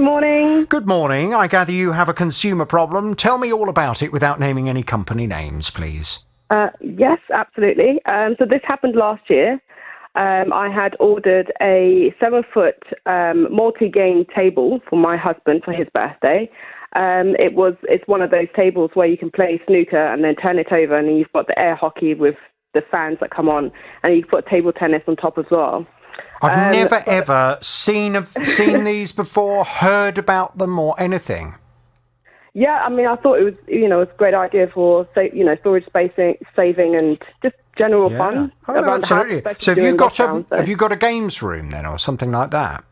Morning. Good morning. I gather you have a consumer problem. Tell me all about it without naming any company names, please. Yes, absolutely. So this happened last year. I had ordered a 7-foot multi-game table for my husband for his birthday. It's one of those tables where you can play snooker and then turn it over, and then you've got the air hockey with the fans that come on, and you can put table tennis on top as well. I've never ever seen these before, heard about them or anything. Yeah, I mean, I thought it was, it's a great idea for, storage spacing, saving, and just general fun. Oh, no, absolutely. So have you got a games room then, or something like that?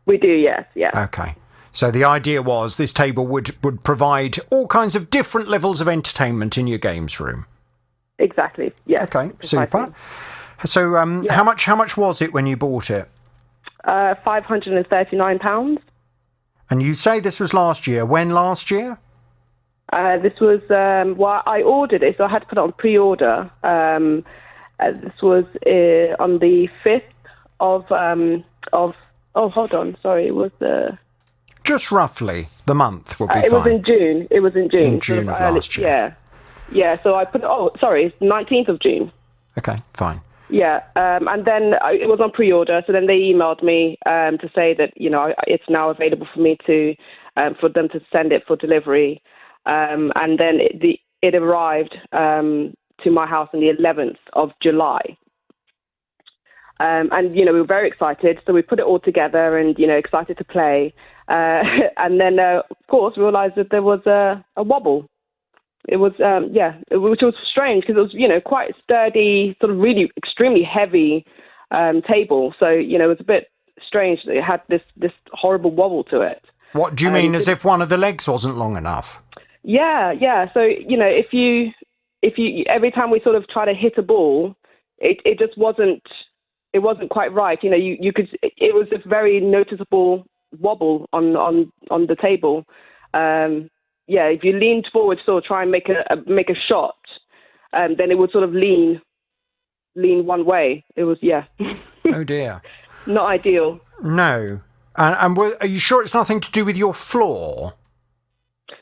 We do, yes, yeah. Okay. So the idea was this table would provide all kinds of different levels of entertainment in your games room. Exactly. Yeah. Okay. Precisely. Super. So, how much was it when you bought it? £539. And you say this was last year. When last year? This was I ordered it, so I had to put it on pre-order. This was on the 5th of. Oh, hold on. Sorry, it was the. Just roughly the month would be fine. It was in June. In June of last year. Yeah. Yeah. So I put. Oh, sorry, it's 19th of June. Okay, fine. Yeah, and then it was on pre-order. So then they emailed me to say that it's now available for me to for them to send it for delivery, and then it arrived to my house on the 11th of July. And we were very excited, so we put it all together and excited to play, and then of course realised that there was a wobble. It was, which was strange because it was, quite sturdy, sort of really extremely heavy table. So, it was a bit strange that it had this horrible wobble to it. What do you mean, as if one of the legs wasn't long enough? Yeah. So, if you every time we sort of try to hit a ball, it just wasn't quite right. You could, it was a very noticeable wobble on the table. If you leaned forward, sort of try and make a shot, then it would sort of lean one way. It was, Oh dear. Not ideal. No. And are you sure it's nothing to do with your floor?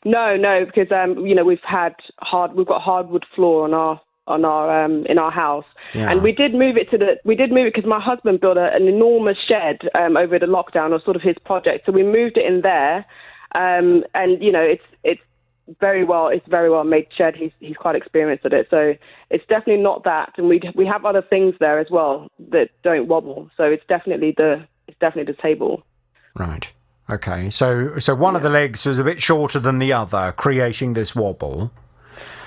No, because we've got hardwood floor on our in our house, and we did move it because my husband built an enormous shed over the lockdown, or sort of his project. So we moved it in there. And it's very well made shed. He's quite experienced at it, so it's definitely not that. And we have other things there as well that don't wobble. So it's definitely the table. Right. Okay. So one of the legs was a bit shorter than the other, creating this wobble.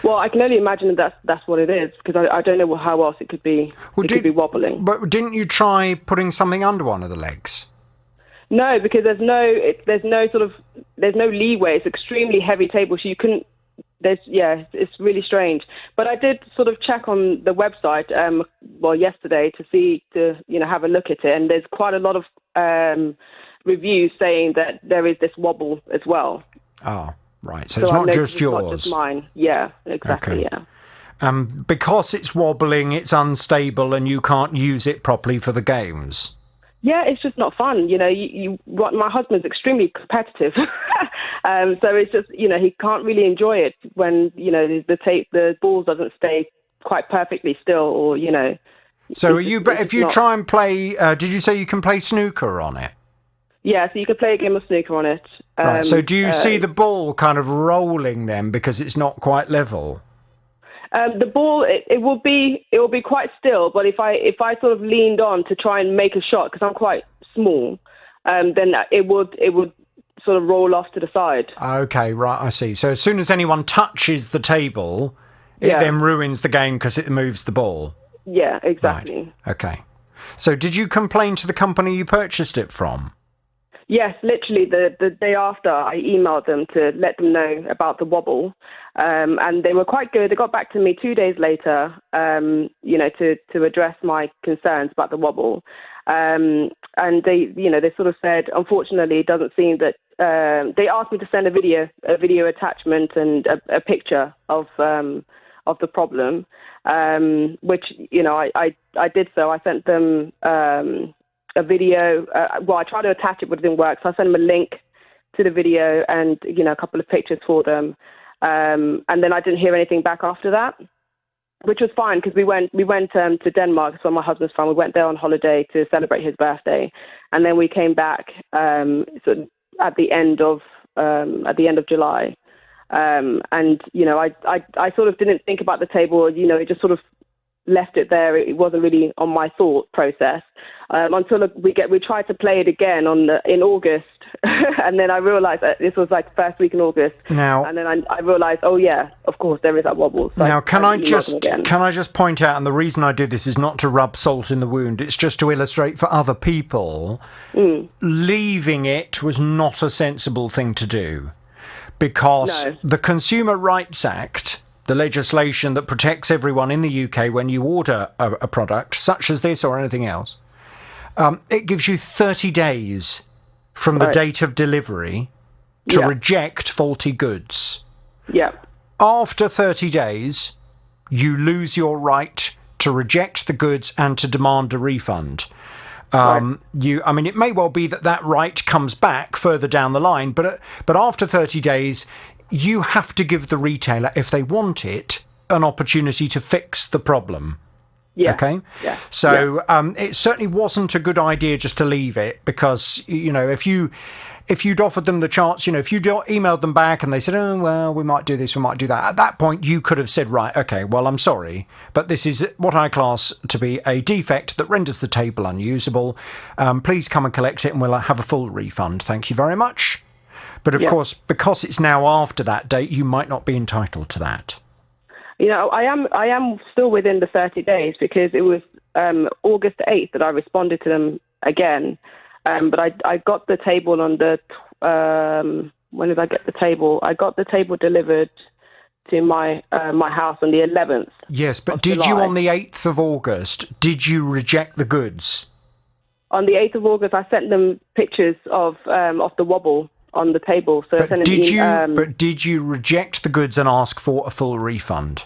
Well, I can only imagine that's what it is, because I don't know how else it could be. Could be wobbling. But didn't you try putting something under one of the legs? No, because there's no leeway. It's extremely heavy table, so you couldn't. It's really strange. But I did sort of check on the website, yesterday to have a look at it, and there's quite a lot of reviews saying that there is this wobble as well. Oh, right. So it's not just yours. Not just mine. Yeah, exactly. Okay. Yeah. Because it's wobbling, it's unstable, and you can't use it properly for the games. Yeah, it's just not fun. My husband's extremely competitive. So it's just, he can't really enjoy it when, the ball doesn't stay quite perfectly still, or, So if you try and play, did you say you can play snooker on it? Yeah, so you can play a game of snooker on it. Right. So do you see the ball kind of rolling then because it's not quite level? The ball, it will be quite still, but if I sort of leaned on to try and make a shot, because I'm quite small, then it would sort of roll off to the side. Okay, right, I see. So as soon as anyone touches the table, it then ruins the game because it moves the ball. Yeah, exactly. Right. Okay. So did you complain to the company you purchased it from? Yes, literally the day after, I emailed them to let them know about the wobble, and they were quite good. They got back to me 2 days later, to address my concerns about the wobble, and they sort of said, unfortunately, it doesn't seem that they asked me to send a video attachment and a picture of the problem, which I did so. I sent them a video. I tried to attach it, but it didn't work. So I sent them a link did a video and, a couple of pictures for them. And then I didn't hear anything back after that, which was fine because we went to Denmark. It's where my husband's from. We went there on holiday to celebrate his birthday. And then we came back sort of at the end of July. And, I sort of didn't think about the table, it just sort of left it there. It wasn't really on my thought process until we tried to play it again in August. And then I realized that this was like first week in August. Now, and then I realized, oh yeah, of course there is that wobble. So now, can I just point out, and the reason I do this is not to rub salt in the wound, it's just to illustrate for other people, leaving it was not a sensible thing to do, because the Consumer Rights Act, the legislation that protects everyone in the UK when you order a product such as this or anything else, it gives you 30 days from the date of delivery to reject faulty goods. Yeah. After 30 days, you lose your right to reject the goods and to demand a refund. It may well be that right comes back further down the line, but after 30 days, you have to give the retailer, if they want it, an opportunity to fix the problem. Yeah. Okay. Yeah. So it certainly wasn't a good idea just to leave it, because if you'd offered them the chance, if you'd emailed them back and they said, oh well, we might do this, we might do that, at that point you could have said, right, okay, well, I'm sorry, but this is what I class to be a defect that renders the table unusable. Please come and collect it and we'll have a full refund. Thank you very much. But of course, because it's now after that date, you might not be entitled to that. I am still within the 30 days, because it was August 8th that I responded to them again. But I got the table on the when did I get the table? I got the table delivered to my house on the 11th. Yes, but did you, on the 8th of August, did you reject the goods? On the 8th of August, I sent them pictures of the wobble on the table. So but did you reject the goods and ask for a full refund?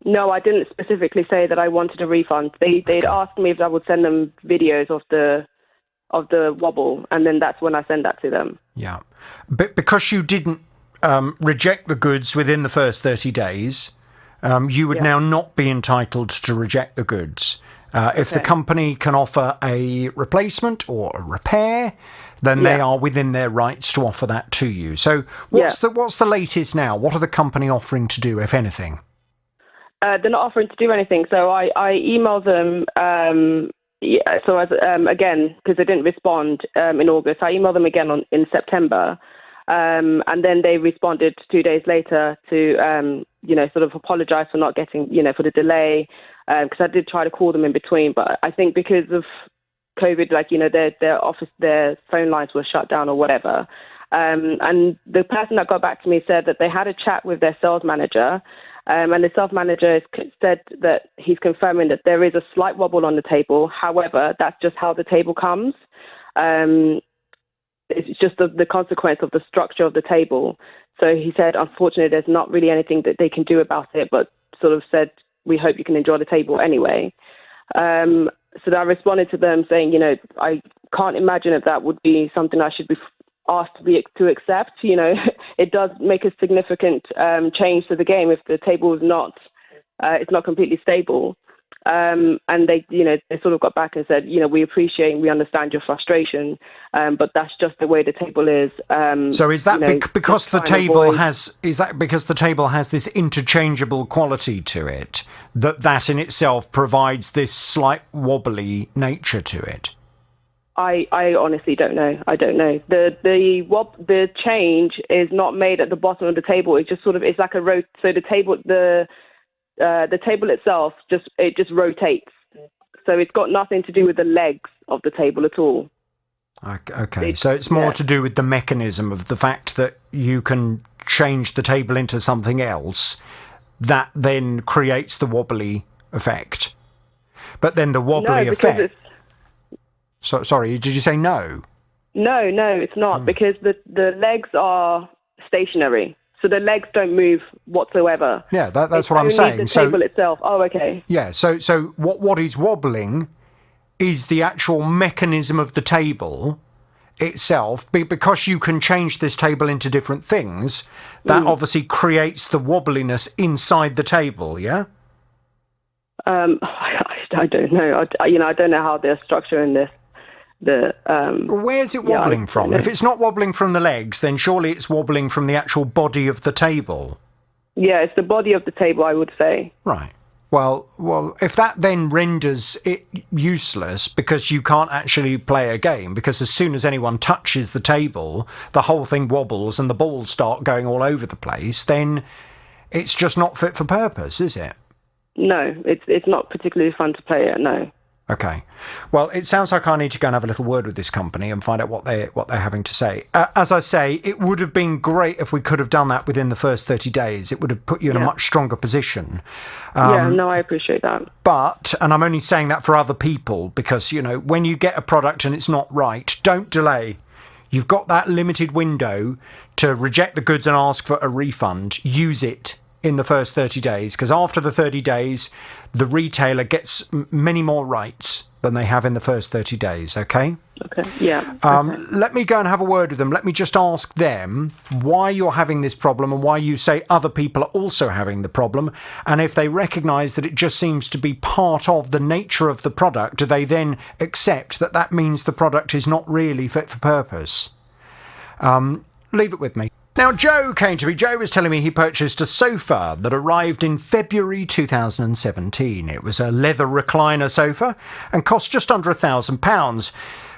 No, I didn't specifically say that I wanted a refund. They'd asked me if I would send them videos of the wobble, and then that's when I sent that to them. Yeah, but because you didn't reject the goods within the first 30 days, you would now not be entitled to reject the goods. If the company can offer a replacement or a repair, then they are within their rights to offer that to you. So what's the latest now? What are the company offering to do, if anything? They're not offering to do anything. So I emailed them. Again, because they didn't respond in August, I emailed them again in September, and then they responded 2 days later to sort of apologise for not getting for the delay, because I did try to call them in between, but I think because of COVID, their phone lines were shut down or whatever. And the person that got back to me said that they had a chat with their sales manager, and the sales manager said that he's confirming that there is a slight wobble on the table. However, that's just how the table comes. It's just the consequence of the structure of the table. So he said, unfortunately, there's not really anything that they can do about it, but sort of said, we hope you can enjoy the table anyway. So I responded to them saying, I can't imagine that would be something I should be asked to accept. It does make a significant change to the game if the table is not it's not completely stable. And they sort of got back and said, we appreciate and we understand your frustration, but that's just the way the table is. So is that because the table has this interchangeable quality to it, that in itself provides this slight wobbly nature to it? I honestly don't know. I don't know. The change is not made at the bottom of the table. It just sort of, it's like a road. So the table itself just rotates. So it's got nothing to do with the legs of the table at all. Okay, so it's more to do with the mechanism of the fact that you can change the table into something else that then creates the wobbly effect. But then the wobbly effect... So, sorry, did you say no? No, it's not, because the legs are stationary. So the legs don't move whatsoever. Yeah, that's what I'm saying. The table itself. Oh, okay. Yeah, so what is wobbling is the actual mechanism of the table itself, because you can change this table into different things, that obviously creates the wobbliness inside the table, yeah? I don't know. I don't know how they're structuring this. Where's it wobbling from? If it's not wobbling from the legs, then surely it's wobbling from the actual body of the table. Yeah, it's the body of the table, I would say. Right. Well, if that then renders it useless because you can't actually play a game, because as soon as anyone touches the table, the whole thing wobbles and the balls start going all over the place, then it's just not fit for purpose, is it? No, it's not particularly fun to play it, no. Okay. Well, it sounds like I need to go and have a little word with this company and find out what they're having to say. As I say, it would have been great if we could have done that within the first 30 days. It would have put you in a much stronger position. I appreciate that. But, and I'm only saying that for other people, because, when you get a product and it's not right, don't delay. You've got that limited window to reject the goods and ask for a refund. Use it in the first 30 days, because after the 30 days, the retailer gets many more rights than they have in the first 30 days, okay? Okay, yeah. Let me go and have a word with them. Let me just ask them why you're having this problem and why you say other people are also having the problem. And if they recognise that it just seems to be part of the nature of the product, do they then accept that that means the product is not really fit for purpose? Leave it with me. Now, Joe came to me. Joe was telling me he purchased a sofa that arrived in February 2017. It was a leather recliner sofa and cost just under £1,000.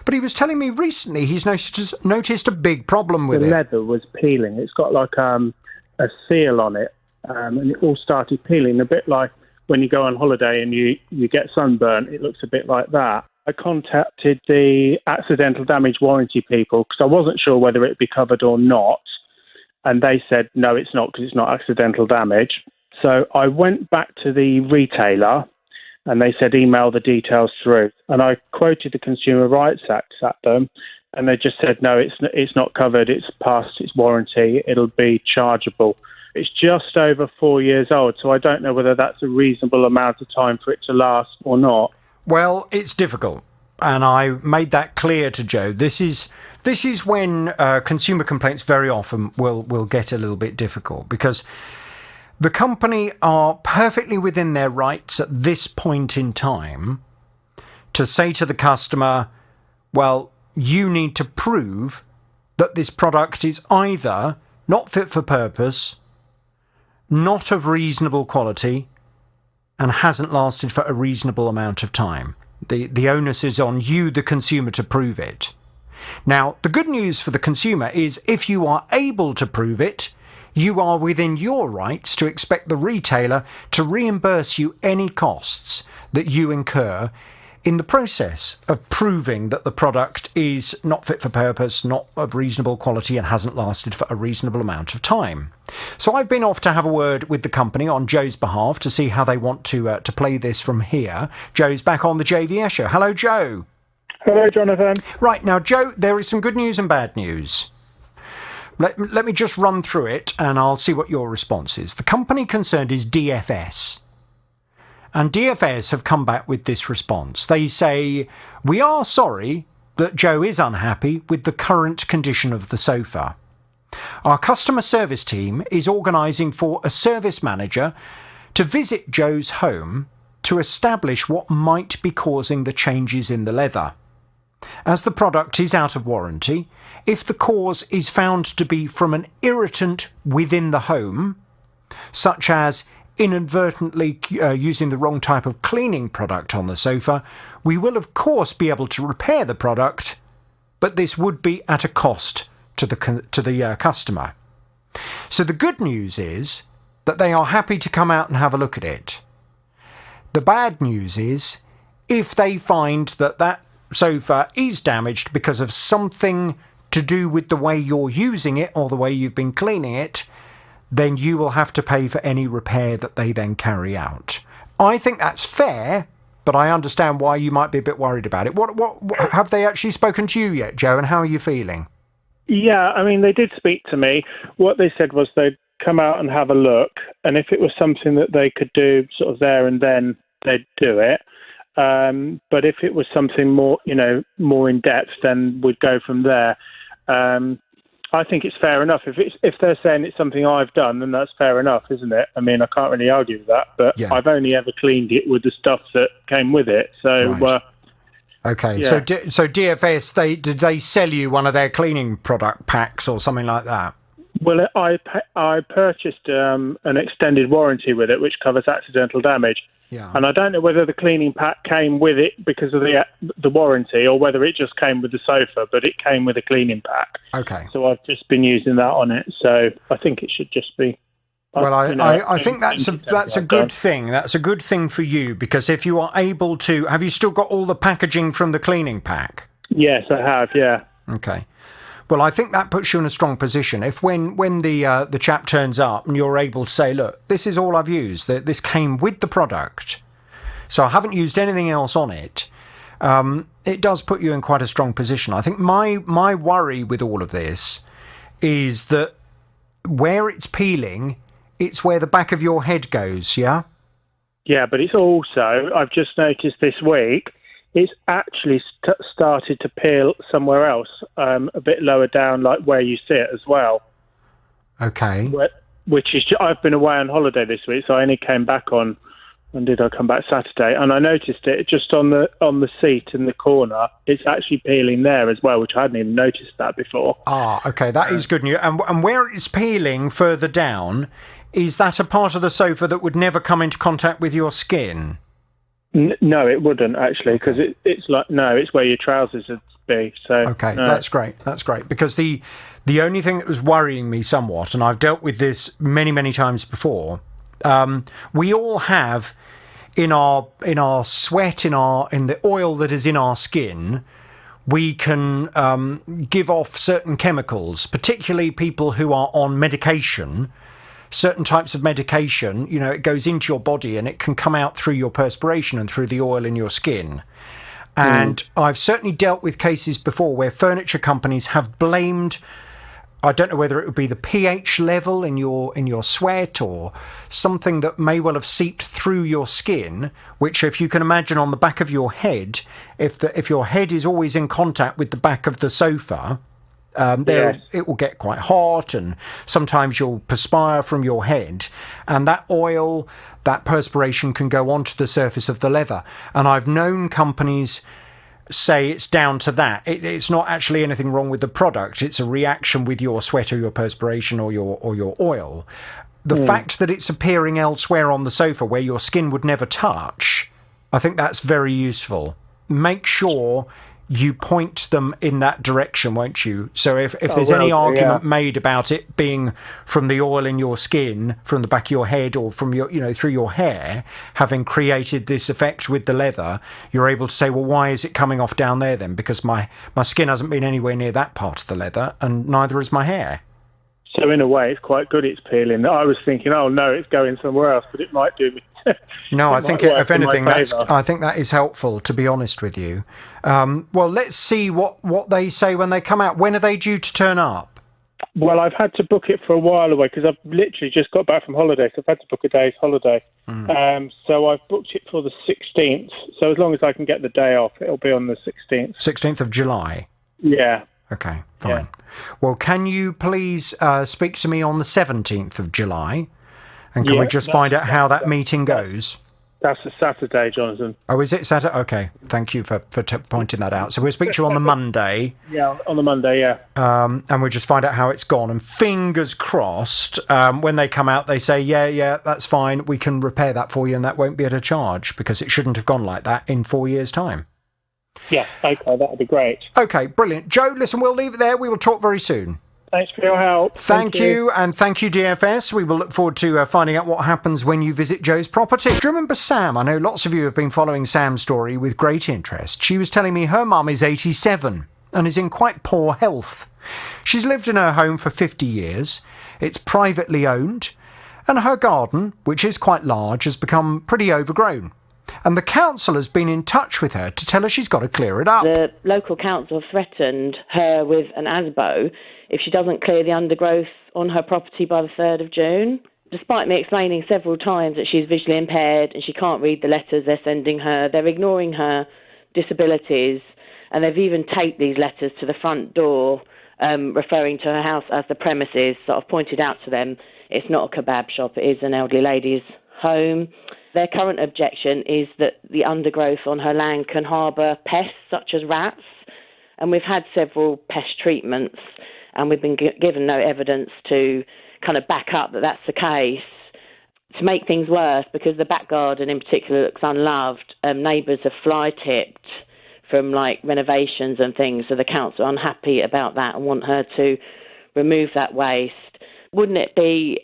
But he was telling me recently he's noticed a big problem with it. The leather was peeling. It's got like a seal on it, and it all started peeling, a bit like when you go on holiday and you get sunburn. It looks a bit like that. I contacted the accidental damage warranty people because I wasn't sure whether it would be covered or not. And they said, no, it's not, because it's not accidental damage. So I went back to the retailer and they said, email the details through. And I quoted the Consumer Rights Act at them, and they just said, no, it's not covered. It's past its warranty. It'll be chargeable. It's just over 4 years old, so I don't know whether that's a reasonable amount of time for it to last or not. Well, it's difficult. And I made that clear to Joe. This is when consumer complaints very often will get a little bit difficult, because the company are perfectly within their rights at this point in time to say to the customer, well, you need to prove that this product is either not fit for purpose, not of reasonable quality, and hasn't lasted for a reasonable amount of time. The onus is on you, the consumer, to prove it. Now, the good news for the consumer is if you are able to prove it, you are within your rights to expect the retailer to reimburse you any costs that you incur in the process of proving that the product is not fit for purpose, not of reasonable quality, and hasn't lasted for a reasonable amount of time. So I've been off to have a word with the company on Joe's behalf to see how they want to play this from here. Joe's back on the JVS show. Hello, Joe. Hello, Jonathan. Right, now, Joe, there is some good news and bad news. Let me just run through it and I'll see what your response is. The company concerned is DFS. And DFS have come back with this response. They say, we are sorry that Joe is unhappy with the current condition of the sofa. Our customer service team is organising for a service manager to visit Joe's home to establish what might be causing the changes in the leather. As the product is out of warranty, if the cause is found to be from an irritant within the home, such as inadvertently using the wrong type of cleaning product on the sofa, we will of course be able to repair the product, but this would be at a cost to the customer. So the good news is that they are happy to come out and have a look at it. The bad news is if they find that sofa is damaged because of something to do with the way you're using it or the way you've been cleaning it, then you will have to pay for any repair that they then carry out. I think that's fair, but I understand why you might be a bit worried about it. What have they actually spoken to you yet, Joe, and how are you feeling? Yeah, I mean, they did speak to me. What they said was they'd come out and have a look, and if it was something that they could do sort of there and then, they'd do it. But if it was something more, more in depth, then we'd go from there. I think it's fair enough. If they're saying it's something I've done, then that's fair enough, isn't it? I mean, I can't really argue with that, but yeah. I've only ever cleaned it with the stuff that came with it. So, right. Okay. Yeah. So DFS, did they sell you one of their cleaning product packs or something like that? Well, I purchased an extended warranty with it, which covers accidental damage. Yeah. And I don't know whether the cleaning pack came with it because of the warranty, or whether it just came with the sofa, but it came with a cleaning pack. Okay. So I've just been using that on it. So I think it should just be. Well, I think that's a good thing. That's a good thing for you, because if you are able to, have you still got all the packaging from the cleaning pack? Yes, I have. Yeah. Okay. Well, I think that puts you in a strong position. If when the chap turns up and you're able to say, look, this is all I've used, that this came with the product, so I haven't used anything else on it, it does put you in quite a strong position. I think my worry with all of this is that where it's peeling, it's where the back of your head goes, yeah? Yeah, but it's also, I've just noticed this week, it's actually started to peel somewhere else, a bit lower down, like where you sit as well. Okay. Which is, I've been away on holiday this week, so I only came back on, when did I come back? Saturday. And I noticed it just on the seat in the corner. It's actually peeling there as well, which I hadn't even noticed that before. Ah, okay, that is good news. And where it's peeling further down, is that a part of the sofa that would never come into contact with your skin? No, it wouldn't actually, because it's where your trousers would be. So okay, no. That's great, because the only thing that was worrying me somewhat, and I've dealt with this many times before, we all have in our sweat, in the oil that is in our skin, we can give off certain chemicals, particularly people who are on medication. Certain types of medication, it goes into your body and it can come out through your perspiration and through the oil in your skin. And I've certainly dealt with cases before where furniture companies have blamed, I don't know whether it would be the pH level in your sweat or something that may well have seeped through your skin, which, if you can imagine, on the back of your head, if your head is always in contact with the back of the sofa, yes. It will get quite hot, and sometimes you'll perspire from your head, and that oil, that perspiration can go onto the surface of the leather. And I've known companies say it's down to that. It's not actually anything wrong with the product. It's a reaction with your sweat or your perspiration or your oil. The fact that it's appearing elsewhere on the sofa where your skin would never touch, I think that's very useful. Make sure you point them in that direction, won't you? So if there's any argument made about it being from the oil in your skin, from the back of your head, or from your, through your hair, having created this effect with the leather, you're able to say, well, why is it coming off down there then? Because my skin hasn't been anywhere near that part of the leather, and neither has my hair. So in a way, it's quite good it's peeling. I was thinking, oh no, it's going somewhere else, but it might do me. No, I think if anything, I think that is helpful, to be honest with you. Well, let's see what they say when they come out. When are they due to turn up? Well, I've had to book it for a while away because I've literally just got back from holiday, so I've had to book a day's holiday. So I've booked it for the 16th. So as long as I can get the day off, it'll be on the 16th. 16th of July? Yeah. Okay, fine. Yeah. Well, can you please speak to me on the 17th of July? And can we just find out how that meeting goes? That's a Saturday, Jonathan. Oh, is it Saturday? Okay, thank you for pointing that out. So we'll speak to you on the Monday. Yeah, on the Monday, yeah. And we'll just find out how it's gone. And fingers crossed, when they come out, they say, yeah, that's fine. We can repair that for you, and that won't be at a charge, because it shouldn't have gone like that in 4 years' time. Yeah, okay, that would be great. Okay, brilliant. Joe, listen, we'll leave it there. We will talk very soon. Thanks for your help. Thank you, and thank you, DFS. We will look forward to finding out what happens when you visit Joe's property. Do you remember Sam? I know lots of you have been following Sam's story with great interest. She was telling me her mum is 87 and is in quite poor health. She's lived in her home for 50 years. It's privately owned, and her garden, which is quite large, has become pretty overgrown. And the council has been in touch with her to tell her she's got to clear it up. The local council threatened her with an ASBO if she doesn't clear the undergrowth on her property by the 3rd of June. despite me explaining several times that she's visually impaired and she can't read the letters they're sending her, they're ignoring her disabilities, and they've even taped these letters to the front door, referring to her house as the premises. So I've pointed out to them it's not a kebab shop, it is an elderly lady's home. Their current objection is that the undergrowth on her land can harbour pests such as rats, and we've had several pest treatments, and we've been given no evidence to kind of back up that that's the case. To make things worse, because the back garden in particular looks unloved, neighbours have fly-tipped from renovations and things, so the council are unhappy about that and want her to remove that waste. Wouldn't it be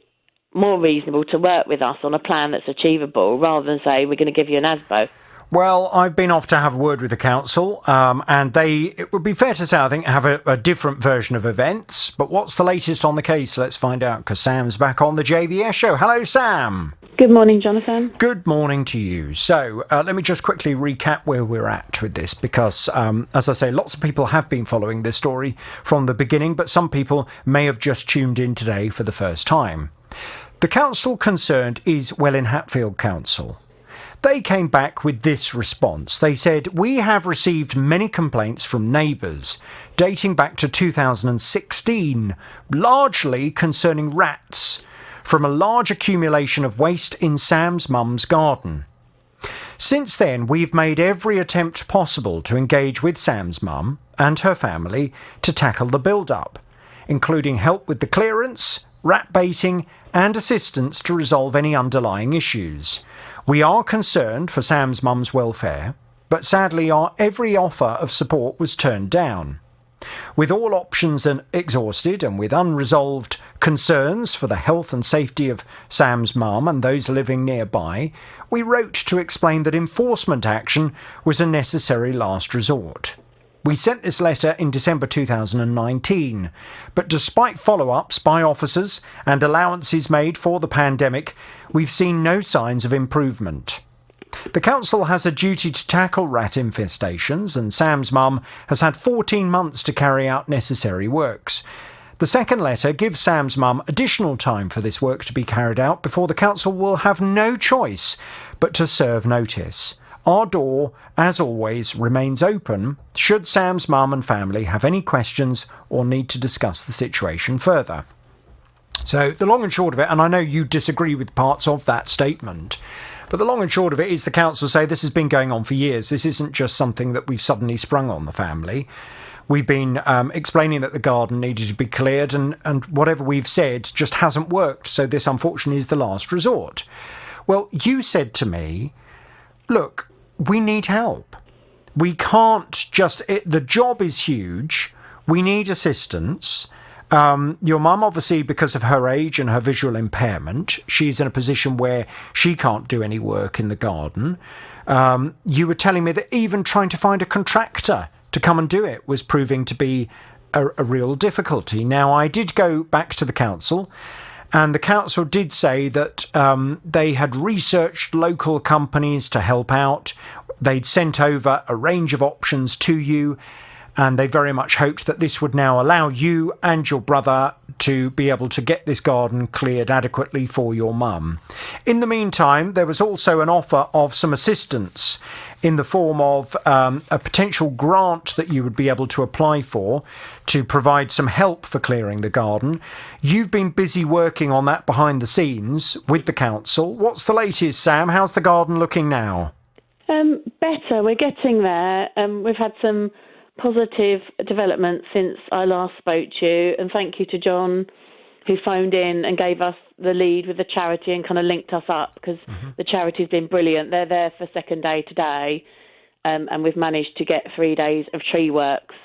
more reasonable to work with us on a plan that's achievable rather than say we're going to give you an ASBO? Well, I've been off to have a word with the council, and it would be fair to say, I think, have a different version of events. But what's the latest on the case? Let's find out, because Sam's back on the JVS show. Hello, Sam. Good morning, Jonathan. Good morning to you. So let me just quickly recap where we're at with this, because, as I say, lots of people have been following this story from the beginning, but some people may have just tuned in today for the first time. The council concerned is Welwyn Hatfield Council. They came back with this response. They said, "We have received many complaints from neighbours dating back to 2016, largely concerning rats from a large accumulation of waste in Sam's mum's garden. Since then, we've made every attempt possible to engage with Sam's mum and her family to tackle the build-up, including help with the clearance, rat baiting and assistance to resolve any underlying issues. We are concerned for Sam's mum's welfare, but sadly our every offer of support was turned down. With all options exhausted and with unresolved concerns for the health and safety of Sam's mum and those living nearby, we wrote to explain that enforcement action was a necessary last resort. We sent this letter in December 2019, but despite follow-ups by officers and allowances made for the pandemic, we've seen no signs of improvement. The council has a duty to tackle rat infestations, and Sam's mum has had 14 months to carry out necessary works. The second letter gives Sam's mum additional time for this work to be carried out before the council will have no choice but to serve notice. Our door, as always, remains open should Sam's mum and family have any questions or need to discuss the situation further." So the long and short of it, and I know you disagree with parts of that statement, but the long and short of it is the council say this has been going on for years. This isn't just something that we've suddenly sprung on the family. We've been explaining that the garden needed to be cleared, and whatever we've said just hasn't worked. So this, unfortunately, is the last resort. Well, you said to me, look, we need help. We can't just... the job is huge. We need assistance. Your mum, obviously, because of her age and her visual impairment, she's in a position where she can't do any work in the garden. You were telling me that even trying to find a contractor to come and do it was proving to be a real difficulty. Now, I did go back to the council, and the council did say that they had researched local companies to help out. They'd sent over a range of options to you, and they very much hoped that this would now allow you and your brother to be able to get this garden cleared adequately for your mum. In the meantime, there was also an offer of some assistance in the form of a potential grant that you would be able to apply for to provide some help for clearing the garden. You've been busy working on that behind the scenes with the council. What's the latest, Sam? How's the garden looking now? Better. We're getting there. We've had some positive developments since I last spoke to you, and thank you to John, who phoned in and gave us the lead with the charity and kind of linked us up, because the charity's been brilliant. They're there for second day today, and we've managed to get 3 days of tree works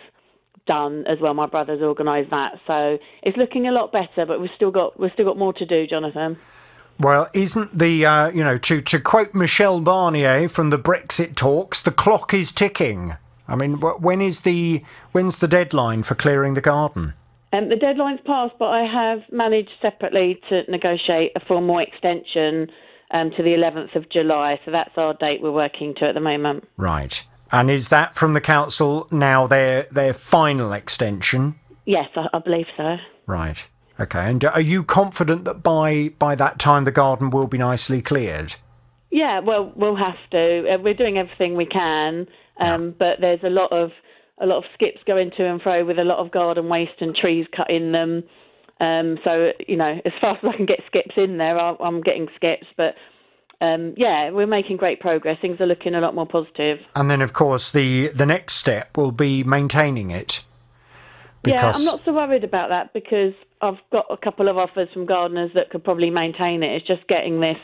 done as well. My brother's organised that, so it's looking a lot better, but we've still got more to do, Jonathan. Well, isn't the to quote Michel Barnier from the Brexit talks, the clock is ticking. I mean, when's the deadline for clearing the garden? The deadline's passed, but I have managed separately to negotiate a formal extension to the 11th of July. So that's our date we're working to at the moment. Right. And is that from the council now their final extension? Yes, I believe so. Right. Okay, and are you confident that by that time the garden will be nicely cleared? Yeah, well, we'll have to. We're doing everything we can, but there's a lot of skips going to and fro with a lot of garden waste and trees cut in them. So, as fast as I can get skips in there, I'm getting skips. But, we're making great progress. Things are looking a lot more positive. And then, of course, the next step will be maintaining it. Yeah, I'm not so worried about that because I've got a couple of offers from gardeners that could probably maintain it. It's just getting this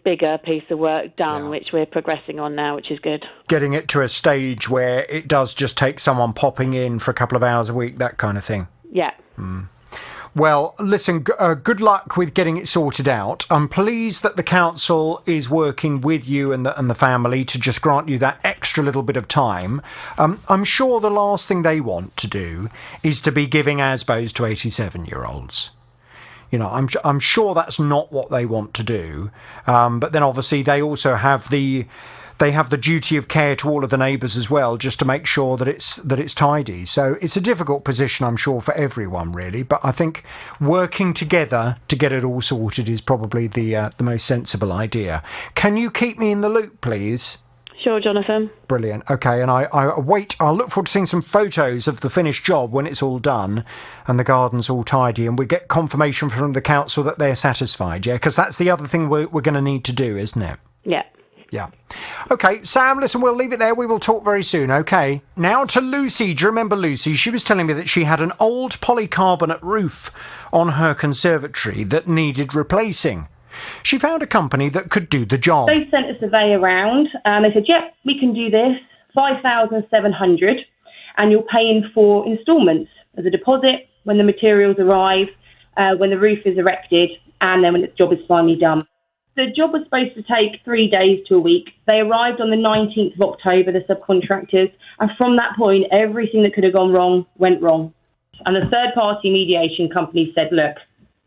bigger piece of work done, which we're progressing on now, which is good. Getting it to a stage where it does just take someone popping in for a couple of hours a week, that kind of thing. Yeah. Well, listen, good luck with getting it sorted out. I'm pleased that the council is working with you and the family to just grant you that extra little bit of time. I'm sure the last thing they want to do is to be giving ASBOs to 87-year-olds. I'm sure that's not what they want to do. But then obviously they also have the duty of care to all of the neighbours as well, just to make sure that it's tidy. So it's a difficult position, I'm sure, for everyone, really. But I think working together to get it all sorted is probably the most sensible idea. Can you keep me in the loop, please? Sure, Jonathan. Brilliant. Okay, and I'll look forward to seeing some photos of the finished job when it's all done and the garden's all tidy and we get confirmation from the council that they're satisfied, yeah? Because that's the other thing we're going to need to do, isn't it? Yeah. Yeah. Okay, Sam, listen, we'll leave it there. We will talk very soon, okay? Now to Lucy. Do you remember Lucy? She was telling me that she had an old polycarbonate roof on her conservatory that needed replacing. She found a company that could do the job. They sent a survey around and they said, yep, we can do this, 5,700, and you're paying for instalments as a deposit when the materials arrive, when the roof is erected, and then when the job is finally done. The job was supposed to take 3 days to a week. They arrived on the 19th of October, the subcontractors, and from that point, everything that could have gone wrong went wrong. And the third-party mediation company said, look,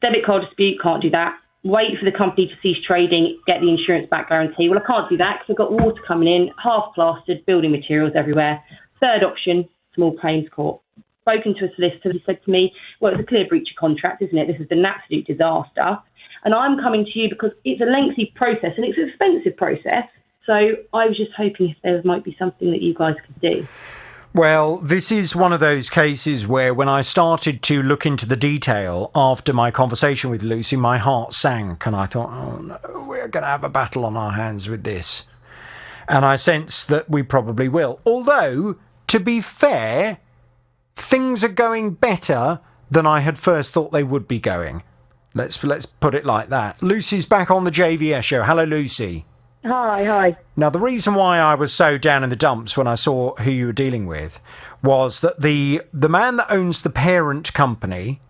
debit card dispute, can't do that. Wait for the company to cease trading, get the insurance back guarantee. Well, I can't do that because I've got water coming in, half plastered, building materials everywhere. Third option, small claims court. Spoken to a solicitor, he said to me, well, it's a clear breach of contract, isn't it? This has been an absolute disaster. And I'm coming to you because it's a lengthy process and it's an expensive process. So I was just hoping if there might be something that you guys could do. Well, this is one of those cases where when I started to look into the detail after my conversation with Lucy, my heart sank and I thought, oh no, we're going to have a battle on our hands with this. And I sense that we probably will. Although, to be fair, things are going better than I had first thought they would be going. Let's put it like that. Lucy's back on the JVS show. Hello, Lucy. Hi. Now, the reason why I was so down in the dumps when I saw who you were dealing with was that the man that owns the parent company,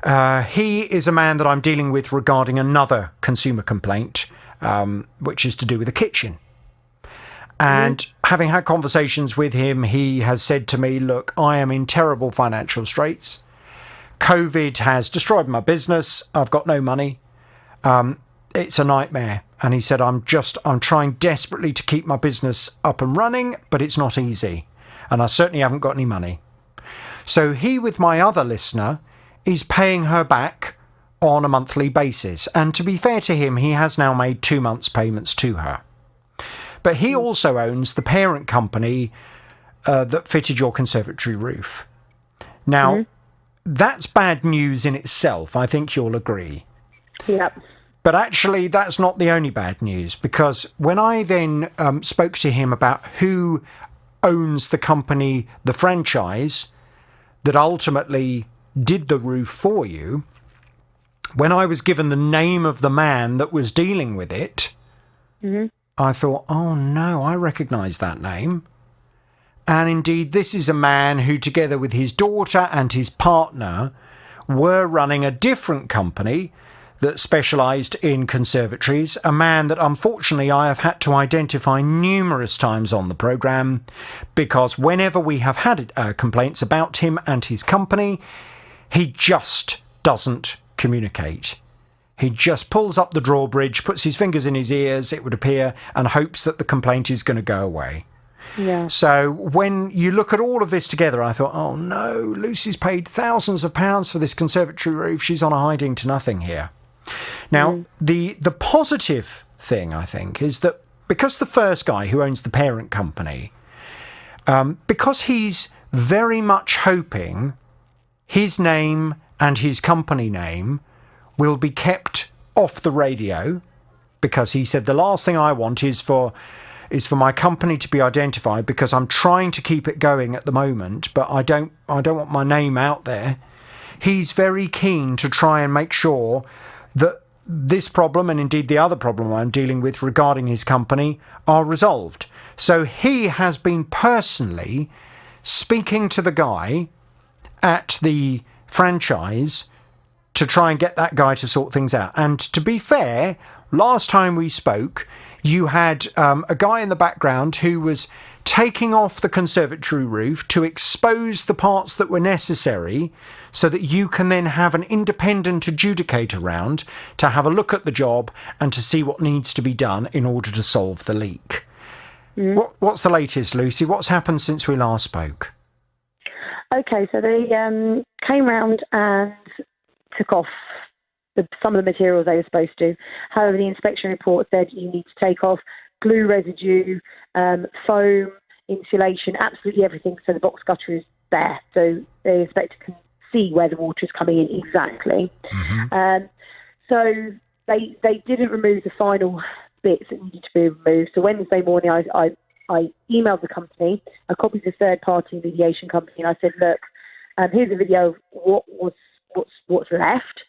he is a man that I'm dealing with regarding another consumer complaint, which is to do with the kitchen. And having had conversations with him, he has said to me, look, I am in terrible financial straits. COVID has destroyed my business. I've got no money. It's a nightmare. And he said, I'm trying desperately to keep my business up and running, but it's not easy. And I certainly haven't got any money. So he, with my other listener, is paying her back on a monthly basis. And to be fair to him, he has now made 2 months' payments to her. But he also owns the parent company that fitted your conservatory roof. Now, that's bad news in itself. I think you'll agree. Yep. But actually, that's not the only bad news, because when I then spoke to him about who owns the company, the franchise, that ultimately did the roof for you, when I was given the name of the man that was dealing with it, I thought, oh no, I recognise that name. And indeed, this is a man who, together with his daughter and his partner, were running a different company that specialised in conservatories, a man that unfortunately I have had to identify numerous times on the programme, because whenever we have had complaints about him and his company, he just doesn't communicate. He just pulls up the drawbridge, puts his fingers in his ears, it would appear, and hopes that the complaint is going to go away. Yeah. So when you look at all of this together, I thought, oh no, Lucy's paid thousands of pounds for this conservatory roof. She's on a hiding to nothing here. Now, the positive thing, I think, is that because the first guy who owns the parent company, because he's very much hoping his name and his company name will be kept off the radio, because he said the last thing I want is for my company to be identified, because I'm trying to keep it going at the moment, but I don't want my name out there. He's very keen to try and make sure that this problem, and indeed the other problem I'm dealing with regarding his company, are resolved. So he has been personally speaking to the guy at the franchise to try and get that guy to sort things out. And to be fair, last time we spoke, you had a guy in the background who was taking off the conservatory roof to expose the parts that were necessary so that you can then have an independent adjudicator round to have a look at the job and to see what needs to be done in order to solve the leak. What's the latest, Lucy? What's happened since we last spoke? Okay, so they came round and took off some of the materials they were supposed to. However, the inspection report said you need to take off glue residue, foam, insulation, absolutely everything, so the box gutter is there. So the inspector can see where the water is coming in exactly. So they didn't remove the final bits that needed to be removed. So Wednesday morning, I emailed the company. I copied the third-party mediation company, and I said, look, here's a video of what's left,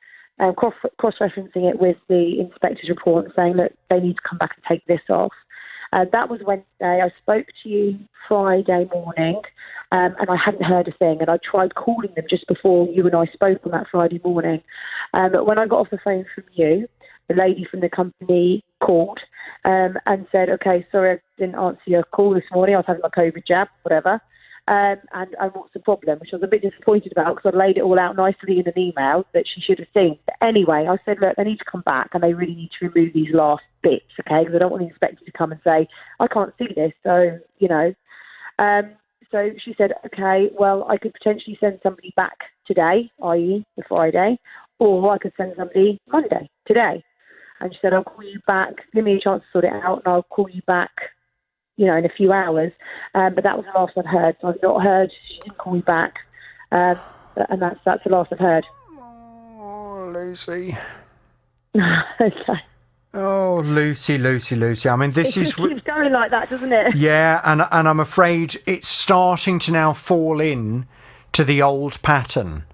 cross-referencing it with the inspector's report and saying, look, they need to come back and take this off. That was Wednesday. I spoke to you Friday morning, and I hadn't heard a thing. And I tried calling them just before you and I spoke on that Friday morning. But when I got off the phone from you, the lady from the company called and said, okay, sorry, I didn't answer your call this morning. I was having my COVID jab, whatever. And what's the problem? Which I was a bit disappointed about, because I laid it all out nicely in an email that she should have seen. But anyway, I said, look, they need to come back and they really need to remove these last bits, okay? Because I don't want the inspector to come and say, I can't see this. So, so she said, okay, well, I could potentially send somebody back today, i.e. the Friday, or I could send somebody Monday, today. And she said, I'll call you back, give me a chance to sort it out, and I'll call you back, in a few hours. But that was the last I've heard. So I've not heard. She didn't call me back. And that's the last I've heard. Oh, Lucy. Okay. Oh, Lucy. I mean, this is... It keeps going like that, doesn't it? Yeah, and I'm afraid it's starting to now fall in to the old pattern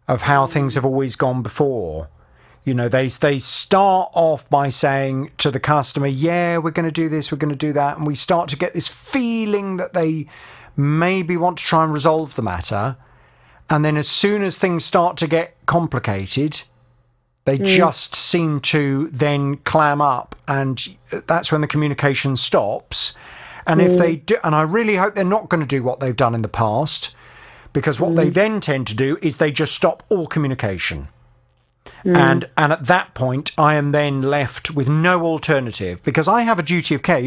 of how things have always gone before. They start off by saying to the customer, yeah, we're going to do this, we're going to do that. And we start to get this feeling that they maybe want to try and resolve the matter. And then as soon as things start to get complicated, they just seem to then clam up. And that's when the communication stops. And if they do, and I really hope they're not going to do what they've done in the past, because what they then tend to do is they just stop all communication. And at that point, I am then left with no alternative, because I have a duty of care.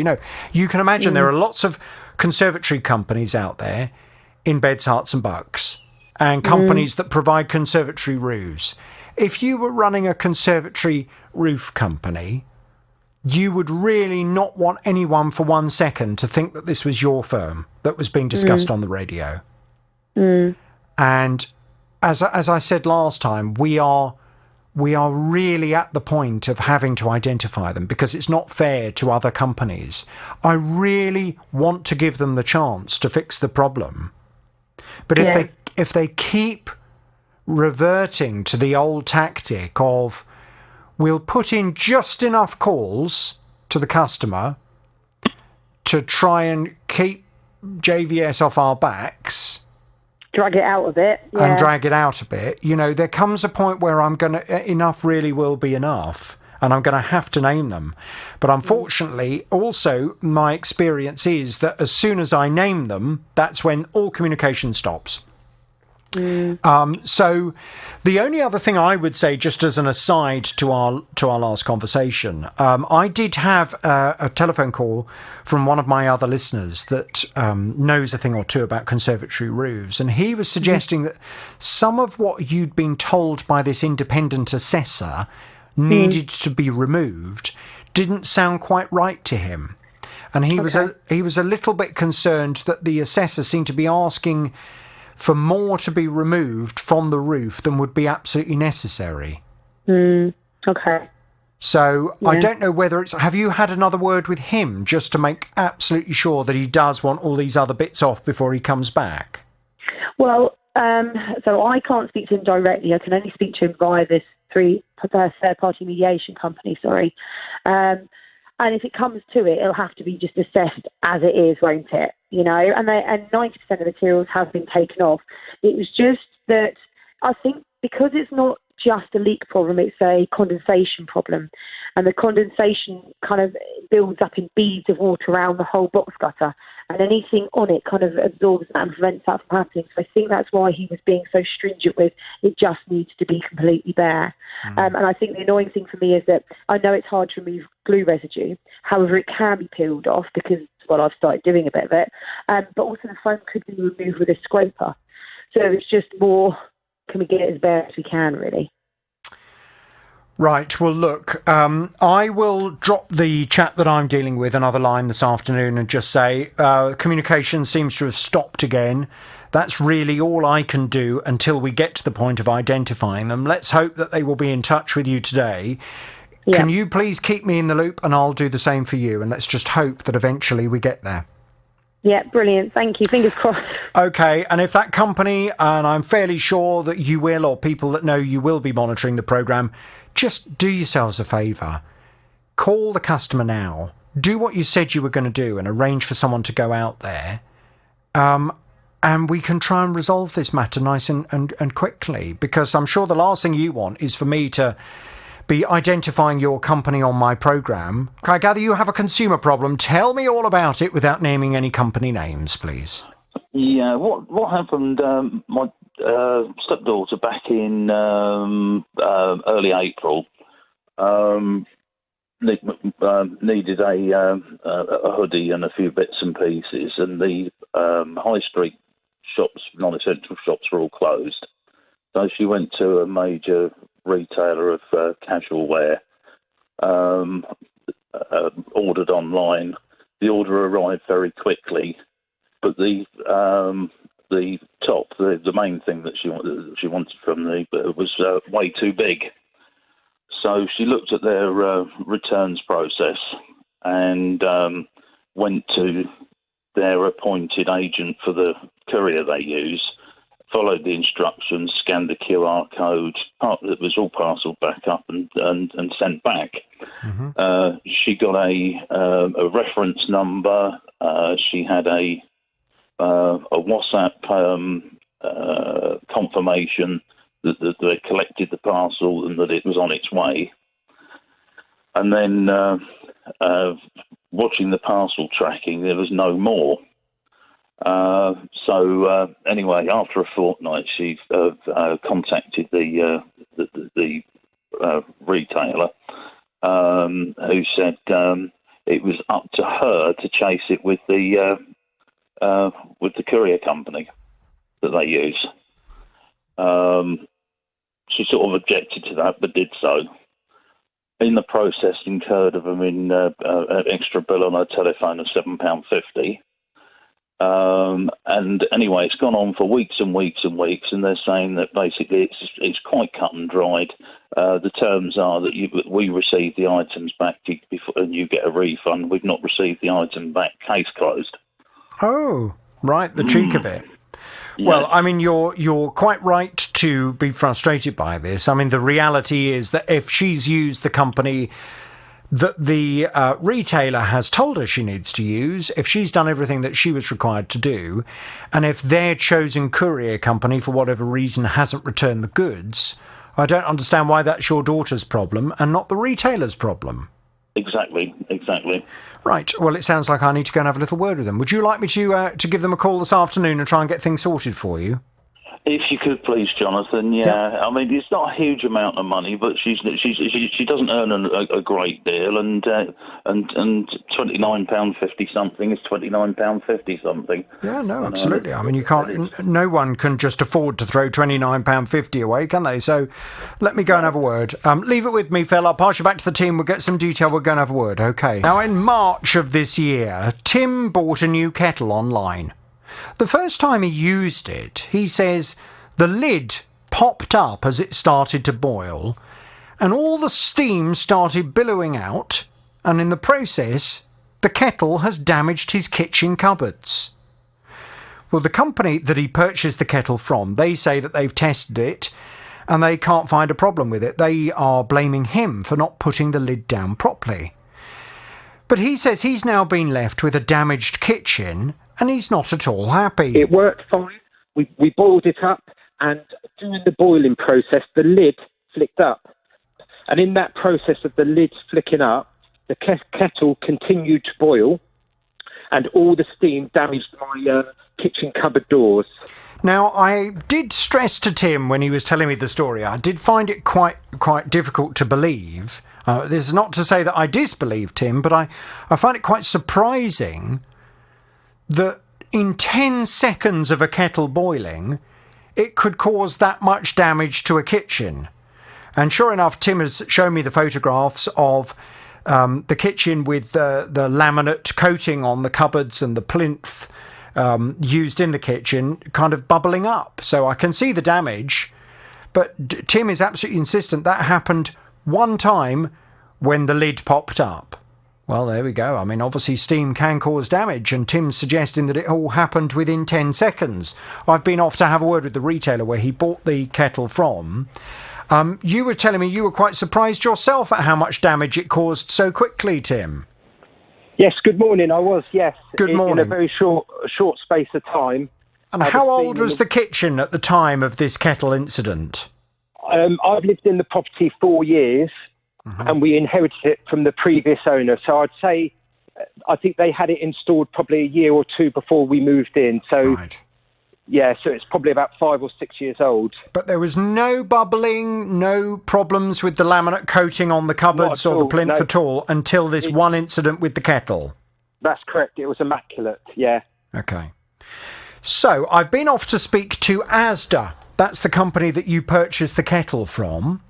You can imagine there are lots of conservatory companies out there in Beds, Herts and Bucks, and companies that provide conservatory roofs. If you were running a conservatory roof company, you would really not want anyone for 1 second to think that this was your firm that was being discussed on the radio. And as I said last time, we are really at the point of having to identify them, because it's not fair to other companies. I really want to give them the chance to fix the problem. But if they keep reverting to the old tactic of, we'll put in just enough calls to the customer to try and keep JVS off our backs, drag it out a bit. And drag it out a bit. There comes a point where enough really will be enough, and I'm going to have to name them. But unfortunately, also, my experience is that as soon as I name them, that's when all communication stops. So the only other thing I would say, just as an aside to our last conversation, I did have a telephone call from one of my other listeners that knows a thing or two about conservatory roofs, and he was suggesting that some of what you'd been told by this independent assessor needed to be removed didn't sound quite right to him. And he was a little bit concerned that the assessor seemed to be asking for more to be removed from the roof than would be absolutely necessary. Okay. So I don't know whether it's... Have you had another word with him just to make absolutely sure that he does want all these other bits off before he comes back? Well, so I can't speak to him directly. I can only speak to him via this third-party mediation company, and if it comes to it, it'll have to be just assessed as it is, won't it? You know, and 90% of materials have been taken off. It was just that I think because it's not just a leak problem, it's a condensation problem. And the condensation kind of builds up in beads of water around the whole box gutter. And anything on it kind of absorbs that and prevents that from happening. So I think that's why he was being so stringent with it just needs to be completely bare. And I think the annoying thing for me is that I know it's hard to remove glue residue. However, it can be peeled off because, well, I've started doing a bit of it. But also the foam could be removed with a scraper. So it's just more, can we get it as bare as we can, really? Right. Well, look, I will drop the chat that I'm dealing with another line this afternoon and just say communication seems to have stopped again. That's really all I can do until we get to the point of identifying them. Let's hope that they will be in touch with you today. Yeah. Can you please keep me in the loop and I'll do the same for you? And let's just hope that eventually we get there. Yeah, brilliant. Thank you. Fingers crossed. Okay, and if that company, and I'm fairly sure that you will, or people that know you will be monitoring the programme, just do yourselves a favour. Call the customer now. Do what you said you were going to do and arrange for someone to go out there. And we can try and resolve this matter nice and quickly, because I'm sure the last thing you want is for me to be identifying your company on my programme. I gather you have a consumer problem. Tell me all about it without naming any company names, please. Yeah, what happened, my stepdaughter back in early April needed a hoodie and a few bits and pieces, and the high street shops, non-essential shops, were all closed. So she went to a major retailer of casual wear, ordered online. The order arrived very quickly, but the top, the main thing that she wanted from the was way too big. So she looked at their returns process and went to their appointed agent for the courier they use, followed the instructions, scanned the QR code. It was all parcelled back up and sent back. Mm-hmm. She got a reference number. She had a WhatsApp confirmation that they collected the parcel and that it was on its way. And then watching the parcel tracking, there was no more. So anyway, after a fortnight, she contacted the retailer, who said it was up to her to chase it with the courier company that they use. She sort of objected to that, but did so. In the process, incurred of them in an extra bill on her telephone of £7.50. And anyway, it's gone on for weeks and weeks and weeks, and they're saying that basically it's quite cut and dried. The terms are that we receive the items back and you get a refund. We've not received the item back. Case closed. Oh, right, the cheek of it. Yeah. Well, I mean, you're quite right to be frustrated by this. I mean, the reality is that if she's used the company that the retailer has told her she needs to use, if she's done everything that she was required to do, and if their chosen courier company, for whatever reason, hasn't returned the goods, I don't understand why that's your daughter's problem and not the retailer's problem. Exactly. Right, well, it sounds like I need to go and have a little word with them. Would you like me to give them a call this afternoon and try and get things sorted for you? If you could, please, Jonathan. Yeah, I mean, it's not a huge amount of money, but she doesn't earn a great deal, and £29.50 something is £29.50 something. Yeah, no, absolutely. I mean, you can't. No one can just afford to throw £29.50 away, can they? So, let me go and have a word. Leave it with me, Phil. I'll pass you back to the team. We'll get some detail. We'll go and have a word. Okay. Now, in March of this year, Tim bought a new kettle online. The first time he used it, he says the lid popped up as it started to boil, and all the steam started billowing out, and in the process, the kettle has damaged his kitchen cupboards. Well, the company that he purchased the kettle from, they say that they've tested it, and they can't find a problem with it. They are blaming him for not putting the lid down properly. But he says he's now been left with a damaged kitchen, and he's not at all happy. It worked fine. We boiled it up, and during the boiling process, the lid flicked up. And in that process of the lid flicking up, the kettle continued to boil, and all the steam damaged my kitchen cupboard doors. Now, I did stress to Tim when he was telling me the story, I did find it quite difficult to believe. This is not to say that I disbelieved Tim, but I find it quite surprising that in 10 seconds of a kettle boiling, it could cause that much damage to a kitchen. And sure enough, Tim has shown me the photographs of the kitchen with the laminate coating on the cupboards and the plinth used in the kitchen kind of bubbling up. So I can see the damage, but Tim is absolutely insistent that happened one time when the lid popped up. Well, there we go. I mean, obviously steam can cause damage, and Tim's suggesting that it all happened within 10 seconds. I've been off to have a word with the retailer where he bought the kettle from. You were telling me you were quite surprised yourself at how much damage it caused so quickly, Tim. Yes, good morning. I was, yes. Good morning. In a very short space of time. And how old was the kitchen at the time of this kettle incident? I've lived in the property 4 years. Mm-hmm. And we inherited it from the previous owner. So I'd say, I think they had it installed probably a year or two before we moved in. So, right. Yeah, so it's probably about 5 or 6 years old. But there was no bubbling, no problems with the laminate coating on the cupboards or the plinth at all until this one incident with the kettle? That's correct. It was immaculate, yeah. Okay. So I've been off to speak to Asda. That's the company that you purchased the kettle from.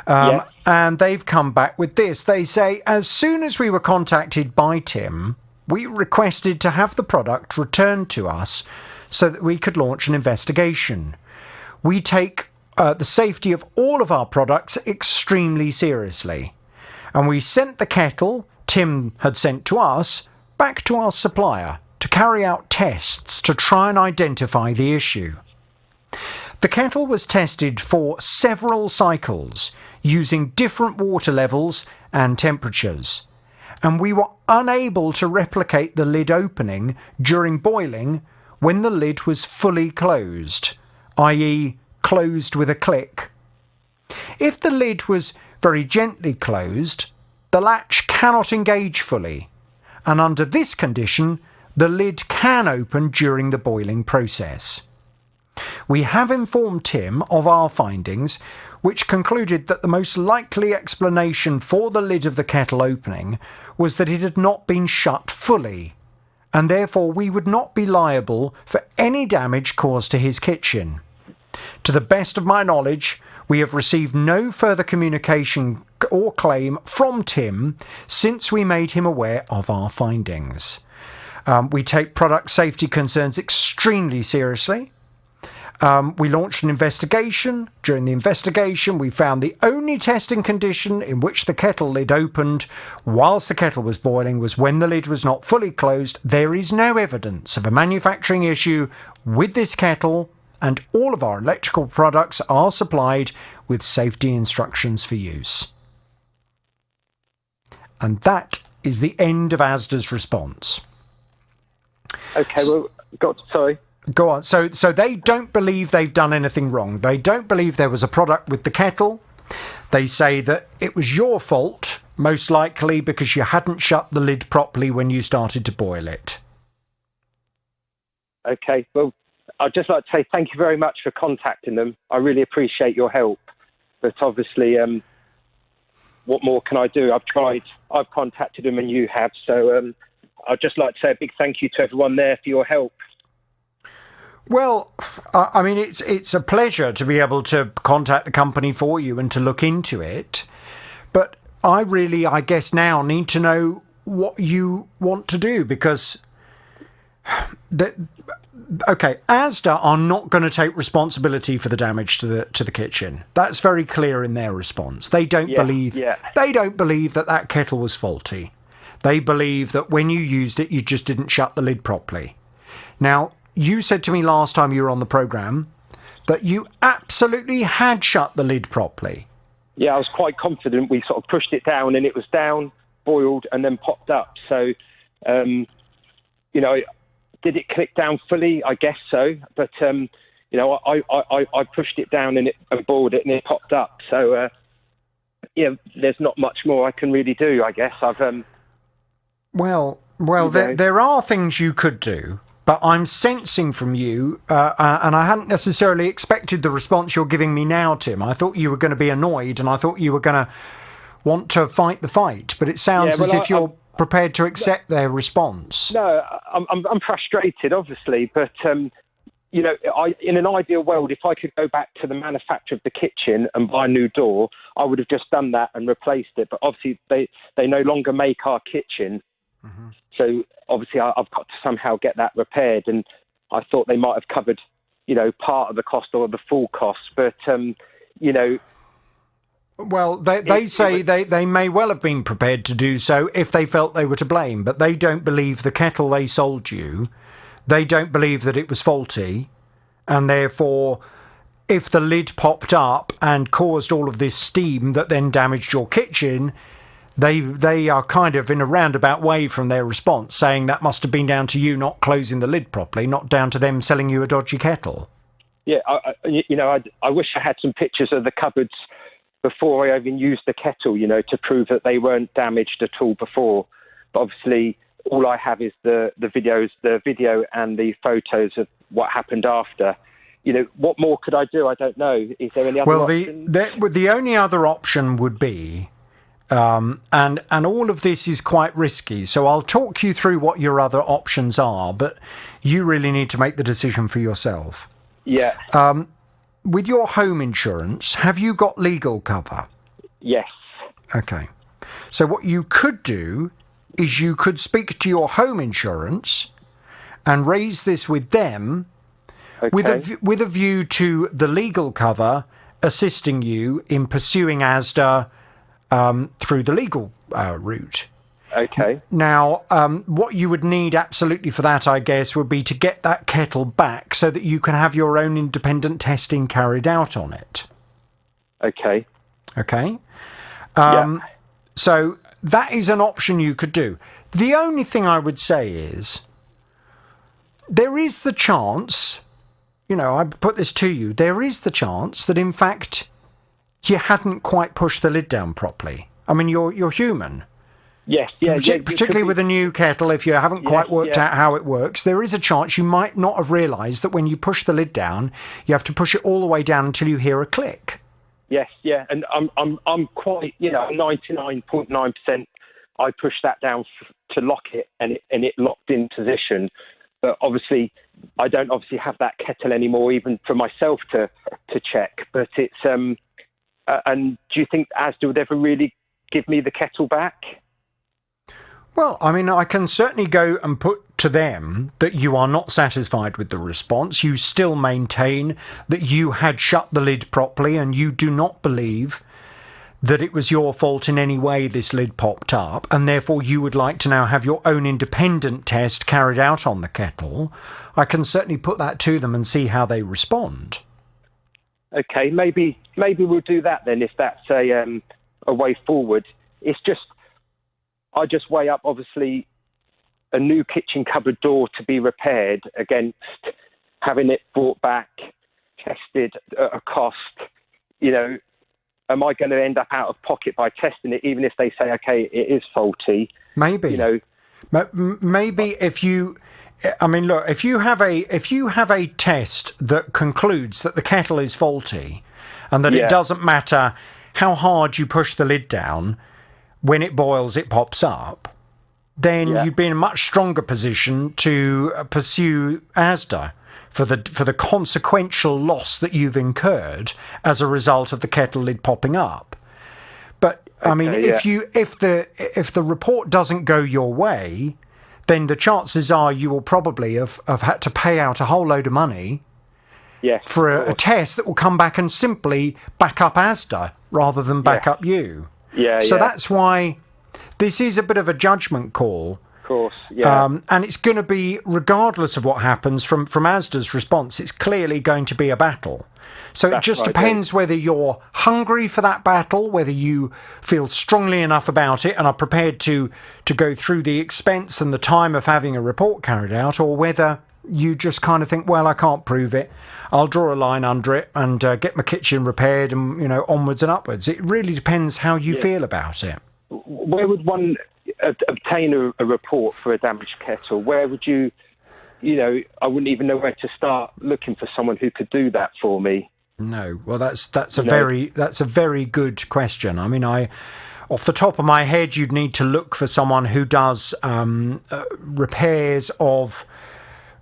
Yes. And they've come back with this. They say, as soon as we were contacted by Tim, we requested to have the product returned to us so that we could launch an investigation. We take the safety of all of our products extremely seriously. And we sent the kettle Tim had sent to us back to our supplier to carry out tests to try and identify the issue. The kettle was tested for several cycles using different water levels and temperatures, and we were unable to replicate the lid opening during boiling when the lid was fully closed, i.e. closed with a click. If the lid was very gently closed, the latch cannot engage fully, and under this condition, the lid can open during the boiling process. We have informed Tim of our findings, which concluded that the most likely explanation for the lid of the kettle opening was that it had not been shut fully, and therefore we would not be liable for any damage caused to his kitchen. To the best of my knowledge, we have received no further communication or claim from Tim since we made him aware of our findings. We take product safety concerns extremely seriously. We launched an investigation. During the investigation, we found the only testing condition in which the kettle lid opened whilst the kettle was boiling was when the lid was not fully closed. There is no evidence of a manufacturing issue with this kettle, and all of our electrical products are supplied with safety instructions for use. And that is the end of Asda's response. Okay, sorry. Go on. So they don't believe they've done anything wrong. They don't believe there was a product with the kettle. They say that it was your fault, most likely because you hadn't shut the lid properly when you started to boil it. Okay, well, I'd just like to say thank you very much for contacting them. I really appreciate your help. But obviously, what more can I do? I've contacted them and you have. So I'd just like to say a big thank you to everyone there for your help. Well, I mean, it's a pleasure to be able to contact the company for you and to look into it. But I guess now need to know what you want to do, because Asda are not going to take responsibility for the damage to the kitchen. That's very clear in their response. They don't believe that kettle was faulty. They believe that when you used it, you just didn't shut the lid properly. Now, you said to me last time you were on the programme that you absolutely had shut the lid properly. Yeah, I was quite confident. We sort of pushed it down and it was down, boiled, and then popped up. So, did it click down fully? I guess so. But, I pushed it down and boiled it and it popped up. So, there's not much more I can really do, I guess. There are things you could do. But I'm sensing from you, and I hadn't necessarily expected the response you're giving me now, Tim. I thought you were going to be annoyed, and I thought you were going to want to fight the fight. But it sounds as if you're prepared to accept their response. No, I'm frustrated, obviously. But, in an ideal world, if I could go back to the manufacturer of the kitchen and buy a new door, I would have just done that and replaced it. But obviously, they no longer make our kitchen. Mm-hmm. So obviously I've got to somehow get that repaired, and I thought they might have covered, part of the cost or the full cost. But, Well, they say they may well have been prepared to do so if they felt they were to blame, but they don't believe the kettle they sold you. They don't believe that it was faulty, and therefore, if the lid popped up and caused all of this steam that then damaged your kitchen, They are kind of in a roundabout way from their response, saying that must have been down to you not closing the lid properly, not down to them selling you a dodgy kettle. Yeah, I wish I had some pictures of the cupboards before I even used the kettle, to prove that they weren't damaged at all before. But obviously, all I have is the video and the photos of what happened after. What more could I do? I don't know. Is there any other option? The only other option would be... and all of this is quite risky, so I'll talk you through what your other options are, but you really need to make the decision for yourself. Yeah. With your home insurance, have you got legal cover? Yes. Okay. So what you could do is you could speak to your home insurance and raise this with them, with a view to the legal cover assisting you in pursuing Asda through the legal route. Okay. Now, what you would need absolutely for that, I guess, would be to get that kettle back so that you can have your own independent testing carried out on it. Okay. Okay? Yeah. So that is an option you could do. The only thing I would say is there is the chance, I put this to you, there is the chance that, in fact, you hadn't quite pushed the lid down properly. I mean, you're human. Yes, yeah. Particularly with a new kettle, if you haven't quite worked out how it works, there is a chance you might not have realised that when you push the lid down, you have to push it all the way down until you hear a click. Yes, yeah, and I'm quite 99.9%. I pushed that down to lock it, and it locked in position. But obviously, I don't have that kettle anymore, even for myself to check. But it's and do you think Asda would ever really give me the kettle back? Well, I mean, I can certainly go and put to them that you are not satisfied with the response. You still maintain that you had shut the lid properly and you do not believe that it was your fault in any way this lid popped up, and therefore you would like to now have your own independent test carried out on the kettle. I can certainly put that to them and see how they respond. Okay, maybe we'll do that then, if that's a way forward. It's just, I just weigh up, obviously, a new kitchen cupboard door to be repaired against having it brought back, tested at a cost. Am I going to end up out of pocket by testing it, even if they say, okay, it is faulty? Maybe. Maybe if you I mean, look, if you have a test that concludes that the kettle is faulty and that it doesn't matter how hard you push the lid down, when it boils, it pops up, then you'd be in a much stronger position to pursue ASDA for the consequential loss that you've incurred as a result of the kettle lid popping up. But I mean, if the report doesn't go your way, then the chances are you will probably have had to pay out a whole load of money for a test that will come back and simply back up ASDA rather than back up you. So that's why this is a bit of a judgment call. Of course, and it's going to be, regardless of what happens from ASDA's response, it's clearly going to be a battle. So it just depends whether you're hungry for that battle, whether you feel strongly enough about it and are prepared to go through the expense and the time of having a report carried out, or whether you just kind of think, well, I can't prove it, I'll draw a line under it and get my kitchen repaired and, onwards and upwards. It really depends how you feel about it. Where would one obtain a report for a damaged kettle? Where would you, I wouldn't even know where to start looking for someone who could do that for me. No, well, that's a very good question. I mean, off the top of my head, you'd need to look for someone who does repairs of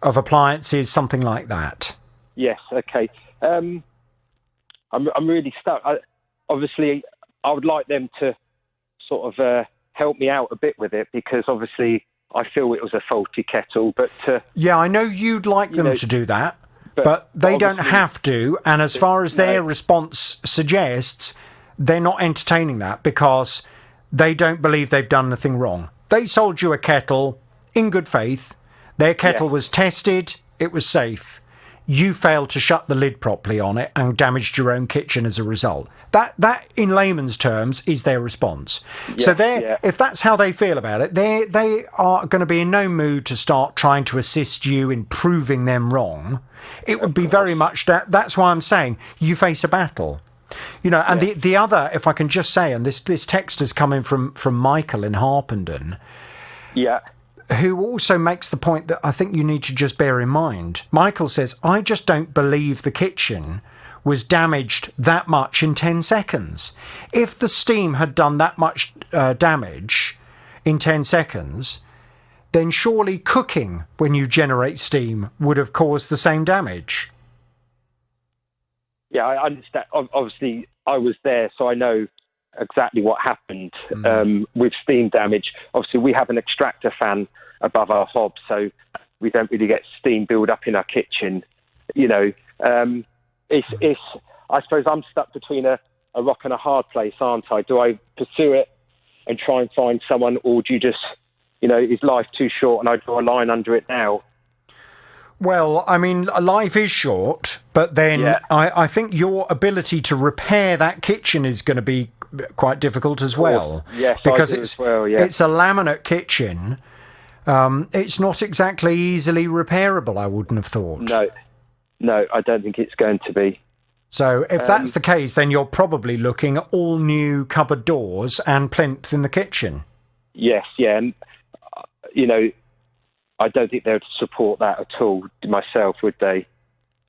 appliances, something like that. Yes. Okay. I'm really stuck. Obviously, I would like them to sort of help me out a bit with it, because obviously I feel it was a faulty kettle. But I know you'd like them to do that. But they don't have to, and as far as their response suggests, they're not entertaining that because they don't believe they've done anything wrong. They sold you a kettle in good faith. Their kettle was tested. It was safe. You failed to shut the lid properly on it and damaged your own kitchen as a result. That in layman's terms, is their response. So if that's how they feel about it, they are going to be in no mood to start trying to assist you in proving them wrong. It would be very much that's why I'm saying you face a battle. And the other, if I can just say, and this text is coming from Michael in Harpenden. Yeah. Who also makes the point that I think you need to just bear in mind. Michael says, I just don't believe the kitchen was damaged that much in 10 seconds. If the steam had done that much damage in 10 seconds, then surely cooking when you generate steam would have caused the same damage. Yeah, I understand. Obviously, I was there, so I know exactly what happened with steam damage. Obviously, we have an extractor fan above our hob, so we don't really get steam build up in our kitchen. It's I suppose I'm stuck between a rock and a hard place, aren't I? Do I pursue it and try and find someone, or do you just, is life too short and I draw a line under it now? Well, I mean, life is short, but then I think your ability to repair that kitchen is going to be quite difficult as well. Yes, because it's a laminate kitchen. It's not exactly easily repairable, I wouldn't have thought. No, I don't think it's going to be. So if that's the case, then you're probably looking at all new cupboard doors and plinth in the kitchen. Yes, and, I don't think they would support that at all myself, would they?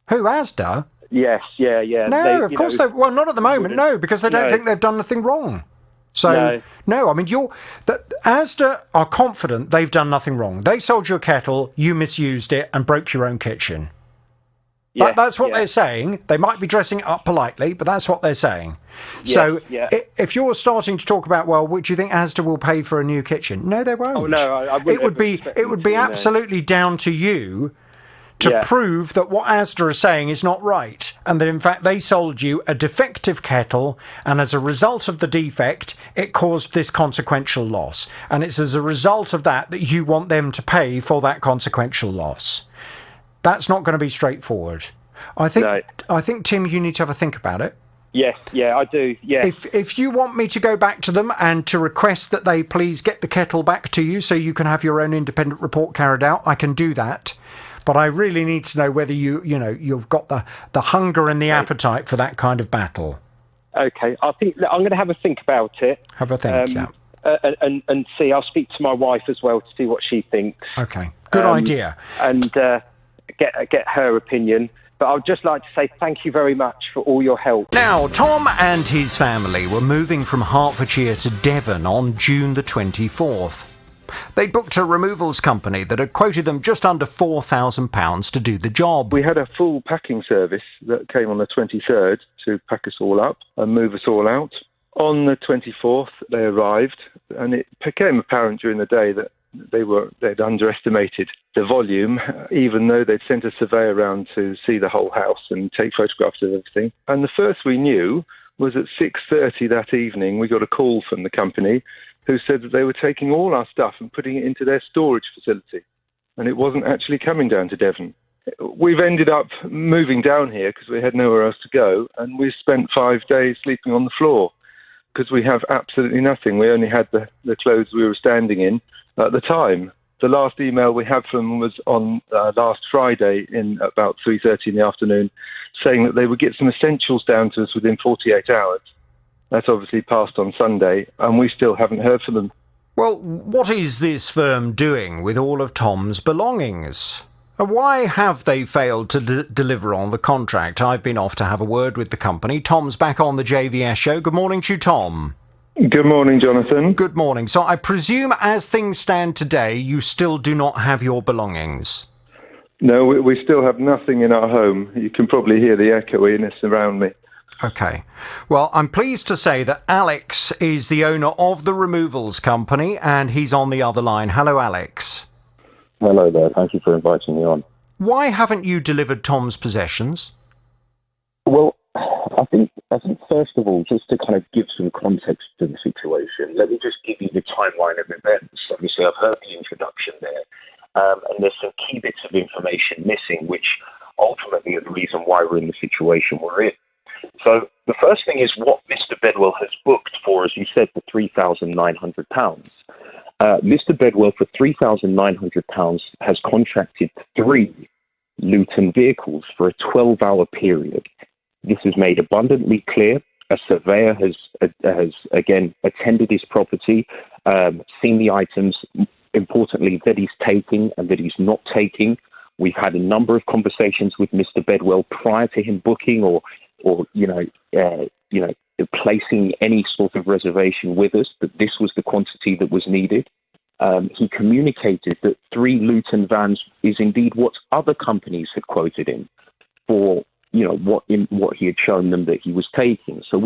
Who, ASDA? Yes, yeah. No, of course they... Well, not at the moment, no, because they don't think they've done anything wrong. So, no, I mean, ASDA are confident they've done nothing wrong. They sold you a kettle, you misused it, and broke your own kitchen. That's what they're saying. They might be dressing it up politely, but that's what they're saying. If you're starting to talk about, well, would you think ASDA will pay for a new kitchen? No, they won't. Oh, no, I wouldn't. It would be absolutely down to you to prove that what ASDA are saying is not right, and that in fact they sold you a defective kettle, and as a result of the defect it caused this consequential loss, and it's as a result of that you want them to pay for that consequential loss. That's not going to be straightforward. I think Tim, you need to have a think about it. Yes, I do. Yes. If you want me to go back to them and to request that they please get the kettle back to you so you can have your own independent report carried out, I can do that. But I really need to know whether you've got the hunger and the appetite for that kind of battle. Okay, I think I'm going to have a think about it. Have a think, and see. I'll speak to my wife as well to see what she thinks. Okay. Good idea. And get her opinion. But I'd just like to say thank you very much for all your help. Now, Tom and his family were moving from Hertfordshire to Devon on June the 24th. They'd booked a removals company that had quoted them just under £4,000 to do the job. We had a full packing service that came on the 23rd to pack us all up and move us all out. On the 24th, they arrived, and it became apparent during the day that they'd underestimated the volume, even though they'd sent a surveyor around to see the whole house and take photographs of everything. And the first we knew was at 6:30 that evening, we got a call from the company who said that they were taking all our stuff and putting it into their storage facility, and it wasn't actually coming down to Devon. We've ended up moving down here because we had nowhere else to go, and we spent 5 days sleeping on the floor because we have absolutely nothing. We only had the clothes we were standing in at the time. The last email we had from them was on last Friday in about 3:30 in the afternoon, saying that they would get some essentials down to us within 48 hours. That's obviously passed on Sunday, and we still haven't heard from them. Well, what is this firm doing with all of Tom's belongings? Why have they failed to deliver on the contract? I've been off to have a word with the company. Tom's back on the JVS show. Good morning to you, Tom. Good morning, Jonathan. Good morning. So I presume as things stand today, you still do not have your belongings? No, we still have nothing in our home. You can probably hear the echoiness around me. OK. Well, I'm pleased to say that Alex is the owner of the removals company, and he's on the other line. Hello, Alex. Hello there. Thank you for inviting me on. Why haven't you delivered Tom's possessions? Well, I think first of all, just to kind of give some context to the situation, let me just give you the timeline of events. Obviously, I've heard the introduction there, and there's some key bits of information missing, which ultimately are the reason why we're in the situation we're in. So the first thing is what Mr. Bedwell has booked for, as you said, for £3,900. Mr. Bedwell, for £3,900, has contracted 3 Luton vehicles for a 12-hour period. This is made abundantly clear. A surveyor has again attended his property, seen the items, importantly, that he's taking and that he's not taking. We've had a number of conversations with Mr. Bedwell prior to him booking or placing any sort of reservation with us, that this was the quantity that was needed. He communicated that 3 Luton vans is indeed what other companies had quoted him for, what he had shown them that he was taking. So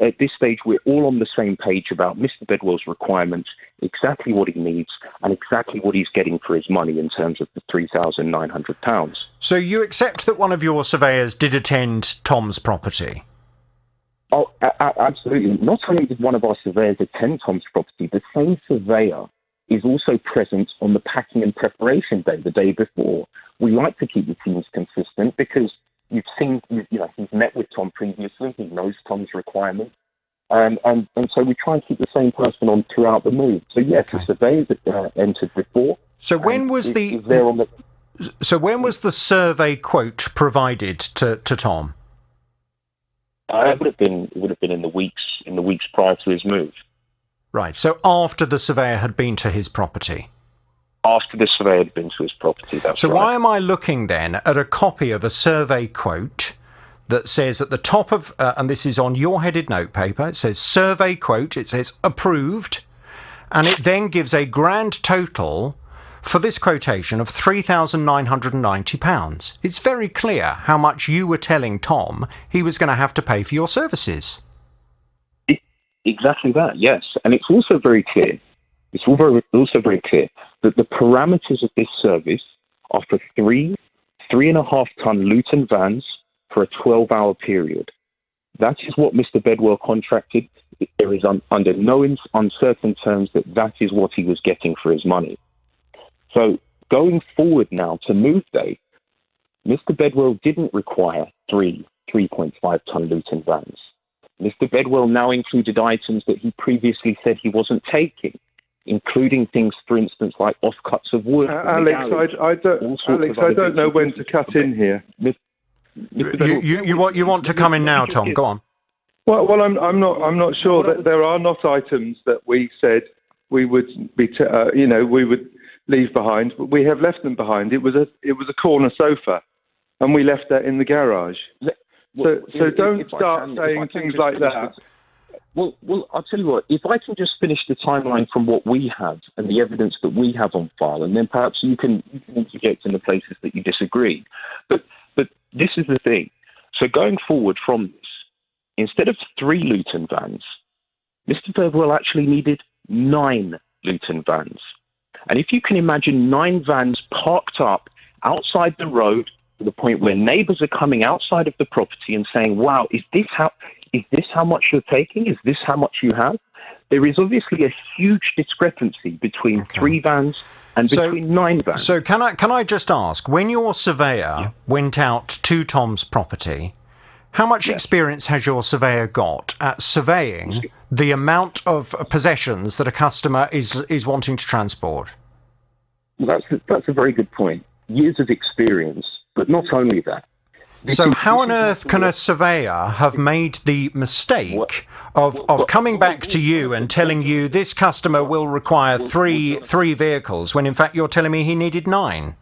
at this stage, we're all on the same page about Mr. Bedwell's requirements, exactly what he needs, and exactly what he's getting for his money in terms of the £3,900. So you accept that one of your surveyors did attend Tom's property? Oh, absolutely. Not only did one of our surveyors attend Tom's property, the same surveyor is also present on the packing and preparation day, the day before. We like to keep the teams consistent because you've seen, he's met with Tom previously. He knows Tom's requirements. And so we try and keep the same person on throughout the move. So, yes, okay. The surveyors entered before. So when was the survey quote provided to Tom? It would have been in the weeks prior to his move. Right. So after the surveyor had been to his property. After the surveyor had been to his property, that's so right. Why am I looking then at a copy of a survey quote that says at the top of, and this is on your headed notepaper, it says survey quote, it says approved, and it then gives a grand total for this quotation of £3,990. It's very clear how much you were telling Tom he was going to have to pay for your services. Exactly that, yes. And it's also very clear, also very clear that the parameters of this service are for 3.5-ton Luton vans for a 12-hour period. That is what Mr. Bedwell contracted. There is under no uncertain terms that is what he was getting for his money. So going forward now to move day, Mr. Bedwell didn't require 3.5-ton Luton vans. Mr. Bedwell now included items that he previously said he wasn't taking, including things, for instance, like offcuts of wood. Alex, I don't know when to cut in here. You want to come in now, Tom? Go on. Well, I'm not sure that there are not items that we said we would be, we would leave behind, but we have left them behind. It was a corner sofa, and we left that in the garage. So don't start saying things like that. Well, I'll tell you what, if I can just finish the timeline from what we have and the evidence that we have on file, and then perhaps you can interject in the places that you disagree. But this is the thing. So going forward from this, instead of 3 Luton vans, Mr. Bedwell actually needed 9 Luton vans. And if you can imagine 9 vans parked up outside the road to the point where neighbours are coming outside of the property and saying, wow, is this how much you're taking? Is this how much you have? There is obviously a huge discrepancy between 3 vans and between 9 vans. So can I just ask, when your surveyor went out to Tom's property, how much experience has your surveyor got at surveying the amount of possessions that a customer is wanting to transport? Well, that's a very good point. Years of experience, but not only that. So how on earth can a surveyor have made the mistake of coming back to you and telling you this customer will require three vehicles when in fact you're telling me he needed 9?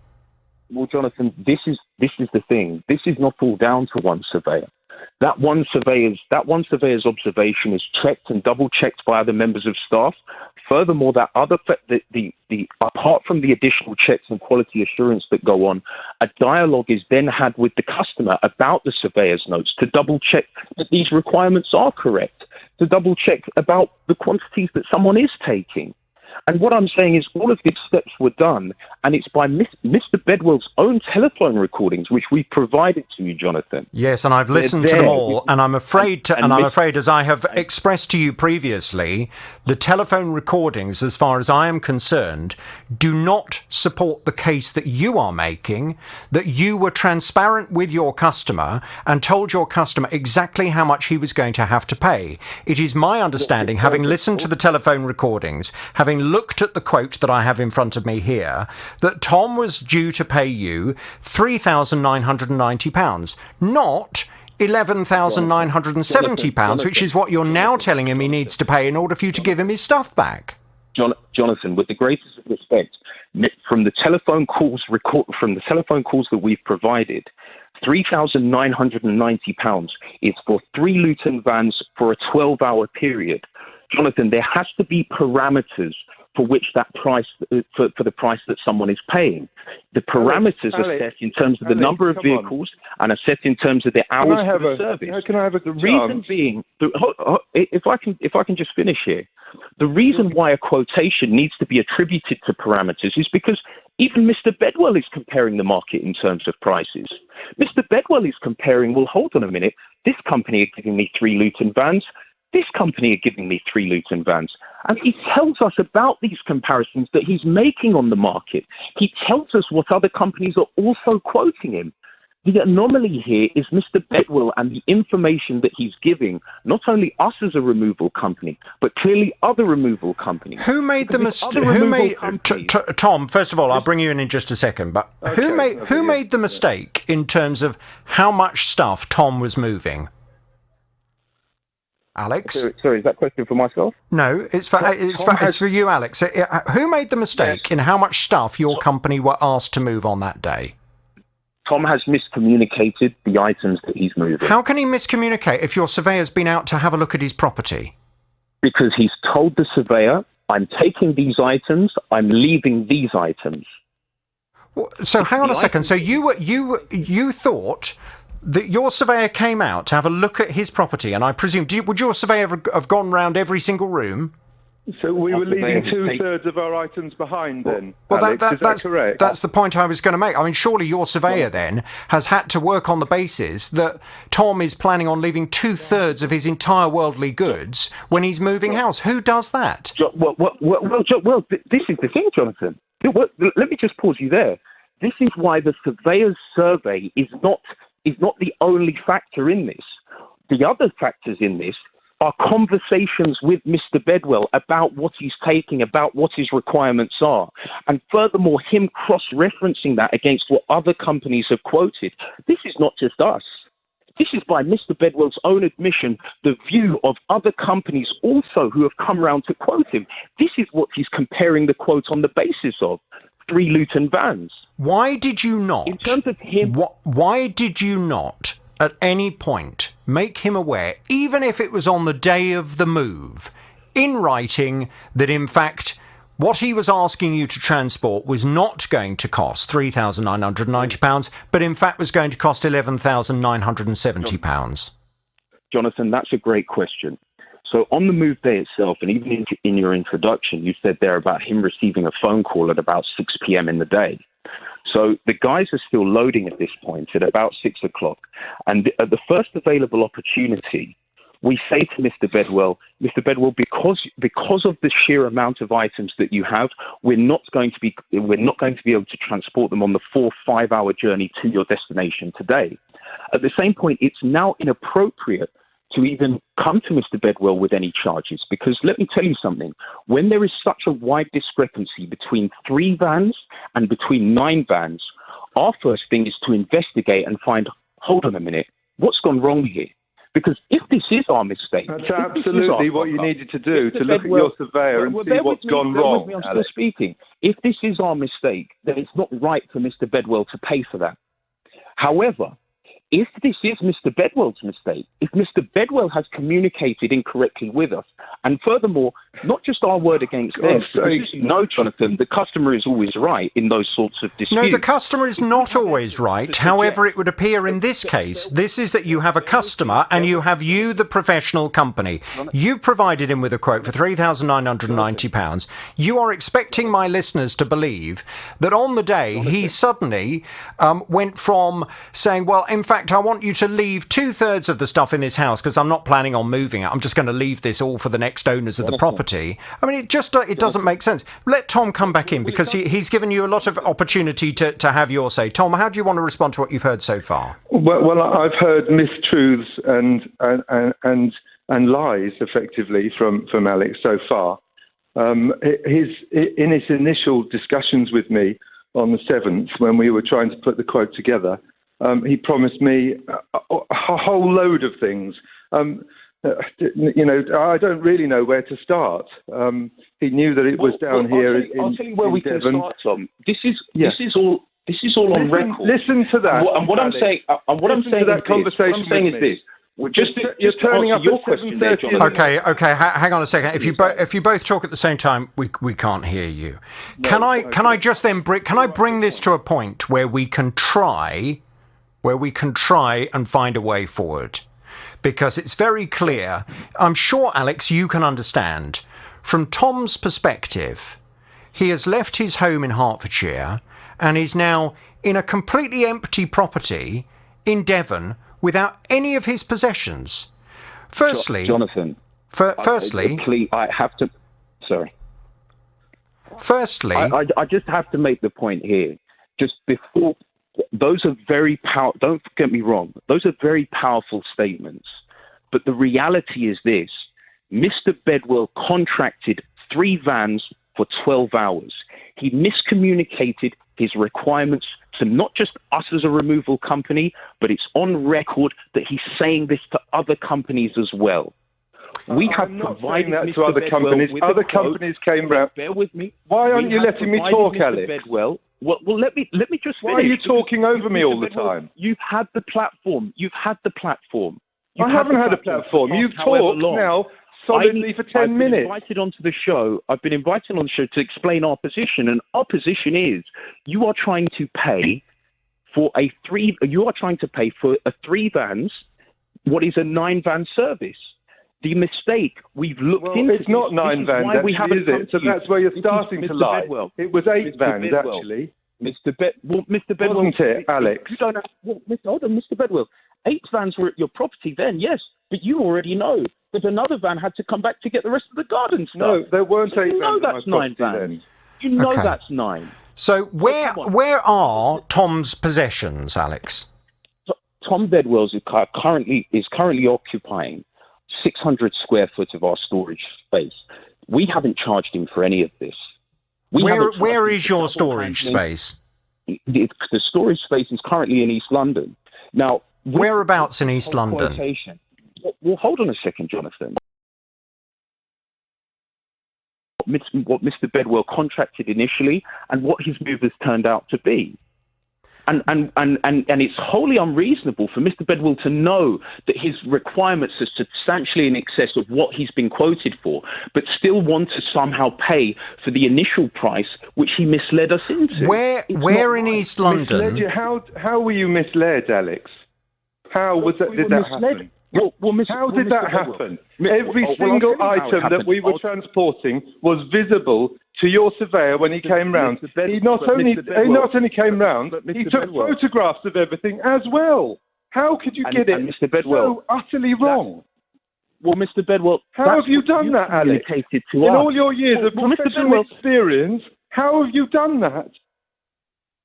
Well, Jonathan, this is the thing. This is not all down to one surveyor. That one surveyor's observation is checked and double checked by other members of staff. Furthermore, that apart from the additional checks and quality assurance that go on, a dialogue is then had with the customer about the surveyor's notes to double check that these requirements are correct, to double check about the quantities that someone is taking. And what I'm saying is all of these steps were done, and it's by Mr. Bedwell's own telephone recordings, which we provided to you, Jonathan. Yes, and I've listened to them all, and I'm afraid, as I have expressed to you previously, the telephone recordings, as far as I am concerned, do not support the case that you are making, that you were transparent with your customer and told your customer exactly how much he was going to have to pay. It is my understanding, having listened to the telephone recordings, having looked at the quote that I have in front of me here, that Tom was due to pay you £3,990, not £11,970, which is what you're now telling him he needs to pay in order for you to give him his stuff back. Jonathan, with the greatest of respect, from the telephone calls that we've provided, £3,990 is for 3 Luton vans for a 12-hour period. Jonathan, there has to be parameters for which that price, for the price that someone is paying. The parameters are set in terms of the number of vehicles and are set in terms of the hours of the service. Can I have the reason being, if I can just finish here, the reason why a quotation needs to be attributed to parameters is because even Mr. Bedwell is comparing the market in terms of prices. Mr. Bedwell is comparing, well, hold on a minute, this company are giving me 3 Luton vans, this company are giving me 3 Luton vans. And he tells us about these comparisons that he's making on the market. He tells us what other companies are also quoting him. The anomaly here is Mr. Bedwell and the information that he's giving, not only us as a removal company, but clearly other removal companies. Who made the mistake? Tom, first of all, I'll bring you in just a second, but who made the mistake in terms of how much stuff Tom was moving? Alex? Sorry, is that question for myself? No, it's for you, Alex. Who made the mistake in how much stuff your company were asked to move on that day? Tom has miscommunicated the items that he's moving. How can he miscommunicate if your surveyor's been out to have a look at his property? Because he's told the surveyor, I'm taking these items, I'm leaving these items. So hang on a second. So you thought that your surveyor came out to have a look at his property, and I presume, would your surveyor have gone round every single room? So we were leaving 2/3 of our items behind then, Alex, is that correct? That's the point I was going to make. I mean, surely your surveyor then has had to work on the basis that Tom is planning on leaving 2/3 of his entire worldly goods when he's moving house. Who does that? Well, this is the thing, Jonathan. Let me just pause you there. This is why the surveyor's survey is not the only factor in this. The other factors in this are conversations with Mr. Bedwell about what he's taking, about what his requirements are. And furthermore, him cross-referencing that against what other companies have quoted. This is not just us. This is by Mr. Bedwell's own admission, the view of other companies also who have come round to quote him. This is what he's comparing the quote on the basis of. 3 Luton vans. Why did you not? In terms of him, why did you not at any point make him aware, even if it was on the day of the move, in writing, that in fact what he was asking you to transport was not going to cost £3,990, but in fact was going to cost £11,970? Jonathan, that's a great question. So on the move day itself, and even in your introduction, you said there about him receiving a phone call at about 6 p.m. in the day. So the guys are still loading at this point at about 6 o'clock. And at the first available opportunity, we say to Mr. Bedwell, because of the sheer amount of items that you have, we're not going to be able to transport them on the 4-5 hour journey to your destination today. At the same point, it's now inappropriate to even come to Mr. Bedwell with any charges, because let me tell you something, when there is such a wide discrepancy between 3 vans and between 9 vans, our first thing is to investigate and find, hold on a minute, what's gone wrong here? Because if this is our mistake... That's absolutely what you needed to do, to look at your surveyor and see what's gone wrong. I'm still speaking. If this is our mistake, then it's not right for Mr. Bedwell to pay for that. However, if this is Mr. Bedwell's mistake, if Mr. Bedwell has communicated incorrectly with us, and furthermore, not just our word against theirs, no, Jonathan, the customer is always right in those sorts of disputes. No, the customer is not always right. However, it would appear in this case, this is that you have a customer and you have the professional company. You provided him with a quote for £3,990. You are expecting my listeners to believe that on the day he suddenly went from saying, well, in fact, I want you to leave 2/3 of the stuff in this house because I'm not planning on moving it. I'm just going to leave this all for the next owners of the property. I mean, it doesn't make sense. Let Tom come back in because he's given you a lot of opportunity to have your say. Tom, how do you want to respond to what you've heard so far? Well, I've heard mistruths and lies effectively from Alex so far. In his initial discussions with me on the 7th, when we were trying to put the quote together, he promised me a whole load of things. I don't really know where to start. He knew that it was down here. I'll tell you where we can start, Tom. This is all on record. Listen to that. And what I'm saying, is this. You're turning up at 7:30. Okay. Hang on a second. If you both talk at the same time, we can't hear you. Can I bring this to a point where we can try and find a way forward? Because it's very clear. I'm sure, Alex, you can understand. From Tom's perspective, he has left his home in Hertfordshire and is now in a completely empty property in Devon without any of his possessions. Firstly, Jonathan. I have to. Sorry. Firstly, I just have to make the point here. Just before, those are very powerful. Don't get me wrong. Those are very powerful statements. But the reality is this: Mr. Bedwell contracted 3 vans for 12 hours. He miscommunicated his requirements to not just us as a removal company, but it's on record that he's saying this to other companies as well. We have provided that to other companies. Other companies came round. Bear with me. Why aren't you letting me talk, Alex? Bedwell. Well, let me just finish. Why are you talking over me all the time? You've had the platform. I haven't had a platform. You've talked now solidly for 10 minutes. I've been invited on the show to explain our position, and our position is you are trying to pay for a 3 vans, what is a 9-van service. The mistake we've looked into. It's not 9 vans, actually, is it? So that's where you're starting to lie. Bedwell. It was 8 vans, actually. Mr. Bedwell, wasn't it, Alex? Mr. Bedwell. 8 vans were at your property then, yes, but you already know that another van had to come back to get the rest of the garden stuff. No, there weren't 8 vans. You know that's 9 vans. Then. You know that's 9. So where are Tom's possessions, Alex? Tom Bedwell is currently occupying 600 square foot of our storage space. We haven't charged him for any of this. Where is your storage space? The storage space is currently in East London. Now, whereabouts in East London? Well, hold on a second, Jonathan. what Mr. Bedwell contracted initially and what his move has turned out to be. And it's wholly unreasonable for Mr. Bedwell to know that his requirements are substantially in excess of what he's been quoted for, but still want to somehow pay for the initial price, which he misled us into. Where in East London? How were you misled, Alex? How did that happen? How did that happen? Every single item that we were transporting was visible to your surveyor when he came round. He not only came round, he took photographs of everything as well. How could you get it so utterly wrong? Well, Mr. Bedwell, how have you done that, Alex? In all your years of professional experience, how have you done that?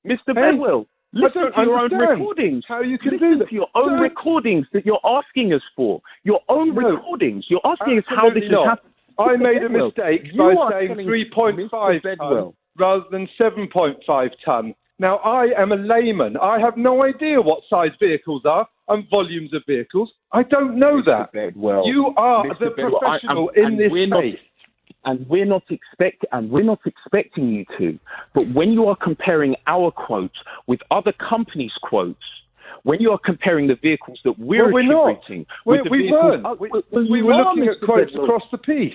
Mr. Bedwell, listen to your own recordings. How you can do that? To your own recordings that you're asking us for. Your own recordings. You're asking us how this has happened. I made a mistake by saying 3.5 ton rather than 7.5 ton. Now, I am a layman. I have no idea what size vehicles are and volumes of vehicles. I don't know that. You are the professional in this space. And we're not expecting you to. But when you are comparing our quotes with other companies' quotes, when you are comparing the vehicles that we're attributing, we were looking at quotes across the piece.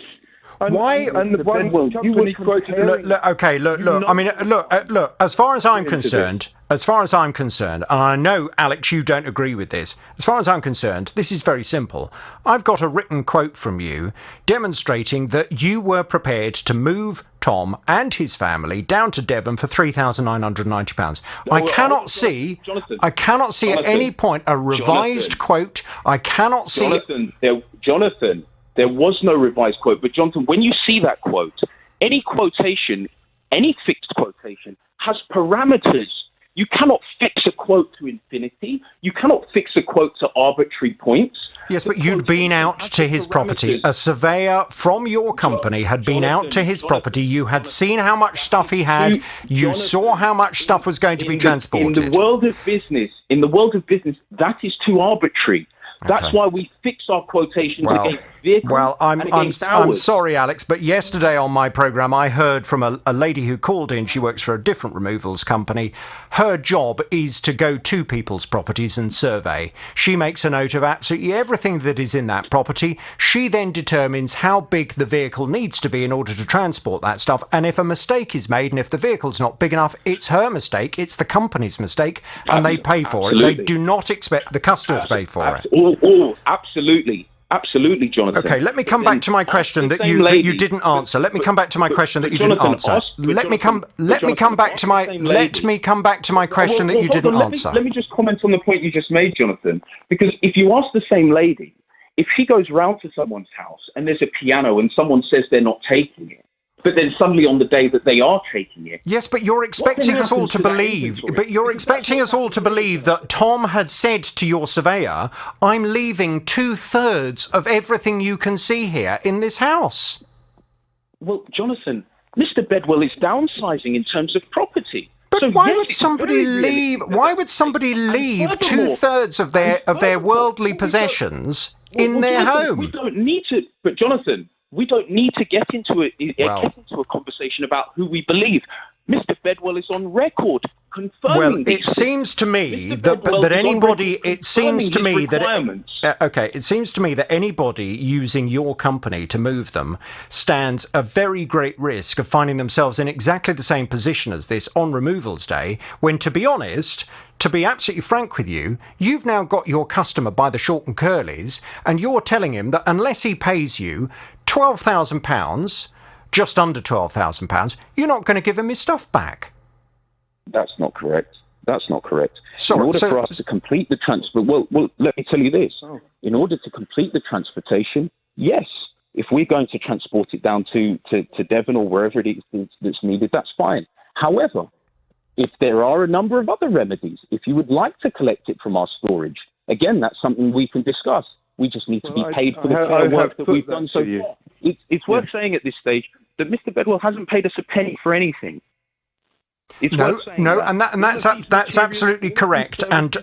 Why? And the one company quoted. Look. I mean, look. As far as I'm concerned, and I know, Alex, you don't agree with this. As far as I'm concerned, this is very simple. I've got a written quote from you demonstrating that you were prepared to move Tom and his family down to Devon for £3,990. I cannot see at any point a revised quote. I cannot see. Jonathan. There was no revised quote. But, Jonathan, when you see that quote, any quotation, any fixed quotation, has parameters. You cannot fix a quote to infinity. You cannot fix a quote to arbitrary points. Yes, but you'd been out to his property. A surveyor from your company had been out to his property. You had seen how much stuff he had. You saw how much stuff was going to be transported. In the world of business, that is too arbitrary. That's why we fix our quotations against vehicles and against ours. I'm sorry, Alex, but yesterday on my programme I heard from a lady who called in. She works for a different removals company. Her job is to go to people's properties and survey. She makes a note of absolutely everything that is in that property. She then determines how big the vehicle needs to be in order to transport that stuff. And if a mistake is made and if the vehicle's not big enough, it's her mistake, it's the company's mistake, and they pay for it. They do not expect the customer to pay for it. Absolutely, Jonathan. Okay, let me come back to my question that you didn't answer. Let me come back to my question that you didn't answer. Let me come back to my question that you didn't answer. Let me just comment on the point you just made, Jonathan. Because if you ask the same lady, if she goes round to someone's house and there's a piano and someone says they're not taking it, but then suddenly on the day that they are taking it... Yes, but you're expecting us all to believe... But you're expecting us all to believe that Tom had said to your surveyor, I'm leaving 2/3 of everything you can see here in this house. Well, Jonathan, Mr. Bedwell is downsizing in terms of property. But so why would somebody leave? Why would somebody leave 2/3 of their worldly possessions in their home? We don't need to... But, Jonathan... We don't need to get into a conversation about who we believe. Mr. Bedwell is on record confirming. Well, it seems to me that anybody. It seems to me that it seems to me that anybody using your company to move them stands a very great risk of finding themselves in exactly the same position as this on removals day. When, to be honest. To be absolutely frank with you, you've now got your customer by the short and curlies, and you're telling him that unless he pays you £12,000, just under £12,000, you're not going to give him his stuff back. That's not correct. In order for us to complete the transfer, well, let me tell you this. In order to complete the transportation, yes, if we're going to transport it down to Devon or wherever it is that's needed, that's fine. However, if there are a number of other remedies, if you would like to collect it from our storage, again, that's something we can discuss. We just need to be paid for the fair work that we've done so far. It's worth saying at this stage that Mr. Bedwell hasn't paid us a penny for anything. That's absolutely correct. And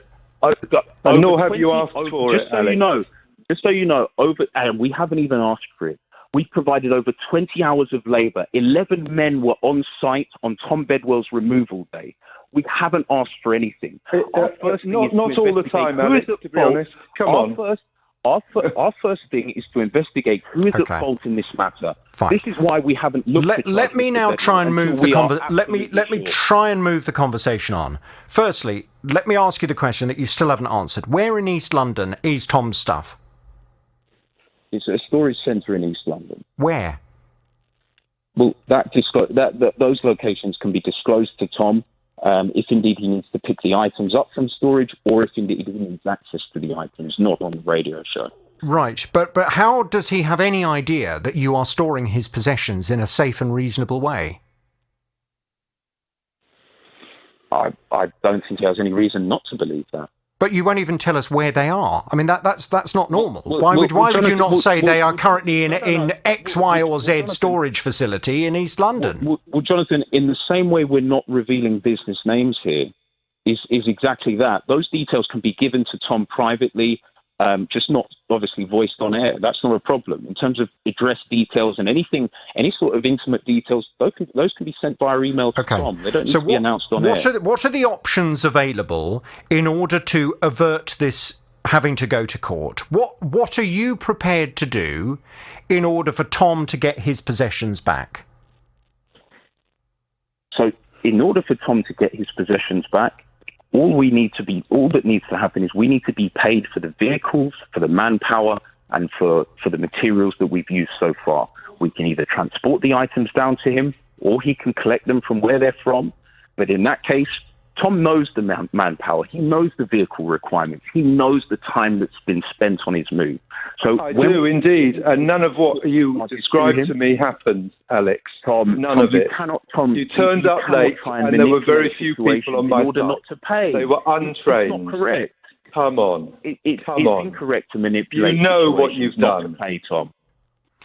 nor have you asked for it, Alex. Just so you know, and we haven't even asked for it. We provided over 20 hours of labour. 11 men were on site on Tom Bedwell's removal day. We haven't asked for anything. Not all the time, Alex, to be honest. Come on. Our first thing is to investigate who is at fault in this matter. Fine. This is why we haven't looked. Let me now try and move the let me try and move the conversation on. Firstly, let me ask you the question that you still haven't answered. Where in East London is Tom's stuff? It's a storage centre in East London. Where? Well, those locations can be disclosed to Tom. If indeed he needs to pick the items up from storage, or if indeed he needs access to the items, not on the radio show. Right, but how does he have any idea that you are storing his possessions in a safe and reasonable way? I don't think he has any reason not to believe that. But you won't even tell us where they are. I mean, that's not normal. Why would you not say they are currently in X, Y, or Z storage facility in East London? Well, Jonathan, in the same way we're not revealing business names here, is exactly that. Those details can be given to Tom privately, just not obviously voiced on air. That's not a problem. In terms of address details and any sort of intimate details, those can be sent via email to Tom. They don't need to be announced on air. What are the options available in order to avert this having to go to court? What are you prepared to do in order for Tom to get his possessions back? So, in order for Tom to get his possessions back, all that needs to happen is we need to be paid for the vehicles, for the manpower, and for the materials that we've used so far. We can either transport the items down to him, or he can collect them from where they're from. But in that case, Tom knows the manpower. He knows the vehicle requirements. He knows the time that's been spent on his move. So I do indeed, and none of what you described to me happened, Alex. None of it. You turned up late, and there were very few people on my side. Not to pay. They were untrained. That's not correct. Come on. It's incorrect to manipulate. You know what you've done. To pay, Tom.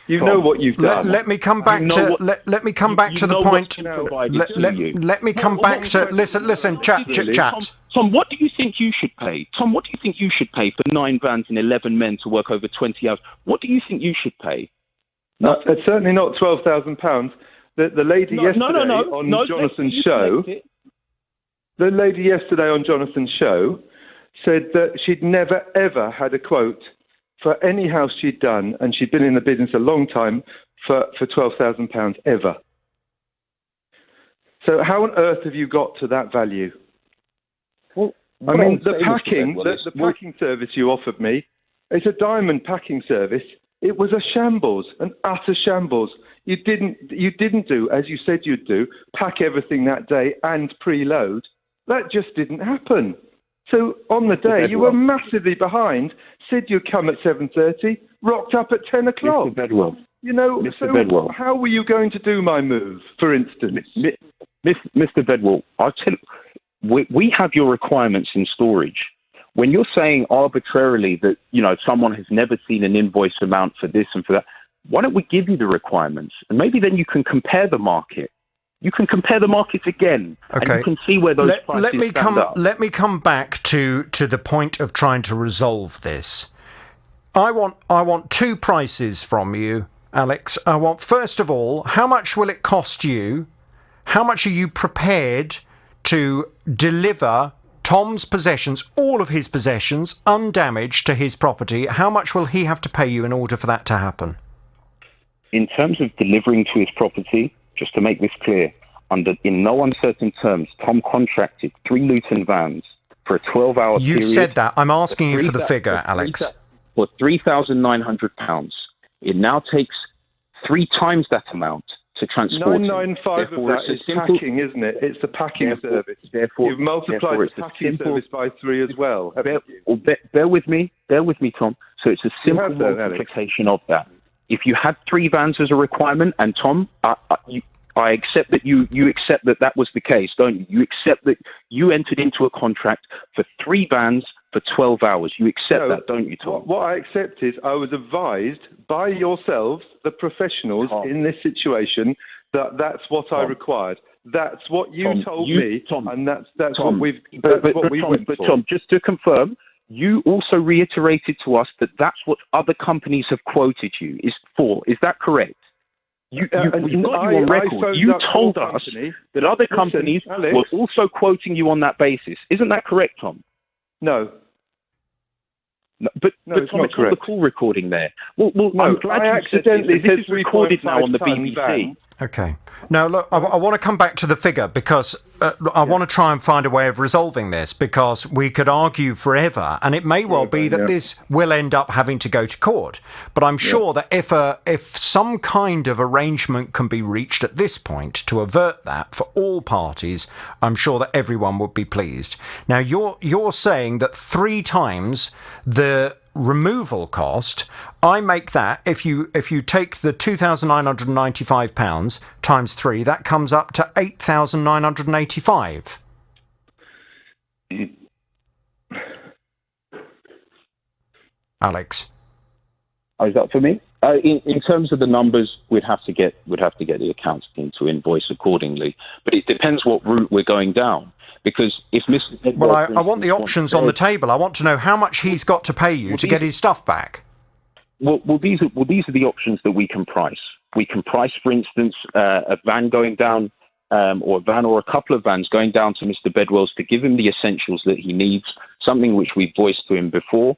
You know what you've done. Let me come back to let me come back to the point. Let me come back to listen. Chat. Tom, what do you think you should pay? Tom, what do you think you should pay for 9 vans and 11 men to work over 20 hours? What do you think you should pay? It's certainly not £12,000. The lady yesterday on Jonathan's show. The lady yesterday on Jonathan's show said that she'd never ever had a quote for any house she'd done, and she'd been in the business a long time, for £12,000 ever. So how on earth have you got to that value? Well, I mean, the packing service you offered me, it's a diamond packing service. It was a shambles, an utter shambles. You didn't do, as you said you'd do, pack everything that day and preload. That just didn't happen. So on the day, you were massively behind, said you'd come at 7:30, rocked up at 10 o'clock. Mr. Bedwell. You know, Mr. Bedwell. How were you going to do my move, for instance? Mr. Bedwell, I'll tell you, we have your requirements in storage. When you're saying arbitrarily that, someone has never seen an invoice amount for this and for that, why don't we give you the requirements? And maybe then you can compare the market. You can compare the markets again, and you can see where those prices stand up. Let me come back to the point of trying to resolve this. I want 2 prices from you, Alex. I want, first of all, how much will it cost you? How much are you prepared to deliver Tom's possessions, all of his possessions, undamaged to his property? How much will he have to pay you in order for that to happen? In terms of delivering to his property, just to make this clear, in no uncertain terms, Tom contracted 3 Luton vans for a 12-hour period. You've said that. I'm asking you for the figure, Alex. For £3,900. It now takes 3 times that amount to transport. 995 of that is packing, isn't it? It's the packing service. You've multiplied the packing service by 3 as well. Bear with me, Tom. So it's a simple multiplication of that. If you had 3 vans as a requirement, and Tom, I accept that you accept that was the case, don't you? You accept that you entered into a contract for 3 vans for 12 hours. You accept that, don't you, Tom? What I accept is I was advised by yourselves, the professionals in this situation, that's what I required. That's what you told me, Tom, and that's what we've went for. But Tom, just to confirm, you also reiterated to us that that's what other companies have quoted you for. Is that correct? We've got you on record. You told us that other companies were also quoting you on that basis. Isn't that correct, Tom? No. But Tom, it's on the call recording there. Well, I'm glad you accidentally said this is recorded now on the BBC. Okay. Now, look, I want to come back to the figure because I want to try and find a way of resolving this, because we could argue forever, and it may well be that this will end up having to go to court. But I'm sure that if some kind of arrangement can be reached at this point to avert that for all parties, I'm sure that everyone would be pleased. Now, you're saying that 3 times the removal cost, I make that, if you take the £2,995 times 3, that comes up to 8,985. Alex, is that for me? In terms of the numbers, we'd have to get the accounts team to invoice accordingly. But it depends what route we're going down. Because if Mr. Bedwell, I want the options on the table. I want to know how much he's got to pay you to get his stuff back. Well, these are the options that we can price. We can price, for instance, a van going down, or a van or a couple of vans going down to Mr. Bedwell's to give him the essentials that he needs, something which we voiced to him before.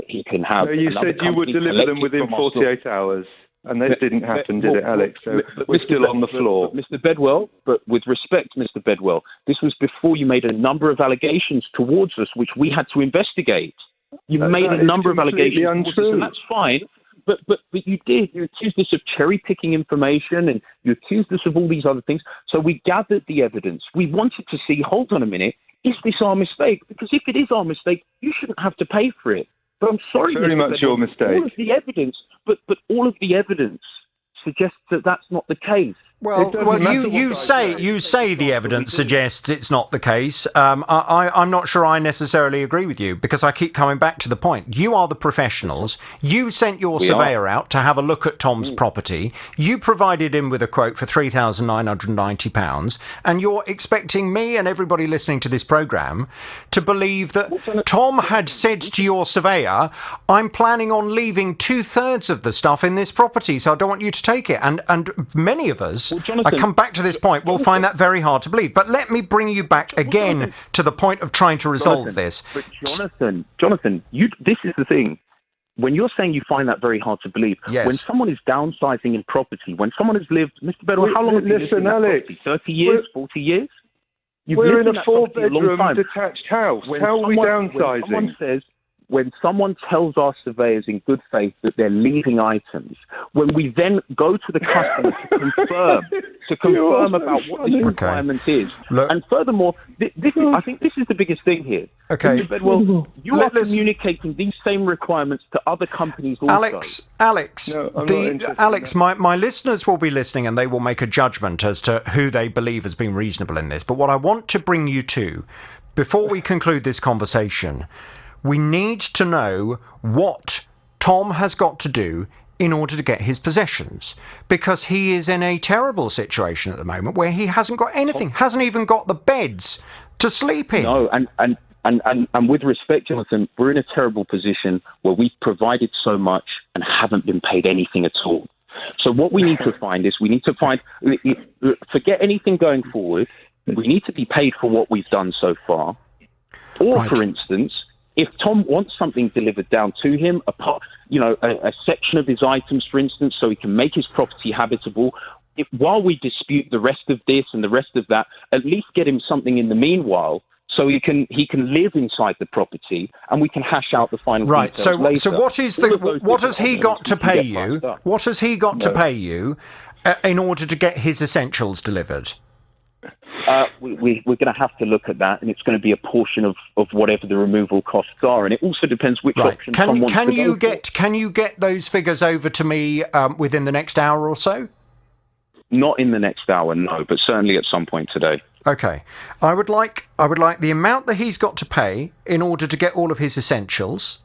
He can have. No, you said you would deliver them within 48 hours. And that didn't happen, did it, Alex? So we're still on the floor. Mr. Bedwell, but with respect, Mr. Bedwell, this was before you made a number of allegations towards us, which we had to investigate. You made a number of allegations towards us, and that's fine. But you did. You accused us of cherry-picking information, and you accused us of all these other things. So we gathered the evidence. We wanted to see, hold on a minute, is this our mistake? Because if it is our mistake, you shouldn't have to pay for it. But I'm sorry, very much your mistake. All of the evidence, but all of the evidence suggests that that's not the case. Well, you say the evidence suggests it's not the case. I'm not sure I necessarily agree with you, because I keep coming back to the point. You are the professionals. You sent your surveyor out to have a look at Tom's property. You provided him with a quote for £3,990, and you're expecting me and everybody listening to this programme to believe that Tom had said to your surveyor, I'm planning on leaving 2/3 of the stuff in this property, so I don't want you to take it. And many of us, I come back to this point, we'll find that very hard to believe. But let me bring you back again to the point of trying to resolve this. But Jonathan, this is the thing. When you're saying you find that very hard to believe, when someone is downsizing in property, when someone has lived, Mr. Bedwell, how long have you lived in that property? 30 years, 40 years? We're in a 4-bedroom detached house. How are we downsizing? When someone tells our surveyors in good faith that they're leaving items, when we then go to the customer to confirm about what the requirement is. Look, and furthermore, I think this is the biggest thing here. Okay. Well, you are communicating these same requirements to other companies also. Alex, my listeners will be listening and they will make a judgment as to who they believe has been reasonable in this. But what I want to bring you to, before we conclude this conversation, we need to know what Tom has got to do in order to get his possessions, because he is in a terrible situation at the moment where he hasn't got anything, hasn't even got the beds to sleep in. No, and with respect, Jonathan, we're in a terrible position where we've provided so much and haven't been paid anything at all. So what we need to find is forget anything going forward. We need to be paid for what we've done so far. Or, for instance, if Tom wants something delivered down to him, a section of his items, for instance, so he can make his property habitable, while we dispute the rest of this and the rest of that, at least get him something in the meanwhile, so he can live inside the property, and we can hash out the final details later. So what has he got to pay you? What has he got to pay you in order to get his essentials delivered? We're going to have to look at that, and it's going to be a portion of whatever the removal costs are, and it also depends which option Tom wants to go for. Can you get those figures over to me within the next hour or so? Not in the next hour, no, but certainly at some point today. Okay, I would like the amount that he's got to pay in order to get all of his essentials.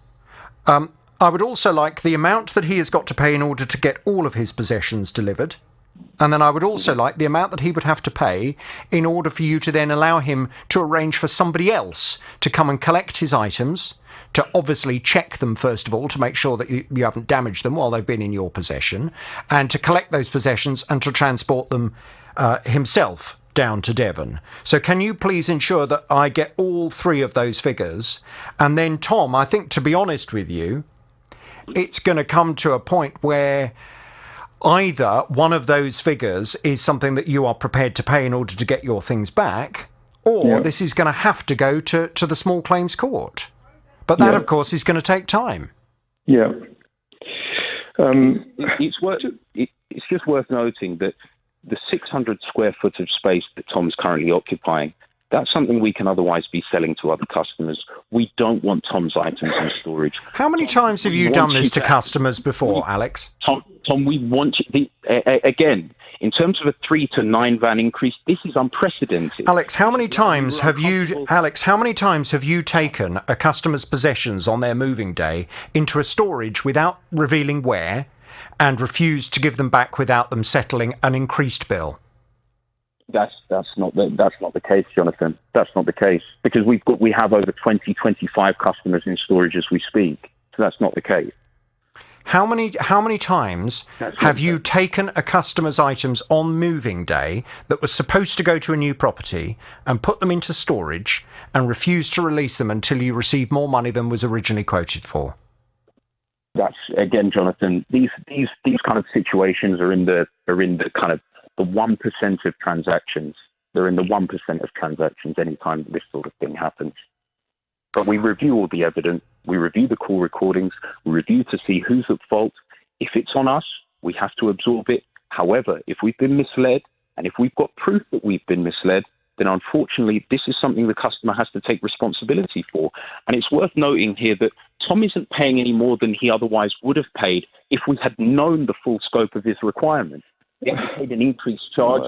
I would also like the amount that he has got to pay in order to get all of his possessions delivered. And then I would also like the amount that he would have to pay in order for you to then allow him to arrange for somebody else to come and collect his items, to obviously check them, first of all, to make sure that you haven't damaged them while they've been in your possession, and to collect those possessions and to transport them himself down to Devon. So can you please ensure that I get all 3 of those figures? And then, Tom, I think, to be honest with you, it's going to come to a point where either one of those figures is something that you are prepared to pay in order to get your things back, or this is going to have to go to the small claims court. But that, of course, is going to take time. Yeah. It's just worth noting that the 600 square foot of space that Tom's currently occupying, that's something we can otherwise be selling to other customers. We don't want Tom's items in storage. How many times have you done this to customers before, Alex? Tom, we want you, again, in terms of a 3 to 9 van increase, this is unprecedented. Alex, how many times have you taken a customer's possessions on their moving day into a storage without revealing where, and refused to give them back without them settling an increased bill? That's not the case, Jonathan. That's not the case, because we have over 25 customers in storage as we speak. So that's not the case. How many times have you taken a customer's items on moving day that was supposed to go to a new property and put them into storage and refused to release them until you received more money than was originally quoted for? That's, again, Jonathan, these kind of situations are in the kind of the 1% of transactions. They're in the 1% of transactions any time this sort of thing happens. But we review all the evidence, we review the call recordings, we review to see who's at fault. If it's on us, we have to absorb it. However, if we've been misled, and if we've got proof that we've been misled, then unfortunately this is something the customer has to take responsibility for. And it's worth noting here that Tom isn't paying any more than he otherwise would have paid if we had known the full scope of his requirements. He paid an increased charge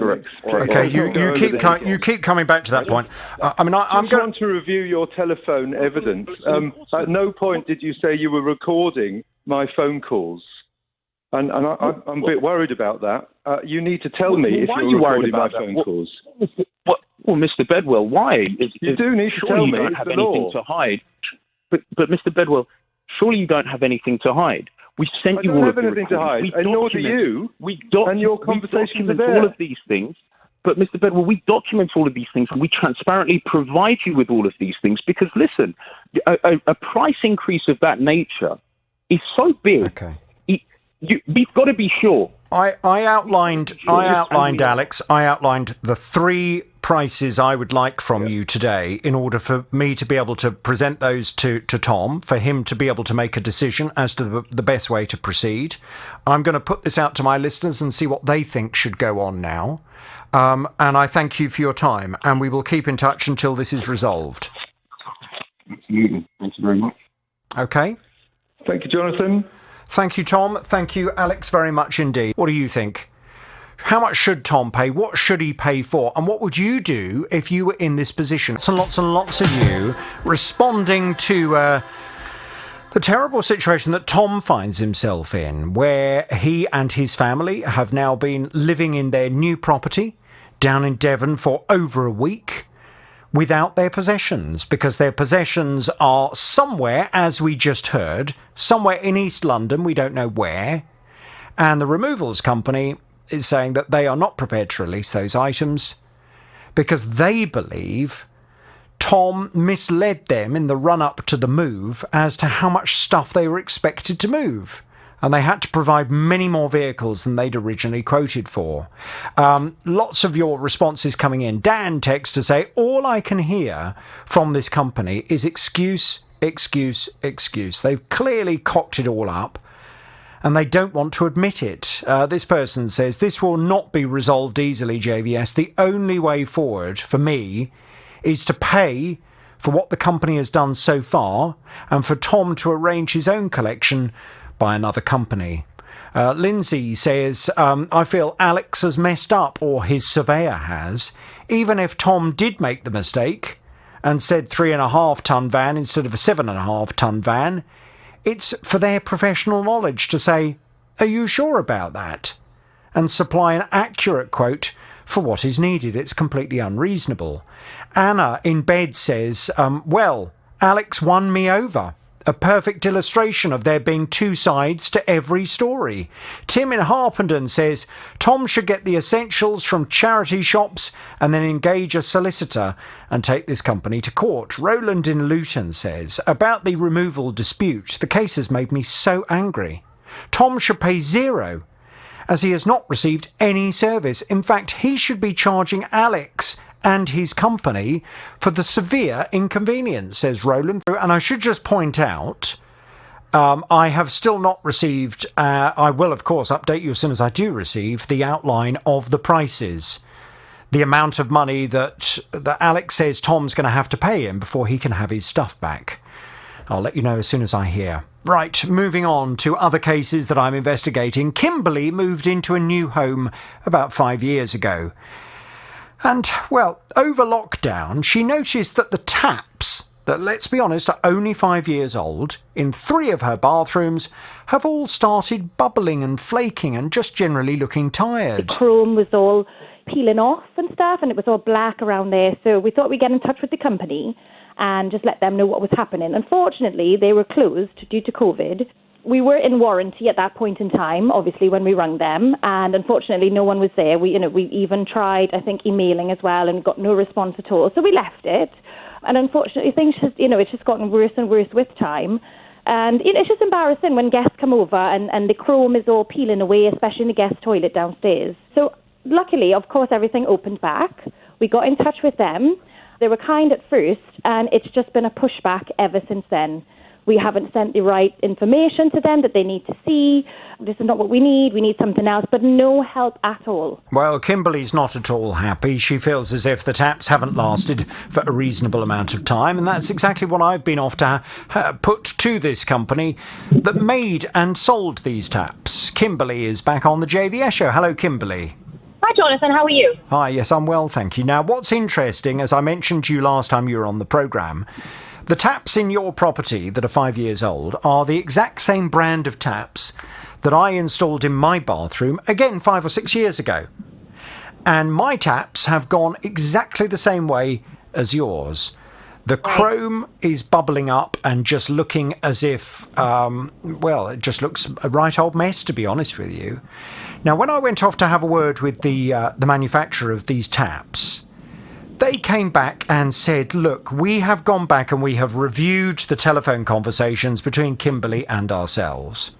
okay, you keep coming back to that point. I'm going to review your telephone evidence. At no point did you say you were recording my phone calls, and I'm a bit worried about that. You need to tell me if you're recording my phone calls. Well, Mr. Bedwell, why? You do need to tell me. You don't have anything to hide. But Mr. Bedwell, surely you don't have anything to hide. We sent you all of the recordings. I don't have anything to hide, and nor do you. And your conversations are there. All of these things. But, Mr. Bedwell, we document all of these things, and we transparently provide you with all of these things because, listen, a price increase of that nature is so big. Okay. We've got to be sure. I outlined, Alex, the 3 prices I would like from you today in order for me to be able to present those to Tom, for him to be able to make a decision as to the best way to proceed. I'm going to put this out to my listeners and see what they think should go on now. And I thank you for your time, and we will keep in touch until this is resolved. Absolutely. Thank you very much. Okay. Thank you, Jonathan. Thank you, Tom. Thank you, Alex, very much indeed. What do you think? How much should Tom pay? What should he pay for? And what would you do if you were in this position? Lots and lots of you responding to the terrible situation that Tom finds himself in, where he and his family have now been living in their new property down in Devon for over a week without their possessions, because their possessions are somewhere, as we just heard, somewhere in East London, we don't know where, and the removals company is saying that they are not prepared to release those items because they believe Tom misled them in the run-up to the move as to how much stuff they were expected to move. And they had to provide many more vehicles than they'd originally quoted for. Lots of your responses coming in. Dan texts to say, all I can hear from this company is excuse, excuse, excuse. They've clearly cocked it all up, and they don't want to admit it. This person says, this will not be resolved easily, JVS. The only way forward for me is to pay for what the company has done so far and for Tom to arrange his own collection by another company. Lindsay says, I feel Alex has messed up, or his surveyor has. Even if Tom did make the mistake and said 3.5-ton van instead of a 7.5-ton van, it's for their professional knowledge to say, are you sure about that? And supply an accurate quote for what is needed. It's completely unreasonable. Anna in bed says, well, Alex won me over. a perfect illustration of there being two sides to every story. Tim in Harpenden says, Tom should get the essentials from charity shops and then engage a solicitor and take this company to court. Roland in Luton says, about the removal dispute, the case has made me so angry. Tom should pay zero, as he has not received any service. In fact, he should be charging Alex and his company for the severe inconvenience, says Roland. And I should just point out, I have still not received, I will of course update you as soon as I do receive the outline of the prices, the amount of money that Alex says Tom's going to have to pay him before he can have his stuff back. I'll let you know as soon as I hear. Right, moving on to other cases that I'm investigating. Kimberly moved into a new home about 5 years ago. And, well, over lockdown, she noticed that the taps, that, let's be honest, are only 5 years old, in 3 of her bathrooms, have all started bubbling and flaking and just generally looking tired. The chrome was all peeling off and stuff, and it was all black around there. So we thought we'd get in touch with the company and just let them know what was happening. Unfortunately, they were closed due to COVID. We were in warranty at that point in time, obviously, when we rang them, and unfortunately no one was there. We even tried, I think, emailing as well and got no response at all. So we left it, and unfortunately things just, it's just gotten worse and worse with time. And it's just embarrassing when guests come over and the chrome is all peeling away, especially in the guest toilet downstairs. So luckily, of course, everything opened back. We got in touch with them. They were kind at first, and it's just been a pushback ever since then. We haven't sent the right information to them that they need to see. This is not what we need something else, but no help at all. Well, Kimberly's not at all happy. She feels as if the taps haven't lasted for a reasonable amount of time, and that's exactly what I've been off to put to this company that made and sold these taps. Kimberly is back on the JVS show. Hello, Kimberly. Hi, Jonathan. How are you? Hi, yes, I'm well, thank you. Now, what's interesting, as I mentioned to you last time you were on the programme, the taps in your property that are 5 years old are the exact same brand of taps that I installed in my bathroom, again, 5 or 6 years ago. And my taps have gone exactly the same way as yours. The chrome is bubbling up and just looking as if, it just looks a right old mess, to be honest with you. Now, when I went off to have a word with the manufacturer of these taps, they came back and said, look, we have gone back and we have reviewed the telephone conversations between Kimberly and ourselves.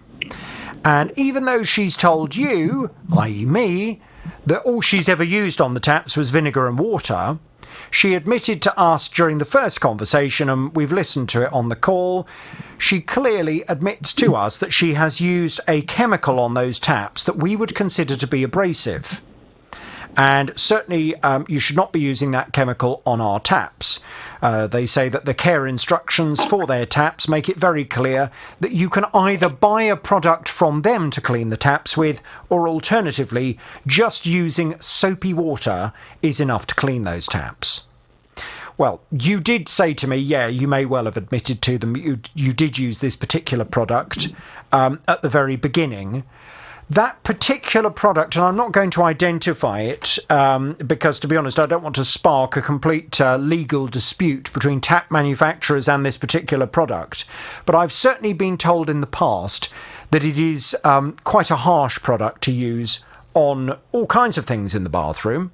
And even though she's told you, i.e. me, that all she's ever used on the taps was vinegar and water, she admitted to us during the first conversation, and we've listened to it on the call, she clearly admits to us that she has used a chemical on those taps that we would consider to be abrasive. And certainly you should not be using that chemical on our taps. They say that the care instructions for their taps make it very clear that you can either buy a product from them to clean the taps with, or alternatively, just using soapy water is enough to clean those taps. Well, you did say to me, yeah, you may well have admitted to them you did use this particular product at the very beginning. That particular product, and I'm not going to identify it because, to be honest, I don't want to spark a complete legal dispute between tap manufacturers and this particular product, but I've certainly been told in the past that it is quite a harsh product to use on all kinds of things in the bathroom.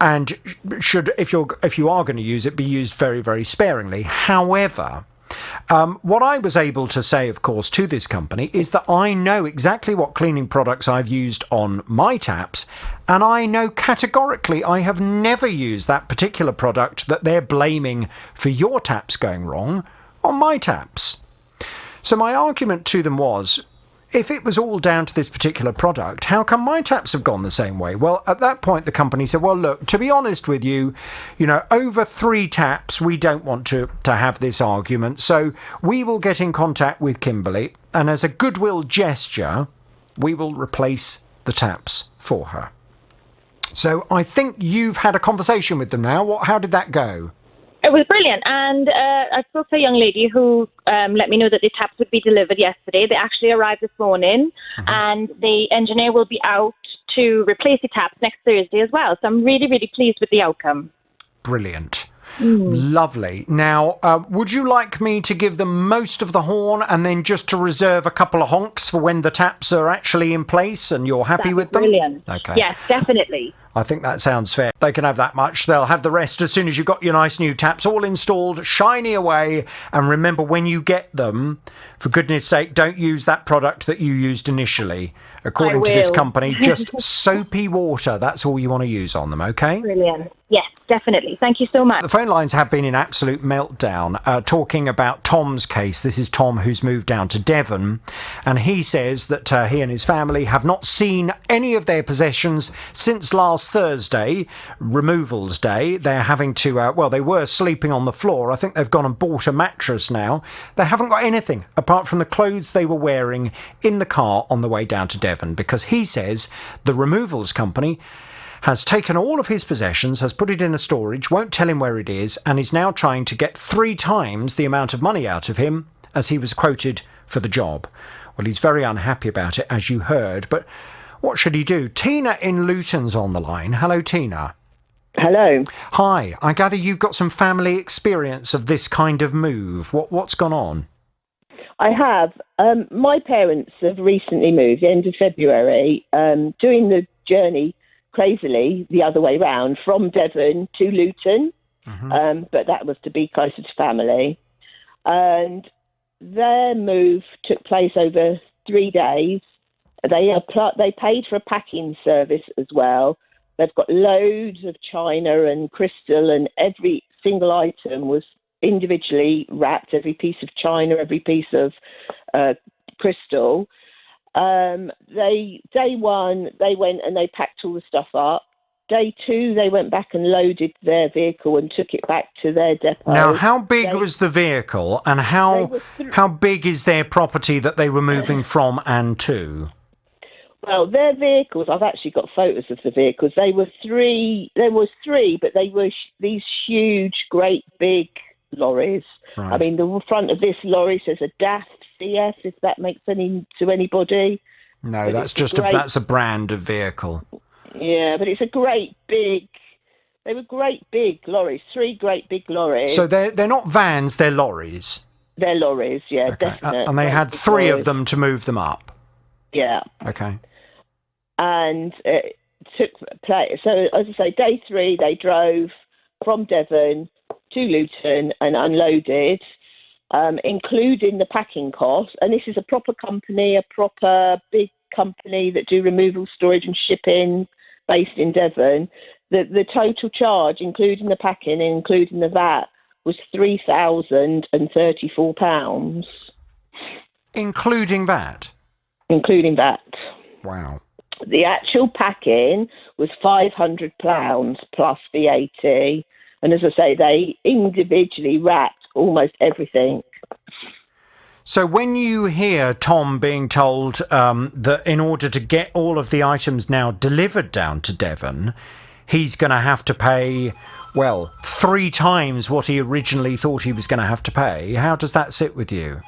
And should, if you are going to use it, be used very, very sparingly. However, what I was able to say, of course, to this company is that I know exactly what cleaning products I've used on my taps, and I know categorically I have never used that particular product that they're blaming for your taps going wrong on my taps. So my argument to them was, if it was all down to this particular product, how come my taps have gone the same way? Well, at that point, the company said, well, look, to be honest with you, over 3 taps, we don't want to have this argument. So we will get in contact with Kimberly, and as a goodwill gesture, we will replace the taps for her. So I think you've had a conversation with them now. How did that go? It was brilliant, and I spoke to a young lady who let me know that the taps would be delivered yesterday. They actually arrived this morning, and the engineer will be out to replace the taps next Thursday as well. So I'm really, really pleased with the outcome. Brilliant. Lovely. Now, would you like me to give them most of the horn and then just to reserve a couple of honks for when the taps are actually in place and you're happy with them? Brilliant. Okay. Yes, definitely. I think that sounds fair. They can have that much. They'll have the rest as soon as you've got your nice new taps all installed, shiny away. And remember, when you get them, for goodness sake, don't use that product that you used initially. According to this company, just soapy water. That's all you want to use on them, okay? Brilliant. Yes, definitely. Thank you so much. The phone lines have been in absolute meltdown, talking about Tom's case. This is Tom, who's moved down to Devon, and he says that he and his family have not seen any of their possessions since last Thursday, removals day. They're having to, they were sleeping on the floor. I think they've gone and bought a mattress now. They haven't got anything apart from the clothes they were wearing in the car on the way down to Devon, because he says the removals company has taken all of his possessions, has put it in a storage, won't tell him where it is, and is now trying to get 3 times the amount of money out of him as he was quoted for the job. Well, he's very unhappy about it, as you heard, but what should he do? Tina in Luton's on the line. Hello, Tina. Hello. Hi. I gather you've got some family experience of this kind of move. What's gone on? I have. My parents have recently moved, the end of February, doing the journey crazily the other way round from Devon to Luton, but that was to be closer to family. And their move took place over 3 days. They paid for a packing service as well. They've got loads of china and crystal, and every single item was individually wrapped, every piece of china, every piece of crystal. Day one, they went and they packed all the stuff up. Day 2, they went back and loaded their vehicle and took it back to their depot. Now, how big was the vehicle, and how big is their property that they were moving from and to? Well, their vehicles, I've actually got photos of the vehicles. There was 3, but they were these huge, great big lorries. Right. I mean, the front of this lorry says a DAF CS, if that makes any to anybody. No, but that's just that's a brand of vehicle. Yeah, but it's a great big. They were great big lorries, 3 great big lorries. So they're not vans, they're lorries. They're lorries, yeah, okay. Definitely. And they had 3 of them to move them up. Yeah. Okay. And it took place. So as I say, day 3 they drove from Devon to Luton and unloaded, including the packing costs. And this is a proper company, a proper big company that do removal, storage and shipping based in Devon. The total charge, including the packing and including the VAT, was £3,034. Including VAT? Including VAT. Wow. The actual packing was £500 plus VAT. And as I say, they individually wrapped almost everything. So when you hear Tom being told that in order to get all of the items now delivered down to Devon, he's going to have to pay, 3 times what he originally thought he was going to have to pay, how does that sit with you?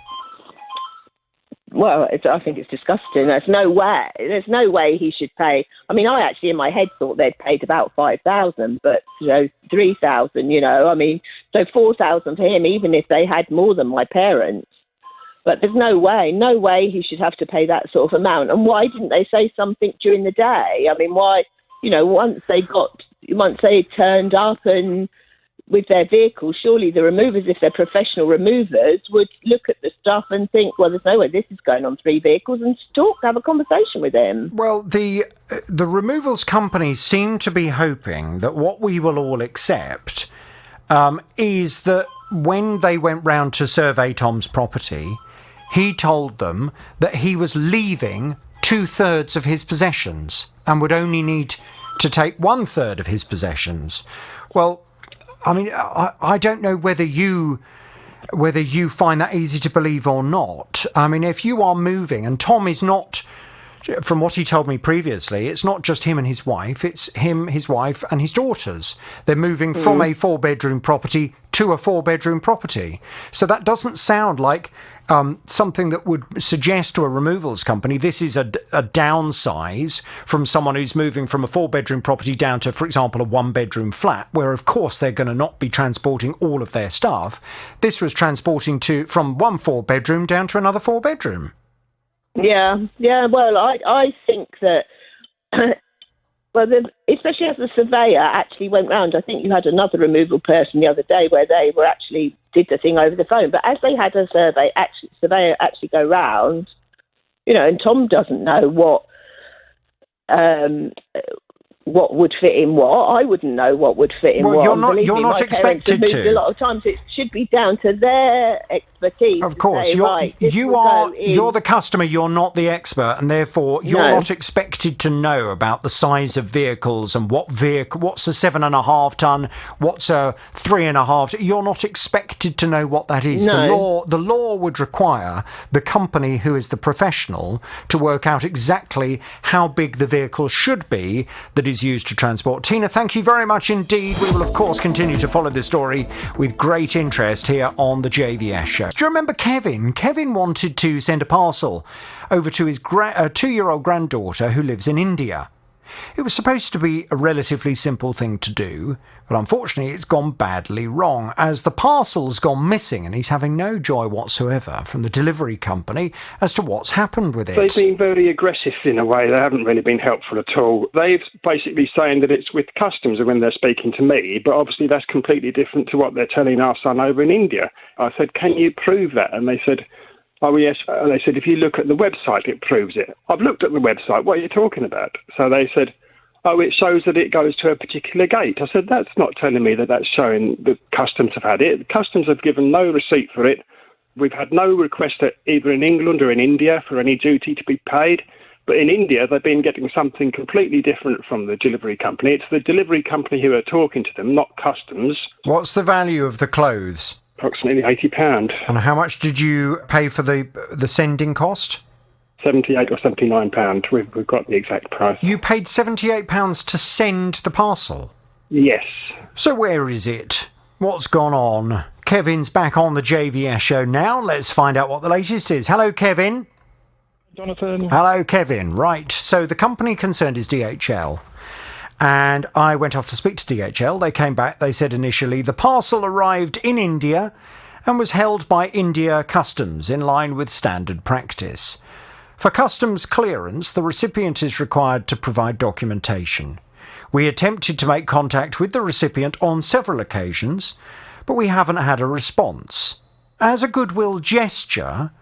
Well, I think it's disgusting. There's no way he should pay. I mean, I actually in my head thought they'd paid about 5,000, but 3,000. I mean, so 4,000 for him, even if they had more than my parents. But there's no way he should have to pay that sort of amount. And why didn't they say something during the day? I mean, why? Once they turned up and with their vehicle, surely the removers, if they're professional removers, would look at the stuff and think, well, there's no way this is going on 3 vehicles, and have a conversation with him. Well, the removals companies seem to be hoping that what we will all accept is that when they went round to survey Tom's property, he told them that he was leaving 2/3 of his possessions and would only need to take 1/3 of his possessions. Well, I mean, I don't know whether you find that easy to believe or not. I mean, if you are moving, and Tom is not, from what he told me previously, it's not just him and his wife, it's him, his wife and his daughters. They're moving from a 4-bedroom property to a 4-bedroom property. So that doesn't sound like something that would suggest to a removals company this is a downsize from someone who's moving from a 4-bedroom property down to, for example, a 1-bedroom flat, where of course they're going to not be transporting all of their stuff. This was transporting from one 4-bedroom down to another 4-bedroom. Yeah. Well, I think that. Especially as the surveyor actually went round, I think you had another removal person the other day where they were actually did the thing over the phone. But as they had a surveyor actually go round, and Tom doesn't know what would fit in what. I wouldn't know what would fit in what. Well, you're not expected to. A lot of times it should be down to their expertise. Of course, say, you're the customer. You're not the expert, and therefore you're not expected to know about the size of vehicles and what's a 7.5 ton, what's a 3.5. You're not expected to know what that is. No. The law would require the company who is the professional to work out exactly how big the vehicle should be that is used to transport. Tina, thank you very much indeed. We will, of course, continue to follow this story with great interest here on the JVS show. Do you remember Kevin? Kevin wanted to send a parcel over to his 2-year-old granddaughter who lives in India. It was supposed to be a relatively simple thing to do, but unfortunately it's gone badly wrong, as the parcel's gone missing and he's having no joy whatsoever from the delivery company as to what's happened with it. They've been very aggressive in a way. They haven't really been helpful at all. They've basically saying that it's with customs when they're speaking to me, but obviously that's completely different to what they're telling our son over in India. I said, can you prove that? And they said, oh, yes. They said, if you look at the website, it proves it. I've looked at the website. What are you talking about? So they said, oh, it shows that it goes to a particular gate. I said, that's not telling me that that's showing that customs have had it. Customs have given no receipt for it. We've had no request either in England or in India for any duty to be paid. But in India, they've been getting something completely different from the delivery company. It's the delivery company who are talking to them, not customs. What's the value of the clothes? Approximately £80. And how much did you pay for the sending cost? £78 or £79. We've got the exact price. You paid £78 to send the parcel? Yes. So where is it? What's gone on? Kevin's back on the JVS show now. Let's find out what the latest is. Hello, Kevin. Jonathan. Hello, Kevin. Right, so the company concerned is DHL. And I went off to speak to DHL. They came back. They said initially the parcel arrived in India and was held by India Customs in line with standard practice. For customs clearance, the recipient is required to provide documentation. We attempted to make contact with the recipient on several occasions, but we haven't had a response. As a goodwill gesture,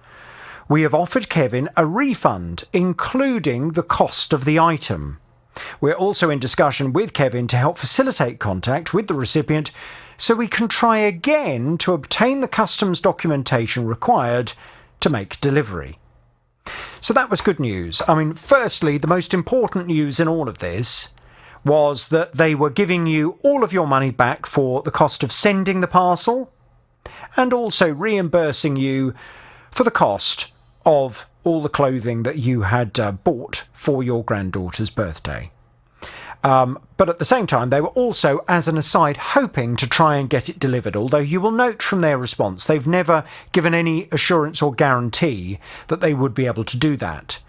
we have offered Kevin a refund, including the cost of the item. We're also in discussion with Kevin to help facilitate contact with the recipient so we can try again to obtain the customs documentation required to make delivery. So that was good news. I mean, firstly, the most important news in all of this was that they were giving you all of your money back for the cost of sending the parcel and also reimbursing you for the cost of all the clothing that you had bought for your granddaughter's birthday. But at the same time, they were also, as an aside, hoping to try and get it delivered, although you will note from their response they've never given any assurance or guarantee that they would be able to do that.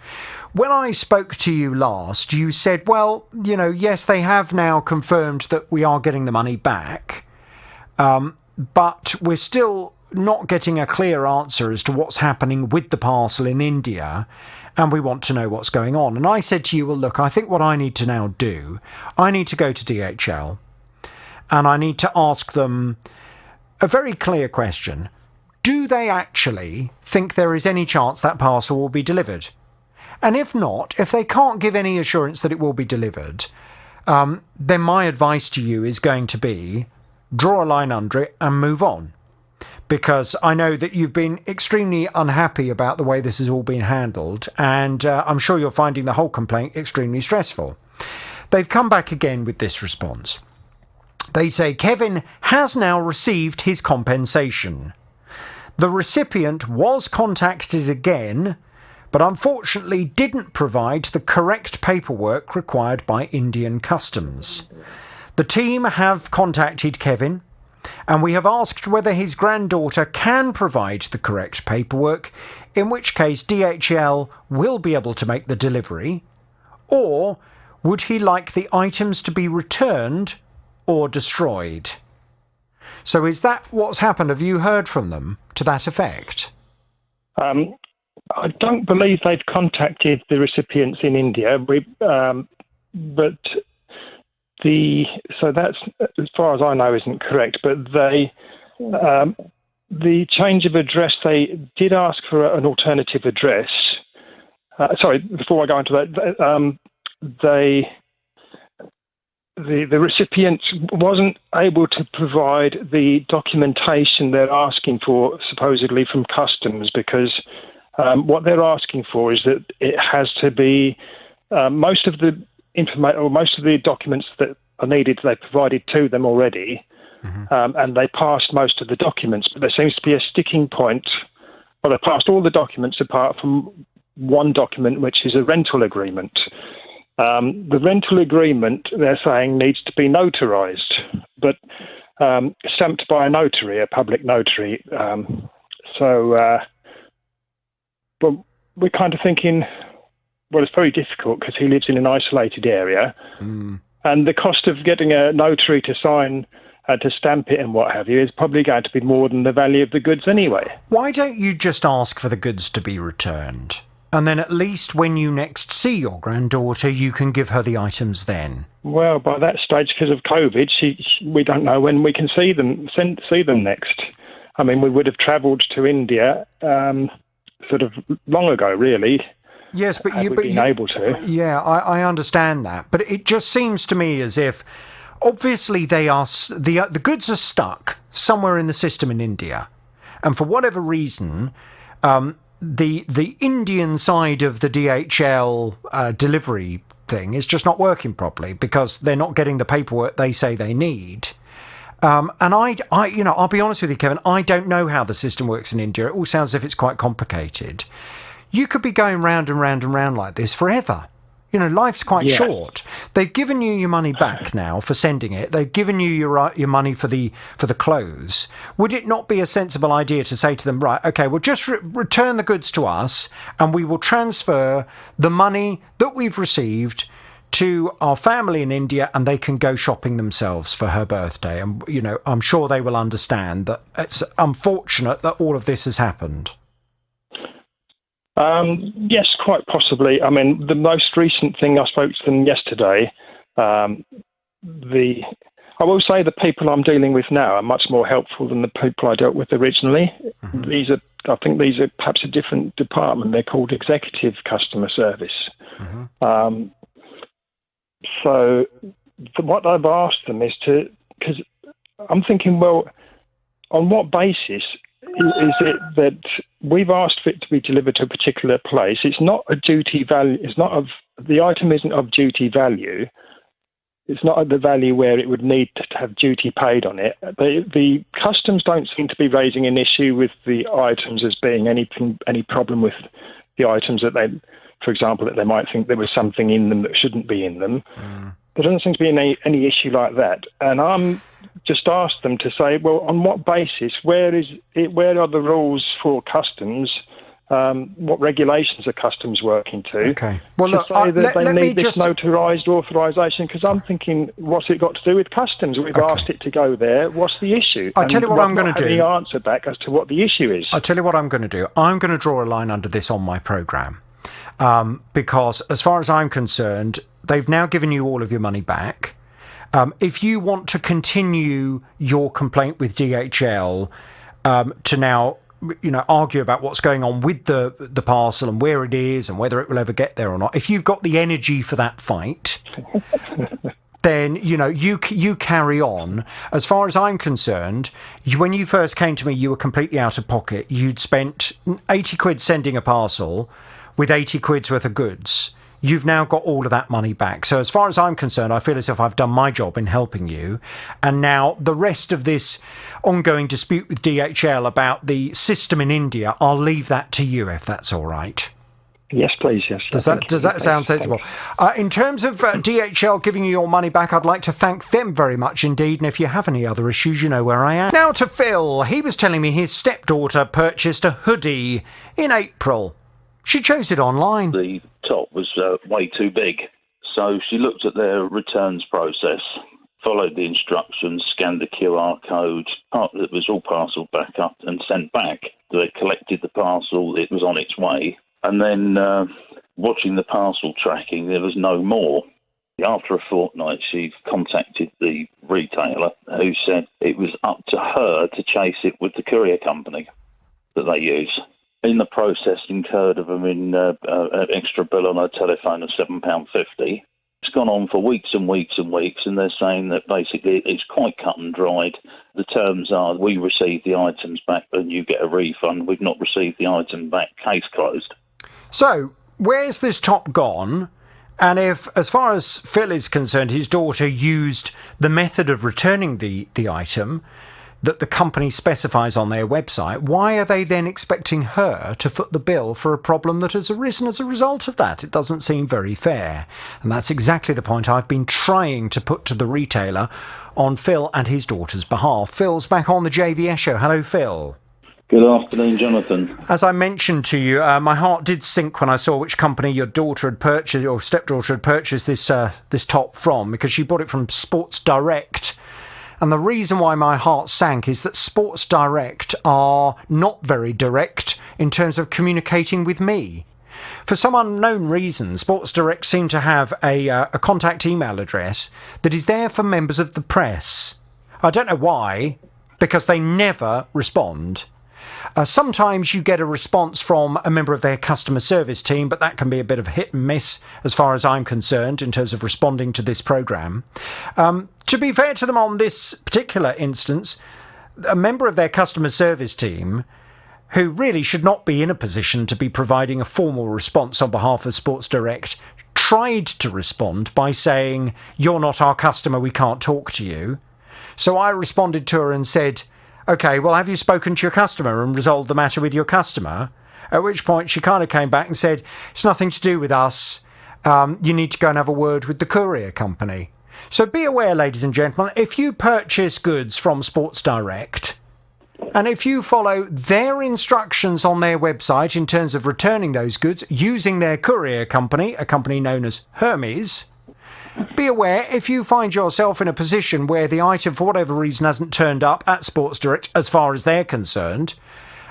When I spoke to you last, you said, well, yes, they have now confirmed that we are getting the money back, but we're still not getting a clear answer as to what's happening with the parcel in India, and we want to know what's going on. And I said to you, well, look, I think what I need to now do, I need to go to DHL and I need to ask them a very clear question. Do they actually think there is any chance that parcel will be delivered? And if not, if they can't give any assurance that it will be delivered, then my advice to you is going to be draw a line under it and move on. Because I know that you've been extremely unhappy about the way this has all been handled, and I'm sure you're finding the whole complaint extremely stressful. They've come back again with this response. They say Kevin has now received his compensation. The recipient was contacted again, but unfortunately didn't provide the correct paperwork required by Indian Customs. The team have contacted Kevin, and we have asked whether his granddaughter can provide the correct paperwork, in which case DHL will be able to make the delivery, or would he like the items to be returned or destroyed? So is that what's happened? Have you heard from them to that effect? I don't believe they've contacted the recipients in India, but so that's, as far as I know, isn't correct. But the change of address, they did ask for an alternative address. Sorry, before I go into that, the recipient wasn't able to provide the documentation they're asking for, supposedly from customs, because what they're asking for is that it has to be most of the information or most of the documents that are needed. They provided to them already, and they passed most of the documents. But there seems to be a sticking point. Well, they passed all the documents apart from one document, which is a rental agreement. The rental agreement, they're saying, needs to be notarized, but stamped by a notary, a public notary. But we're kind of thinking, well, it's very difficult because he lives in an isolated area, and the cost of getting a notary to sign, to stamp it and what have you, is probably going to be more than the value of the goods anyway. Why don't you just ask for the goods to be returned? And then at least when you next see your granddaughter, you can give her the items then. Well, by that stage, because of COVID, we don't know when we can see them next. I mean, we would have travelled to India sort of long ago, really. Yes, but you've been able to. Yeah, I understand that, but it just seems to me as if obviously the goods are stuck somewhere in the system in India, and for whatever reason, the Indian side of the DHL delivery thing is just not working properly because they're not getting the paperwork they say they need. And I'll be honest with you, Kevin, I don't know how the system works in India. It all sounds as if it's quite complicated. You could be going round and round and round like this forever. You know, life's quite short. They've given you your money back now for sending it. They've given you your money for the clothes. Would it not be a sensible idea to say to them, right, okay, well, just return the goods to us and we will transfer the money that we've received to our family in India and they can go shopping themselves for her birthday. And, you know, I'm sure they will understand that it's unfortunate that all of this has happened. Yes, quite possibly. I mean, the most recent thing, I spoke to them yesterday. I will say the people I'm dealing with now are much more helpful than the people I dealt with originally. I think these are perhaps a different department. They're called executive customer service. So what I've asked them is because I'm thinking, well, on what basis is it that we've asked for it to be delivered to a particular place? It's not a duty value. The item isn't of duty value. It's not at the value where it would need to have duty paid on it. The customs don't seem to be raising an issue with the items as being any problem with the items that for example, that they might think there was something in them that shouldn't be in them. There doesn't seem to be any issue like that. And I'm just asked them to say, well, on what basis? Where are the rules for customs? What regulations are customs working to? Okay. Well, look, they need this notarised authorisation, because I'm thinking, what's it got to do with customs? We've asked it to go there. What's the issue? I'll tell you what I'm going to do. The answer back as to what the issue is. I'll tell you what I'm going to do. I'm going to draw a line under this on my programme. Because as far as I'm concerned, they've now given you all of your money back. If you want to continue your complaint with DHL to now, argue about what's going on with the parcel and where it is and whether it will ever get there or not, if you've got the energy for that fight, then, you carry on. As far as I'm concerned, when you first came to me, you were completely out of pocket. You'd spent 80 quid sending a parcel with 80 quid's worth of goods. You've now got all of that money back. So as far as I'm concerned, I feel as if I've done my job in helping you. And now the rest of this ongoing dispute with DHL about the system in India, I'll leave that to you if that's all right. Yes, please, yes. Does that sound sensible? In terms of DHL giving you your money back, I'd like to thank them very much indeed, and if you have any other issues, you know where I am. Now to Phil. He was telling me his stepdaughter purchased a hoodie in April. She chose it online. The top was way too big, so she looked at their returns process, followed the instructions, scanned the QR code. It was all parcelled back up and sent back. They collected the parcel, it was on its way. And then watching the parcel tracking, there was no more. After a fortnight, she contacted the retailer, who said it was up to her to chase it with the courier company that they use. In the process, incurred of them in an extra bill on her telephone of £7.50. It's gone on for weeks and weeks and weeks, and they're saying that basically it's quite cut and dried. The terms are, we receive the items back and you get a refund. We've not received the item back. Case closed. So, where's this top gone? And if, as far as Phil is concerned, his daughter used the method of returning the item that the company specifies on their website, why are they then expecting her to foot the bill for a problem that has arisen as a result of that? It doesn't seem very fair. And that's exactly the point I've been trying to put to the retailer on Phil and his daughter's behalf. Phil's back on the JVS show. Hello, Phil. Good afternoon, Jonathan. As I mentioned to you, my heart did sink when I saw which company your daughter had purchased, or stepdaughter had purchased this top from, because she bought it from Sports Direct. And the reason why my heart sank is that Sports Direct are not very direct in terms of communicating with me. For some unknown reason, Sports Direct seem to have a contact email address that is there for members of the press. I don't know why, because they never respond. Sometimes you get a response from a member of their customer service team, but that can be a bit of hit and miss as far as I'm concerned in terms of responding to this programme. To be fair to them on this particular instance, a member of their customer service team, who really should not be in a position to be providing a formal response on behalf of Sports Direct, tried to respond by saying, "You're not our customer, we can't talk to you." So I responded to her and said, "OK, well, have you spoken to your customer and resolved the matter with your customer?" At which point she kind of came back and said, "It's nothing to do with us. You need to go and have a word with the courier company." So be aware, ladies and gentlemen, if you purchase goods from Sports Direct, and if you follow their instructions on their website in terms of returning those goods using their courier company, a company known as Hermes, be aware if you find yourself in a position where the item, for whatever reason, hasn't turned up at Sports Direct as far as they're concerned,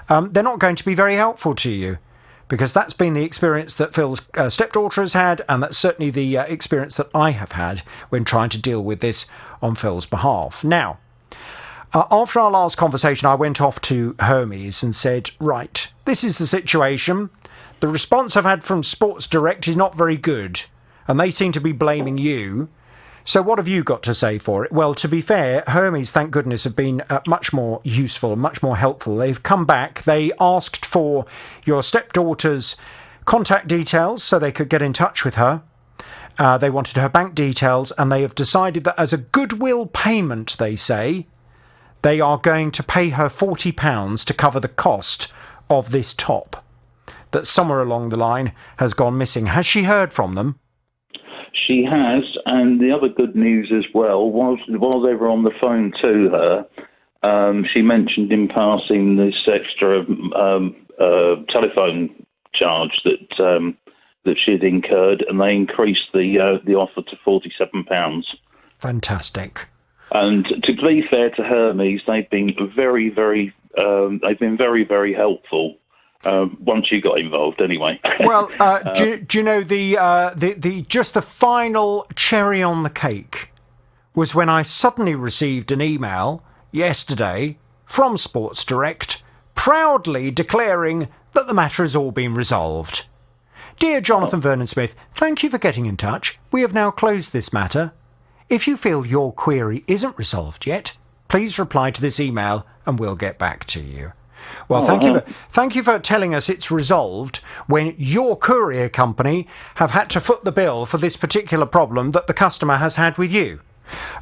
they're not going to be very helpful to you. Because that's been the experience that Phil's stepdaughter has had, and that's certainly the experience that I have had when trying to deal with this on Phil's behalf. Now, after our last conversation, I went off to Hermes and said, right, this is the situation. The response I've had from Sports Direct is not very good, and they seem to be blaming you. So what have you got to say for it? Well, to be fair, Hermes, thank goodness, have been much more useful and much more helpful. They've come back. They asked for your stepdaughter's contact details so they could get in touch with her. They wanted her bank details, and they have decided that as a goodwill payment, they say, they are going to pay her £40 to cover the cost of this top that somewhere along the line has gone missing. Has she heard from them? She has, and the other good news as well, while they were on the phone to her, she mentioned in passing this extra telephone charge that she had incurred, and they increased the offer to £47. Fantastic. And to be fair to Hermes, they've been very, very helpful. Once you got involved, anyway. Well, do you know the just the final cherry on the cake was when I suddenly received an email yesterday from Sports Direct, proudly declaring that the matter has all been resolved. Dear Jonathan Vernon Smith, thank you for getting in touch. We have now closed this matter. If you feel your query isn't resolved yet, please reply to this email and we'll get back to you. Well, thank you for telling us it's resolved when your courier company have had to foot the bill for this particular problem that the customer has had with you.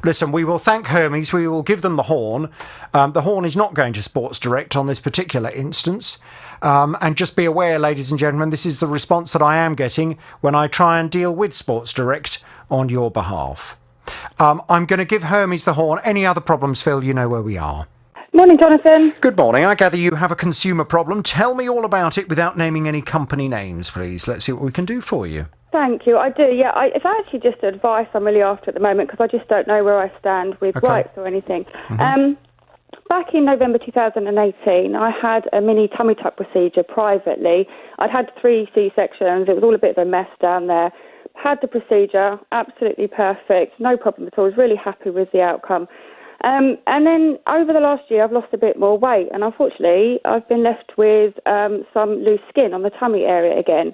Listen, we will thank Hermes. We will give them the horn. The horn is not going to Sports Direct on this particular instance. And just be aware, ladies and gentlemen, this is the response that I am getting when I try and deal with Sports Direct on your behalf. I'm going to give Hermes the horn. Any other problems, Phil, you know where we are. Morning, Jonathan. Good morning. I gather you have a consumer problem. Tell me all about it without naming any company names, please. Let's see what we can do for you. Thank you. I do, yeah. It's actually just advice I'm really after at the moment because I just don't know where I stand with rights or anything. Mm-hmm. Back in November 2018, I had a mini tummy tuck procedure privately. I'd had 3 C-sections. It was all a bit of a mess down there. Had the procedure, absolutely perfect, no problem at all. I was really happy with the outcome. And then over the last year, I've lost a bit more weight, and unfortunately, I've been left with some loose skin on the tummy area again.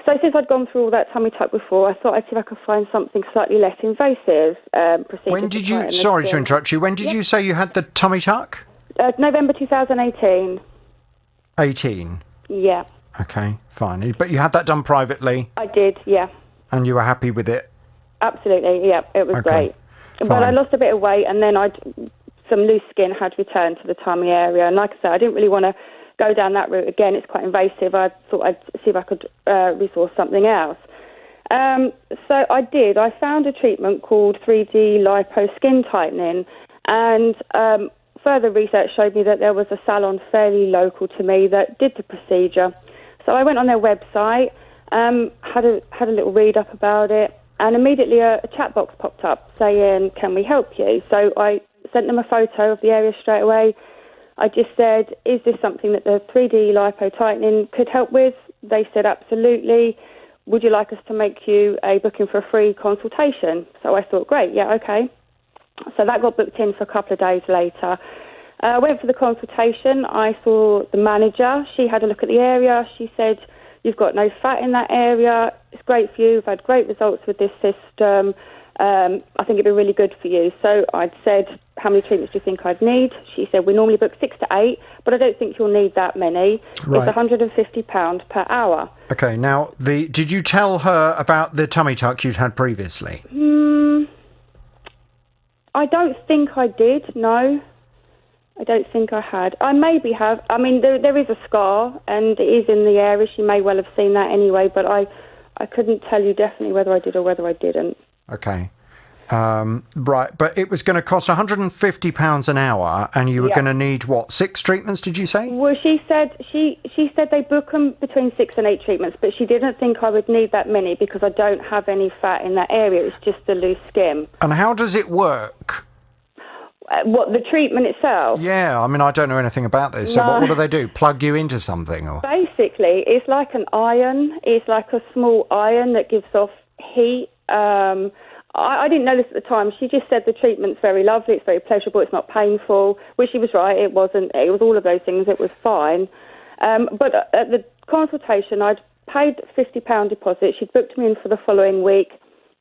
So since I'd gone through all that tummy tuck before, I thought I'd see if I could find something slightly less invasive procedure. When did you, sorry to interrupt you, when did you say you had the tummy tuck? November 2018. 18? Yeah. Okay, fine. But you had that done privately? I did, yeah. And you were happy with it? Absolutely, yeah. It was great. Fine. But I lost a bit of weight, and then some loose skin had returned to the tummy area. And like I said, I didn't really want to go down that route again. It's quite invasive. I thought I'd see if I could resource something else. So I did. I found a treatment called 3D lipo skin tightening, and further research showed me that there was a salon fairly local to me that did the procedure. So I went on their website, had a little read up about it, and immediately a chat box popped up saying, "Can we help you?" So I sent them a photo of the area straight away. I just said, "Is this something that the 3D lipo tightening could help with?" They said, "Absolutely. Would you like us to make you a booking for a free consultation?" So I thought, great, yeah, okay. So that got booked in for a couple of days later. I went for the consultation. I saw the manager. She had a look at the area. She said, "You've got no fat in that area. It's great for you. We've had great results with this system. I think it'd be really good for you." So I'd said, "How many treatments do you think I'd need?" She said, "We normally book 6 to 8, but I don't think you'll need that many." Right. It's £150 per hour. Okay, now, did you tell her about the tummy tuck you'd had previously? I don't think I did, no. I don't think I had. I maybe have. I mean, there is a scar, and it is in the area. She may well have seen that anyway, but I couldn't tell you definitely whether I did or whether I didn't. Okay. Right, but it was going to cost £150 an hour, and you were going to need, 6 treatments, did you say? Well, she said they book them between 6 and 8 treatments, but she didn't think I would need that many because I don't have any fat in that area. It's just the loose skin. And how does it work? What, the treatment itself? Yeah, I mean, I don't know anything about this. So what do they do? Plug you into something? Or? Basically, it's like an iron. It's like a small iron that gives off heat. I didn't know this at the time. She just said the treatment's very lovely, it's very pleasurable, it's not painful, which she was right, it wasn't. It was all of those things, it was fine. But at the consultation, I'd paid £50 deposit. She'd booked me in for the following week.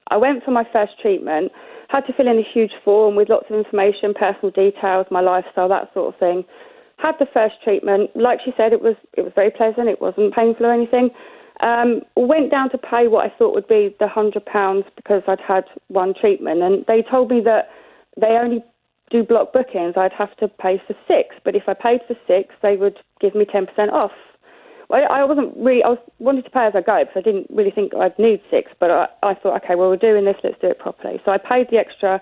I went for my first treatment, had to fill in a huge form with lots of information, personal details, my lifestyle, that sort of thing. Had the first treatment. Like she said, it was very pleasant, it wasn't painful or anything. Went down to pay what I thought would be the £100 because I'd had one treatment, and they told me that they only do block bookings. I'd have to pay for 6, but if I paid for 6, they would give me 10% off. Well, I wanted to pay as I go because I didn't really think I'd need 6, but I thought, okay, well, we're doing this, let's do it properly. So I paid the extra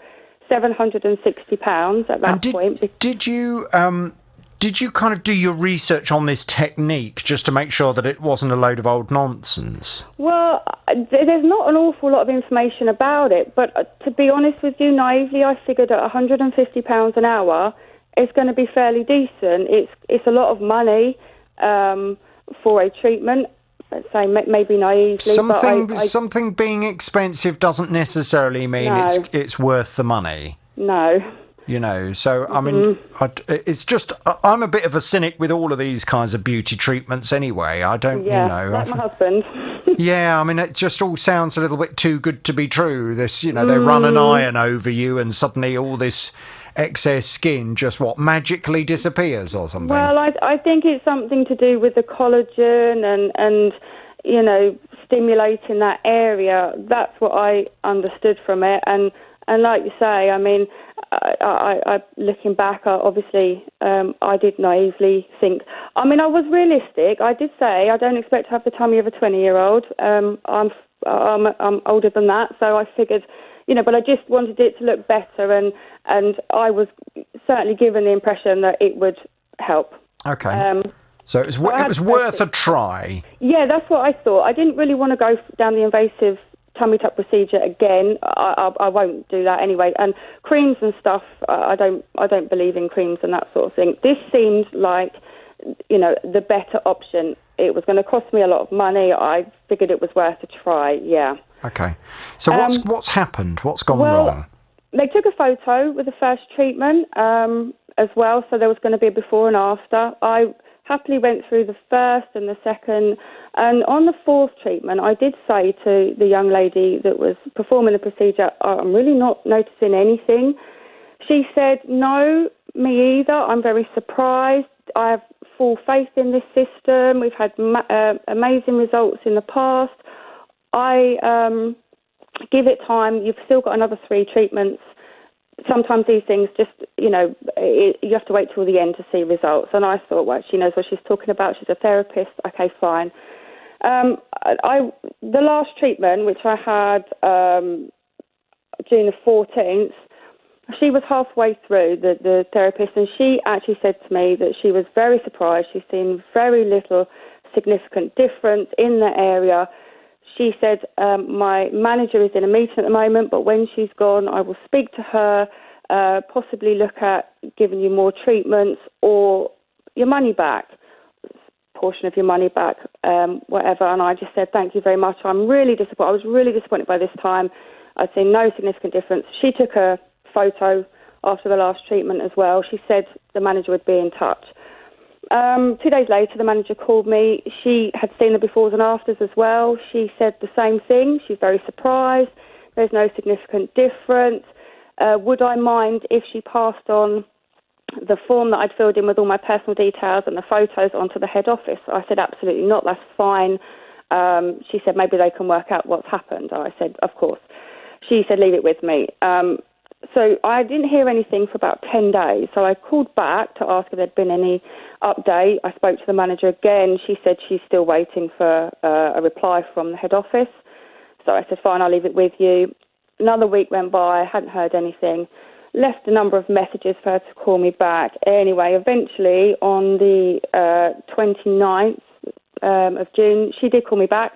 £760 at that point. Did you kind of do your research on this technique just to make sure that it wasn't a load of old nonsense? Well, there's not an awful lot of information about it, but to be honest with you, naively, I figured at £150 an hour, it's going to be fairly decent. It's a lot of money for a treatment. Let's say maybe naively. Something being expensive doesn't necessarily mean it's worth the money. No. You know, so, I mean, it's just, I'm a bit of a cynic with all of these kinds of beauty treatments anyway. I don't, like my husband. Yeah, I mean, it just all sounds a little bit too good to be true. This, they run an iron over you and suddenly all this excess skin just, magically disappears or something? Well, I think it's something to do with the collagen and stimulating that area. That's what I understood from it. And And like you say, I mean, I looking back, obviously, I did naively think. I mean, I was realistic. I did say I don't expect to have the tummy of a 20-year-old. I'm older than that, so I figured, but I just wanted it to look better, and I was certainly given the impression that it would help. Okay. So it was worth a try. Yeah, that's what I thought. I didn't really want to go down the invasive tummy tuck procedure again. I won't do that anyway. And creams and stuff, I don't believe in creams and that sort of thing. This seemed like, the better option. It was going to cost me a lot of money. I figured it was worth a try. Yeah. Okay. So what's happened? What's gone wrong? They took a photo with the first treatment as well, so there was going to be a before and after. I happily went through the first and the second, and on the fourth treatment, I did say to the young lady that was performing the procedure, I'm really not noticing anything. She said, no, me either. I'm very surprised. I have full faith in this system. We've had amazing results in the past. I give it time. You've still got another 3 treatments. Sometimes these things just, you have to wait till the end to see results. And I thought, well, she knows what she's talking about. She's a therapist. Okay, fine. The last treatment, which I had June the 14th, she was halfway through, the therapist, and she actually said to me that she was very surprised. She's seen very little significant difference in the area. She said, my manager is in a meeting at the moment, but when she's gone, I will speak to her, possibly look at giving you more treatments or your money back, portion of your money back, whatever. And I just said, thank you very much. I'm really disappointed. I was really disappointed by this time. I'd seen no significant difference. She took a photo after the last treatment as well. She said the manager would be in touch. 2 days later, the manager called me. She had seen the befores and afters as well. She said the same thing. She's very surprised. There's no significant difference. Would I mind if she passed on the form that I'd filled in with all my personal details and the photos onto the head office? I said, absolutely not. That's fine. She said, maybe they can work out what's happened. I said, of course. She said, leave it with me. So I didn't hear anything for about 10 days. So I called back to ask if there'd been any update. I spoke to the manager again. She said she's still waiting for a reply from the head office. So I said, fine, I'll leave it with you. Another week went by. I hadn't heard anything. Left a number of messages for her to call me back. Anyway, eventually on the 29th of June, she did call me back.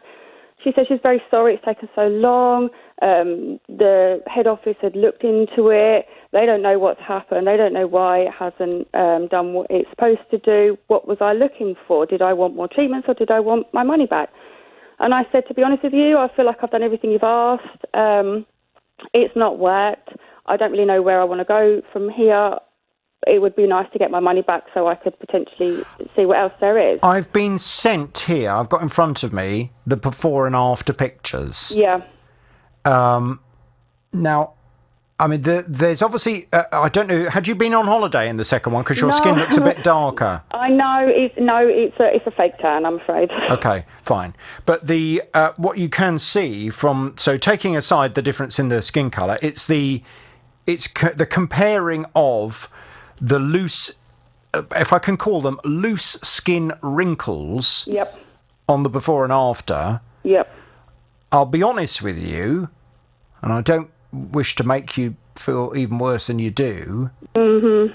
She said she's very sorry it's taken so long. The head office had looked into it. They don't know what's happened. They don't know why it hasn't done what it's supposed to do. What was I looking for? Did I want more treatments or did I want my money back? And I said, to be honest with you, I feel like I've done everything you've asked. It's not worked. I don't really know where I want to go from here. It would be nice to get my money back so I could potentially see what else there is. I've been sent here, I've got in front of me, the before and after pictures. Yeah. Now, I mean, there's obviously, I don't know, had you been on holiday in the second one? Because your skin looks a bit darker. I know, it's a fake tan, I'm afraid. Okay, fine. But the what you can see from, so taking aside the difference in the skin colour, it's the comparing of the loose, if I can call them, loose skin wrinkles. Yep. On the before and after. Yep. I'll be honest with you, and I don't wish to make you feel even worse than you do. Mm-hmm.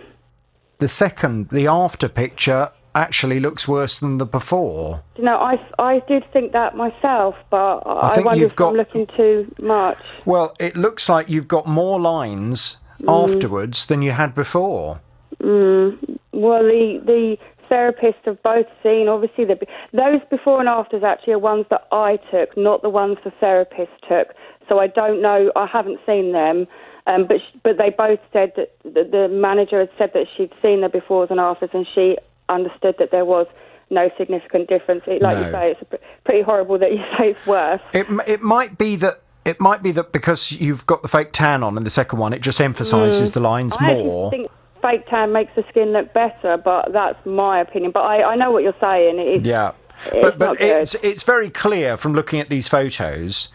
The after picture actually looks worse than the before. You know, I did think that myself, but I wonder if I'm looking too much. Well, it looks like you've got more lines afterwards than you had before. Well, the therapists have both seen, obviously, those before and afters actually are ones that I took, not the ones the therapist took. So I don't know, I haven't seen them, but they both said that the manager had said that she'd seen the befores and afters and she understood that there was no significant difference. You say, it's pretty horrible that you say it's worse. It might be that because you've got the fake tan on in the second one, it just emphasises the lines more. I think fake tan makes the skin look better, but that's my opinion. But I know what you're saying. Yeah, but it's very clear from looking at these photos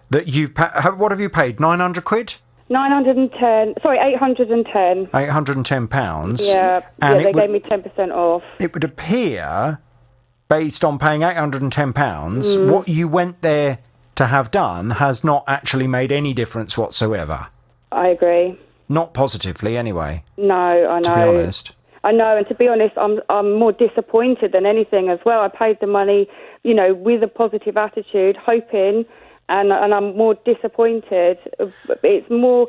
that what have you paid? 900 quid? £810. £810. Yeah, and they gave me 10% off. It would appear, based on paying £810, what you went there to have done has not actually made any difference whatsoever. I agree. Not positively, anyway. No, I know. To be honest. I know, and to be honest, I'm more disappointed than anything as well. I paid the money, with a positive attitude, hoping, and I'm more disappointed. It's more,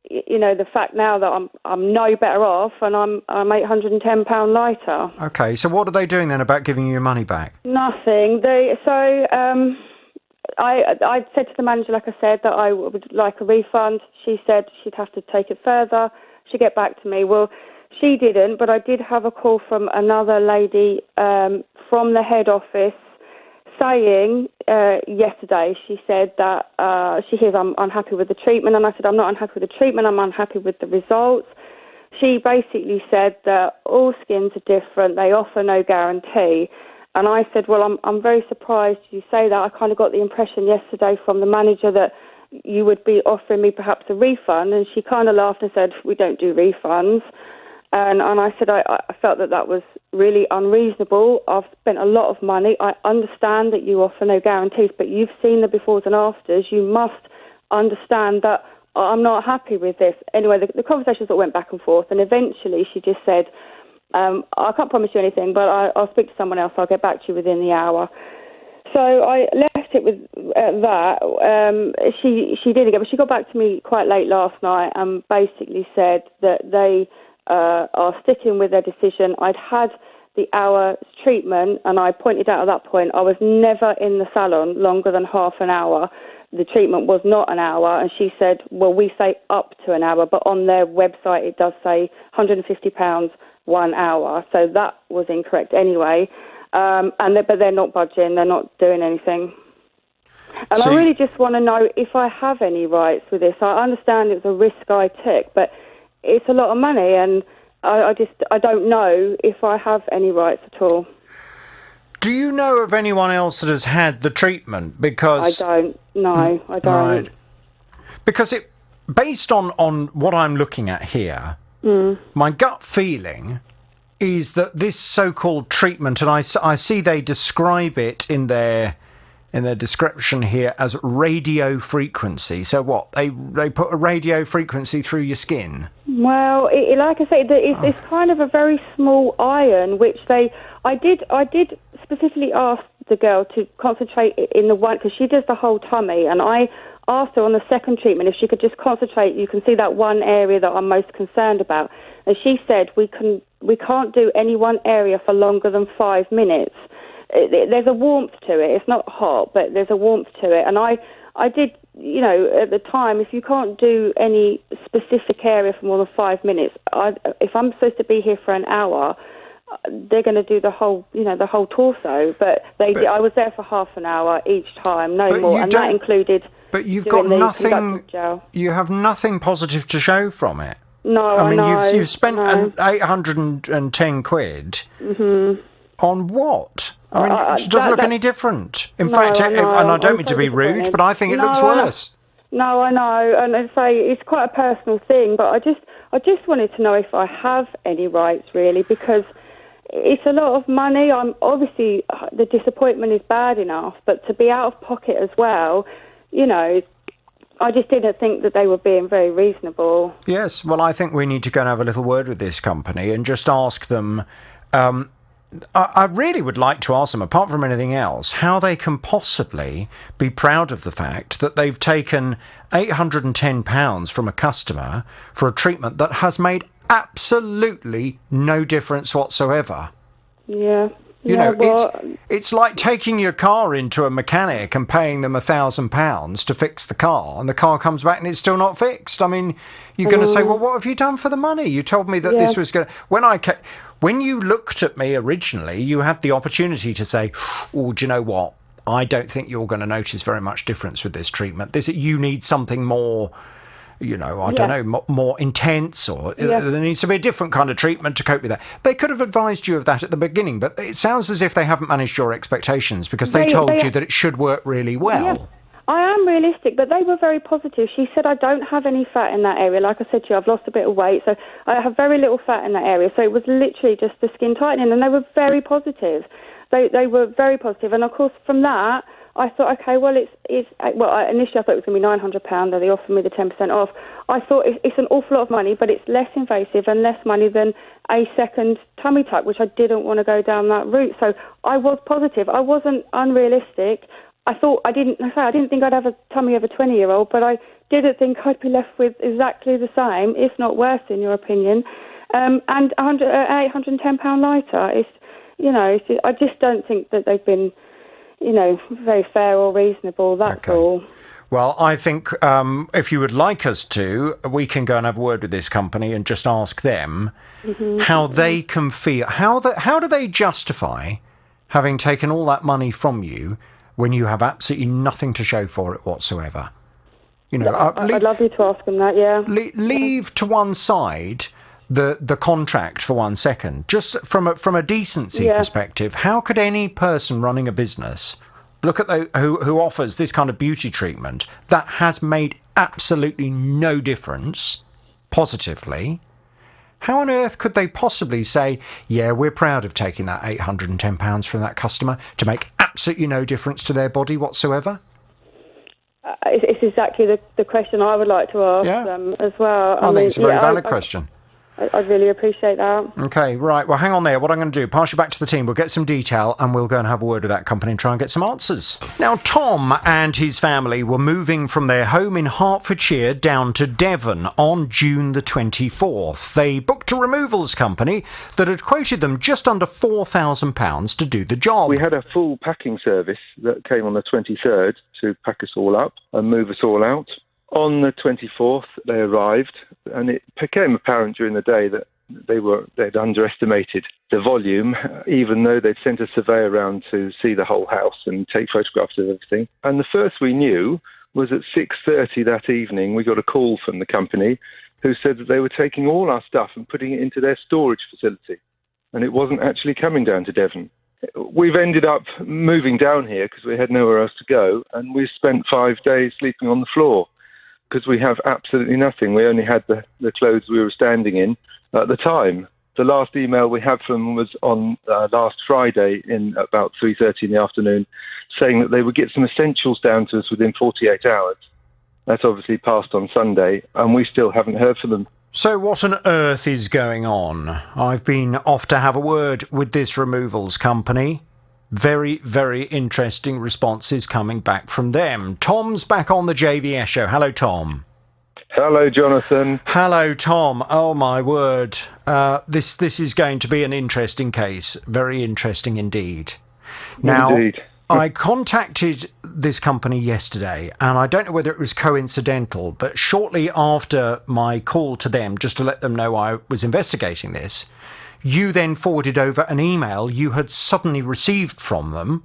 the fact now that I'm no better off, and I'm £810 lighter. Okay, so what are they doing then about giving you your money back? Nothing. I said to the manager, like I said, that I would like a refund. She said she'd have to take it further. She'd get back to me. Well, she didn't, but I did have a call from another lady from the head office saying yesterday, she said that she hears I'm unhappy with the treatment, and I said I'm not unhappy with the treatment, I'm unhappy with the results. She basically said that all skins are different, they offer no guarantee. And I said, well, I'm very surprised you say that. I kind of got the impression yesterday from the manager that you would be offering me perhaps a refund. And she kind of laughed and said, we don't do refunds. And I said, I felt that was really unreasonable. I've spent a lot of money. I understand that you offer no guarantees, but you've seen the befores and afters. You must understand that I'm not happy with this. Anyway, the conversations that went back and forth, and eventually she just said, I can't promise you anything, but I'll speak to someone else. I'll get back to you within the hour. So I left it with that. She did again, but she got back to me quite late last night and basically said that they are sticking with their decision. I'd had the hour's treatment, and I pointed out at that point I was never in the salon longer than half an hour. The treatment was not an hour, and she said, well, we say up to an hour, but on their website it does say £150 1 hour, so that was incorrect anyway. But they're not budging, they're not doing anything. And I really just want to know if I have any rights with this. I understand it's a risk I took, but it's a lot of money, and I don't know if I have any rights at all. Do you know of anyone else that has had the treatment? Because I don't. No, I don't. Right. Because based on what I'm looking at here, my gut feeling is that this so-called treatment, and I see they describe it in their description here as radio frequency. So what? They put a radio frequency through your skin? Well, like I say, it's kind of a very small iron, which I did specifically ask the girl to concentrate in the one, because she does the whole tummy, and I asked her on the second treatment if she could just concentrate. You can see that one area that I'm most concerned about, and she said we can't do any one area for longer than 5 minutes. There's a warmth to it. It's not hot, but there's a warmth to it. And I did, at the time, if you can't do any specific area for more than 5 minutes, if I'm supposed to be here for an hour, they're going to do the whole torso. But I was there for half an hour each time, no more, and that included. But you've got nothing. You have nothing positive to show from it. No, I mean, you've spent £810 on what? I mean, it doesn't look any different. In fact, and I don't mean to be rude, but I think it looks worse. No, I know, and I say it's quite a personal thing, but I just wanted to know if I have any rights, really, because it's a lot of money. Obviously the disappointment is bad enough, but to be out of pocket as well, I just didn't think that they were being very reasonable. Yes, well, I think we need to go and have a little word with this company and just ask them. I really would like to ask them, apart from anything else, how they can possibly be proud of the fact that they've taken £810 from a customer for a treatment that has made absolutely no difference whatsoever. Yeah. It's like taking your car into a mechanic and paying them £1,000 to fix the car, and the car comes back and it's still not fixed. I mean, you're going to say, well, what have you done for the money? You told me that this was going to... When you looked at me originally, you had the opportunity to say, oh, do you know what? I don't think you're going to notice very much difference with this treatment. You need something more... I don't know, more intense, or there needs to be a different kind of treatment to cope with that. They could have advised you of that at the beginning, but it sounds as if they haven't managed your expectations, because they told you that it should work really well. I am realistic, but they were very positive. She said, I don't have any fat in that area. Like I said to you, I've lost a bit of weight, so I have very little fat in that area. So it was literally just the skin tightening, and they were very positive. They were very positive. And, of course, from that, I thought, OK, well, initially I thought it was going to be £900, they offered me the 10% off. I thought it's an awful lot of money, but it's less invasive and less money than a second tummy tuck, which I didn't want to go down that route. So I was positive. I wasn't unrealistic. I didn't think I'd have a tummy of a 20-year-old, but I didn't think I'd be left with exactly the same, if not worse, in your opinion. And £810 lighter. I just don't think that they've been, very fair or reasonable. That's all. Well, I think if you would like us to, we can go and have a word with this company and just ask them how they can feel. How do they justify having taken all that money from you when you have absolutely nothing to show for it whatsoever? I'd love you to ask them that, yeah. Leave to one side the contract for 1 second. Just from a decency perspective, how could any person running a business look at who offers this kind of beauty treatment that has made absolutely no difference positively? How on earth could they possibly say, yeah, we're proud of taking that £810 from that customer to make absolutely no difference to their body whatsoever? It's exactly the question I would like to ask them as well. I think it's a very valid question. I'd really appreciate that. OK, right. Well, hang on there. What I'm going to do, pass you back to the team. We'll get some detail and we'll go and have a word with that company and try and get some answers. Now, Tom and his family were moving from their home in Hertfordshire down to Devon on June the 24th. They booked a removals company that had quoted them just under £4,000 to do the job. We had a full packing service that came on the 23rd to pack us all up and move us all out. On the 24th, they arrived, and it became apparent during the day that they'd underestimated the volume, even though they'd sent a surveyor around to see the whole house and take photographs of everything. And the first we knew was at 6:30 that evening, we got a call from the company who said that they were taking all our stuff and putting it into their storage facility, and it wasn't actually coming down to Devon. We've ended up moving down here because we had nowhere else to go, and we spent 5 days sleeping on the floor, because we have absolutely nothing. We only had the clothes we were standing in at the time. The last email we had from them was on last Friday in about 3:30 in the afternoon, saying that they would get some essentials down to us within 48 hours. That's obviously passed on Sunday, and we still haven't heard from them. So what on earth is going on? I've been off to have a word with this removals company. Very, very interesting responses coming back from them. Tom's back on the JVS show. Hello, Tom. Hello, Jonathan. Hello, Tom. Oh, my word. This is going to be an interesting case. Very interesting indeed. Now, indeed. I contacted this company yesterday, and I don't know whether it was coincidental, but shortly after my call to them, just to let them know I was investigating this, you then forwarded over an email you had suddenly received from them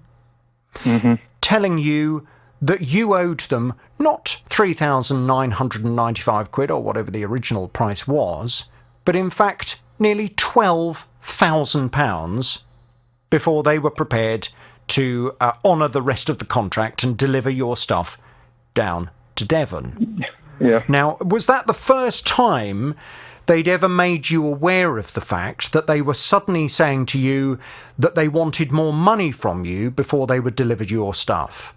telling you that you owed them not £3,995 or whatever the original price was, but in fact nearly £12,000 before they were prepared to honour the rest of the contract and deliver your stuff down to Devon. Yeah. Now, was that the first time they'd ever made you aware of the fact that they were suddenly saying to you that they wanted more money from you before they would deliver your stuff?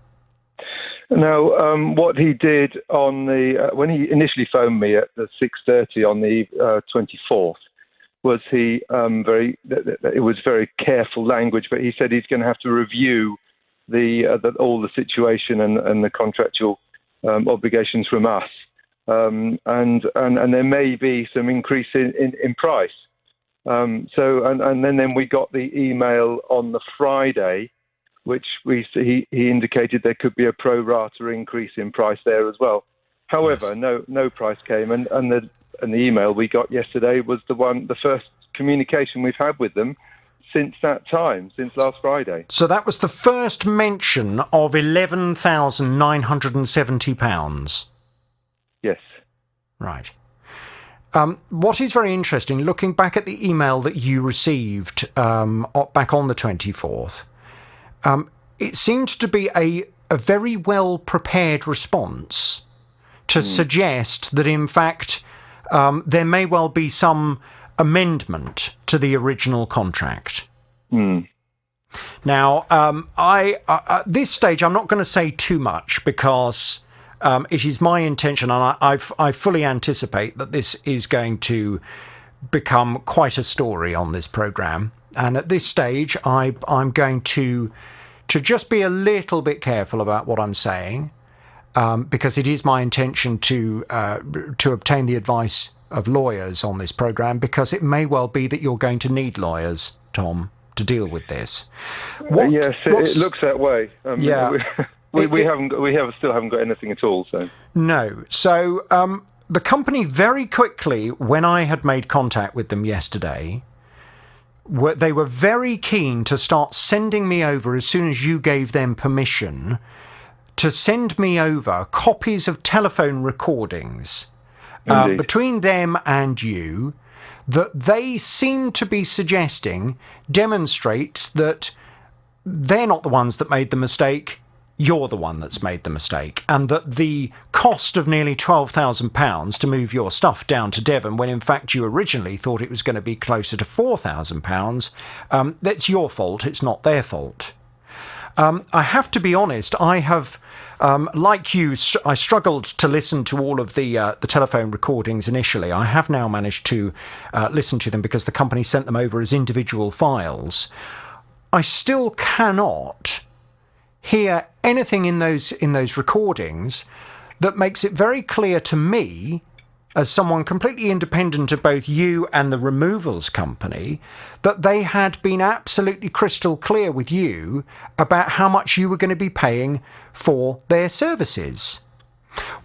No, what he did on when he initially phoned me at the 6:30 on the 24th, was it was very careful language, but he said he's going to have to review all the situation and the contractual obligations from us. And there may be some increase in price. And then we got the email on the Friday, which he indicated there could be a pro rata increase in price there as well. However, no price came, and the email we got yesterday was the first communication we've had with them since that time, since last Friday. So that was the first mention of £11,970. Yes. Right. What is very interesting, looking back at the email that you received back on the 24th, it seemed to be a a very well prepared response to suggest that, in fact, there may well be some amendment to the original contract. Now, at this stage, I'm not going to say too much because it is my intention, and I fully anticipate that this is going to become quite a story on this programme. And at this stage, I'm going to just be a little bit careful about what I'm saying, because it is my intention to obtain the advice of lawyers on this programme, because it may well be that you're going to need lawyers, Tom, to deal with this. Yes, it looks that way. We still haven't got anything at all. So no. So the company very quickly, when I had made contact with them yesterday, they were very keen to start sending me over, as soon as you gave them permission, to send me over copies of telephone recordings between them and you, that they seem to be suggesting demonstrates that they're not the ones that made the mistake, you're the one that's made the mistake, and that the cost of nearly £12,000 to move your stuff down to Devon, when in fact you originally thought it was going to be closer to £4,000, that's your fault, it's not their fault. I have to be honest, I have, like you, I struggled to listen to all of the telephone recordings initially. I have now managed to listen to them because the company sent them over as individual files. I still cannot hear anything in those recordings that makes it very clear to me, as someone completely independent of both you and the removals company, that they had been absolutely crystal clear with you about how much you were going to be paying for their services.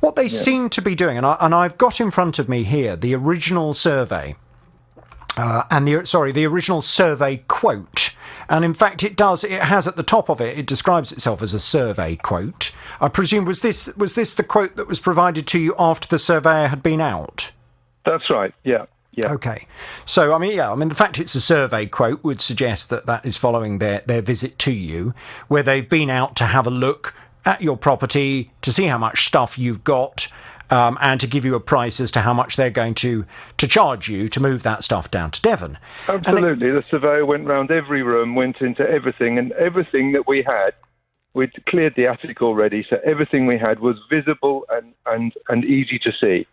What they seem to be doing, and I've got in front of me here the original survey, the original survey quote. And in fact, it has at the top of it, it describes itself as a survey quote. I presume, was this the quote that was provided to you after the surveyor had been out? That's right, yeah. Okay. So, the fact it's a survey quote would suggest that is following their visit to you, where they've been out to have a look at your property, to see how much stuff you've got, and to give you a price as to how much they're going to charge you to move that stuff down to Devon. Absolutely. The surveyor went round every room, went into everything, and everything that we had, we'd cleared the attic already, so everything we had was visible and easy to see.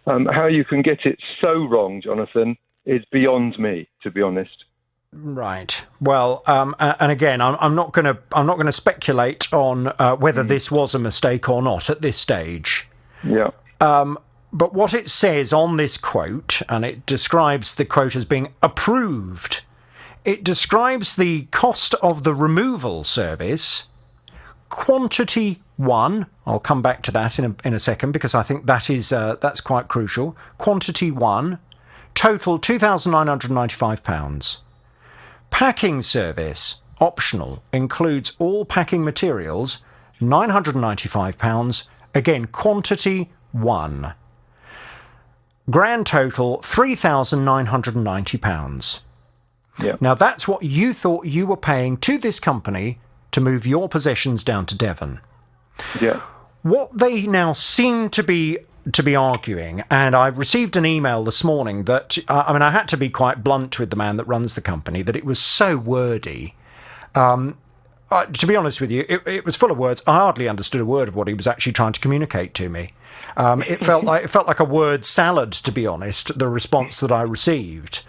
How you can get it so wrong, Jonathan, is beyond me, to be honest. Right. Well, and again, I'm not going to speculate on whether this was a mistake or not at this stage. Yeah. But what it says on this quote, and it describes the quote as being approved, it describes the cost of the removal service, quantity 1. I'll come back to that in a second, because I think that's quite crucial. Quantity 1, total £2,995. Packing service, optional, includes all packing materials, £995. Again, quantity 1. Grand total, £3,990. Yeah. Now, that's what you thought you were paying to this company to move your possessions down to Devon. Yeah. What they now seem to be arguing, and I received an email this morning that, I had to be quite blunt with the man that runs the company, that it was so wordy. To be honest with you, it was full of words. I hardly understood a word of what he was actually trying to communicate to me. It felt like a word salad, to be honest, the response that I received.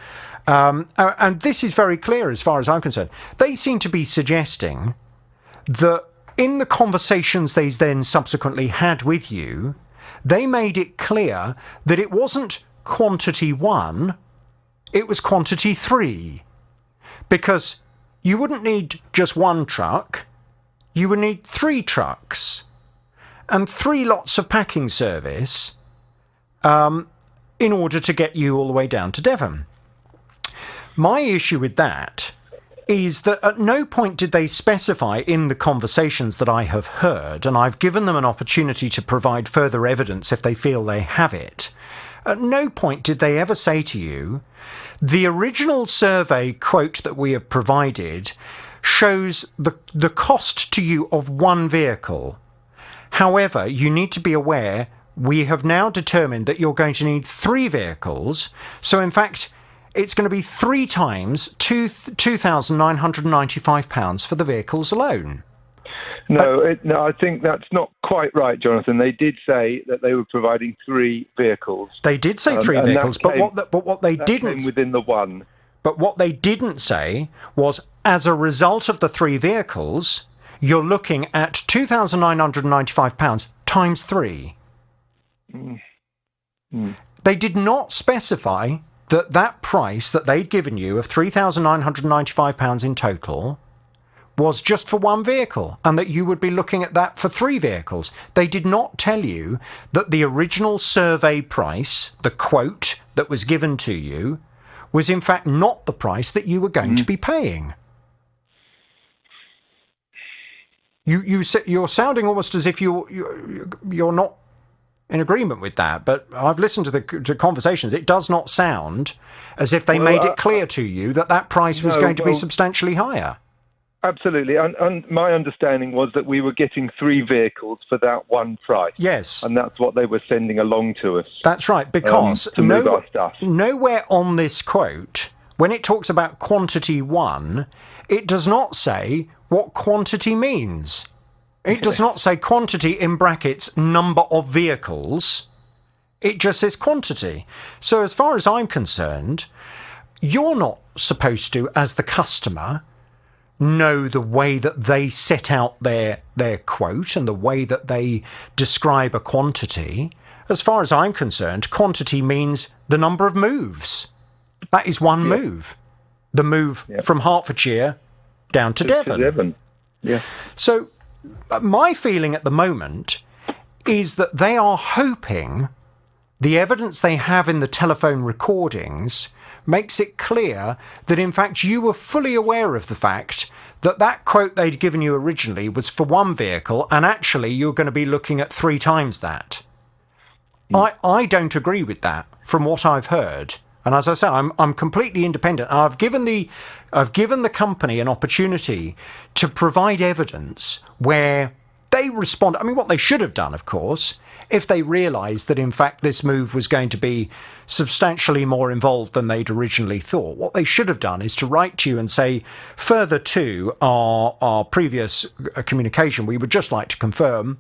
And this is very clear as far as I'm concerned. They seem to be suggesting that in the conversations they then subsequently had with you, they made it clear that it wasn't quantity 1, it was quantity 3. Because you wouldn't need just one truck, you would need 3 trucks and 3 lots of packing service in order to get you all the way down to Devon. My issue with that is that at no point did they specify in the conversations that I have heard, and I've given them an opportunity to provide further evidence if they feel they have it, at no point did they ever say to you, the original survey quote that we have provided shows the cost to you of one vehicle. However, you need to be aware we have now determined that you're going to need 3 vehicles. So, in fact, it's going to be 3 times £2,995 for the vehicles alone. No, I think that's not quite right, Jonathan. They did say that they were providing 3 vehicles. They did say 3 vehicles, but what they didn't... came within the one. But what they didn't say was, as a result of the 3 vehicles, you're looking at £2,995 times 3. They did not specify that price that they'd given you of £3,995 in total was just for one vehicle, and that you would be looking at that for 3 vehicles. They did not tell you that the original survey price, the quote that was given to you, was in fact not the price that you were going to be paying. You're sounding almost as if you're not in agreement with that, but I've listened to the conversations. It does not sound as if they made it clear to you that price was going to be substantially higher. Absolutely. And my understanding was that we were getting 3 vehicles for that one price. Yes. And that's what they were sending along to us. That's right, because to move our stuff. Nowhere on this quote, when it talks about quantity 1, it does not say what quantity means. It does not say quantity in brackets number of vehicles. It just says quantity. So as far as I'm concerned, you're not supposed to, as the customer, know the way that they set out their quote and the way that they describe a quantity. As far as I'm concerned, quantity means the number of moves. That is one move. The move from Hertfordshire down to Devon. Yeah. So my feeling at the moment is that they are hoping the evidence they have in the telephone recordings makes it clear that, in fact, you were fully aware of the fact that quote they'd given you originally was for one vehicle, and actually you're going to be looking at 3 times that. I don't agree with that from what I've heard. And as I say, I'm completely independent. I've given the company an opportunity to provide evidence where they respond. I mean, what they should have done, of course, if they realised that, in fact, this move was going to be substantially more involved than they'd originally thought, what they should have done is to write to you and say, further to our previous communication, we would just like to confirm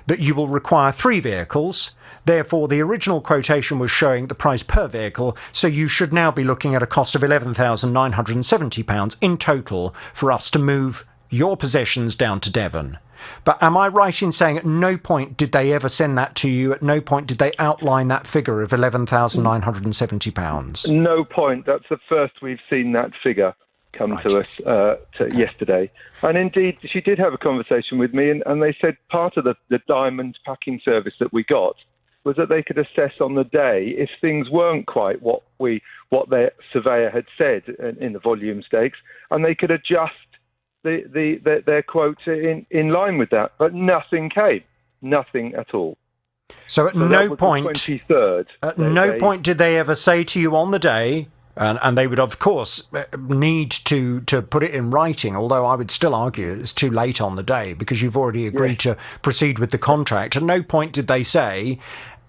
that you will require 3 vehicles. Therefore, the original quotation was showing the price per vehicle, so you should now be looking at a cost of £11,970 in total for us to move your possessions down to Devon. But am I right in saying at no point did they ever send that to you? At no point did they outline that figure of £11,970? No point. That's the first we've seen that figure come to us yesterday. And indeed, she did have a conversation with me, and they said part of the diamond packing service that we got was that they could assess on the day if things weren't quite what their surveyor had said in the volume stakes, and they could adjust their quote in line with that. But nothing came, nothing at all. So at no point, 23rd, at no point did they ever say to you on the day, and they would of course need to put it in writing, although I would still argue it's too late on the day because you've already agreed to proceed with the contract. At no point did they say,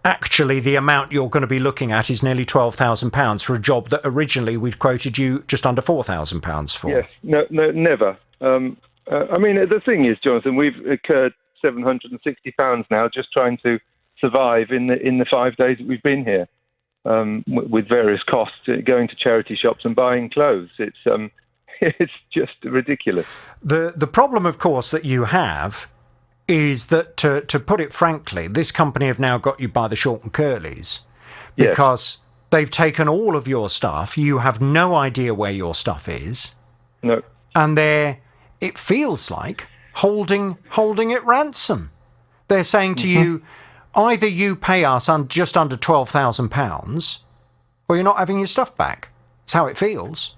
actually, the amount you're going to be looking at is nearly £12,000 for a job that originally we'd quoted you just under £4,000 for. Yes, no, never. I mean, the thing is, Jonathan, we've incurred £760 now just trying to survive in the 5 days that we've been here, with various costs, going to charity shops and buying clothes. It's just ridiculous. The problem, of course, that you have is that, to put it frankly, this company have now got you by the short and curlies because they've taken all of your stuff. You have no idea where your stuff is. No. And it feels like holding it ransom. They're saying to you, either you pay us just under £12,000 or you're not having your stuff back. That's how it feels.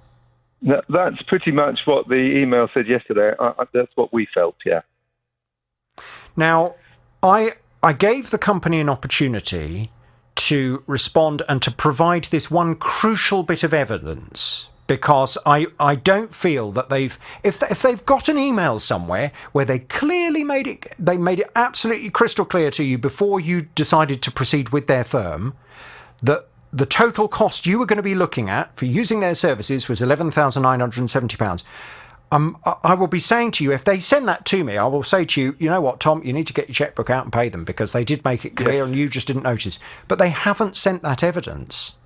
That's pretty much what the email said yesterday. That's what we felt, yeah. Now, I gave the company an opportunity to respond and to provide this one crucial bit of evidence because I don't feel that if they've got an email somewhere where they clearly made it absolutely crystal clear to you before you decided to proceed with their firm that the total cost you were going to be looking at for using their services was £11,970. I will be saying to you, if they send that to me, I will say to you, you know what, Tom, you need to get your checkbook out and pay them because they did make it clear and you just didn't notice. But they haven't sent that evidence.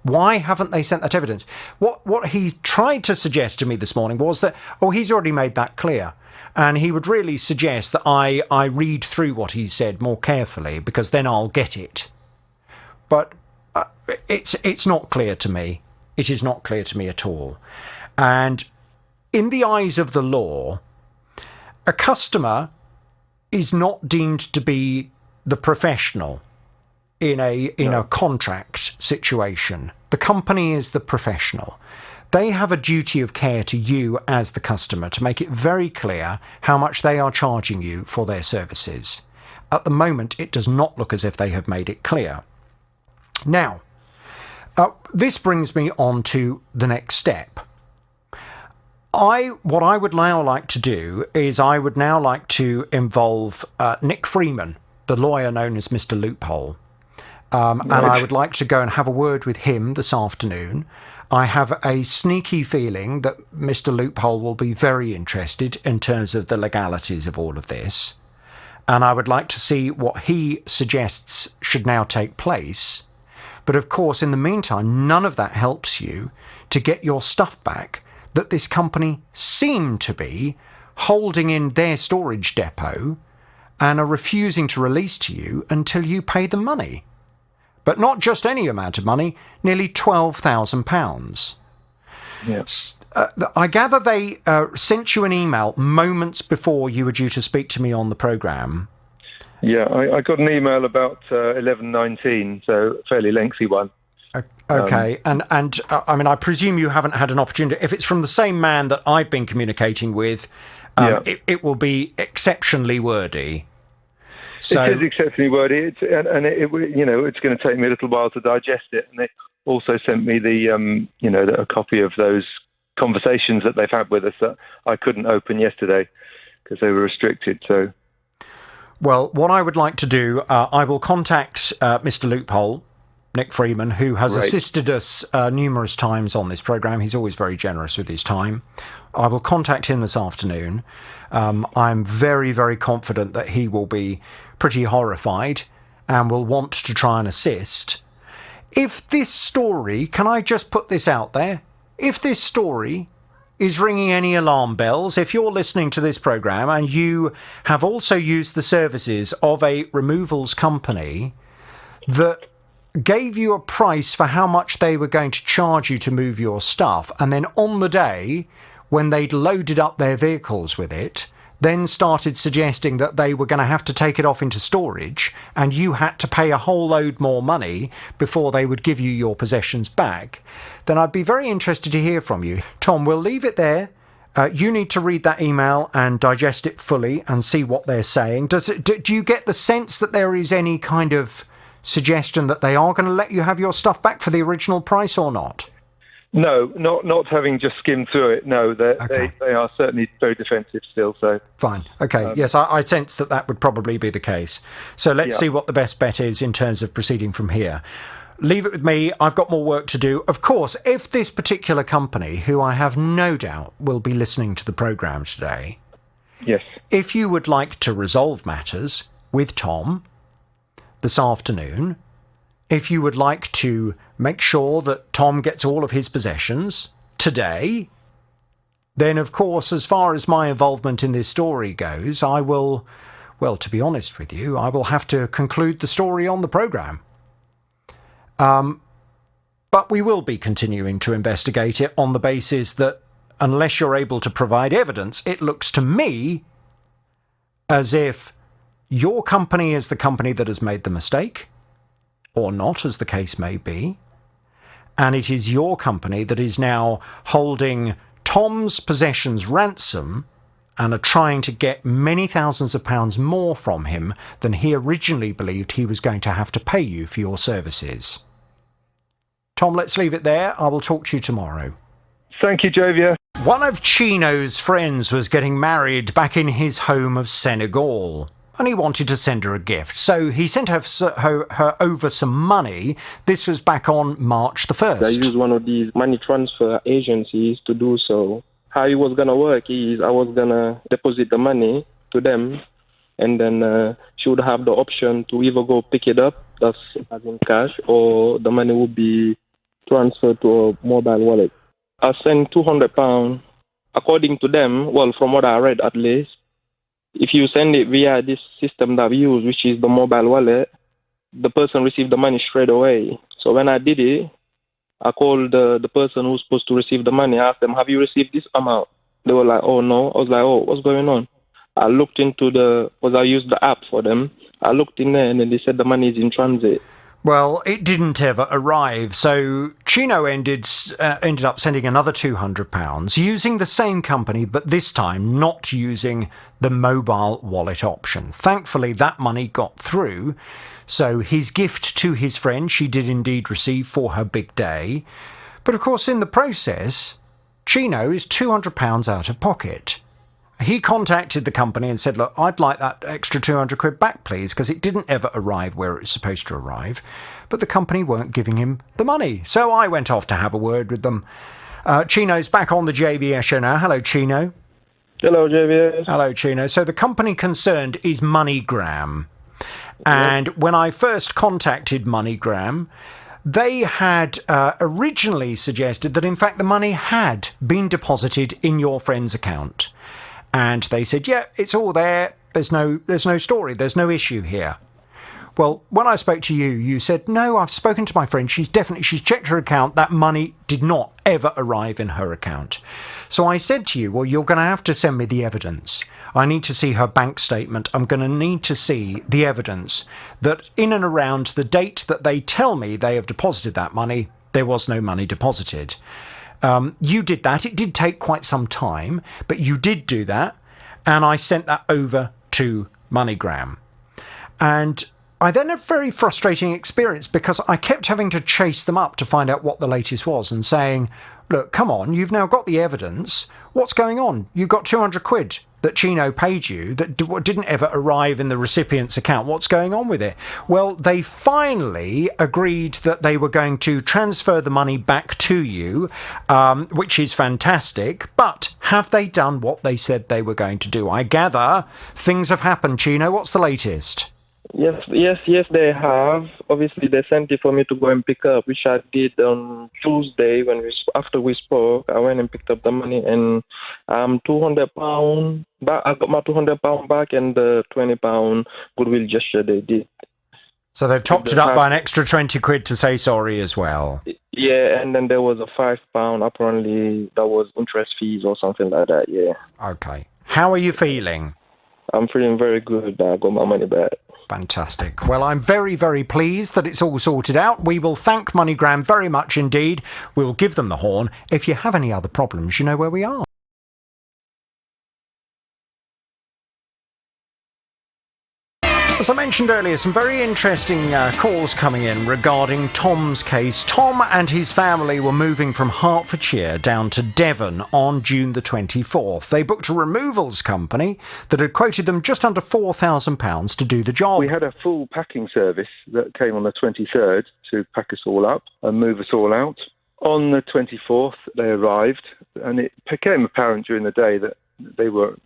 Why haven't they sent that evidence? What he tried to suggest to me this morning was that, he's already made that clear. And he would really suggest that I read through what he said more carefully because then I'll get it. But it's not clear to me. It is not clear to me at all. And in the eyes of the law, a customer is not deemed to be the professional in a contract situation. The company is the professional. They have a duty of care to you as the customer to make it very clear how much they are charging you for their services. At the moment, it does not look as if they have made it clear. Now, this brings me on to the next step. What I would now like to do is I would now like to involve Nick Freeman, the lawyer known as Mr. Loophole. And I would like to go and have a word with him this afternoon. I have a sneaky feeling that Mr. Loophole will be very interested in terms of the legalities of all of this. And I would like to see what he suggests should now take place. But of course, in the meantime, none of that helps you to get your stuff back that this company seem to be holding in their storage depot and are refusing to release to you until you pay the money. But not just any amount of money, nearly £12,000. Yes. I gather they sent you an email moments before you were due to speak to me on the programme. Yeah, I got an email about 11:19, so a fairly lengthy one. Okay, and I mean, I presume you haven't had an opportunity. If it's from the same man that I've been communicating with, it will be exceptionally wordy. So, it is exceptionally wordy, it's going to take me a little while to digest it. And they also sent me a copy of those conversations that they've had with us that I couldn't open yesterday because they were restricted. So, well, what I would like to do, I will contact Mr. Loophole, Nick Freeman, who has assisted us numerous times on this programme. He's always very generous with his time. I will contact him this afternoon. I'm very, very confident that he will be pretty horrified and will want to try and assist. If this story, can I just put this out there? If this story is ringing any alarm bells, if you're listening to this programme and you have also used the services of a removals company that gave you a price for how much they were going to charge you to move your stuff, and then on the day when they'd loaded up their vehicles with it, then started suggesting that they were going to have to take it off into storage and you had to pay a whole load more money before they would give you your possessions back, then I'd be very interested to hear from you. Tom, we'll leave it there. You need to read that email and digest it fully and see what they're saying. Do you get the sense that there is any kind of suggestion that they are going to let you have your stuff back for the original price or not? No, not having just skimmed through it. No, they are certainly very defensive still. So fine, okay, yes, I sense that would probably be the case. So let's see what the best bet is in terms of proceeding from here. Leave it with me. I've got more work to do. Of course, if this particular company, who I have no doubt will be listening to the programme today, yes, if you would like to resolve matters with Tom this afternoon, if you would like to make sure that Tom gets all of his possessions today, then of course, as far as my involvement in this story goes, I will, well, to be honest with you, I will have to conclude the story on the programme. But we will be continuing to investigate it on the basis that unless you're able to provide evidence, it looks to me as if your company is the company that has made the mistake, or not, as the case may be, and it is your company that is now holding Tom's possessions ransom and are trying to get many thousands of pounds more from him than he originally believed he was going to have to pay you for your services. Tom, let's leave it there. I will talk to you tomorrow. Thank you, Jovia. One of Chino's friends was getting married back in his home of Senegal, and he wanted to send her a gift. So he sent her over some money. This was back on March the 1st. I used one of these money transfer agencies to do so. How it was going to work is I was going to deposit the money to them, and then she would have the option to either go pick it up, that's as in cash, or the money would be transferred to a mobile wallet. I sent £200. According to them, well, from what I read at least, if you send it via this system that we use, which is the mobile wallet, the person received the money straight away. So when I did it, I called the person who's supposed to receive the money. I asked them, have you received this amount? They were like, oh, no. I was like, oh, what's going on? I looked into because I used the app for them. I looked in there and then they said the money is in transit. Well, it didn't ever arrive, so Chino ended up sending another £200 using the same company, but this time not using the mobile wallet option. Thankfully, that money got through, so his gift to his friend she did indeed receive for her big day. But of course, in the process, Chino is £200 out of pocket. He contacted the company and said, look, I'd like that extra 200 quid back, please, because it didn't ever arrive where it was supposed to arrive. But the company weren't giving him the money. So I went off to have a word with them. Chino's back on the JVS show now. Hello, Chino. Hello, JVS. Hello, Chino. So the company concerned is MoneyGram. And when I first contacted MoneyGram, they had originally suggested that, in fact, the money had been deposited in your friend's account. And they said, yeah, it's all there. There's no story. There's no issue here. Well, when I spoke to you, you said, no, I've spoken to my friend. She's checked her account. That money did not ever arrive in her account. So I said to you, well, you're going to have to send me the evidence. I need to see her bank statement. I'm going to need to see the evidence that in and around the date that they tell me they have deposited that money, there was no money deposited. You did that. It did take quite some time, but you did do that. And I sent that over to MoneyGram. And I then had a very frustrating experience because I kept having to chase them up to find out what the latest was and saying, look, come on, you've now got the evidence. What's going on? You've got 200 quid that Chino paid you that didn't ever arrive in the recipient's account. What's going on with it? Well, they finally agreed that they were going to transfer the money back to you, which is fantastic. But have they done what they said they were going to do? I gather things have happened, Chino. What's the latest? Yes, they have. Obviously, they sent it for me to go and pick up, which I did on Tuesday after we spoke. I went and picked up the money and £200 back. I got my £200 back and the £20 goodwill gesture they did. So they've topped it up by an extra 20 quid to say sorry as well. Yeah, and then there was a £5. Apparently, that was interest fees or something like that. Yeah. Okay. How are you feeling? I'm feeling very good. I got my money back. Fantastic. Well, I'm very, very pleased that it's all sorted out. We will thank MoneyGram very much indeed. We'll give them the horn. If you have any other problems, you know where we are. As I mentioned earlier, some very interesting calls coming in regarding Tom's case. Tom and his family were moving from Hertfordshire down to Devon on June the 24th. They booked a removals company that had quoted them just under £4,000 to do the job. We had a full packing service that came on the 23rd to pack us all up and move us all out. On the 24th, they arrived, and it became apparent during the day that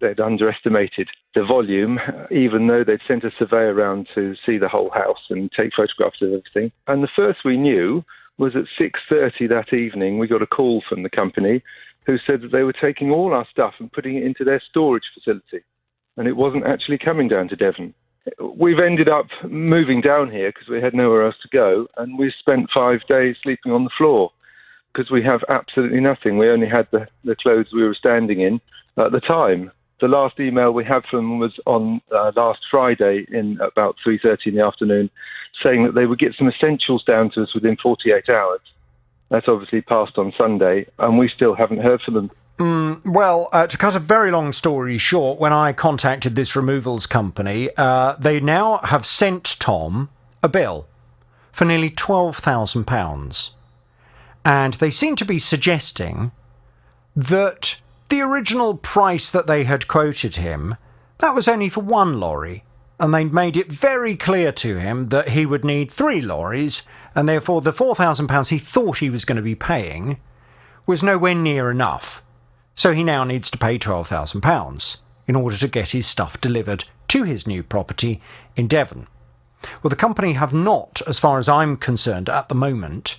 they'd underestimated the volume, even though they'd sent a surveyor around to see the whole house and take photographs of everything. And the first we knew was at 6:30 that evening, we got a call from the company who said that they were taking all our stuff and putting it into their storage facility. And it wasn't actually coming down to Devon. We've ended up moving down here because we had nowhere else to go. And we spent 5 days sleeping on the floor because we have absolutely nothing. We only had the clothes we were standing in at the time. The last email we had from them was on last Friday in about 3:30 in the afternoon, saying that they would get some essentials down to us within 48 hours. That's obviously passed on Sunday, and we still haven't heard from them. Well, to cut a very long story short, when I contacted this removals company, they now have sent Tom a bill for nearly £12,000. And they seem to be suggesting that the original price that they had quoted him, that was only for one lorry, and they'd made it very clear to him that he would need 3 lorries, and therefore the £4,000 he thought he was going to be paying was nowhere near enough. So he now needs to pay £12,000 in order to get his stuff delivered to his new property in Devon. Well, the company have not, as far as I'm concerned at the moment,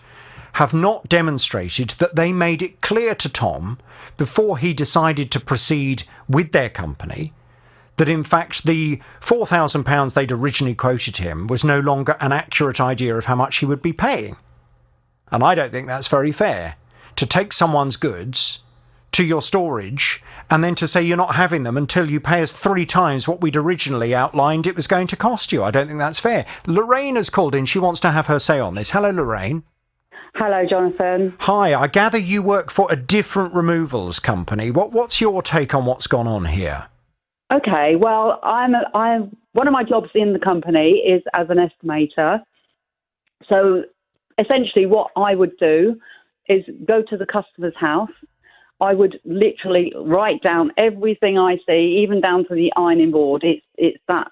have not demonstrated that they made it clear to Tom before he decided to proceed with their company that in fact the £4,000 they'd originally quoted him was no longer an accurate idea of how much he would be paying. And I don't think that's very fair, to take someone's goods to your storage and then to say you're not having them until you pay us 3 times what we'd originally outlined it was going to cost you. I don't think that's fair. Lorraine has called in. She wants to have her say on this. Hello, Lorraine. Hello, Jonathan. Hi, I gather you work for a different removals company. What's your take on what's gone on here? Okay, well, I'm one of my jobs in the company is as an estimator. So essentially what I would do is go to the customer's house. I would literally write down everything I see, even down to the ironing board. It's that,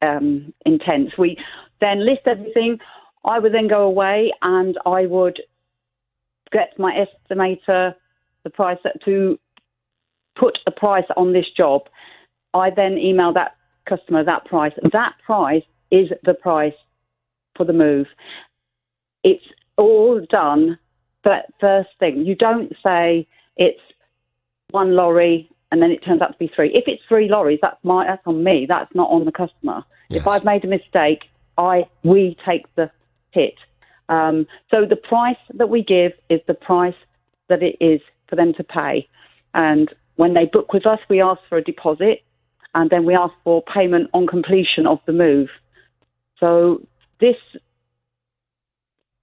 intense. We then list everything. I would then go away and I would get my estimator the price to put a price on this job. I then email that customer that price. That price is the price for the move. It's all done. But first thing, you don't say it's 1 lorry and then it turns out to be 3. If it's 3 lorries, that's on me. That's not on the customer. Yes. If I've made a mistake, we take the hit. So the price that we give is the price that it is for them to pay. And when they book with us, we ask for a deposit and then we ask for payment on completion of the move. So this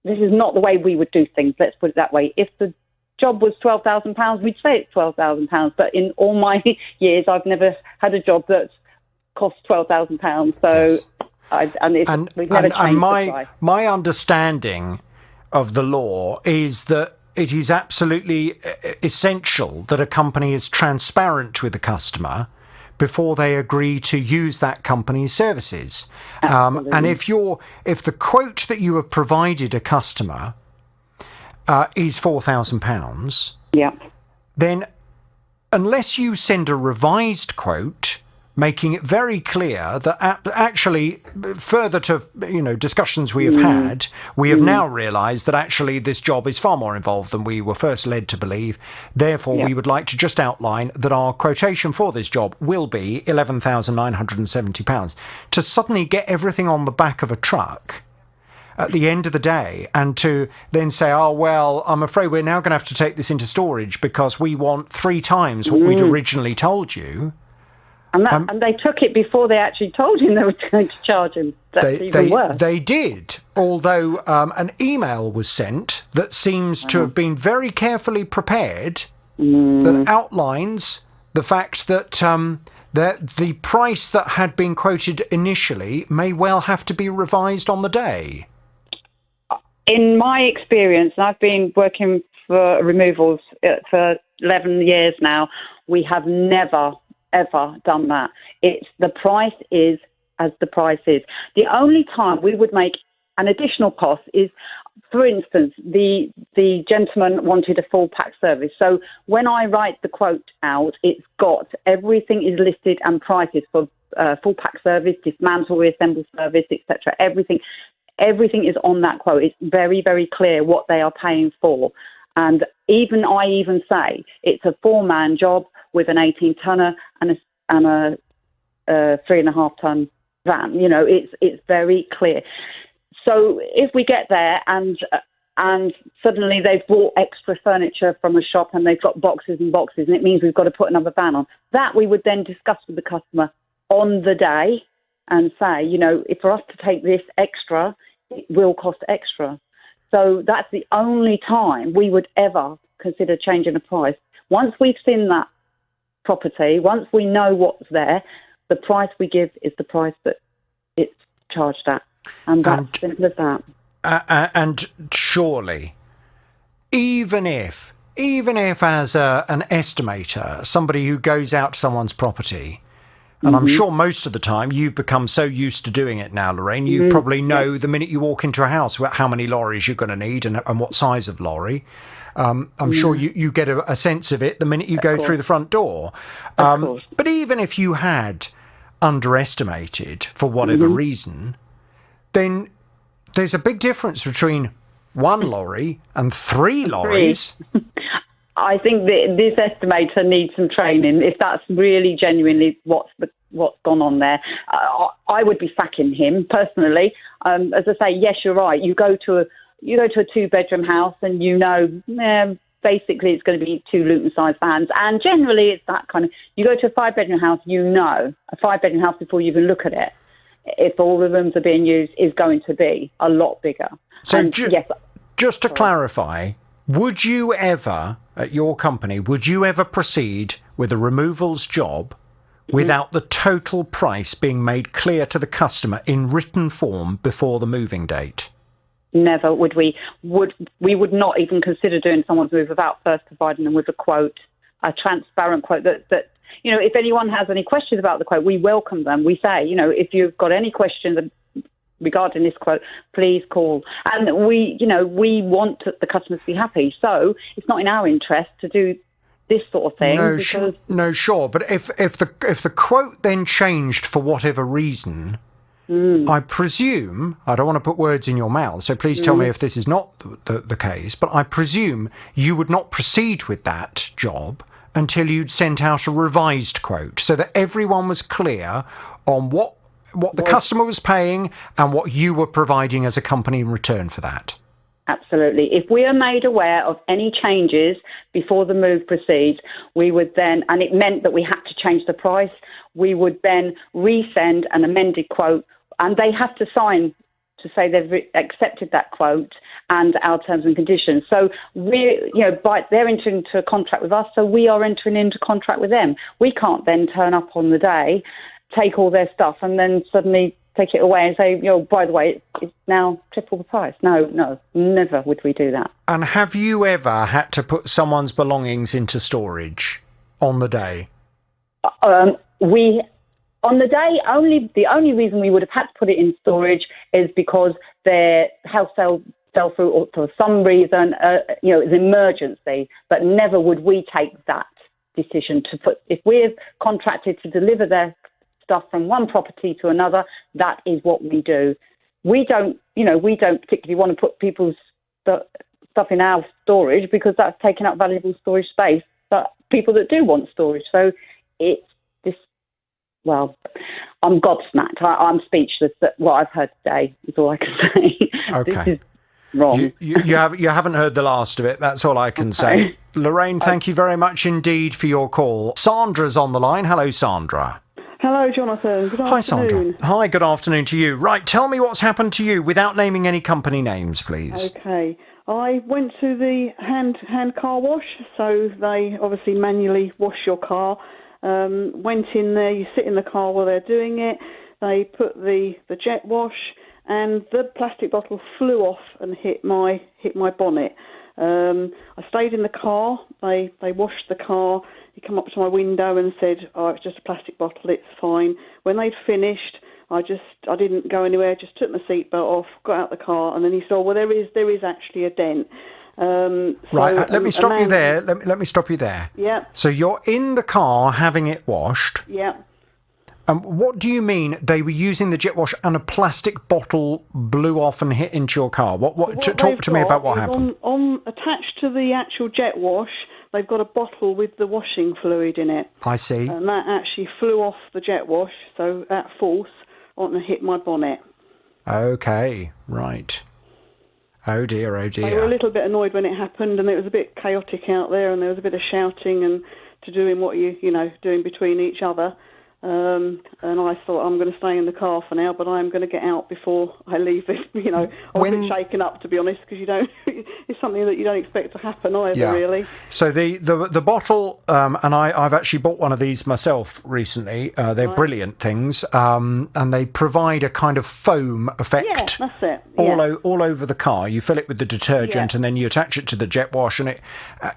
is not the way we would do things, let's put it that way. If the job was £12,000, we'd say it's £12,000. But in all my years, I've never had a job that's cost £12,000. So, yes. We've never changed the price. My understanding of the law is that it is absolutely essential that a company is transparent with the customer before they agree to use that company's services. And if the quote that you have provided a customer is £4,000, then unless you send a revised quote making it very clear that actually, further to discussions we have had, we have now realised that actually this job is far more involved than we were first led to believe. Therefore, we would like to just outline that our quotation for this job will be £11,970. To suddenly get everything on the back of a truck at the end of the day and to then say, oh, well, I'm afraid we're now going to have to take this into storage because we want 3 times what we'd originally told you. And they took it before they actually told him they were going to charge him. That's even worse. They did, although an email was sent that seems to have been very carefully prepared that outlines the fact that the price that had been quoted initially may well have to be revised on the day. In my experience, and I've been working for removals for 11 years now, we have never ever done that. It's the price is as the price is. The only time we would make an additional cost is, for instance, the gentleman wanted a full pack service. So when I write the quote out, it's got everything is listed and prices for full pack service, dismantle, reassemble service, etc. Everything is on that quote. It's very, very clear what they are paying for. And I even say it's a 4-man job with an 18-tonner and a 3.5-ton van. It's very clear. So if we get there and suddenly they've bought extra furniture from a shop and they've got boxes and boxes and it means we've got to put another van on, that we would then discuss with the customer on the day and say, if for us to take this extra, it will cost extra. So that's the only time we would ever consider changing the price. Once we've seen that property, once we know what's there, the price we give is the price that it's charged at. And that's simple as that. And surely, even if even if as an estimator, somebody who goes out to someone's property, and I'm sure most of the time you've become so used to doing it now, Lorraine, you probably know the minute you walk into a house how many lorries you're going to need and what size of lorry. I'm sure you get a sense of it the minute you go through the front door. But even if you had underestimated for whatever reason, then there's a big difference between one lorry and three lorries. I think that this estimator needs some training. If that's really genuinely what's gone on there, I would be sacking him personally. As I say, yes, you're right. You go to a 2-bedroom house, and basically it's going to be 2 Luton-sized vans, and generally it's that kind of. You go to a 5-bedroom house, a 5-bedroom house before you even look at it, if all the rooms are being used, is going to be a lot bigger. So just to clarify. Would you ever, at your company, proceed with a removals job without the total price being made clear to the customer in written form before the moving date? Never would we. We would not even consider doing someone's move without first providing them with a quote, a transparent quote that if anyone has any questions about the quote, we welcome them. We say, if you've got any questions regarding this quote, please call. And we want the customers to be happy. So it's not in our interest to do this sort of thing. Sure. But if the quote then changed for whatever reason, I presume, I don't want to put words in your mouth, so please tell me if this is not the case, but I presume you would not proceed with that job until you'd sent out a revised quote so that everyone was clear on what the customer was paying and what you were providing as a company in return for that. Absolutely. If we are made aware of any changes before the move proceeds, we would then, and it meant that we had to change the price, we would then resend an amended quote, and they have to sign to say they've accepted that quote and our terms and conditions. So they're entering into a contract with us, so we are entering into contract with them. We can't then turn up on the day, take all their stuff, and then suddenly take it away and say, by the way, it's now triple the price. No, never would we do that. And have you ever had to put someone's belongings into storage on the day? On the day, the only reason we would have had to put it in storage is because their house fell through, or for some reason, it's an emergency. But never would we take that decision to put. If we're contracted to deliver their stuff from one property to another, that is what we do. We don't particularly want to put people's stuff in our storage because that's taking up valuable storage space. But people that do want storage, so it's this. Well, I'm gobsmacked. I'm speechless at what I've heard today. Is all I can say. Okay. This is wrong. You haven't heard the last of it. That's all I can say. Lorraine, thank you very much indeed for your call. Sandra's on the line. Hello, Sandra. Hello, Jonathan. Good afternoon. Hi, Sandra. Hi, good afternoon to you. Right, tell me what's happened to you without naming any company names, please. Okay. I went to the hand car wash, so they obviously manually wash your car. Went in there, you sit in the car while they're doing it. They put the jet wash, and the plastic bottle flew off and hit my bonnet. I stayed in the car. They washed the car. He came up to my window and said, "Oh, it's just a plastic bottle. It's fine." When they'd finished, I didn't go anywhere. Just took my seatbelt off, got out the car, and then he said, "Well, there is actually a dent." Right. Let me stop you there. Let me stop you there. Yeah. So you're in the car having it washed. Yeah. What do you mean they were using the jet wash and a plastic bottle blew off and hit into your car? Talk to me about what happened. On attached to the actual jet wash, they've got a bottle with the washing fluid in it. I see. And that actually flew off the jet wash, so at force, and hit my bonnet. Okay, right. Oh dear, oh dear. They were a little bit annoyed when it happened, and it was a bit chaotic out there, and there was a bit of shouting and to doing what doing between each other. And I thought, I'm going to stay in the car for now, but I'm going to get out before I leave it. You know, I was a bit shaken up, to be honest, because you don't. It's something that you don't expect to happen either, really. So the bottle, and I've actually bought one of these myself recently. They're brilliant things, and they provide a kind of foam effect. Yeah, that's it. All over the car. You fill it with the detergent, and then you attach it to the jet wash, and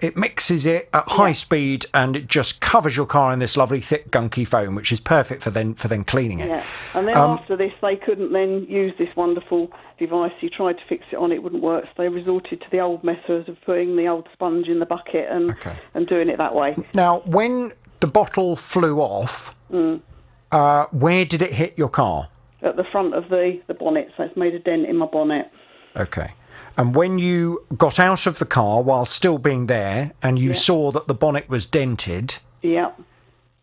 it mixes it at high speed, and it just covers your car in this lovely thick gunky foam, which is perfect for then cleaning it. Yeah, and then after this, they couldn't then use this wonderful device. You tried to fix it on, it wouldn't work, so they resorted to the old method of putting the old sponge in the bucket and doing it that way. Now, when the bottle flew off, where did it hit your car? At the front of the bonnet, so it's made a dent in my bonnet. Okay. And when you got out of the car while still being there and you saw that the bonnet was dented... Yeah.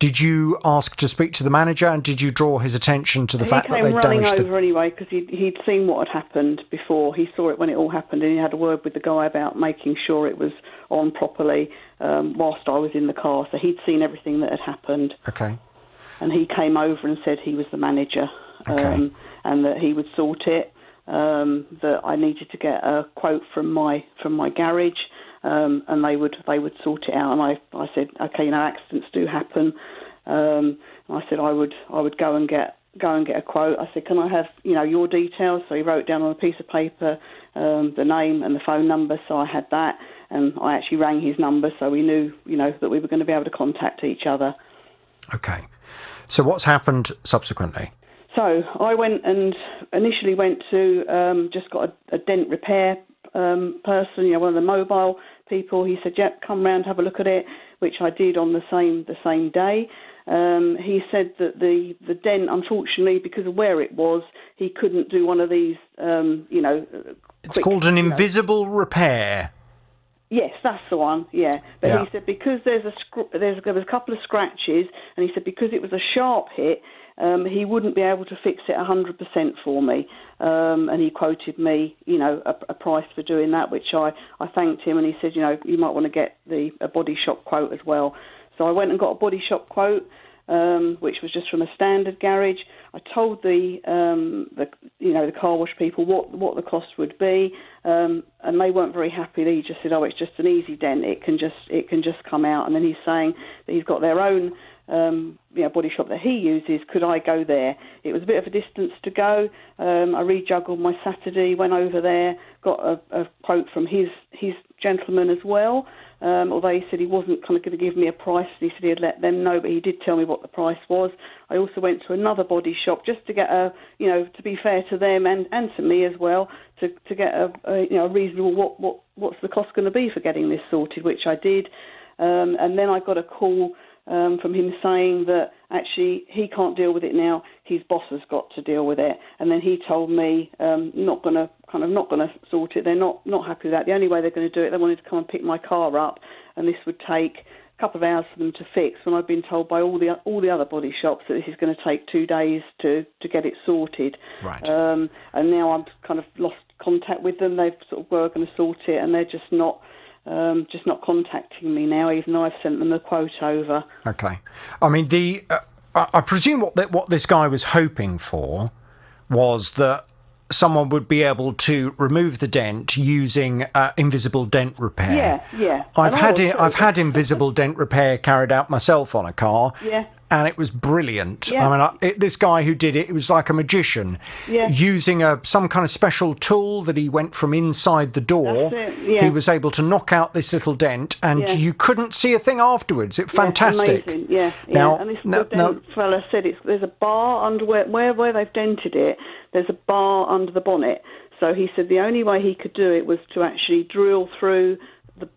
Did you ask to speak to the manager, and did you draw his attention to the fact that they damaged He came running over anyway, because he'd seen what had happened before. He saw it when it all happened, and he had a word with the guy about making sure it was on properly whilst I was in the car. So he'd seen everything that had happened. Okay. And he came over and said he was the manager, and that he would sort it, that I needed to get a quote from my garage. And they would sort it out, and I said, okay, accidents do happen. I said I would go and get a quote. I said, can I have your details? So he wrote down on a piece of paper the name and the phone number. So I had that, and I actually rang his number, so we knew that we were going to be able to contact each other. Okay. So what's happened subsequently? So I initially went to just got a dent repair person, one of the mobile people. He said, "Yep, come round, have a look at it," which I did on the same day. He said that the dent, unfortunately, because of where it was, he couldn't do one of these. It's called an invisible repair. Yes, that's the one. Yeah, but he said because there was a couple of scratches, and he said because it was a sharp hit. He wouldn't be able to fix it 100% for me, and he quoted me, a price for doing that, which I thanked him, and he said, you might want to get a body shop quote as well. So I went and got a body shop quote, which was just from a standard garage. I told the car wash people what the cost would be, and they weren't very happy. They just said, "Oh, it's just an easy dent. It can just come out." And then he's saying that he's got their own body shop that he uses. Could I go there? It was a bit of a distance to go. I rejuggled my Saturday, went over there, got a quote from his gentleman as well. Although he said he wasn't kind of going to give me a price, he said he'd let them know, but he did tell me what the price was. I also went to another body shop just to get to be fair to them and to me as well, to get a reasonable what's the cost going to be for getting this sorted, which I did. And then I got a call from him saying that actually he can't deal with it now. His boss has got to deal with it. And then he told me not going to sort it. They're not happy with that. The only way they're going to do it, they wanted to come and pick my car up, and this would take a couple of hours for them to fix. When I've been told by all the other body shops that this is going to take 2 days to get it sorted. Right. And now I've kind of lost contact with them. They sort of were going to sort it, and they're just not contacting me now, even though I've sent them the quote over. Okay. I mean, I presume what this guy was hoping for was that someone would be able to remove the dent using invisible dent repair. Yeah. I've had invisible dent repair carried out myself on a car. Yeah. And it was brilliant. Yeah. I mean, this guy who did it was like a magician, using some kind of special tool that he went from inside the door. That's it, yeah. He was able to knock out this little dent, and you couldn't see a thing afterwards. It's fantastic. Amazing. Yeah. Now, and the dent fella said there's a bar under where they've dented it. There's a bar under the bonnet. So he said the only way he could do it was to actually drill through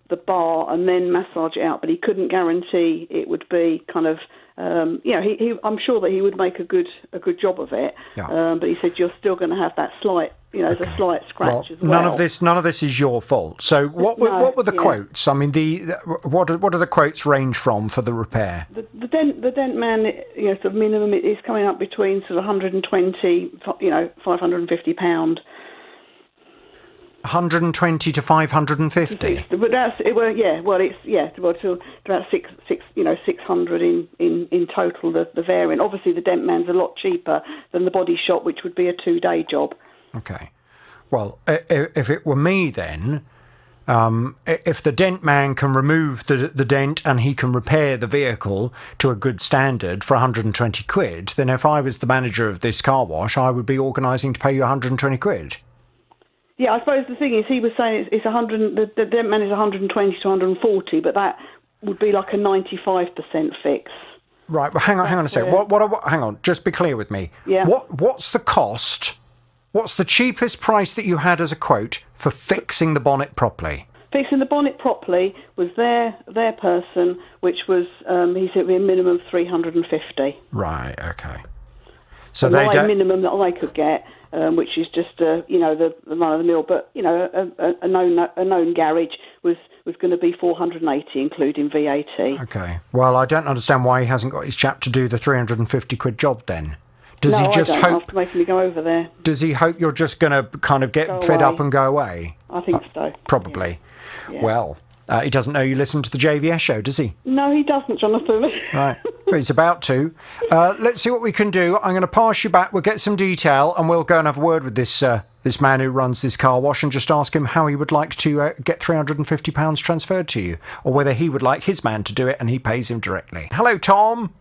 the bar and then massage it out, but he couldn't guarantee it would be kind of. I'm sure that he would make a good job of it. Yeah. But he said you're still going to have that slight, there's a slight scratch as well. None of this is your fault. So what were the quotes? I mean, what do the quotes range from for the repair? The dent man, sort of minimum is coming up between sort of £120, £550. 120 to 550. But that's to about 600 in total. The variant. Obviously, the Dentman's a lot cheaper than the Body Shop, which would be a 2-day job. Okay. Well, if it were me then, if the dent man can remove the dent and he can repair the vehicle to a good standard for 120 quid, then if I was the manager of this car wash, I would be organising to pay you 120 quid. Yeah, I suppose the thing is, he was saying it's 100. The dent man is 120 to 140, but that would be like a 95% fix. Right. Well, hang on a second. Hang on. Just be clear with me. Yeah. What's the cost? What's the cheapest price that you had as a quote for fixing the bonnet properly? Fixing the bonnet properly was their person, which was he said, a minimum of 350. Right. Okay. So my minimum that I could get, which is just the run of the mill, but a known garage was going to be 480, including VAT. Okay. Well, I don't understand why he hasn't got his chap to do the 350 quid job then. Does he just hope? After making me go over there. Does he hope you're just going to kind of get fed up and go away? I think so. Probably. Yeah. Well, he doesn't know you listen to the JVS show, does he? No, he doesn't, Jonathan. Right. But he's about to. Let's see what we can do. I'm going to pass you back. We'll get some detail and we'll go and have a word with this man who runs this car wash and just ask him how he would like to get £350 transferred to you, or whether he would like his man to do it and he pays him directly. Hello, Tom.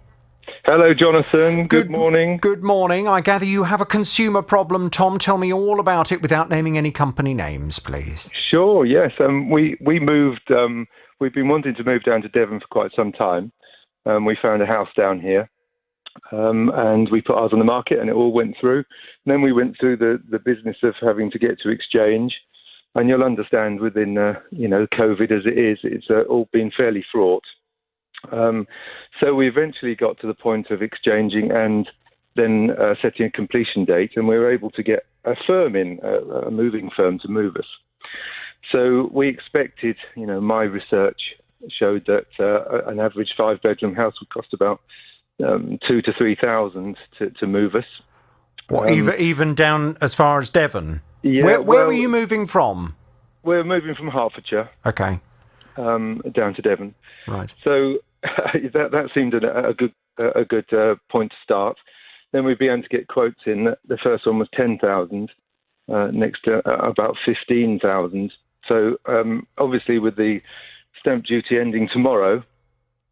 Hello, Jonathan. Good morning. Good morning. I gather you have a consumer problem, Tom. Tell me all about it without naming any company names, please. Sure, yes. We moved, we've been wanting to move down to Devon for quite some time. We found a house down here and we put ours on the market and it all went through. And then we went through the business of having to get to exchange. And you'll understand within, COVID as it is, it's all been fairly fraught. So we eventually got to the point of exchanging and then setting a completion date, and we were able to get a firm in, a moving firm to move us. So we expected, my research showed that an average 5-bedroom house would cost about 2,000 to 3,000 to move us. What, even down as far as Devon? Yeah. Where were you moving from? We're moving from Hertfordshire. Okay. Down to Devon. Right. So that seemed a good point to start. Then we began to get quotes in. The first one was 10,000, next to about 15,000. So obviously with the stamp duty ending tomorrow,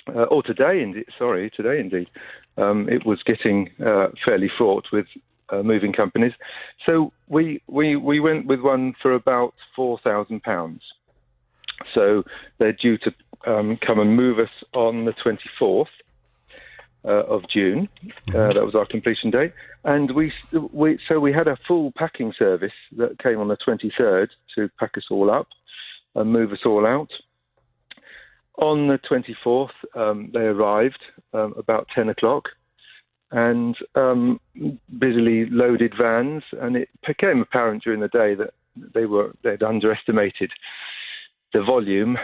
or today indeed, it was getting fairly fraught with moving companies. So we went with one for about £4,000. So they're due to come and move us on the 24th of June. That was our completion date. And we had a full packing service that came on the 23rd to pack us all up and move us all out. On the 24th, they arrived about 10 o'clock and busily loaded vans. And it became apparent during the day that they'd underestimated the volume,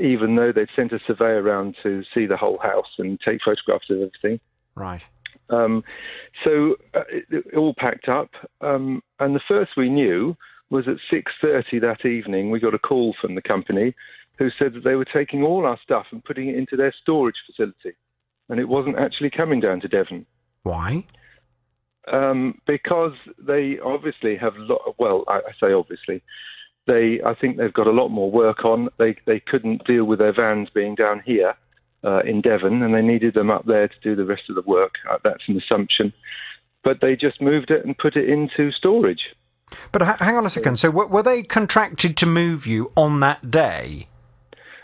even though they'd sent a surveyor around to see the whole house and take photographs of everything. Right. So it all packed up. And the first we knew was at 6:30 that evening, we got a call from the company who said that they were taking all our stuff and putting it into their storage facility. And it wasn't actually coming down to Devon. Why? Because they obviously have, I say obviously, I think they've got a lot more work on. They couldn't deal with their vans being down here in Devon, and they needed them up there to do the rest of the work. That's an assumption. But they just moved it and put it into storage. But hang on a second. So were they contracted to move you on that day?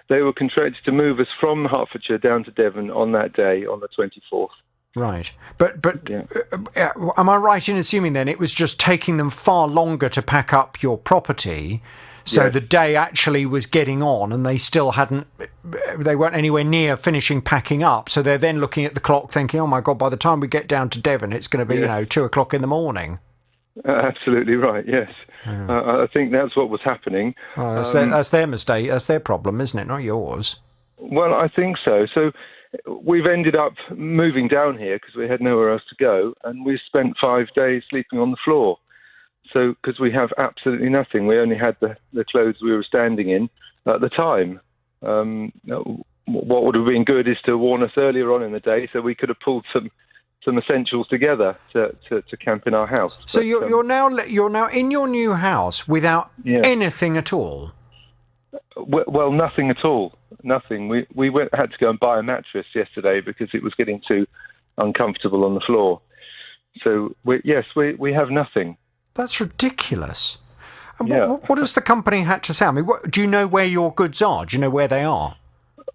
They were contracted to move us from Hertfordshire down to Devon on that day, on the 24th. Right. But yeah. Am I right in assuming then it was just taking them far longer to pack up your property, so Yes. the day actually was getting on and they weren't anywhere near finishing packing up, so they're then looking at the clock thinking, oh my God, by the time we get down to Devon, it's going to be, 2 o'clock in the morning. Absolutely right, yes. I think that's what was happening. Oh, that's their mistake. That's their problem, isn't it? Not yours. Well, I think so. So we've ended up moving down here because we had nowhere else to go, and we spent 5 days sleeping on the floor. So, because we have absolutely nothing, we only had the clothes we were standing in at the time. What would have been good is to warn us earlier on in the day, so we could have pulled some essentials together to camp in our house. So you're now in your new house without anything at all. Well, nothing at all. Nothing. We had to go and buy a mattress yesterday because it was getting too uncomfortable on the floor. So we have nothing. That's ridiculous. And what has the company had to say? I mean, do you know where your goods are? Do you know where they are?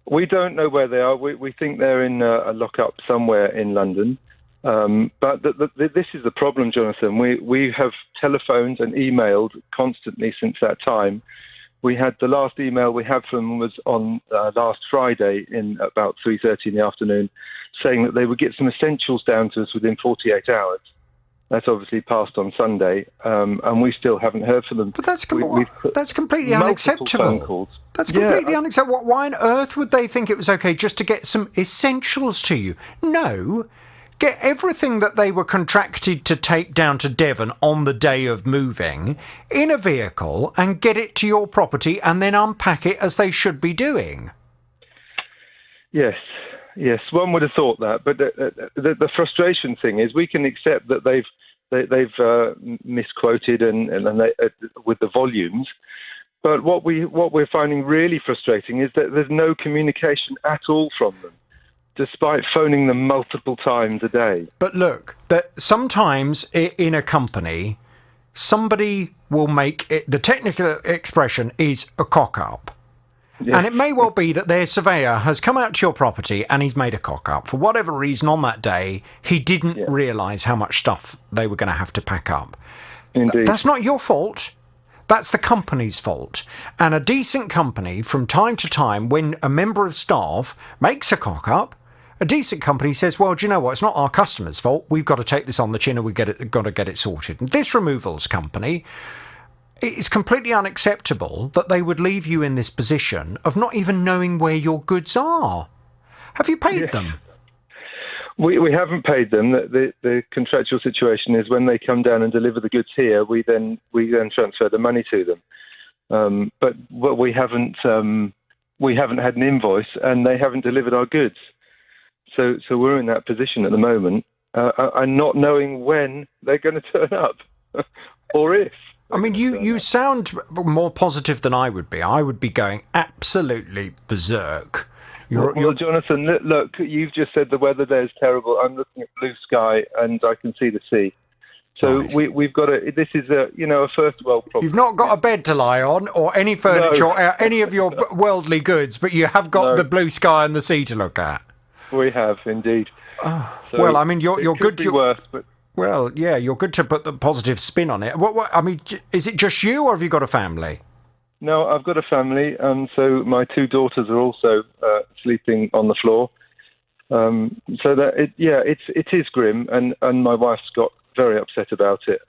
We don't know where they are. We think they're in a lockup somewhere in London. But this is the problem, Jonathan. We have telephoned and emailed constantly since that time. We had the last email we had from them was on last Friday in about 3:30 in the afternoon, saying that they would get some essentials down to us within 48 hours. That's obviously passed on Sunday, and we still haven't heard from them. But that's completely unacceptable. That's completely unacceptable. Why on earth would they think it was okay just to get some essentials to you? No. Get everything that they were contracted to take down to Devon on the day of moving in a vehicle and get it to your property and then unpack it as they should be doing. Yes, one would have thought that. But the frustration thing is we can accept that they've misquoted and they, with the volumes. But what we're finding really frustrating is that there's no communication at all from them, despite phoning them multiple times a day. But look, that sometimes in a company, somebody will make it, the technical expression is a cock-up. Yes. And it may well be that their surveyor has come out to your property and he's made a cock-up. For whatever reason on that day, he didn't realise how much stuff they were going to have to pack up. Indeed. That's not your fault. That's the company's fault. And a decent company, from time to time, when a member of staff makes a cock-up, a decent company says, well, do you know what? It's not our customer's fault. We've got to take this on the chin and we've got to get it sorted. And this removals company, it's completely unacceptable that they would leave you in this position of not even knowing where your goods are. Have you paid them? We haven't paid them. The contractual situation is when they come down and deliver the goods here, we then transfer the money to them. But we haven't had an invoice and they haven't delivered our goods. So we're in that position at the moment, and not knowing when they're going to turn up, or if. I mean, you sound more positive than I would be. I would be going absolutely berserk. Well, Jonathan, look, you've just said the weather there is terrible. I'm looking at blue sky and I can see the sea. So right. We've got this is a first world problem. You've not got a bed to lie on or any furniture or any of your worldly goods, but you have got the blue sky and the sea to look at. We have indeed. Oh, so well, I mean, you're good. Be worse, but well, yeah, you're good to put the positive spin on it. What? I mean, is it just you, or have you got a family? No, I've got a family, so my two daughters are also sleeping on the floor. So that it is grim, and my wife's got very upset about it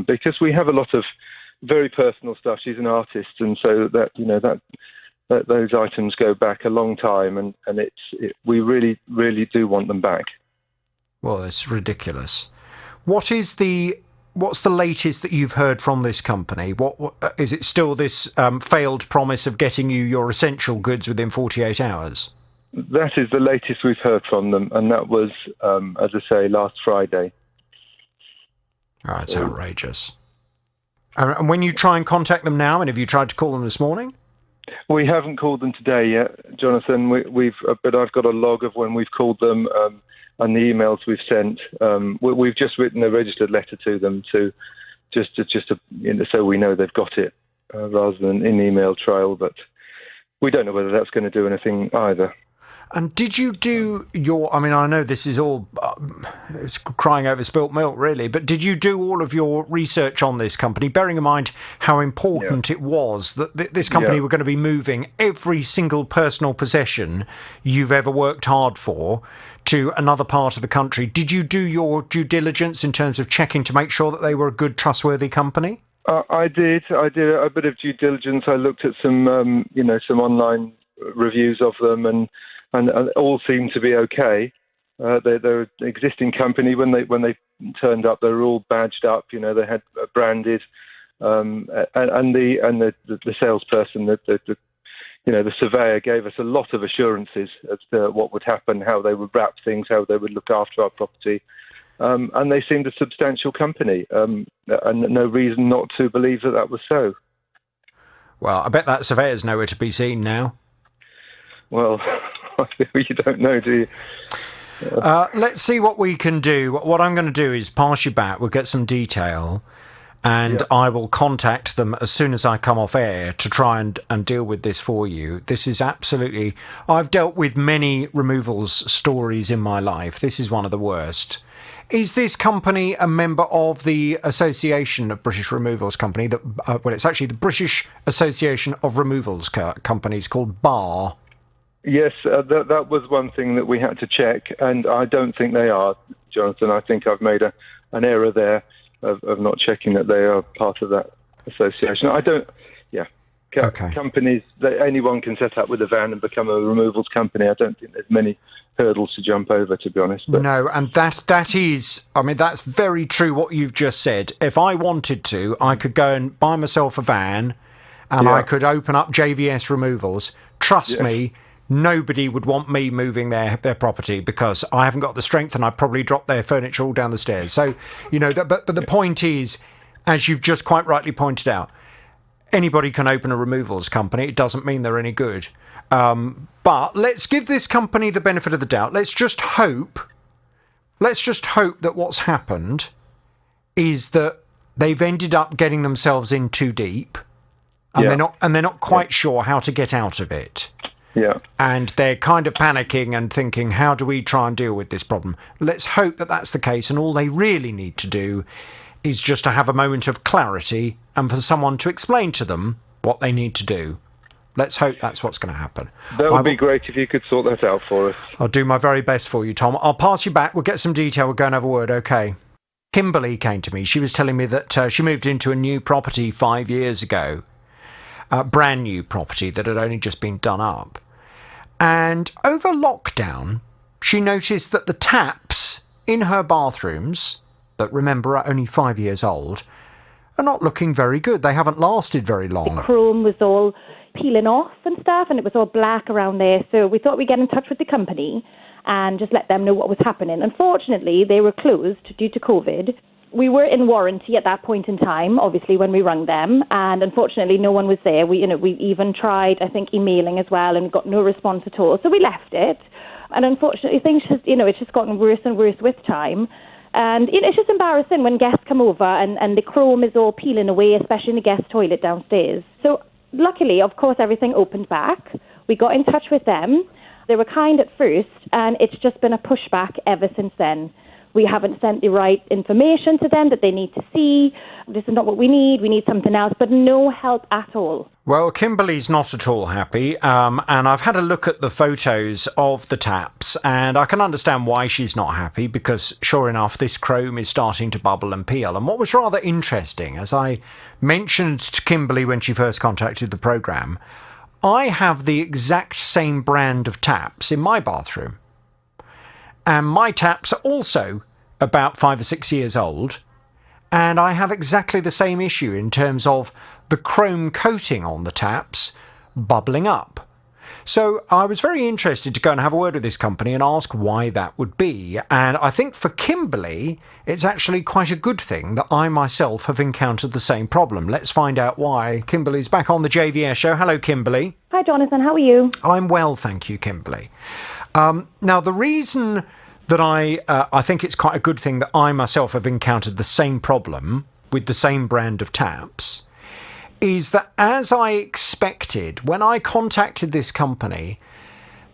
because we have a lot of very personal stuff. She's an artist, and so that those items go back a long time, and we really, really do want them back. Well, it's ridiculous. What's the latest that you've heard from this company? What is it still this failed promise of getting you your essential goods within 48 hours? That is the latest we've heard from them, and that was, as I say, last Friday. Oh, it's outrageous. And when you try and contact them now, and have you tried to call them this morning? We haven't called them today yet, Jonathan. But I've got a log of when we've called them and the emails we've sent. We've just written a registered letter to them so we know they've got it rather than in email trail. But we don't know whether that's going to do anything either. And did you do I mean, I know this is all it's crying over spilt milk, really, but did you do all of your research on this company, bearing in mind how important it was that this company were going to be moving every single personal possession you've ever worked hard for to another part of the country? Did you do your due diligence in terms of checking to make sure that they were a good, trustworthy company? I did a bit of due diligence. I looked at some online reviews of them and all seemed to be okay. They're an existing company. When they turned up, they were all badged up. You know, they had branded, and the salesperson, the surveyor gave us a lot of assurances as to what would happen, how they would wrap things, how they would look after our property. And they seemed a substantial company, and no reason not to believe that was so. Well, I bet that surveyor's nowhere to be seen now. Well, you don't know, do you? Let's see what we can do. What I'm going to do is pass you back. We'll get some detail, and I will contact them as soon as I come off air to try and deal with this for you. This is absolutely... I've dealt with many removals stories in my life. This is one of the worst. Is this company a member of the Association of British Removals Company? It's actually the British Association of Removals Companies, called BAR. Yes, that was one thing that we had to check, and I don't think they are, Jonathan. I think I've made an error there of not checking that they are part of that association. I don't... Yeah. Companies, anyone can set up with a van and become a removals company. I don't think there's many hurdles to jump over, to be honest. But. No, and that is, I mean, that's very true what you've just said. If I wanted to, I could go and buy myself a van and I could open up JVS Removals. Trust me, nobody would want me moving their property because I haven't got the strength and I'd probably drop their furniture all down the stairs. So, you know, but the point is, as you've just quite rightly pointed out, anybody can open a removals company. It doesn't mean they're any good. But let's give this company the benefit of the doubt. Let's just hope that what's happened is that they've ended up getting themselves in too deep, and they're not quite sure how to get out of it. Yeah. And they're kind of panicking and thinking, how do we try and deal with this problem? Let's hope that that's the case, and all they really need to do is just to have a moment of clarity and for someone to explain to them what they need to do. Let's hope that's what's going to happen. That would be great if you could sort that out for us. I'll do my very best for you, Tom. I'll pass you back. We'll get some detail. We'll go and have a word, OK? Kimberly came to me. She was telling me that she moved into a new property 5 years ago, a brand new property that had only just been done up. And over lockdown, she noticed that the taps in her bathrooms, that, remember, are only 5 years old, are not looking very good. They haven't lasted very long. The chrome was all peeling off and stuff, and it was all black around there. So we thought we'd get in touch with the company and just let them know what was happening. Unfortunately, they were closed due to COVID. We were in warranty at that point in time, obviously, when we rang them, and unfortunately no one was there. We even tried, I think, emailing as well and got no response at all. So we left it, and unfortunately things it's just gotten worse and worse with time. And it's just embarrassing when guests come over and the chrome is all peeling away, especially in the guest toilet downstairs. So luckily, of course, everything opened back. We got in touch with them. They were kind at first, and it's just been a pushback ever since then. We haven't sent the right information to them that they need to see. This is not what we need something else, but no help at all. Well, Kimberly's not at all happy, and I've had a look at the photos of the taps, and I can understand why she's not happy, because sure enough, this chrome is starting to bubble and peel. And what was rather interesting, as I mentioned to Kimberly when she first contacted the programme, I have the exact same brand of taps in my bathroom. And my taps are also about 5 or 6 years old, and I have exactly the same issue in terms of the chrome coating on the taps bubbling up. So I was very interested to go and have a word with this company and ask why that would be. And I think for Kimberly, it's actually quite a good thing that I myself have encountered the same problem. Let's find out why. Kimberly's back on the JVS show. Hello, Kimberly. Hi, Jonathan. How are you? I'm well, thank you, Kimberly. Now, the reason that I think it's quite a good thing that I myself have encountered the same problem with the same brand of taps is that, as I expected, when I contacted this company,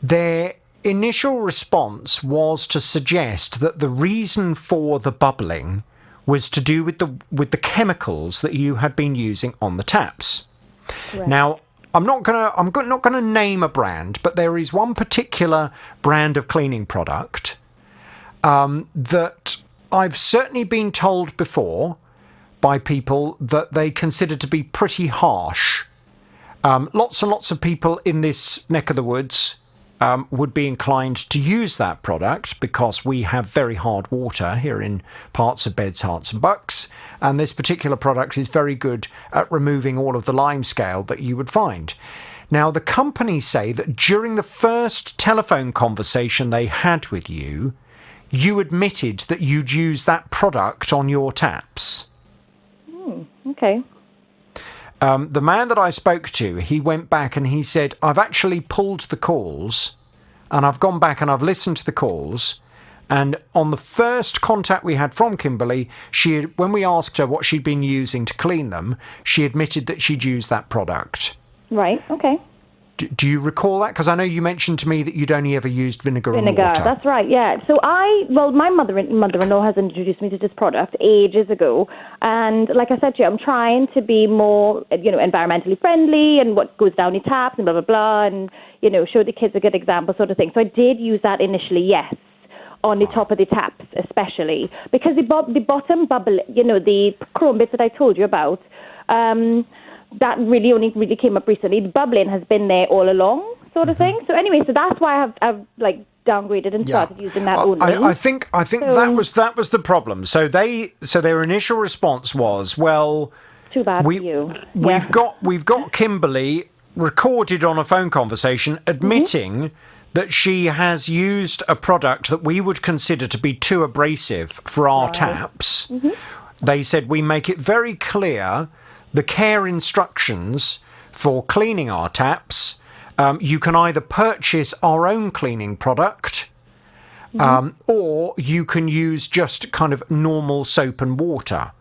their initial response was to suggest that the reason for the bubbling was to do with the chemicals that you had been using on the taps. Correct. Now, I'm not gonna name a brand, but there is one particular brand of cleaning product that I've certainly been told before by people that they consider to be pretty harsh. Lots and lots of people in this neck of the woods would be inclined to use that product because we have very hard water here in parts of Beds, Herts and Bucks, and this particular product is very good at removing all of the limescale that you would find. Now, the company say that during the first telephone conversation they had with you, you admitted that you'd used that product on your taps. Okay. The man that I spoke to, he went back and he said, I've actually pulled the calls and I've gone back and I've listened to the calls. And on the first contact we had from Kimberly, when we asked her what she'd been using to clean them, she admitted that she'd used that product. Right, okay. Do you recall that? Because I know you mentioned to me that you'd only ever used vinegar and water. That's right, yeah. So my mother-in-law has introduced me to this product ages ago. And like I said to you, I'm trying to be more, environmentally friendly and what goes down your taps and blah, blah, blah, and, show the kids a good example sort of thing. So I did use that initially, yes, on the top of the taps especially. Because the bottom bubble, the chrome bits that I told you about, that only really came up recently. The bubbling has been there all along, sort of thing. So anyway, so that's why I've downgraded and started using that only. I think that was the problem. So their initial response was, well, too bad for you. We've got Kimberly recorded on a phone conversation admitting that she has used a product that we would consider to be too abrasive for our taps. They said we make it very clear the care instructions for cleaning our taps. You can either purchase our own cleaning product or you can use just kind of normal soap and water.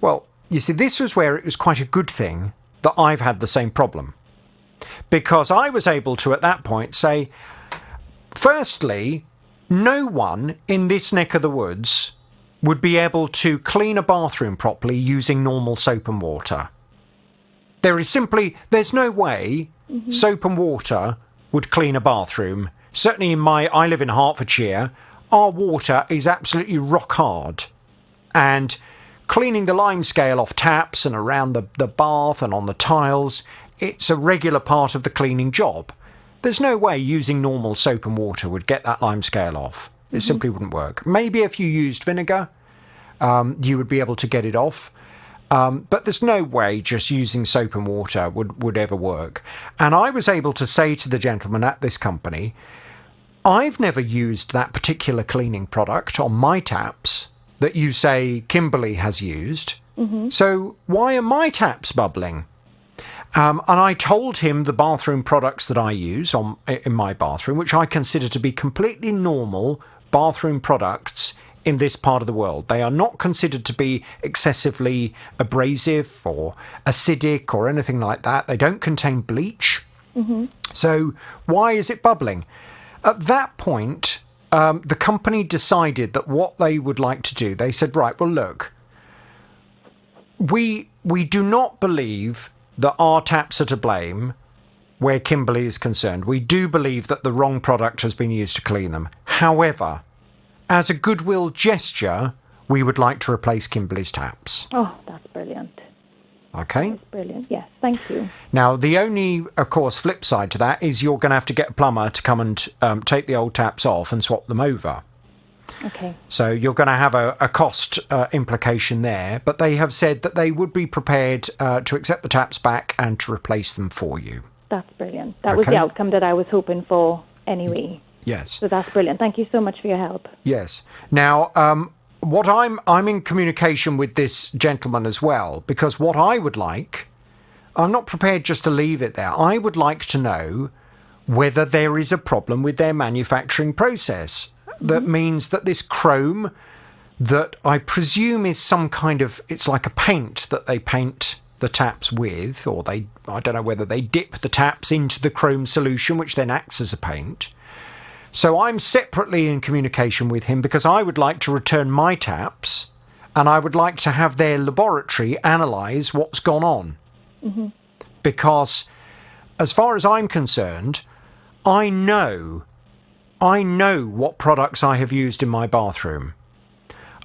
Well, you see, this was where it was quite a good thing that I've had the same problem. Because I was able to, at that point, say, firstly, no one in this neck of the woods would be able to clean a bathroom properly using normal soap and water. There's no way soap and water would clean a bathroom. Certainly I live in Hertfordshire, our water is absolutely rock hard. And cleaning the limescale off taps and around the bath and on the tiles, it's a regular part of the cleaning job. There's no way using normal soap and water would get that limescale off. It simply wouldn't work. Maybe if you used vinegar, you would be able to get it off. But there's no way just using soap and water would ever work. And I was able to say to the gentleman at this company, I've never used that particular cleaning product on my taps that you say Kimberly has used. So why are my taps bubbling? And I told him the bathroom products that I use in my bathroom, which I consider to be completely normal bathroom products in this part of the world. They are not considered to be excessively abrasive or acidic or anything like that. They don't contain bleach. So why is it bubbling? At that point, the company decided that what they would like to do, they said, right, well, look, we do not believe that our taps are to blame where Kimberly is concerned. We do believe that the wrong product has been used to clean them. However, as a goodwill gesture, we would like to replace Kimberly's taps. Oh, that's brilliant. Okay. That's brilliant, yes. Thank you. Now, the only, of course, flip side to that is you're going to have to get a plumber to come and take the old taps off and swap them over. Okay. So you're going to have a cost implication there, but they have said that they would be prepared to accept the taps back and to replace them for you. That's brilliant. That was the outcome that I was hoping for anyway. Yes. So that's brilliant. Thank you so much for your help. Yes. Now, what I'm in communication with this gentleman as well, because what I would like, I'm not prepared just to leave it there. I would like to know whether there is a problem with their manufacturing process. That means that this chrome, that I presume is some kind of, it's like a paint that they paint the taps with, or I don't know whether they dip the taps into the chrome solution, which then acts as a paint. So I'm separately in communication with him because I would like to return my taps and I would like to have their laboratory analyse what's gone on. Because as far as I'm concerned, I know what products I have used in my bathroom.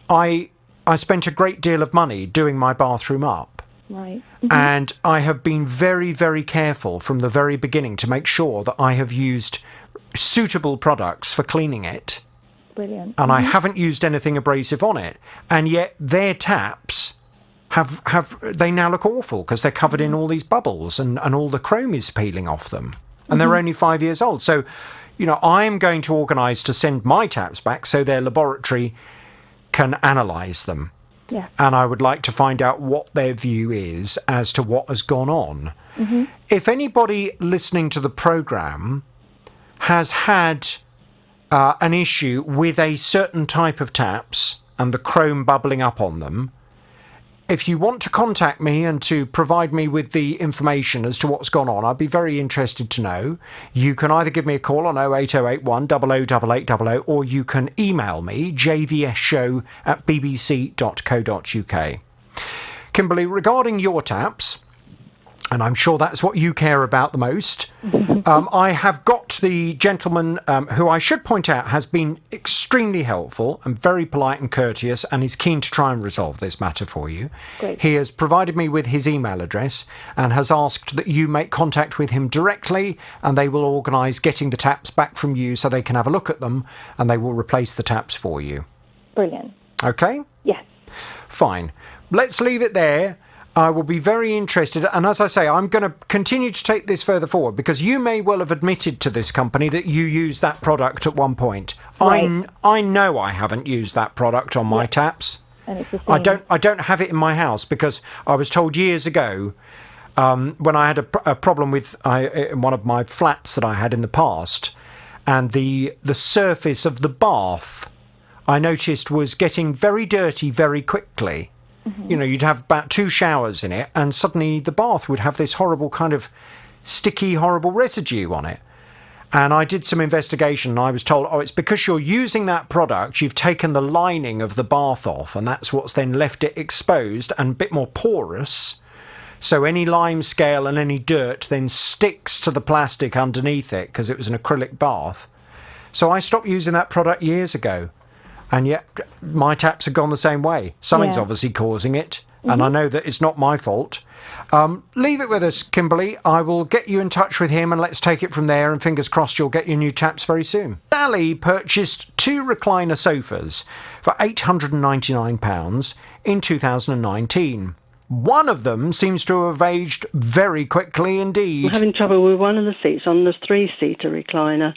I spent a great deal of money doing my bathroom up. Right. And I have been very, very careful from the very beginning to make sure that I have used suitable products for cleaning it. Brilliant. And I haven't used anything abrasive on it. And yet their taps they now look awful because they're covered in all these bubbles and all the chrome is peeling off them. And they're only 5 years old. So, I'm going to organise to send my taps back so their laboratory can analyse them. Yeah. And I would like to find out what their view is as to what has gone on. Mm-hmm. If anybody listening to the programme has had an issue with a certain type of taps and the chrome bubbling up on them, if you want to contact me and to provide me with the information as to what's gone on, I'd be very interested to know. You can either give me a call on 08081 008800 or you can email me, jvsshow@bbc.co.uk. Kimberly, regarding your taps, and I'm sure that's what you care about the most, I have got the gentleman who I should point out has been extremely helpful and very polite and courteous and is keen to try and resolve this matter for you. Great. He has provided me with his email address and has asked that you make contact with him directly and they will organise getting the taps back from you so they can have a look at them and they will replace the taps for you. Brilliant. Okay? Yes. Fine. Let's leave it there. I will be very interested, and as I say, I'm going to continue to take this further forward because you may well have admitted to this company that you used that product at one point. Right. I know I haven't used that product on my taps. And it's the same. I don't have it in my house because I was told years ago when I had a problem with in one of my flats that I had in the past, and the surface of the bath I noticed was getting very dirty very quickly. Mm-hmm. You'd have about 2 showers in it and suddenly the bath would have this horrible kind of sticky, horrible residue on it. And I did some investigation and I was told, it's because you're using that product, you've taken the lining of the bath off and that's what's then left it exposed and a bit more porous. So any lime scale and any dirt then sticks to the plastic underneath it because it was an acrylic bath. So I stopped using that product years ago. And yet my taps have gone the same way. Something's obviously causing it. Mm-hmm. And I know that it's not my fault. Leave it with us, Kimberly. I will get you in touch with him and let's take it from there. And fingers crossed you'll get your new taps very soon. Sally purchased 2 recliner sofas for £899 in 2019. One of them seems to have aged very quickly indeed. I'm having trouble with one of the seats on the 3-seater recliner.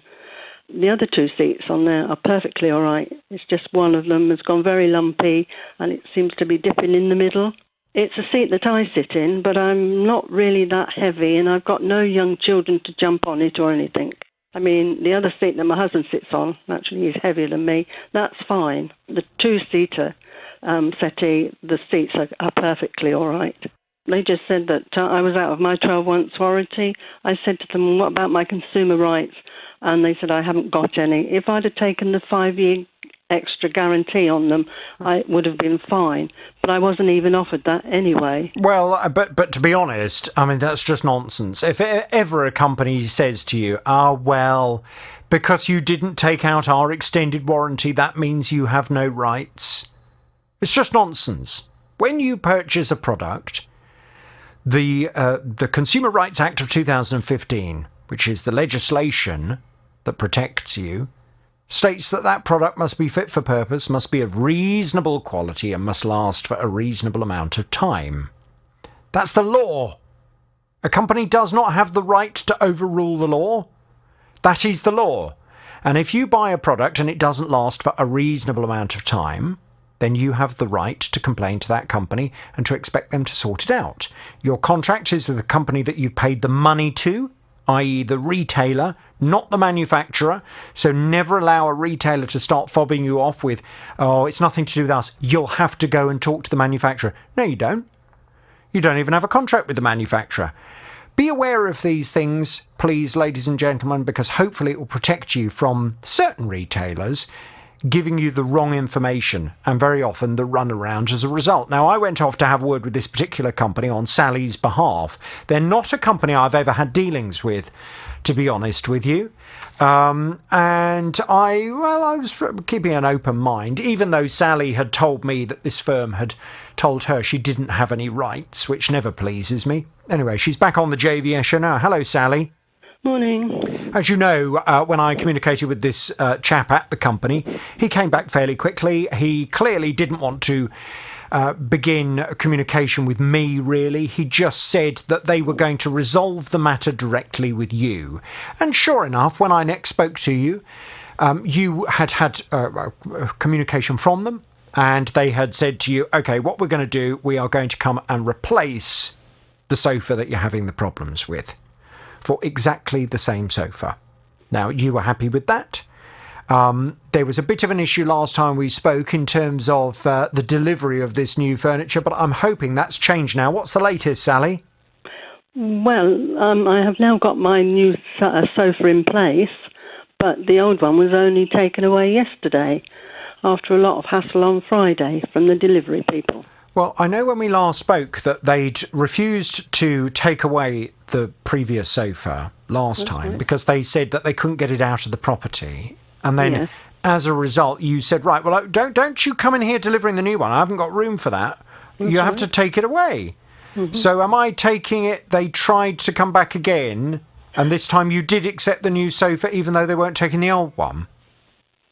The other 2 seats on there are perfectly all right. It's just one of them has gone very lumpy and it seems to be dipping in the middle. It's a seat that I sit in, but I'm not really that heavy and I've got no young children to jump on it or anything. I mean, the other seat that my husband sits on, actually he's heavier than me, that's fine. The 2-seater settee, the seats are perfectly all right. They just said that I was out of my 12-month warranty. I said to them, what about my consumer rights? And they said, I haven't got any. If I'd have taken the 5-year extra guarantee on them, I would have been fine. But I wasn't even offered that anyway. Well, but to be honest, I mean, that's just nonsense. If ever a company says to you, well, because you didn't take out our extended warranty, that means you have no rights. It's just nonsense. When you purchase a product, the Consumer Rights Act of 2015, which is the legislation that protects you, states that product must be fit for purpose, must be of reasonable quality and must last for a reasonable amount of time. That's the law. A company does not have the right to overrule the law. That is the law. And if you buy a product and it doesn't last for a reasonable amount of time, then you have the right to complain to that company and to expect them to sort it out. Your contract is with the company that you've paid the money to, i.e. the retailer, not the manufacturer. So never allow a retailer to start fobbing you off with, it's nothing to do with us. You'll have to go and talk to the manufacturer. No, you don't. You don't even have a contract with the manufacturer. Be aware of these things, please, ladies and gentlemen, because hopefully it will protect you from certain retailers giving you the wrong information and very often the runaround as a result. Now, I went off to have a word with this particular company on Sally's behalf. They're not a company I've ever had dealings with, to be honest with you. And I was keeping an open mind, even though Sally had told me that this firm had told her she didn't have any rights, which never pleases me. Anyway, she's back on the JVS show now. Hello, Sally. Morning. As you know, when I communicated with this chap at the company, he came back fairly quickly. He clearly didn't want to begin communication with me, really. He just said that they were going to resolve the matter directly with you. And sure enough, when I next spoke to you, you had communication from them, and they had said to you, OK, what we're going to do, we are going to come and replace the sofa that you're having the problems with for exactly the same sofa. Now, you were happy with that. There was a bit of an issue last time we spoke in terms of the delivery of this new furniture, but I'm hoping that's changed now. What's the latest, Sally? Well, I have now got my new sofa in place, but the old one was only taken away yesterday after a lot of hassle on Friday from the delivery people. Well, I know when we last spoke that they'd refused to take away the previous sofa last time because they said that they couldn't get it out of the property. And then, as a result, you said, right, well, don't you come in here delivering the new one. I haven't got room for that. You have to take it away. So am I taking it they tried to come back again, and this time you did accept the new sofa even though they weren't taking the old one?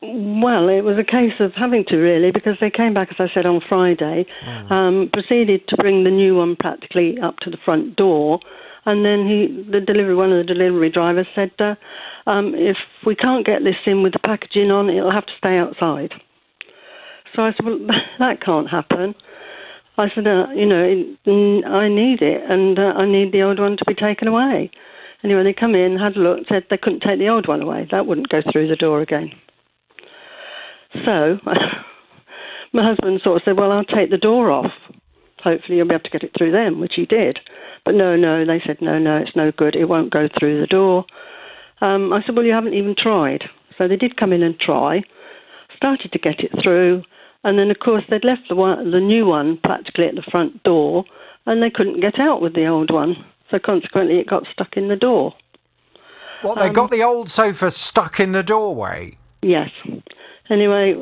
Well, it was a case of having to, really, because they came back, as I said, on Friday, proceeded to bring the new one practically up to the front door, and then one of the delivery drivers said, if we can't get this in with the packaging on, it'll have to stay outside. So I said, well, that can't happen. I said, I need it, and I need the old one to be taken away. Anyway, they come in, had a look, said they couldn't take the old one away. That wouldn't go through the door again. So my husband sort of said, well, I'll take the door off. Hopefully you'll be able to get it through them, which he did. But no, they said, no, it's no good. It won't go through the door. I said, well, you haven't even tried. So they did come in and try, started to get it through, and then, of course, they'd left the new one practically at the front door, and they couldn't get out with the old one. So consequently, it got stuck in the door. What, they got the old sofa stuck in the doorway? Yes. Anyway,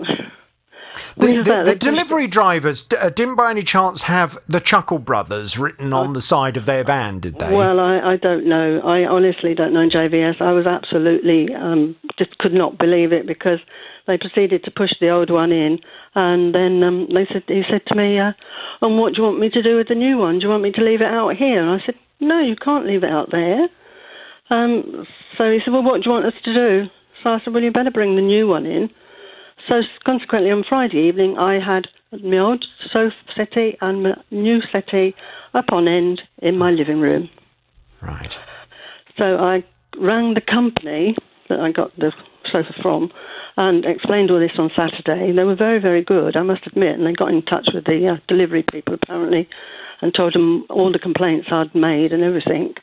the delivery drivers didn't by any chance have the Chuckle Brothers written on the side of their van, did they? Well, I don't know. I honestly don't know in JVS. I was absolutely just could not believe it because they proceeded to push the old one in, and then he said to me, and what do you want me to do with the new one? Do you want me to leave it out here? And I said, no, you can't leave it out there. So he said, well, what do you want us to do? So I said, well, you better bring the new one in. So consequently, on Friday evening, I had my old sofa settee and my new settee up on end in my living room. Right. So I rang the company that I got the sofa from and explained all this on Saturday. They were very, very good, I must admit, and they got in touch with the delivery people, apparently, and told them all the complaints I'd made and everything.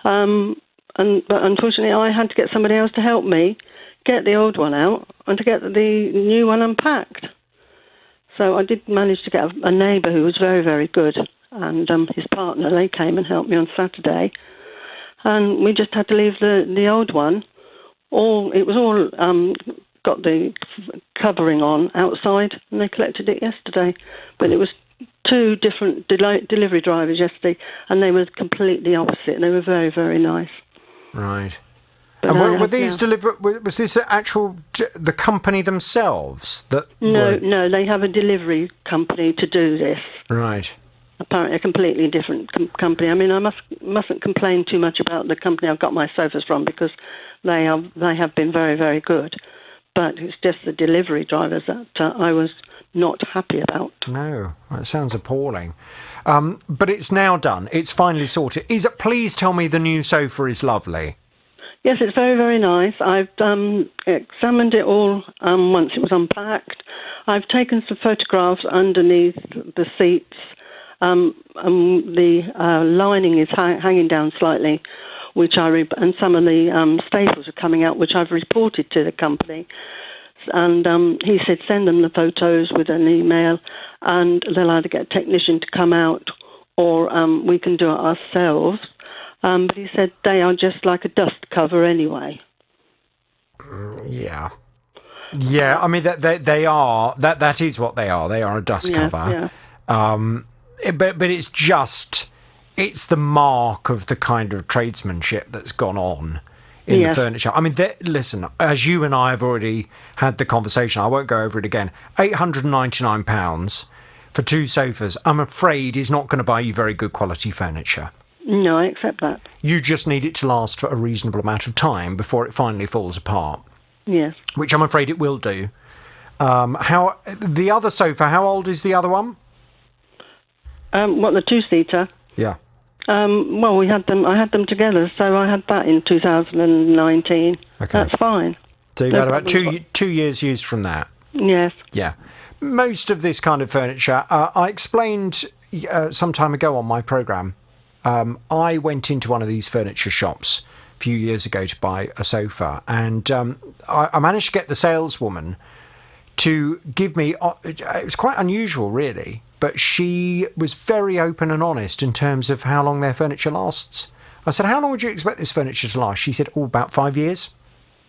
But unfortunately, I had to get somebody else to help me get the old one out and to get the new one unpacked. So I did manage to get a neighbour who was very, very good, and his partner, they came and helped me on Saturday. And we just had to leave the old one. It was all got the covering on outside, and they collected it yesterday. But it was two different delivery drivers yesterday, and they were completely opposite. They were very, very nice. Right. And were these was this the company themselves that? No, they have a delivery company to do this. Right. Apparently, a completely different company. I mean, I mustn't complain too much about the company I've got my sofas from because they have been very, very good. But it's just the delivery drivers that I was not happy about. No, that sounds appalling. But it's now done. It's finally sorted. Please tell me the new sofa is lovely. Yes, it's very, very nice. I've examined it all once it was unpacked. I've taken some photographs underneath the seats. The lining is hanging down slightly, and some of the staples are coming out, which I've reported to the company. And he said send them the photos with an email, and they'll either get a technician to come out or we can do it ourselves. But he said they are just like a dust cover anyway. Yeah. Yeah, I mean, they are. That is what they are. They are a dust cover. Yeah. But it's just it's the mark of the kind of tradesmanship that's gone on in the furniture. I mean, listen, as you and I have already had the conversation, I won't go over it again. £899 for 2 sofas, I'm afraid, is not going to buy you very good quality furniture. No, I accept that. You just need it to last for a reasonable amount of time before it finally falls apart. Yes. Which I'm afraid it will do. How the other sofa, how old is the other one? What, the 2-seater? Yeah. Well, I had them together, so I had that in 2019. Okay. That's fine. So you've had about 2 years used from that? Yes. Yeah. Most of this kind of furniture, I explained some time ago on my programme, I went into one of these furniture shops a few years ago to buy a sofa, and I managed to get the saleswoman to give me, it was quite unusual really, but she was very open and honest in terms of how long their furniture lasts. I said, how long would you expect this furniture to last? She said, about 5 years.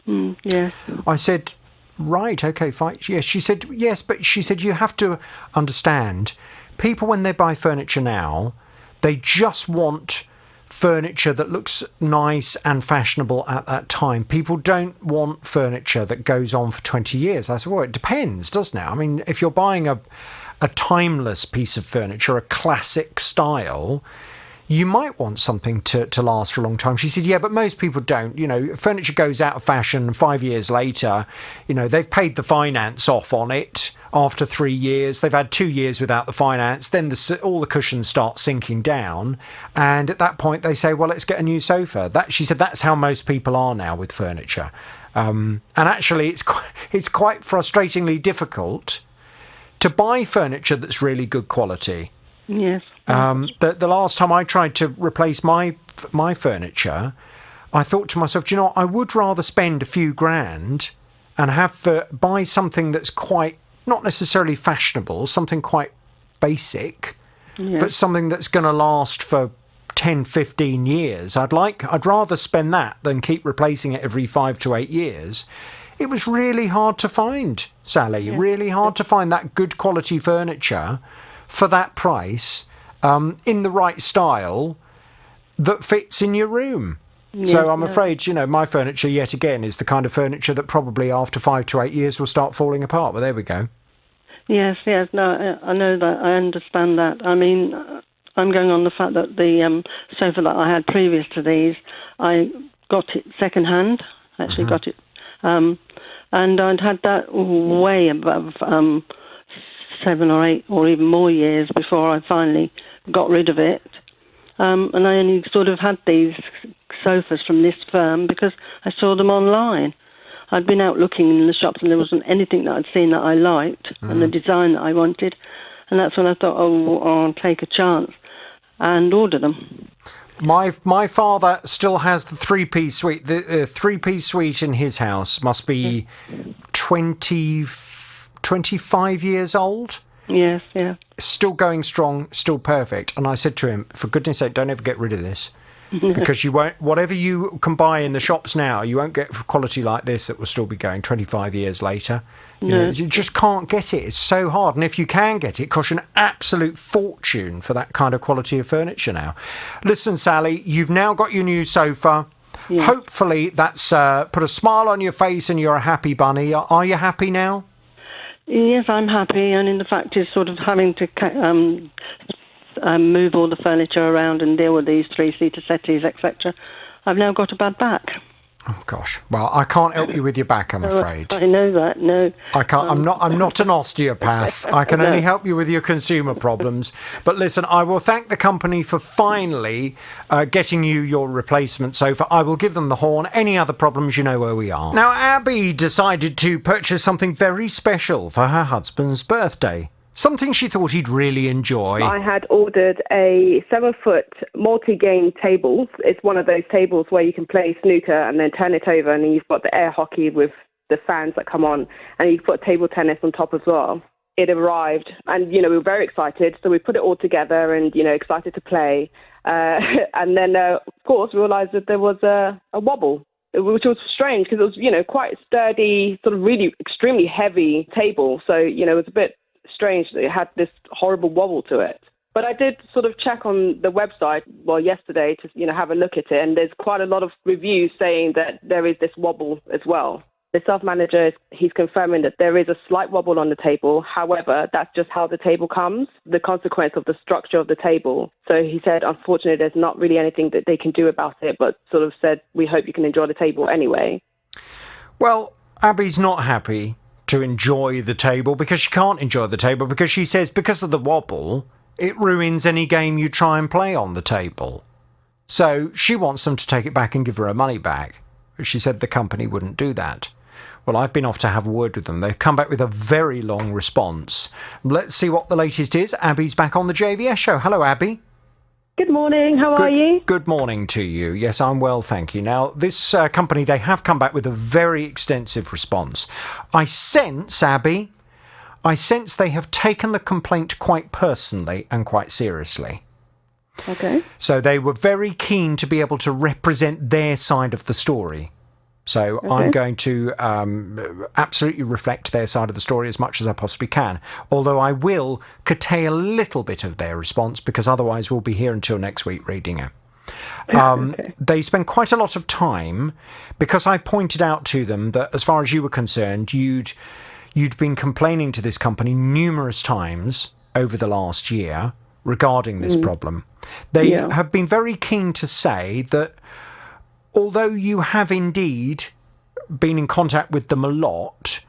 Yeah. I said, right, okay, fine. Yes, she said, yes, but she said, you have to understand, people when they buy furniture now, they just want furniture that looks nice and fashionable at that time. People don't want furniture that goes on for 20 years. I said, well, it depends, doesn't it? I mean, if you're buying a timeless piece of furniture, a classic style, you might want something to last for a long time. She said, yeah, but most people don't. You know, furniture goes out of fashion 5 years later. You know, they've paid the finance off on it after 3 years. They've had 2 years without the finance. Then all the cushions start sinking down. And at that point, they say, well, let's get a new sofa. She said that's how most people are now with furniture. And actually, it's quite frustratingly difficult to buy furniture that's really good quality. Yes. The last time I tried to replace my furniture, I thought to myself, do you know what? I would rather spend a few grand and buy something that's quite, not necessarily fashionable, something quite basic, but something that's going to last for 10, 15 years. I'd rather spend that than keep replacing it every 5 to 8 years. It was really hard to find, Sally, really hard to find that good quality furniture for that price, in the right style that fits in your room. So I'm afraid, you know, my furniture yet again is the kind of furniture that probably after 5 to 8 years will start falling apart. But there we go. Yes, no, I know that. I understand that. I mean, I'm going on the fact that the sofa that I had previous to these, I got it second hand. Actually, got it, and I'd had that way above 7 or 8 or even more years before I finally got rid of it. And I only sort of had these sofas from this firm because I saw them online. I'd been out looking in the shops and there wasn't anything that I'd seen that I liked and the design that I wanted. And that's when I thought, I'll take a chance and order them. My father still has the 3-piece suite. The 3-piece suite in his house must be 25 years old. Yes, yeah. Still going strong, still perfect. And I said to him, for goodness sake, don't ever get rid of this. Because you won't, whatever you can buy in the shops now, you won't get quality like this that will still be going 25 years later. You just can't get it. It's so hard. And if you can get it, it costs an absolute fortune for that kind of quality of furniture now. Listen, Sally, you've now got your new sofa. Yeah. Hopefully that's put a smile on your face and you're a happy bunny. Are you happy now? Yes, I'm happy. And in the fact is sort of having to move all the furniture around and deal with these 3-seater settees, etc. I've now got a bad back. Oh gosh. Well, I can't help you with your back, I'm afraid. I know that. No, I can't. I'm not an osteopath. I can only help you with your consumer problems. But listen, I will thank the company for finally getting you your replacement sofa. I will give them the horn. Any other problems, you know where we are. Now, Abby decided to purchase something very special for her husband's birthday. Something she thought he'd really enjoy. I had ordered a 7-foot multi-game table. It's one of those tables where you can play snooker and then turn it over, and then you've got the air hockey with the fans that come on, and you put table tennis on top as well. It arrived, and, we were very excited, so we put it all together and, excited to play. And then, of course, realised that there was a wobble, which was strange because it was, quite sturdy, sort of really extremely heavy table. So, it was a bit strange that it had this horrible wobble to it. But I did sort of check on the website, yesterday to, have a look at it. And there's quite a lot of reviews saying that there is this wobble as well. The staff manager, he's confirming that there is a slight wobble on the table. However, that's just how the table comes, the consequence of the structure of the table. So he said, unfortunately, there's not really anything that they can do about it, but sort of said, we hope you can enjoy the table anyway. Well, Abby's not happy to enjoy the table because she can't enjoy the table because she says because of the wobble, it ruins any game you try and play on the table. So she wants them to take it back and give her her money back. She said the company wouldn't do that. Well, I've been off to have a word with them. They've come back with a very long response. Let's see what the latest is. Abby's back on the JVS show. Hello, Abby. Good morning. How are you? Good morning to you. Yes, I'm well, thank you. Now, this company, they have come back with a very extensive response. I sense, Abby, they have taken the complaint quite personally and quite seriously. Okay. So they were very keen to be able to represent their side of the story. So okay. I'm going to absolutely reflect their side of the story as much as I possibly can, although I will curtail a little bit of their response because otherwise we'll be here until next week reading it. Okay. They spent quite a lot of time because I pointed out to them that as far as you were concerned, you'd been complaining to this company numerous times over the last year regarding this problem. They have been very keen to say that although you have indeed been in contact with them a lot,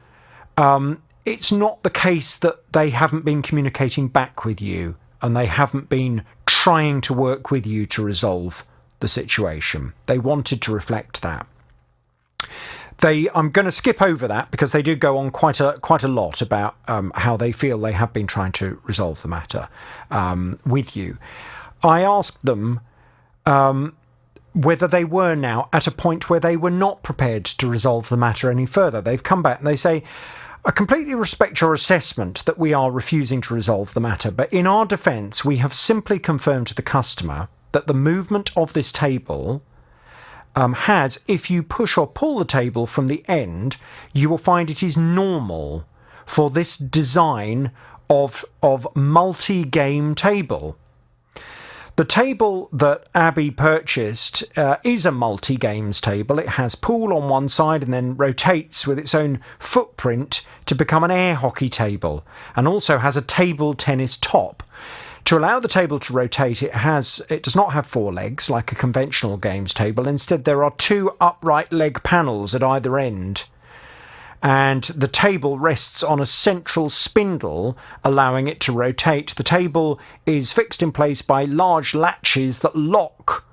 it's not the case that they haven't been communicating back with you and they haven't been trying to work with you to resolve the situation. They wanted to reflect that. I'm going to skip over that because they do go on quite a lot about how they feel they have been trying to resolve the matter with you. I asked them whether they were now at a point where they were not prepared to resolve the matter any further. They've come back and they say, I completely respect your assessment that we are refusing to resolve the matter, but in our defence, we have simply confirmed to the customer that the movement of this table has, if you push or pull the table from the end, you will find it is normal for this design of multi-game table. The table that Abby purchased is a multi-games table. It has pool on one side and then rotates with its own footprint to become an air hockey table, and also has a table tennis top. To allow the table to rotate, it does not have four legs like a conventional games table. Instead, there are two upright leg panels at either end. And the table rests on a central spindle, allowing it to rotate. The table is fixed in place by large latches that lock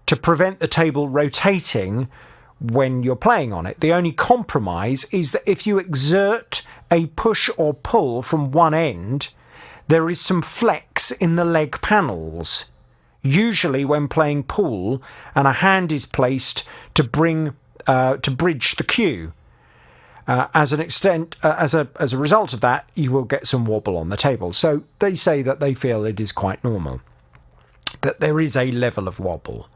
to prevent the table rotating when you're playing on it. The only compromise is that if you exert a push or pull from one end, there is some flex in the leg panels, usually when playing pool, and a hand is placed to bridge the cue. As a result of that, you will get some wobble on the table. So they say that they feel it is quite normal, that there is a level of wobble.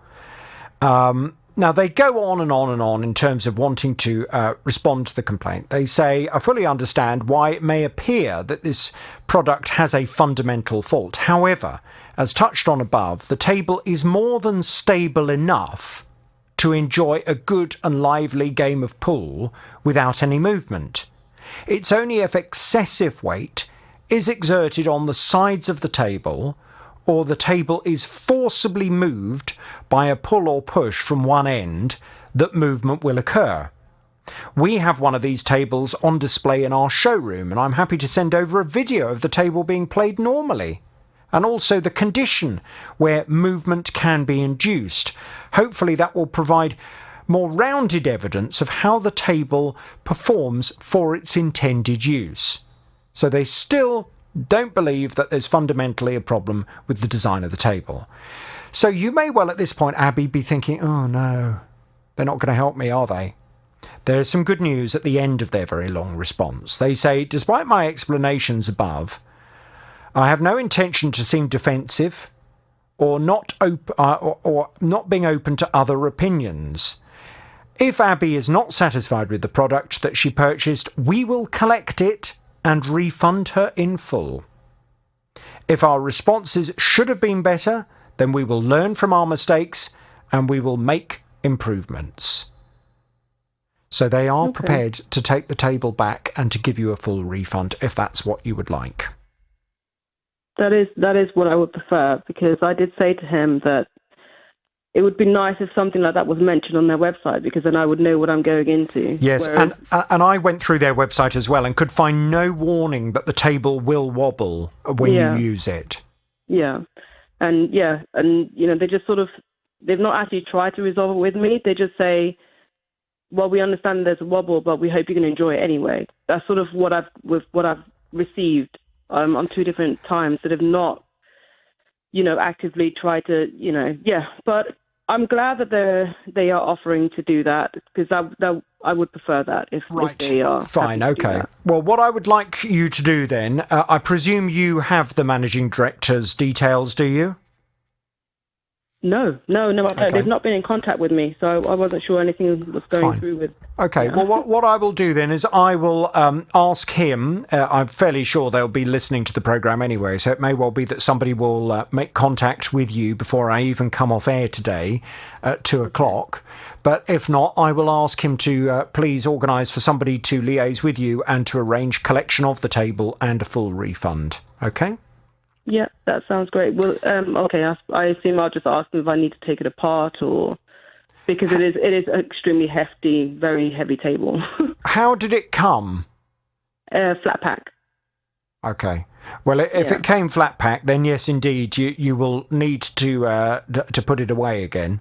Now, they go on and on and on in terms of wanting to respond to the complaint. They say, I fully understand why it may appear that this product has a fundamental fault. However, as touched on above, the table is more than stable enough to enjoy a good and lively game of pool without any movement. It's only if excessive weight is exerted on the sides of the table or the table is forcibly moved by a pull or push from one end that movement will occur. We have one of these tables on display in our showroom, and I'm happy to send over a video of the table being played normally, and also the condition where movement can be induced. Hopefully that will provide more rounded evidence of how the table performs for its intended use. So they still don't believe that there's fundamentally a problem with the design of the table. So you may well at this point, Abby, be thinking, oh no, they're not going to help me, are they? There's some good news at the end of their very long response. They say, despite my explanations above, I have no intention to seem defensive or not being open to other opinions. If Abby is not satisfied with the product that she purchased, we will collect it and refund her in full. If our responses should have been better, then we will learn from our mistakes and we will make improvements. So they are prepared to take the table back and to give you a full refund if that's what you would like. That is what I would prefer, because I did say to him that it would be nice if something like that was mentioned on their website, because then I would know what I'm going into. Yes, and I went through their website as well and could find no warning that the table will wobble when you use it. Yeah, and they just they've not actually tried to resolve it with me. They just say, well, we understand there's a wobble, but we hope you can enjoy it anyway. That's sort of what I've received on 2 different times, that have not, actively tried to, But I'm glad that they are offering to do that, because I would prefer that if they are. Fine, okay. Well, what I would like you to do then, I presume you have the managing director's details, do you? No, I don't. They've not been in contact with me, so I wasn't sure anything was going through with. Okay, well, what I will do then is I will ask him. I'm fairly sure they'll be listening to the programme anyway, so it may well be that somebody will make contact with you before I even come off air today at 2:00. But if not, I will ask him to please organise for somebody to liaise with you and to arrange collection of the table and a full refund. Okay? Yeah, that sounds great. Well, okay, I assume I'll just ask them if I need to take it apart, or because it is an extremely hefty, very heavy table. How did it come? Flat pack. Okay. Well, if it came flat pack, then yes, indeed, you will need to put it away again.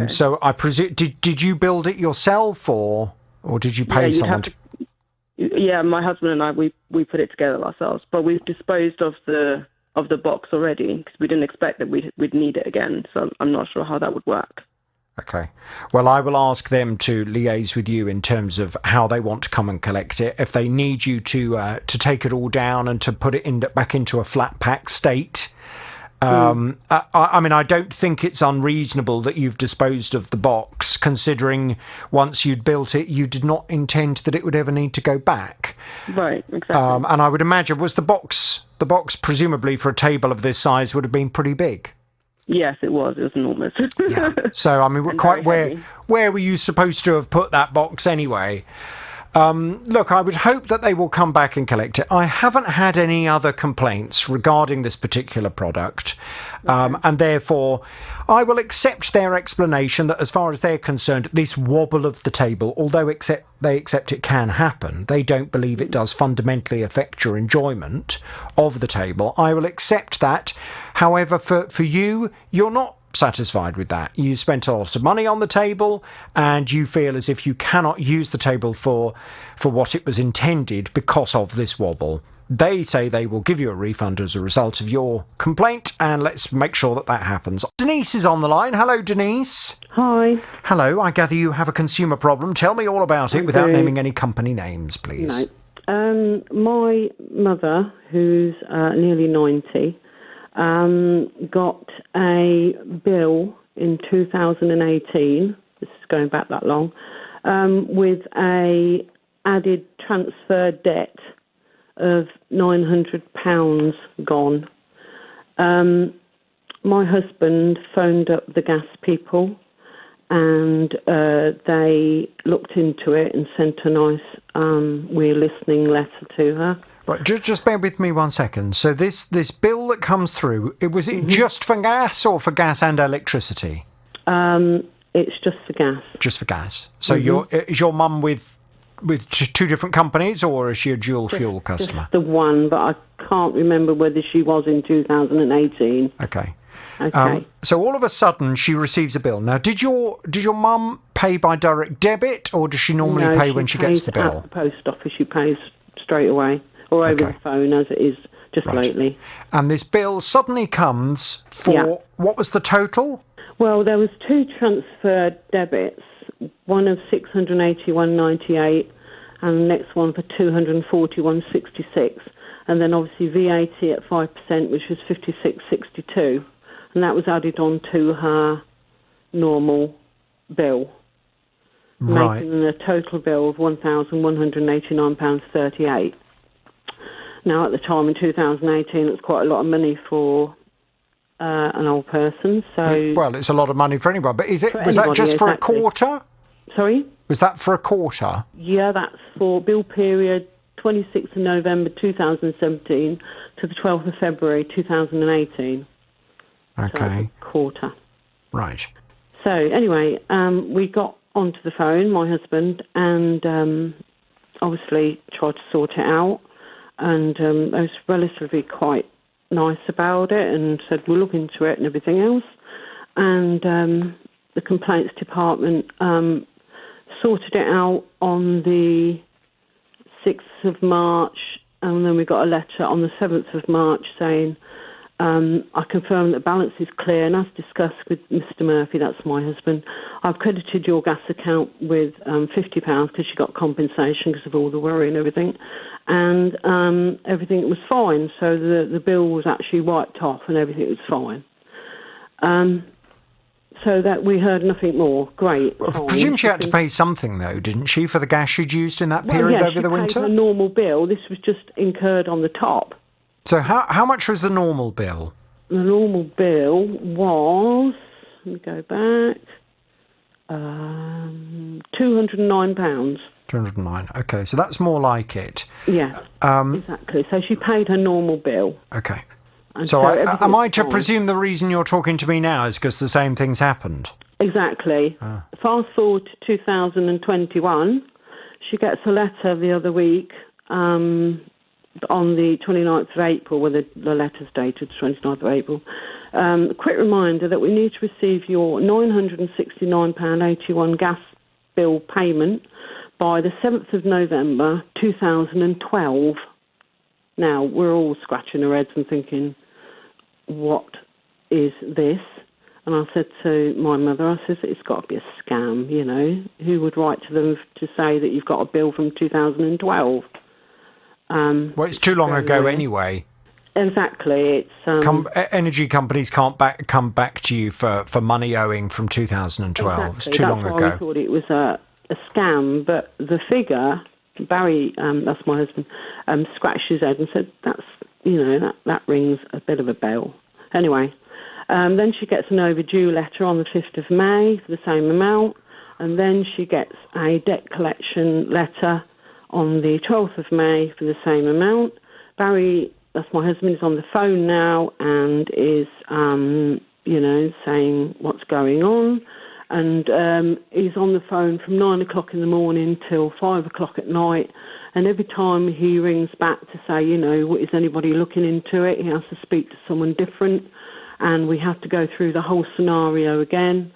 So I presume, did you build it yourself, or did you pay someone? Yeah, my husband and I, we put it together ourselves, but we've disposed of the box already, because we didn't expect that we'd need it again. So I'm not sure how that would work. Okay. Well, I will ask them to liaise with you in terms of how they want to come and collect it. If they need you to take it all down and to put it back into a flat pack state. I mean, I don't think it's unreasonable that you've disposed of the box, considering once you'd built it, you did not intend that it would ever need to go back. Right, exactly. And I would imagine, was the box presumably for a table of this size would have been pretty big? Yes, it was. It was enormous. Yeah. So, I mean, where were you supposed to have put that box anyway? Look, I would hope that they will come back and collect it. I haven't had any other complaints regarding this particular product, and therefore I will accept their explanation that as far as they're concerned, this wobble of the table, although they accept it can happen, they don't believe it does fundamentally affect your enjoyment of the table. I will accept that. However, for you, you're not satisfied with that. You spent a lot of money on the table and you feel as if you cannot use the table for what it was intended because of this wobble. They say they will give you a refund as a result of your complaint, and let's make sure that happens. Denise is on the line. Hello, Denise. Hi. Hello, I gather you have a consumer problem. Tell me all about it without naming any company names, please. No. My mother, who's nearly 90, got a bill in 2018, this is going back that long, with a added transfer debt of £900 gone. My husband phoned up the gas people and they looked into it and sent a nice we're listening letter to her. Right, just bear with me 1 second. So this bill that comes through, was it just for gas or for gas and electricity? It's just for gas. Just for gas. So is your mum with 2 different companies, or is she a dual fuel customer? Just the one, but I can't remember whether she was in 2018. Okay. Okay. So all of a sudden she receives a bill. Now, did your mum pay by direct debit, or does she normally pay when she gets the bill? At the post office, she pays straight away, or over the phone, as it is just lately. And this bill suddenly comes for, what was the total? Well, there was 2 transfer debits, one of £681.98 and the next one for £241.66, and then obviously VAT at 5%, which was £56.62, and that was added on to her normal bill, making a total bill of £1,189.38. Now, at the time in 2018, it's quite a lot of money for an old person. So, well, it's a lot of money for anyone. But was that just for a quarter? Sorry? Was that for a quarter? Yeah, that's for bill period 26th of November 2017 to the 12th of February 2018. Okay. So a quarter. Right. So anyway, we got onto the phone, my husband, and obviously tried to sort it out. And I was relatively quite nice about it and said we'll look into it and everything else. And the complaints department sorted it out on the 6th of March, and then we got a letter on the 7th of March saying, I confirm that balance is clear, and as discussed with Mr. Murphy, that's my husband, I've credited your gas account with £50 because you got compensation because of all the worry and everything, and everything was fine. So the bill was actually wiped off and everything was fine. So that we heard nothing more. Great. I presume she had to pay something, though, didn't she, for the gas she'd used in that period over the winter? She paid a normal bill. This was just incurred on the top. So how much was the normal bill? The normal bill was, let me go back, £209. 209. Okay, so that's more like it. Yeah, exactly. So she paid her normal bill. Okay. And so am I to presume the reason you're talking to me now is because the same things happened? Exactly. Fast forward to 2021, she gets a letter the other week on the 29th of April, where the letter's dated 29th of April. A quick reminder that we need to receive your £969.81 gas bill payment by the 7th of November 2012. Now, we're all scratching our heads and thinking, what is this? And I said to my mother, I said, it's got to be a scam, you know. Who would write to them to say that you've got a bill from 2012? Well, it's too long ago anyway. Exactly. It's energy companies can't come back to you for money owing from 2012. Exactly. It's too long ago. That's why we thought it was a scam. But the figure, Barry, that's my husband, scratched his head and said, that rings a bit of a bell. Anyway, then she gets an overdue letter on the 5th of May for the same amount, and then she gets a debt collection letter on the 12th of May for the same amount. Barry, that's my husband, is on the phone now and is, saying what's going on. And he's on the phone from 9 o'clock in the morning till 5 o'clock at night. And every time he rings back to say, is anybody looking into it, he has to speak to someone different. And we have to go through the whole scenario again.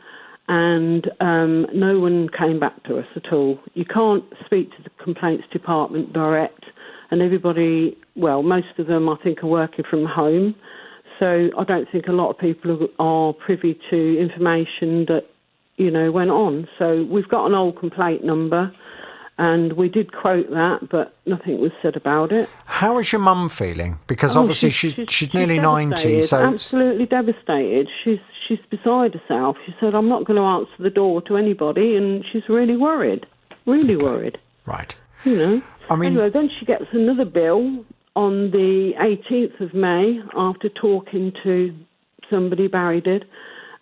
And no one came back to us at all. You can't speak to the complaints department direct, and everybody, well, most of them I think are working from home, so I don't think a lot of people are privy to information that, went on. So we've got an old complaint number, and we did quote that, but nothing was said about it. How is your mum feeling? Because obviously she's nearly 90, so... Absolutely devastated. She's beside herself. She said, I'm not going to answer the door to anybody, and she's really worried. Really worried. Right. Anyway, then she gets another bill on the 18th of May after talking to somebody, Barry did.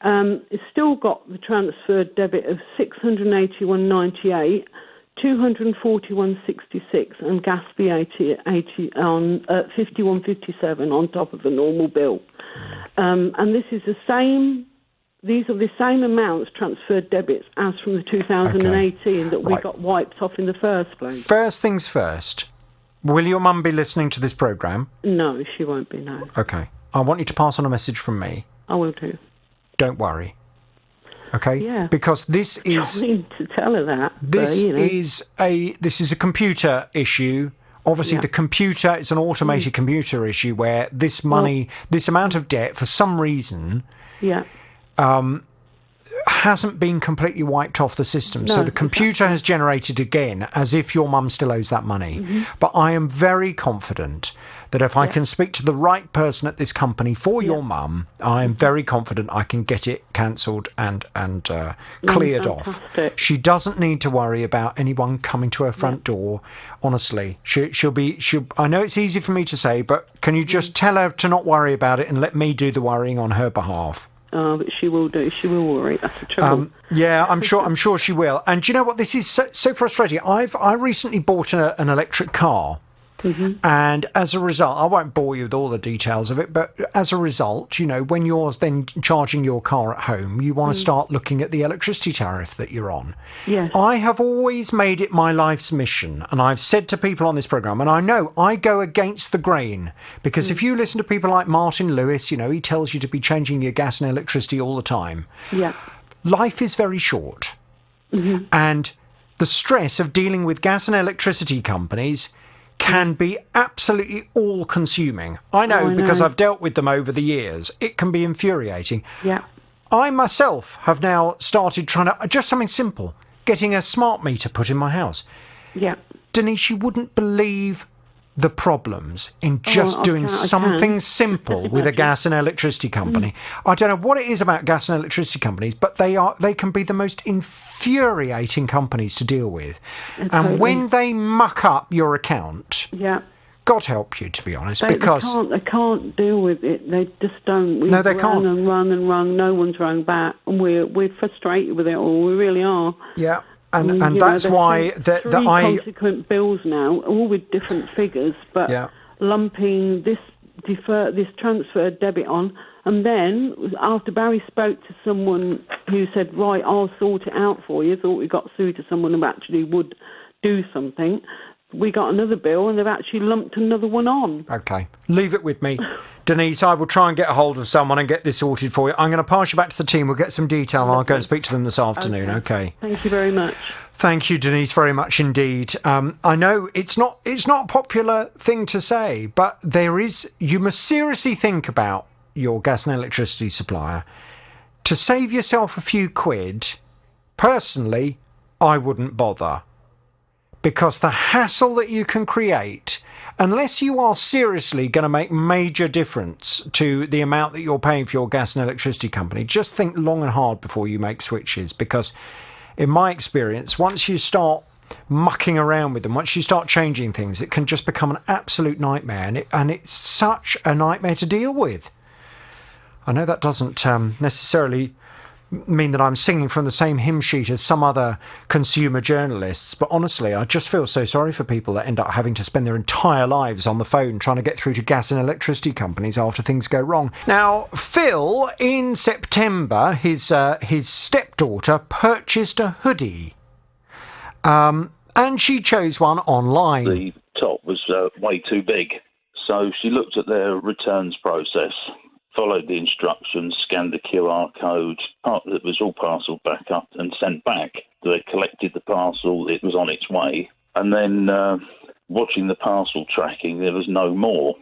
It's still got the transferred debit of £681.98, £241.66, and gas VAT on £51.57 on top of the normal bill. And this is these are the same amounts transferred debits as from the 2018 that we got wiped off in the first place. First things first, will your mum be listening to this programme? No, she won't be, no. Okay. I want you to pass on a message from me. I will do. Don't worry. Okay? Yeah. Because this is... I need to tell her that. This is a computer issue. Obviously, the computer, it's an automated computer issue where this money, this amount of debt, for some reason, hasn't been completely wiped off the system. No, so the computer has generated again as if your mum still owes that money. Mm-hmm. But I am very confident that if I can speak to the right person at this company for your mum, I am very confident I can get it cancelled and cleared off. She doesn't need to worry about anyone coming to her front door. Honestly, she'll. I know it's easy for me to say, but can you just tell her to not worry about it and let me do the worrying on her behalf? But she will do. She will worry. That's the trouble. Yeah, I'm sure she will. And do you know what? This is so frustrating. I recently bought an electric car. Mm-hmm. And as a result, I won't bore you with all the details of it, but as a result, when you're then charging your car at home, you want to start looking at the electricity tariff that you're on. Yes. I have always made it my life's mission, and I've said to people on this programme, and I know I go against the grain, because if you listen to people like Martin Lewis, he tells you to be changing your gas and electricity all the time. Yeah. Life is very short. Mm-hmm. And the stress of dealing with gas and electricity companies can be absolutely all-consuming. I know because I've dealt with them over the years. It can be infuriating. Yeah. I myself have now started trying to, just something simple, getting a smart meter put in my house. Yeah. Denise, you wouldn't believe the problems in just doing something simple with a gas and electricity company. I don't know what it is about gas and electricity companies, but they can be the most infuriating companies to deal with. And when they muck up your account, God help you, to be honest, because they can't deal with it. They just don't. No, they can't. And run. No one's rung back, and we're frustrated with it all. We really are. Yeah. And that's why three consequent bills now, all with different figures, but lumping this transfer debit on, and then after Barry spoke to someone who said, right, I'll sort it out for you, thought we got through to someone who actually would do something, we got another bill and they've actually lumped another one on. Okay, leave it with me. Denise, I will try and get a hold of someone and get this sorted for you. I'm going to pass you back to the team. We'll get some detail and I'll go and speak to them this afternoon, okay? Thank you very much. Thank you, Denise, very much indeed. I know it's not a popular thing to say, but you must seriously think about your gas and electricity supplier. To save yourself a few quid, personally, I wouldn't bother. Because the hassle that you can create, unless you are seriously going to make major difference to the amount that you're paying for your gas and electricity company, just think long and hard before you make switches. Because in my experience, once you start mucking around with them, once you start changing things, it can just become an absolute nightmare. And it's such a nightmare to deal with. I know that doesn't necessarily mean that I'm singing from the same hymn sheet as some other consumer journalists, but honestly, I just feel so sorry for people that end up having to spend their entire lives on the phone trying to get through to gas and electricity companies after things go wrong. Now, Phil, in September, his stepdaughter purchased a hoodie, and she chose one online. The top was way too big, so she looked at their returns process, followed the instructions, scanned the QR code, it was all parcelled back up and sent back. They collected the parcel, it was on its way. And then watching the parcel tracking, there was no more.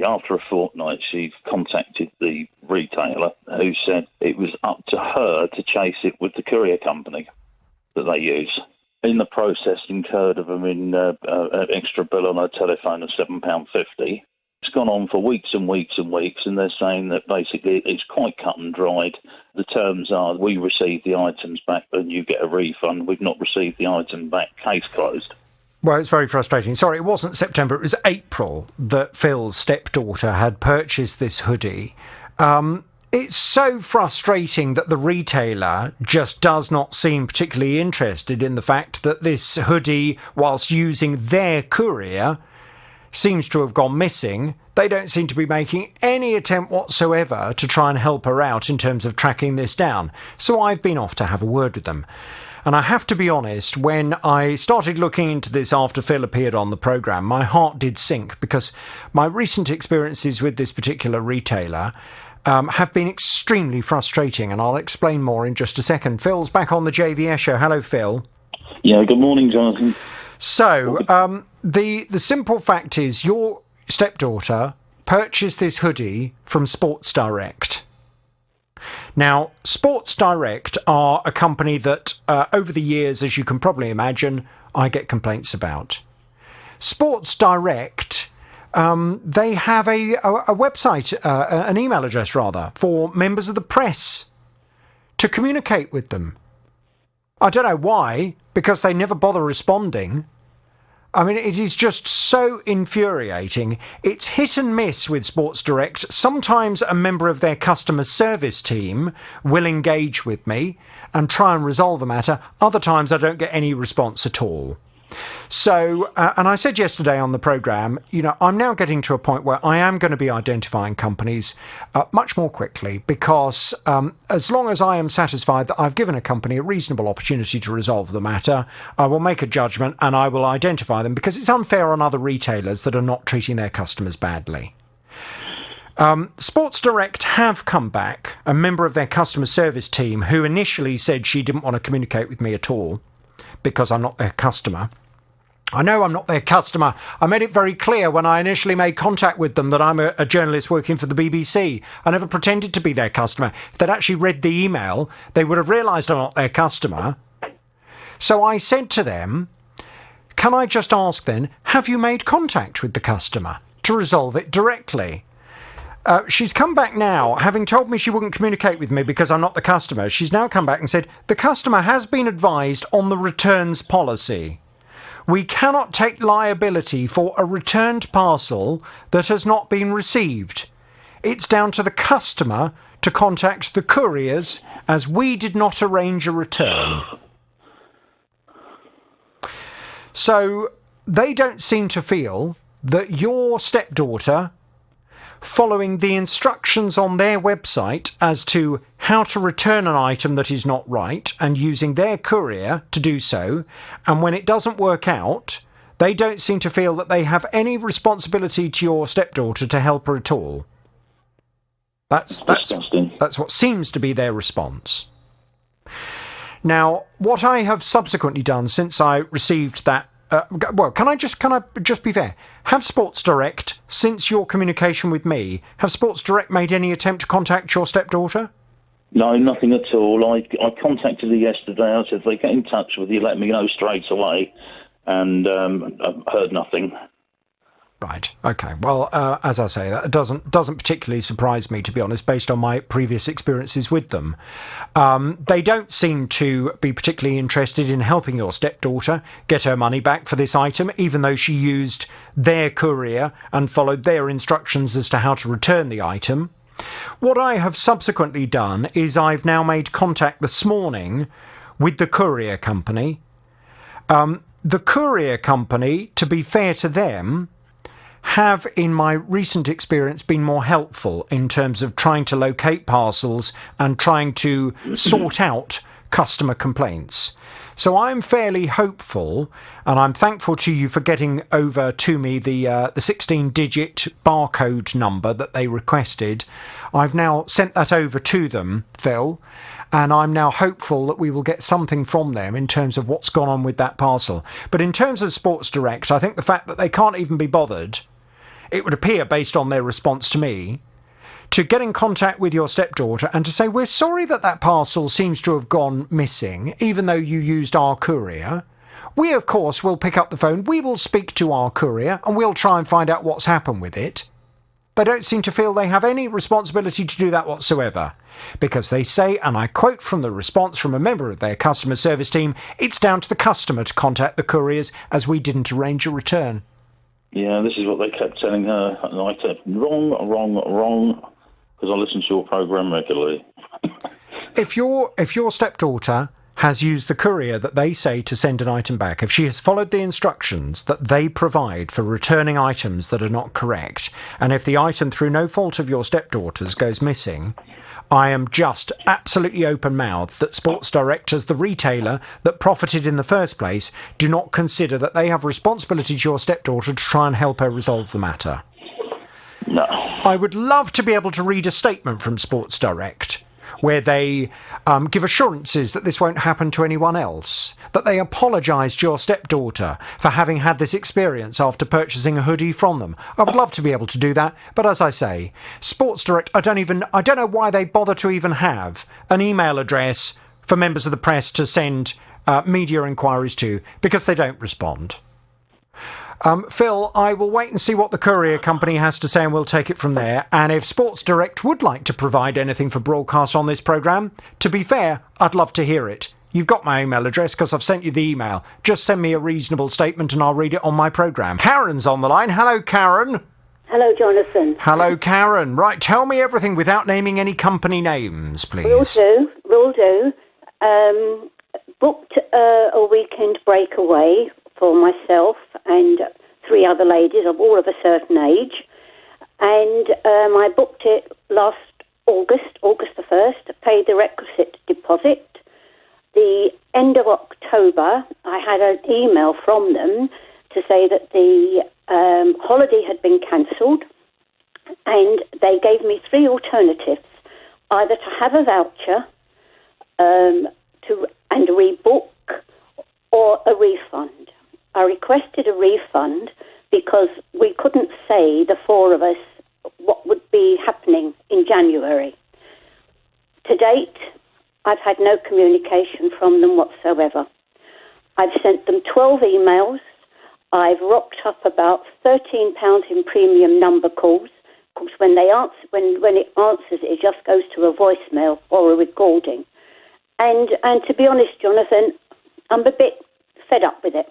After a fortnight, she contacted the retailer who said it was up to her to chase it with the courier company that they use. In the process, incurred of them in an extra bill on her telephone of £7.50. It's gone on for weeks and weeks and weeks, and they're saying that basically it's quite cut and dried. The terms are, we receive the items back and you get a refund. We've not received the item back. Case closed. Well, it's very frustrating. Sorry, it wasn't September, it was April that Phil's stepdaughter had purchased this hoodie. It's so frustrating that the retailer just does not seem particularly interested in the fact that this hoodie, whilst using their courier, seems to have gone missing. They don't seem to be making any attempt whatsoever to try and help her out in terms of tracking this down. So I've been off to have a word with them. And I have to be honest, when I started looking into this after Phil appeared on the programme, my heart did sink, because my recent experiences with this particular retailer have been extremely frustrating, and I'll explain more in just a second. Phil's back on the JVS show. Hello, Phil. Yeah, good morning, Jonathan. So, the simple fact is your stepdaughter purchased this hoodie from Sports Direct. Now, Sports Direct are a company that, over the years, as you can probably imagine, I get complaints about. Sports Direct, they have a website, an email address rather, for members of the press to communicate with them. I don't know why, because they never bother responding. I mean, it is just so infuriating. It's hit and miss with Sports Direct. Sometimes a member of their customer service team will engage with me and try and resolve a matter. Other times I don't get any response at all. So, and I said yesterday on the programme, I'm now getting to a point where I am going to be identifying companies much more quickly, because as long as I am satisfied that I've given a company a reasonable opportunity to resolve the matter, I will make a judgment and I will identify them, because it's unfair on other retailers that are not treating their customers badly. Sports Direct have come back, a member of their customer service team who initially said she didn't want to communicate with me at all because I'm not their customer. I know I'm not their customer. I made it very clear when I initially made contact with them that I'm a journalist working for the BBC. I never pretended to be their customer. If they'd actually read the email, they would have realised I'm not their customer. So I said to them, can I just ask then, have you made contact with the customer to resolve it directly? She's come back now, having told me she wouldn't communicate with me because I'm not the customer. She's now come back and said, the customer has been advised on the returns policy. We cannot take liability for a returned parcel that has not been received. It's down to the customer to contact the couriers, as we did not arrange a return. So they don't seem to feel that your stepdaughter, following the instructions on their website as to how to return an item that is not right and using their courier to do so, and when it doesn't work out, they don't seem to feel that they have any responsibility to your stepdaughter to help her at all. That's what seems to be their response. Now, what I have subsequently done since I received that, can I just be fair? Have Sports Direct, since your communication with me, have Sports Direct made any attempt to contact your stepdaughter? No, nothing at all. I contacted her yesterday. I said, if they get in touch with you, let me know straight away. And I've heard nothing. Right. Okay. Well, as I say, that doesn't particularly surprise me, to be honest, based on my previous experiences with them. They don't seem to be particularly interested in helping your stepdaughter get her money back for this item, even though she used their courier and followed their instructions as to how to return the item. What I have subsequently done is I've now made contact this morning with the courier company. The courier company, to be fair to them, have, in my recent experience, been more helpful in terms of trying to locate parcels and trying to sort out customer complaints. So I'm fairly hopeful, and I'm thankful to you for getting over to me the 16-digit barcode number that they requested. I've now sent that over to them, Phil, and I'm now hopeful that we will get something from them in terms of what's gone on with that parcel. But in terms of Sports Direct, I think the fact that they can't even be bothered, it would appear, based on their response to me, to get in contact with your stepdaughter and to say, we're sorry that parcel seems to have gone missing, even though you used our courier. We, of course, will pick up the phone, we will speak to our courier, and we'll try and find out what's happened with it. They don't seem to feel they have any responsibility to do that whatsoever, because they say, and I quote from the response from a member of their customer service team, it's down to the customer to contact the couriers, as we didn't arrange a return. Yeah, this is what they kept telling her. And I said, wrong, because I listen to your programme regularly. If your stepdaughter has used the courier that they say to send an item back, if she has followed the instructions that they provide for returning items that are not correct, and if the item through no fault of your stepdaughter's goes missing, I am just absolutely open-mouthed that Sports Direct, as the retailer that profited in the first place, do not consider that they have responsibility to your stepdaughter to try and help her resolve the matter. No. I would love to be able to read a statement from Sports Direct where they give assurances that this won't happen to anyone else, that they apologise to your stepdaughter for having had this experience after purchasing a hoodie from them. I would love to be able to do that, but as I say, Sports Direct, I don't know why they bother to even have an email address for members of the press to send media inquiries to, because they don't respond. Phil, I will wait and see what the courier company has to say and we'll take it from there. And if Sports Direct would like to provide anything for broadcast on this programme, to be fair, I'd love to hear it. You've got my email address because I've sent you the email. Just send me a reasonable statement and I'll read it on my programme. Karen's on the line. Hello, Karen. Hello, Jonathan. Hello, Karen. Right, tell me everything without naming any company names, please. Will do. Booked a weekend breakaway for myself and 3 other ladies of all of a certain age. And I booked it last August the 1st, paid the requisite deposit. The end of October, I had an email from them to say that the holiday had been cancelled, and they gave me 3 alternatives, either to have a voucher and rebook or a refund. I requested a refund because we couldn't say, the 4 of us, what would be happening in January. To date, I've had no communication from them whatsoever. I've sent them 12 emails. I've rocked up about £13 in premium number calls. Of course, when it answers, it just goes to a voicemail or a recording. And to be honest, Jonathan, I'm a bit fed up with it.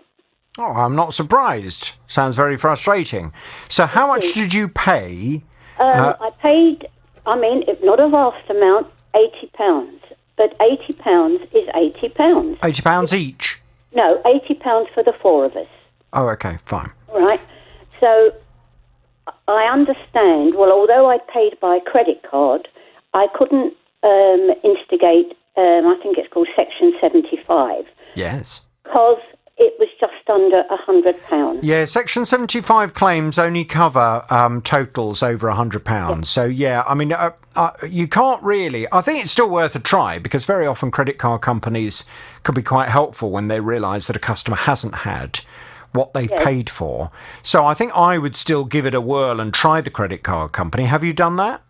Oh, I'm not surprised. Sounds very frustrating. So how much did you pay? I paid, not a vast amount, £80. But £80 is £80. £80 each? No, £80 for the 4 of us. Oh, okay, fine. Right. So I understand, well, although I paid by credit card, I couldn't instigate, I think it's called Section 75. Yes. Because it was just under £100. Yeah, Section 75 claims only cover totals over £100. Yeah. So, yeah, you can't really... I think it's still worth a try, because very often credit card companies could be quite helpful when they realise that a customer hasn't had what they've paid for. So I think I would still give it a whirl and try the credit card company. Have you done that?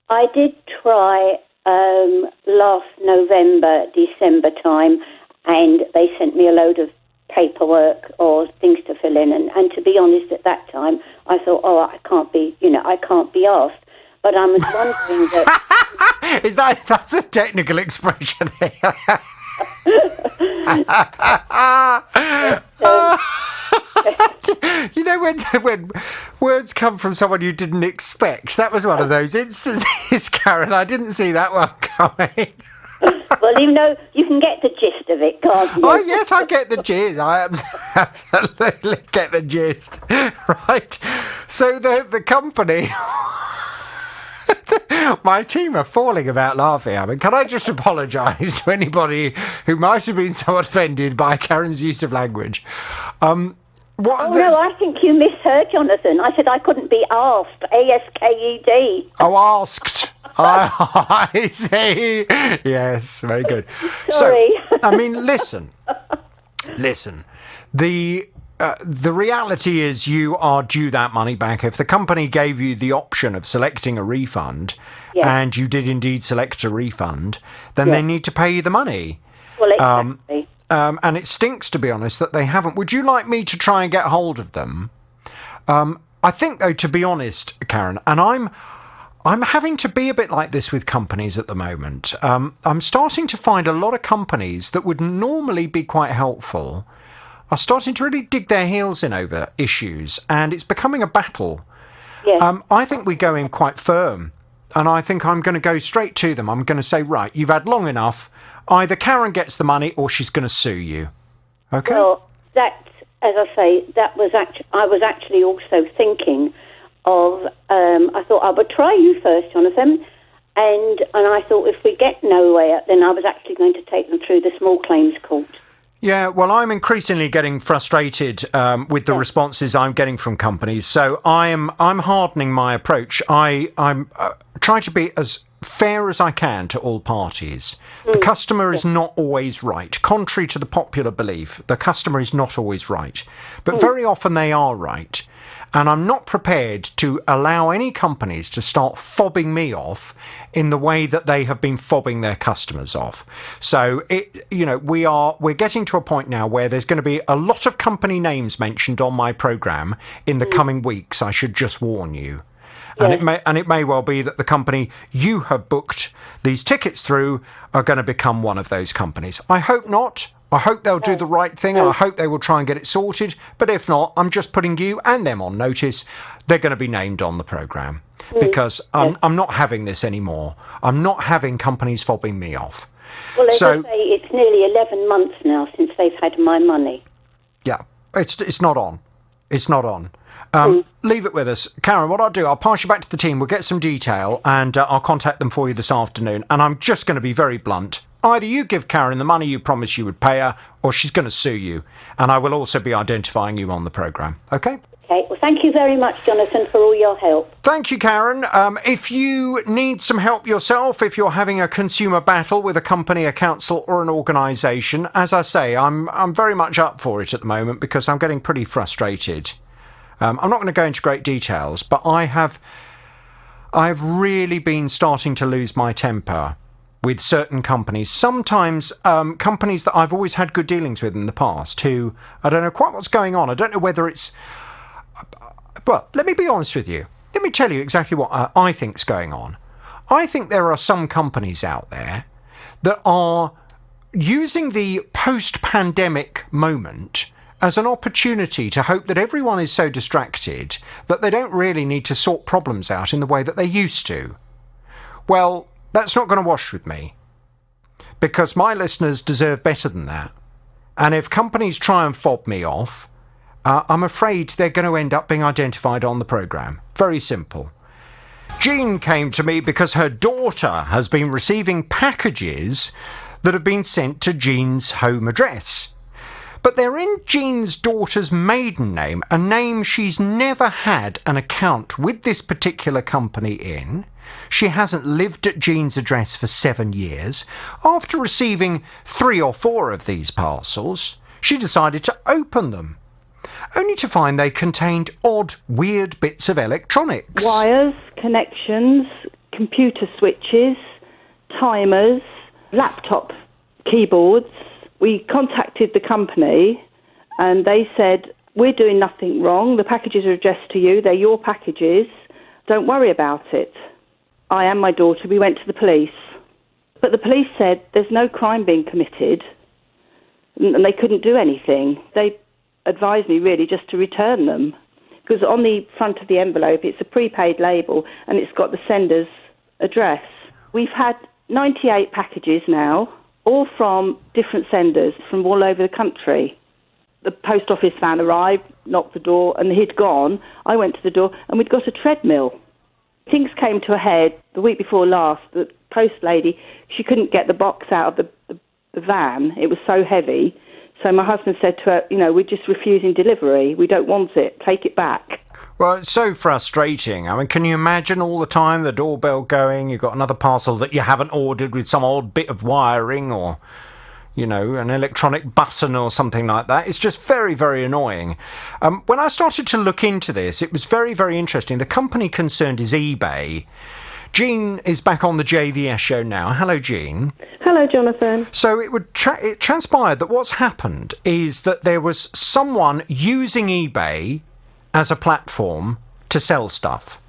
I did try last November, December time, and they sent me a load of paperwork or things to fill in, and to be honest, at that time I thought, I can't be asked. But I was wondering that that's a technical expression. You know, when words come from someone you didn't expect, that was one of those instances, Karen. I didn't see that one coming. Well, you can get the gist of it, can't you? Oh, yes, I get the gist. I absolutely get the gist. Right. So the company... My team are falling about laughing. Can I just apologise to anybody who might have been somewhat offended by Karen's use of language? No, I think you misheard, Jonathan. I said I couldn't be asked. ASKED. Oh, asked. I see. Yes, very good. Sorry. So, listen. The reality is you are due that money back. If the company gave you the option of selecting a refund, and you did indeed select a refund, then they need to pay you the money. Well, exactly. And it stinks, to be honest, that they haven't. Would you like me to try and get hold of them? I think, though, to be honest, Karen, and I'm having to be a bit like this with companies at the moment. I'm starting to find a lot of companies that would normally be quite helpful are starting to really dig their heels in over issues, and it's becoming a battle. Yeah. I think we go in quite firm, and I think I'm going to go straight to them. I'm going to say, right, you've had long enough. Either Karen gets the money or she's going to sue you. Okay? Well, that, as I say, I was actually also thinking of, I thought I would try you first, Jonathan, and I thought if we get nowhere, then I was actually going to take them through the small claims court. Yeah, well, I'm increasingly getting frustrated with the responses I'm getting from companies. So I'm hardening my approach. I'm trying to be as fair as I can to all parties. The customer is not always right. Contrary to the popular belief, the customer is not always right. But very often they are right. And I'm not prepared to allow any companies to start fobbing me off in the way that they have been fobbing their customers off. So, we're getting to a point now where there's going to be a lot of company names mentioned on my programme in the coming weeks, I should just warn you. And it may well be that the company you have booked these tickets through are going to become one of those companies. I hope not. I hope they'll do the right thing, and I hope they will try and get it sorted. But if not, I'm just putting you and them on notice. They're going to be named on the programme because I'm not having this anymore. I'm not having companies fobbing me off. Well, as I say, it's nearly 11 months now since they've had my money. Yeah, it's not on. It's not on. Leave it with us. Karen, what I'll do, I'll pass you back to the team. We'll get some detail and I'll contact them for you this afternoon. And I'm just going to be very blunt. Either you give Karen the money you promised you would pay her, or she's going to sue you. And I will also be identifying you on the programme. OK? OK. Well, thank you very much, Jonathan, for all your help. Thank you, Karen. If you need some help yourself, if you're having a consumer battle with a company, a council or an organisation, as I say, I'm very much up for it at the moment because I'm getting pretty frustrated. I'm not going to go into great details, but I've really been starting to lose my temper with certain companies. Sometimes companies that I've always had good dealings with in the past who, I don't know quite what's going on. I don't know whether it's... Well, let me be honest with you. Let me tell you exactly what I think's going on. I think there are some companies out there that are using the post-pandemic moment as an opportunity to hope that everyone is so distracted that they don't really need to sort problems out in the way that they used to. Well, that's not going to wash with me, because my listeners deserve better than that. And if companies try and fob me off, I'm afraid they're going to end up being identified on the programme. Very simple. Jean came to me because her daughter has been receiving packages that have been sent to Jean's home address. But they're in Jean's daughter's maiden name, a name she's never had an account with this particular company in. She hasn't lived at Jean's address for 7 years. After receiving 3 or 4 of these parcels, she decided to open them, only to find they contained odd, weird bits of electronics. Wires, connections, computer switches, timers, laptop keyboards. We contacted the company and they said, we're doing nothing wrong. The packages are addressed to you. They're your packages. Don't worry about it. I and my daughter, we went to the police. But the police said there's no crime being committed and they couldn't do anything. They advised me really just to return them, because on the front of the envelope it's a prepaid label and it's got the sender's address. We've had 98 packages now, all from different senders from all over the country. The post office van arrived, knocked the door, and he'd gone. I went to the door, and we'd got a treadmill. Things came to a head the week before last. The post lady, she couldn't get the box out of the van. It was so heavy. So my husband said to her, we're just refusing delivery. We don't want it. Take it back. Well, it's so frustrating. I mean, can you imagine all the time the doorbell going, you've got another parcel that you haven't ordered with some odd bit of wiring or, an electronic button or something like that. It's just very, very annoying. When I started to look into this, it was very, very interesting. The company concerned is eBay. Jean is back on the JVS show now. Hello, Jean. Hello, Jonathan. So it transpired that what's happened is that there was someone using eBay as a platform to sell stuff.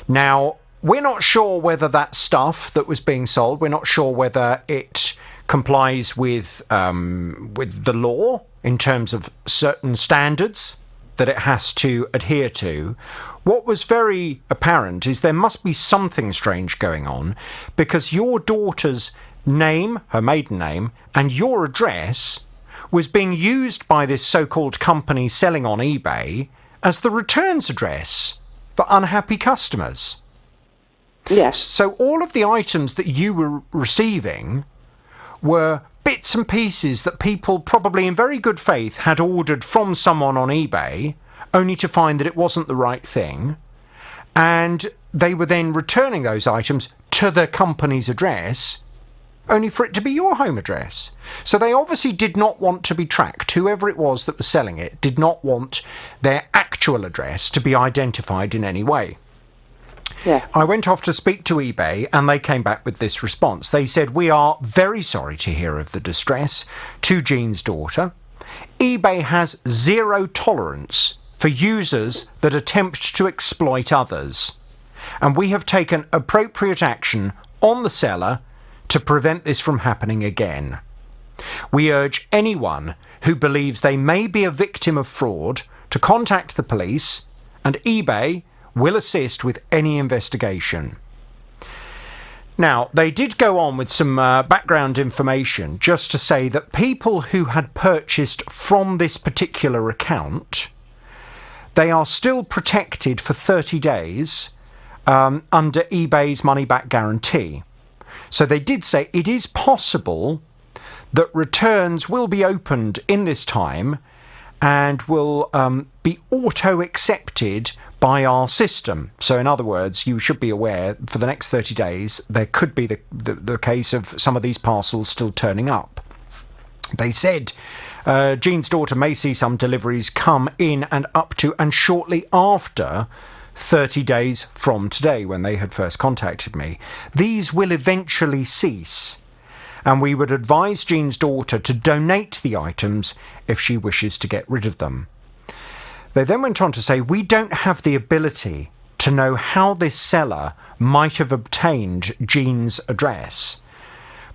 Now, we're not sure whether that stuff that was being sold, we're not sure whether it complies with the law in terms of certain standards that it has to adhere to. What was very apparent is there must be something strange going on, because your daughter's name, her maiden name, and your address was being used by this so-called company selling on eBay as the returns address for unhappy customers. Yes. So all of the items that you were receiving were bits and pieces that people probably in very good faith had ordered from someone on eBay, only to find that it wasn't the right thing, and they were then returning those items to the company's address, only for it to be your home address. So they obviously did not want to be tracked. Whoever it was that was selling it did not want their actual address to be identified in any way. Yeah. I went off to speak to eBay and they came back with this response. They said, "We are very sorry to hear of the distress to Jean's daughter. eBay has zero tolerance for users that attempt to exploit others. And we have taken appropriate action on the seller to prevent this from happening again. We urge anyone who believes they may be a victim of fraud to contact the police, and eBay will assist with any investigation." Now, they did go on with some background information just to say that people who had purchased from this particular account, they are still protected for 30 days under eBay's money-back guarantee. So they did say it is possible that returns will be opened in this time and will be auto-accepted by our system. So in other words, you should be aware for the next 30 days there could be the case of some of these parcels still turning up. They said Jean's daughter may see some deliveries come in and up to and shortly after 30 days from today, when they had first contacted me. These will eventually cease, and we would advise Jean's daughter to donate the items if she wishes to get rid of them. They then went on to say, "We don't have the ability to know how this seller might have obtained Jean's address.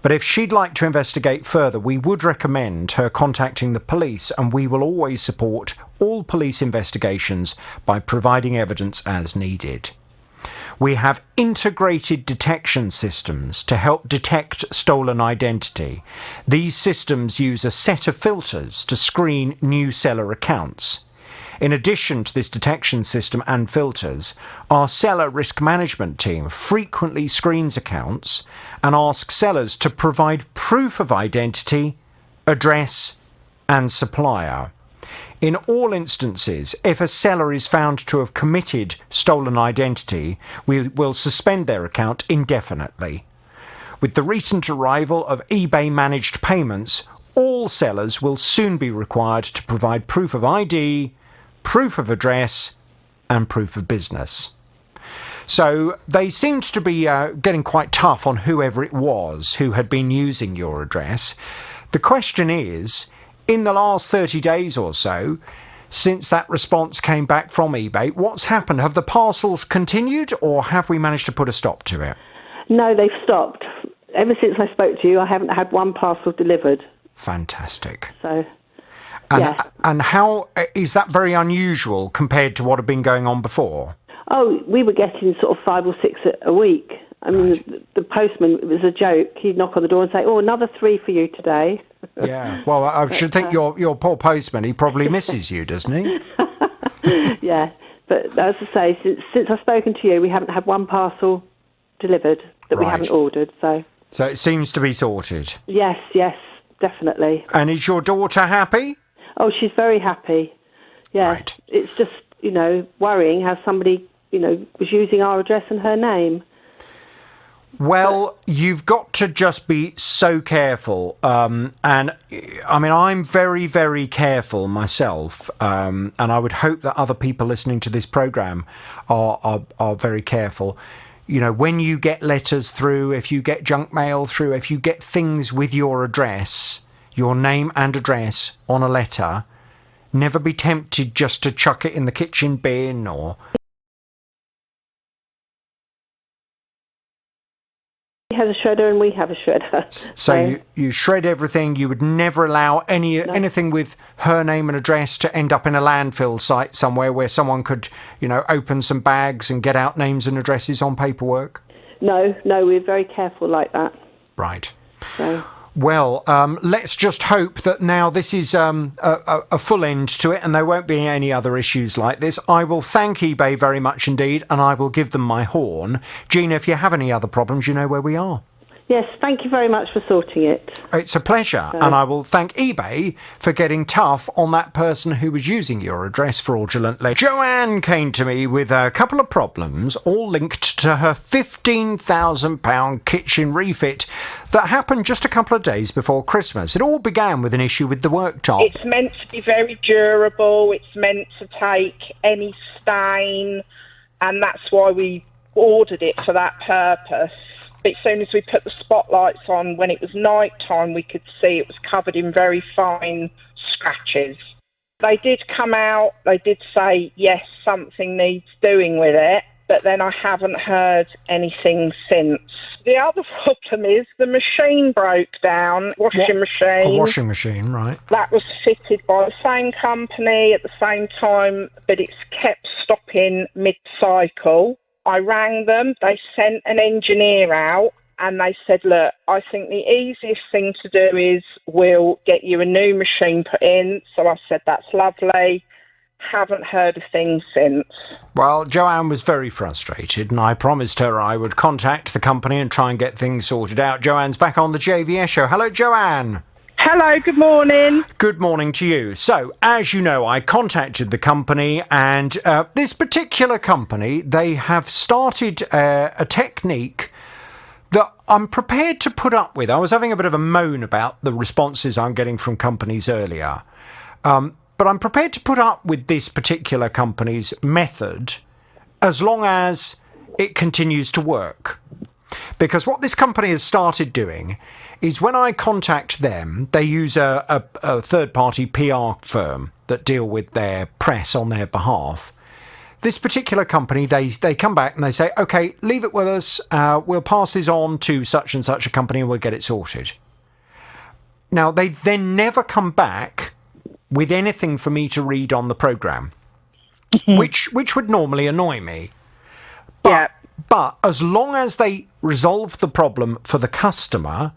But if she'd like to investigate further, we would recommend her contacting the police, and we will always support all police investigations by providing evidence as needed. We have integrated detection systems to help detect stolen identity. These systems use a set of filters to screen new seller accounts. In addition to this detection system and filters, our seller risk management team frequently screens accounts and asks sellers to provide proof of identity, address, and supplier. In all instances, if a seller is found to have committed stolen identity, we will suspend their account indefinitely. With the recent arrival of eBay-managed payments, all sellers will soon be required to provide proof of ID, proof of address, and proof of business." So they seemed to be getting quite tough on whoever it was who had been using your address. The question is, in the last 30 days or so, since that response came back from eBay, what's happened? Have the parcels continued, or have we managed to put a stop to it? No, they've stopped. Ever since I spoke to you, I haven't had one parcel delivered. Fantastic. So... And how is that very unusual compared to what had been going on before? Oh, we were getting sort of 5 or 6 a week. I mean, the postman, it was a joke. He'd knock on the door and say, "Oh, another 3 for you today." Yeah, well, I should think your poor postman, he probably misses you, doesn't he? Yeah, but as I say, since I've spoken to you, we haven't had one parcel delivered that we haven't ordered. So it seems to be sorted. Yes, definitely. And is your daughter happy? Oh, she's very happy. Yeah, right. It's just, worrying how somebody, was using our address and her name. Well, you've got to just be so careful. And I mean, I'm very, very careful myself. And I would hope that other people listening to this programme are very careful. When you get letters through, if you get junk mail through, if you get things with your address, your name and address on a letter, never be tempted just to chuck it in the kitchen bin or... He has a shredder and we have a shredder. So you shred everything. You would never allow anything with her name and address to end up in a landfill site somewhere where someone could, open some bags and get out names and addresses on paperwork? No, we're very careful like that. Right. So... Well, let's just hope that now this is a full end to it and there won't be any other issues like this. I will thank eBay very much indeed, and I will give them my horn. Gina, if you have any other problems, you know where we are. Yes, thank you very much for sorting it. It's a pleasure, and I will thank eBay for getting tough on that person who was using your address fraudulently. Joanne came to me with a couple of problems, all linked to her £15,000 kitchen refit that happened just a couple of days before Christmas. It all began with an issue with the worktop. It's meant to be very durable, it's meant to take any stain, and that's why we ordered it for that purpose. As soon as we put the spotlights on, when it was night time, we could see it was covered in very fine scratches. They did come out, they did say, yes, something needs doing with it, but then I haven't heard anything since. The other problem is the machine broke down, washing machine. A washing machine, right. That was fitted by the same company at the same time, but it's kept stopping mid-cycle. I rang them, they sent an engineer out, and they said, look, I think the easiest thing to do is we'll get you a new machine put in. So I said, that's lovely. Haven't heard a thing since. Well, Joanne was very frustrated, and I promised her I would contact the company and try and get things sorted out. Joanne's back on the JVS show. Hello, Joanne. Hello, good morning. Good morning to you. So, as you know, I contacted the company, and this particular company, they have started a technique that I'm prepared to put up with. I was having a bit of a moan about the responses I'm getting from companies earlier. But I'm prepared to put up with this particular company's method as long as it continues to work. Because what this company has started doing is when I contact them, they use a third-party PR firm that deal with their press on their behalf. This particular company, they come back and they say, OK, leave it with us. We'll pass this on to such and such a company and we'll get it sorted. Now, they then never come back with anything for me to read on the programme, which would normally annoy me. But as long as they resolve the problem for the customer,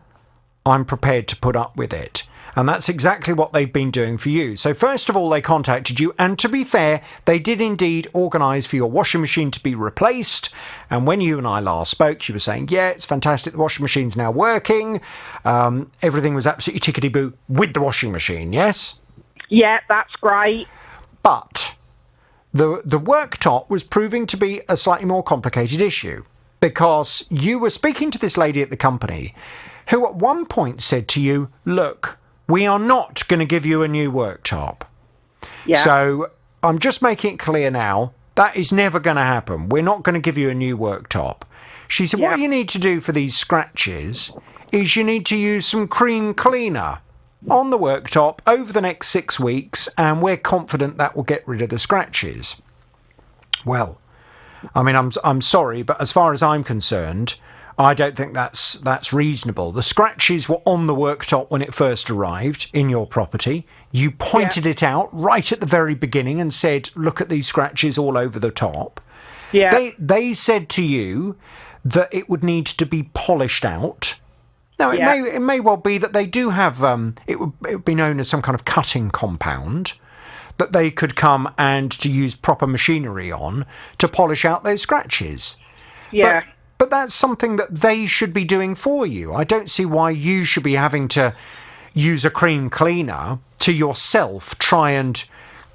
I'm prepared to put up with it. And that's exactly what they've been doing for you. So first of all, they contacted you. And to be fair, they did indeed organise for your washing machine to be replaced. And when you and I last spoke, you were saying, yeah, it's fantastic. The washing machine's now working. Everything was absolutely tickety-boo with the washing machine, yes? Yeah, that's great. But the worktop was proving to be a slightly more complicated issue because you were speaking to this lady at the company who at one point said to you, look, we are not going to give you a new worktop. Yeah. So I'm just making it clear now, that is never going to happen. We're not going to give you a new worktop. She said, what you need to do for these scratches is you need to use some cream cleaner on the worktop over the next 6 weeks, and we're confident that will get rid of the scratches. Well, I mean, I'm sorry, but as far as I'm concerned, I don't think that's reasonable. The scratches were on the worktop when it first arrived in your property. You pointed it out right at the very beginning and said, look at these scratches all over the top. Yeah. They said to you that it would need to be polished out. Now, it may well be that they do have, it would be known as some kind of cutting compound that they could come and to use proper machinery on to polish out those scratches. Yeah. But that's something that they should be doing for you. I don't see why you should be having to use a cream cleaner to yourself try and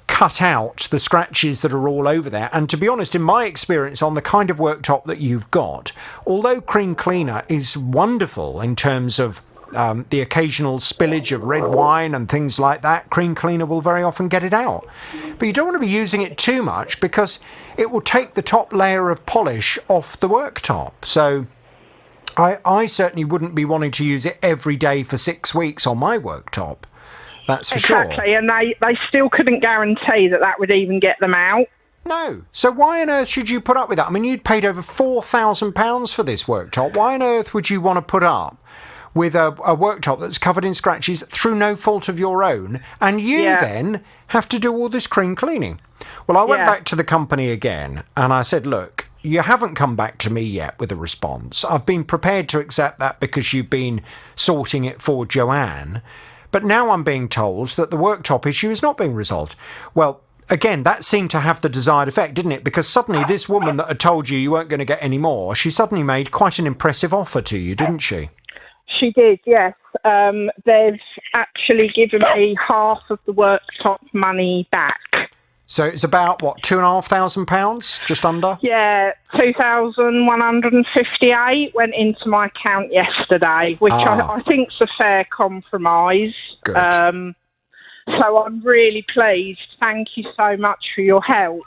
cut out the scratches that are all over there. And to be honest, in my experience on the kind of worktop that you've got, although cream cleaner is wonderful in terms of the occasional spillage of red wine and things like that, cream cleaner will very often get it out. But you don't want to be using it too much because it will take the top layer of polish off the worktop. So I certainly wouldn't be wanting to use it every day for 6 weeks on my worktop. That's for sure. Exactly, and they still couldn't guarantee that would even get them out. No. So why on earth should you put up with that? I mean, you'd paid over £4,000 for this worktop. Why on earth would you want to put up with a worktop that's covered in scratches through no fault of your own, and you then have to do all this cream cleaning? Well, I went back to the company again, and I said, look, you haven't come back to me yet with a response. I've been prepared to accept that because you've been sorting it for Joanne, but now I'm being told that the worktop issue is not being resolved. Well, again, that seemed to have the desired effect, didn't it? Because suddenly this woman that had told you weren't going to get any more, she suddenly made quite an impressive offer to you, didn't she? actually did, yes. They've actually given me half of the worktop money back. So it's about, what, £2,500, just under? Yeah, 2,158 went into my account yesterday, which I think's a fair compromise. Good. So I'm really pleased. Thank you so much for your help.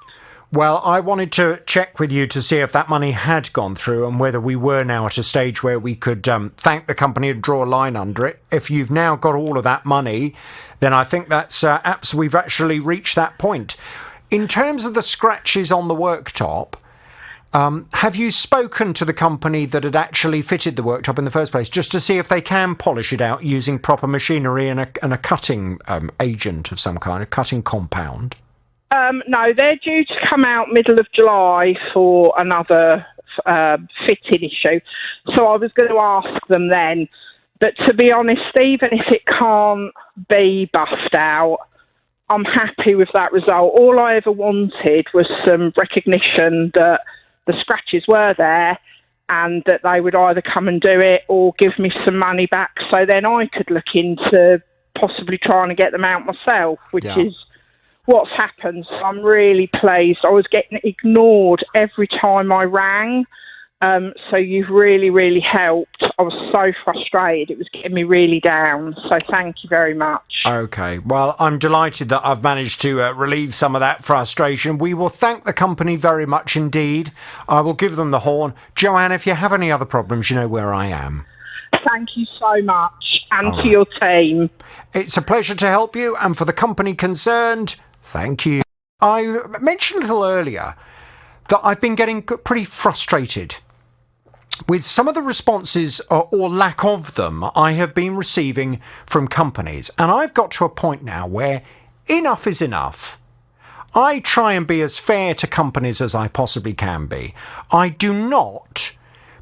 Well, I wanted to check with you to see if that money had gone through and whether we were now at a stage where we could thank the company and draw a line under it. If you've now got all of that money, then I think that's we've actually reached that point. In terms of the scratches on the worktop, have you spoken to the company that had actually fitted the worktop in the first place, just to see if they can polish it out using proper machinery and a cutting agent of some kind, a cutting compound? No, they're due to come out middle of July for another fitting issue. So I was going to ask them then. But to be honest, even if it can't be buffed out, I'm happy with that result. All I ever wanted was some recognition that the scratches were there and that they would either come and do it or give me some money back so then I could look into possibly trying to get them out myself, which is what's happened. So I'm really pleased. I was getting ignored every time I rang. So you've really, really helped. I was so frustrated. It was getting me really down. So thank you very much. OK. Well, I'm delighted that I've managed to relieve some of that frustration. We will thank the company very much indeed. I will give them the horn. Joanne, if you have any other problems, you know where I am. Thank you so much. And to your team. It's a pleasure to help you. And for the company concerned, thank you. I mentioned a little earlier that I've been getting pretty frustrated with some of the responses or lack of them I have been receiving from companies. And I've got to a point now where enough is enough. I try and be as fair to companies as I possibly can be. I do not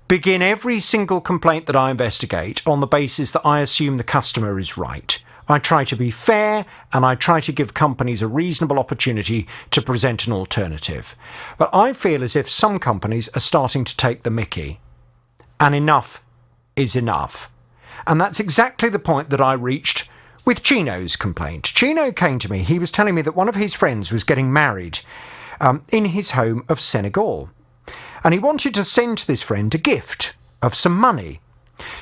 begin every single complaint that I investigate on the basis that I assume the customer is right. I try to be fair and I try to give companies a reasonable opportunity to present an alternative. But I feel as if some companies are starting to take the mickey. And enough is enough. And that's exactly the point that I reached with Chino's complaint. Chino came to me. He was telling me that one of his friends was getting married in his home of Senegal. And he wanted to send this friend a gift of some money.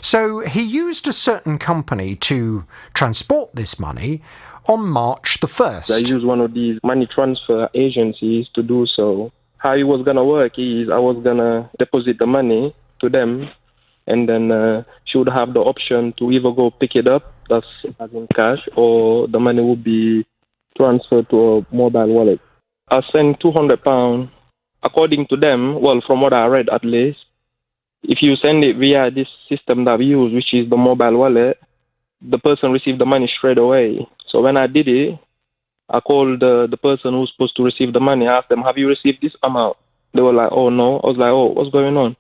So he used a certain company to transport this money on March the 1st. I used one of these money transfer agencies to do so. How it was going to work is I was going to deposit the money to them, and then she would have the option to either go pick it up, that's as in cash, or the money would be transferred to a mobile wallet. I sent £200. According to them, well, from what I read at least, if you send it via this system that we use, which is the mobile wallet, the person received the money straight away. So when I did it, I called the person who's supposed to receive the money. I asked them, have you received this amount? They were like, oh, no. I was like, oh, what's going on?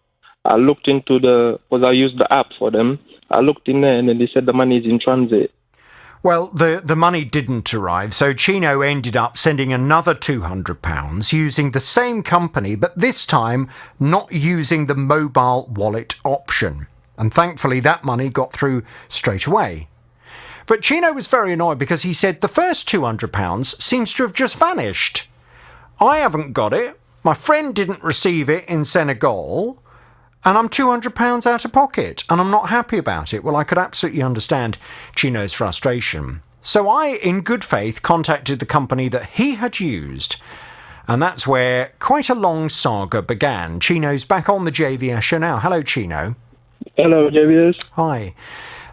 I looked into because I used the app for them. I looked in there and then they said the money is in transit. Well, the money didn't arrive, so Chino ended up sending another £200 using the same company, but this time not using the mobile wallet option. And thankfully that money got through straight away. But Chino was very annoyed because he said the first £200 seems to have just vanished. I haven't got it. My friend didn't receive it in Senegal. And I'm £200 out of pocket, and I'm not happy about it. Well, I could absolutely understand Chino's frustration. So I, in good faith, contacted the company that he had used. And that's where quite a long saga began. Chino's back on the JVS show now. Hello, Chino. Hello, JVS. Hi.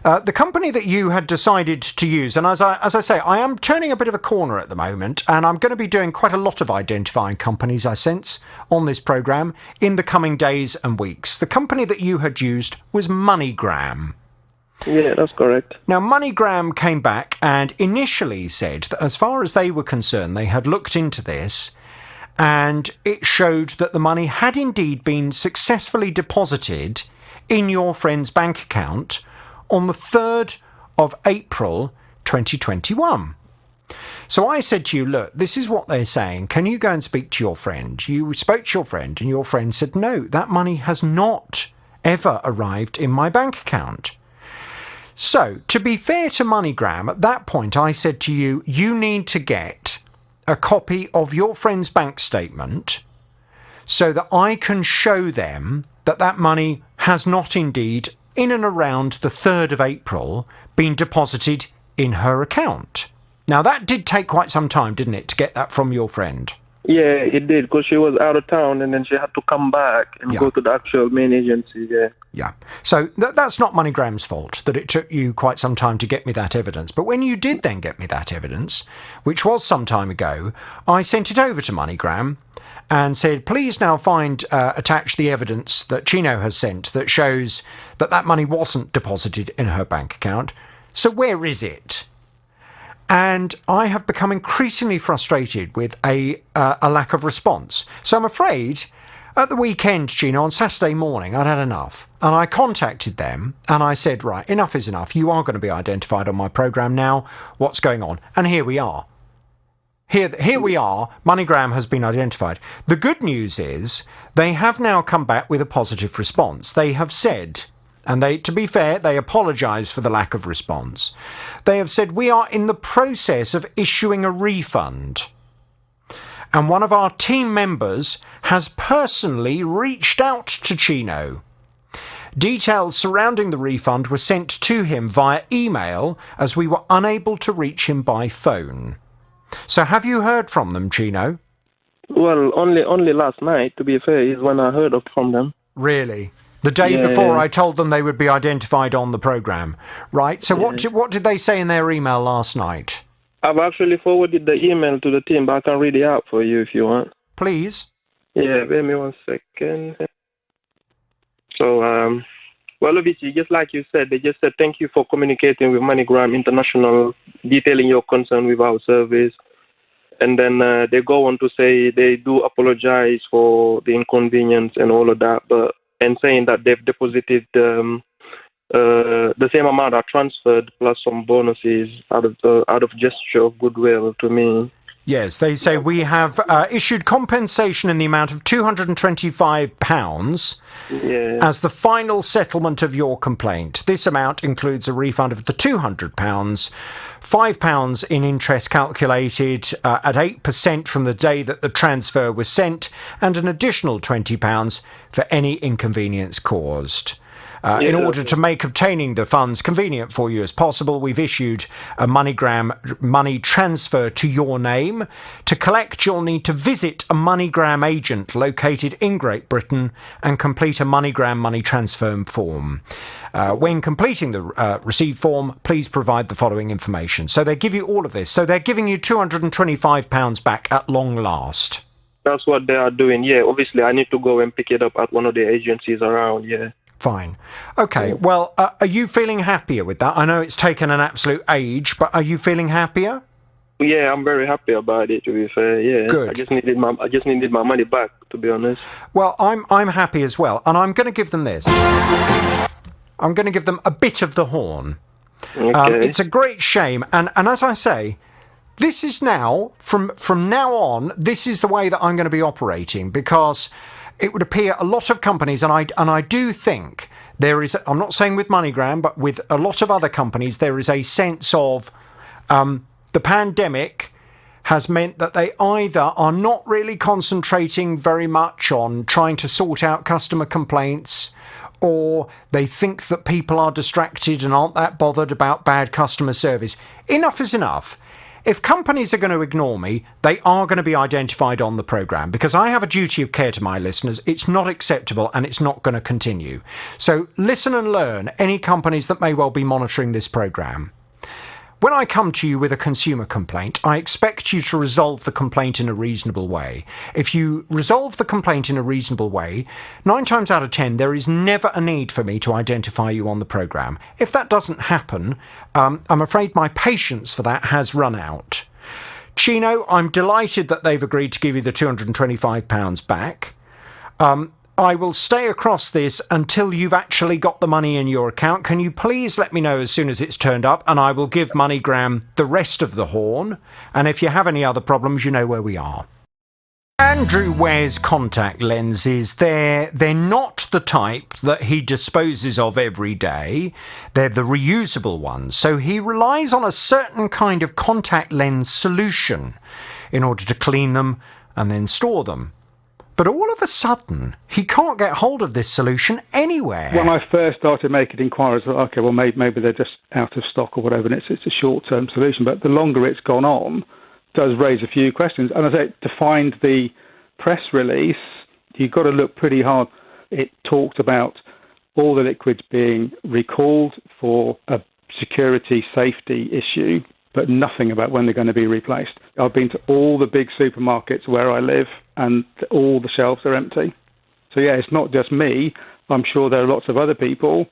The company that you had decided to use, and as I say, I am turning a bit of a corner at the moment, and I'm going to be doing quite a lot of identifying companies, I sense, on this programme in the coming days and weeks. The company that you had used was MoneyGram. Yeah, that's correct. Now, MoneyGram came back and initially said that as far as they were concerned, they had looked into this, and it showed that the money had indeed been successfully deposited in your friend's bank account on the 3rd of April 2021. So I said to you, look, this is what they're saying. Can you go and speak to your friend? You spoke to your friend and your friend said, no, that money has not ever arrived in my bank account. So, to be fair to MoneyGram, at that point I said to you, you need to get a copy of your friend's bank statement so that I can show them that that money has not indeed, in and around the 3rd of April, been deposited in her account. Now, that did take quite some time, didn't it, to get that from your friend? Yeah, it did, because she was out of town and then she had to come back and go to the actual main agency, Yeah. So that's not MoneyGram's fault that it took you quite some time to get me that evidence. But when you did then get me that evidence, which was some time ago, I sent it over to MoneyGram and said, please now attach the evidence that Chino has sent that shows that that money wasn't deposited in her bank account. So where is it? And I have become increasingly frustrated with a lack of response. So I'm afraid at the weekend, Chino, on Saturday morning, I'd had enough. And I contacted them and I said, right, enough is enough. You are going to be identified on my programme now. What's going on? And here we are. Here we are. MoneyGram has been identified. The good news is they have now come back with a positive response. They have said, and to be fair, they apologise for the lack of response. They have said, we are in the process of issuing a refund. And one of our team members has personally reached out to Chino. Details surrounding the refund were sent to him via email as we were unable to reach him by phone. So have you heard from them, Chino? Well, only last night, to be fair, is when I heard from them. Really? The day before I told them they would be identified on the programme. Right, so what did they say in their email last night? I've actually forwarded the email to the team, but I can read it out for you if you want. Please. Yeah, bear me 1 second. So, well, obviously, just like you said, they just said thank you for communicating with MoneyGram International, detailing your concern with our service. And then they go on to say they do apologize for the inconvenience and all of that, and saying that they've deposited the same amount are transferred plus some bonuses out of gesture of goodwill to me. Yes, they say we have issued compensation in the amount of £225 as the final settlement of your complaint. This amount includes a refund of the £200, £5 in interest calculated at 8% from the day that the transfer was sent, and an additional £20 for any inconvenience caused. In order to make obtaining the funds convenient for you as possible, we've issued a MoneyGram money transfer to your name. To collect, you'll need to visit a MoneyGram agent located in Great Britain and complete a MoneyGram money transfer form. When completing the receipt form, please provide the following information. So they give you all of this. So they're giving you £225 back at long last. That's what they are doing, yeah. Obviously, I need to go and pick it up at one of the agencies around, yeah. Fine. Okay, well, are you feeling happier with that? I know it's taken an absolute age, but are you feeling happier? Yeah, I'm very happy about it, to be fair, yeah. Good. I just needed my money back, to be honest. Well, I'm happy as well, and I'm going to give them this. I'm going to give them a bit of the horn. Okay. It's a great shame, and as I say, this is now, from now on, this is the way that I'm going to be operating, because it would appear a lot of companies, and I do think there is, I'm not saying with MoneyGram, but with a lot of other companies, there is a sense of the pandemic has meant that they either are not really concentrating very much on trying to sort out customer complaints, or they think that people are distracted and aren't that bothered about bad customer service. Enough is enough. If companies are going to ignore me, they are going to be identified on the programme, because I have a duty of care to my listeners. It's not acceptable and it's not going to continue. So listen and learn, any companies that may well be monitoring this programme. When I come to you with a consumer complaint, I expect you to resolve the complaint in a reasonable way. If you resolve the complaint in a reasonable way, 9 times out of 10, there is never a need for me to identify you on the programme. If that doesn't happen, I'm afraid my patience for that has run out. Chino, I'm delighted that they've agreed to give you the £225 back. I will stay across this until you've actually got the money in your account. Can you please let me know as soon as it's turned up, and I will give MoneyGram the rest of the horn. And if you have any other problems, you know where we are. Andrew wears contact lenses. They're not the type that he disposes of every day. They're the reusable ones. So he relies on a certain kind of contact lens solution in order to clean them and then store them. But all of a sudden, he can't get hold of this solution anywhere. When I first started making inquiries, I thought, okay, well, maybe they're just out of stock or whatever, and it's a short-term solution. But the longer it's gone on, it does raise a few questions. And I say, to find the press release, you've got to look pretty hard. It talked about all the liquids being recalled for a security safety issue, but nothing about when they're going to be replaced. I've been to all the big supermarkets where I live, and all the shelves are empty. So, yeah, it's not just me. I'm sure there are lots of other people.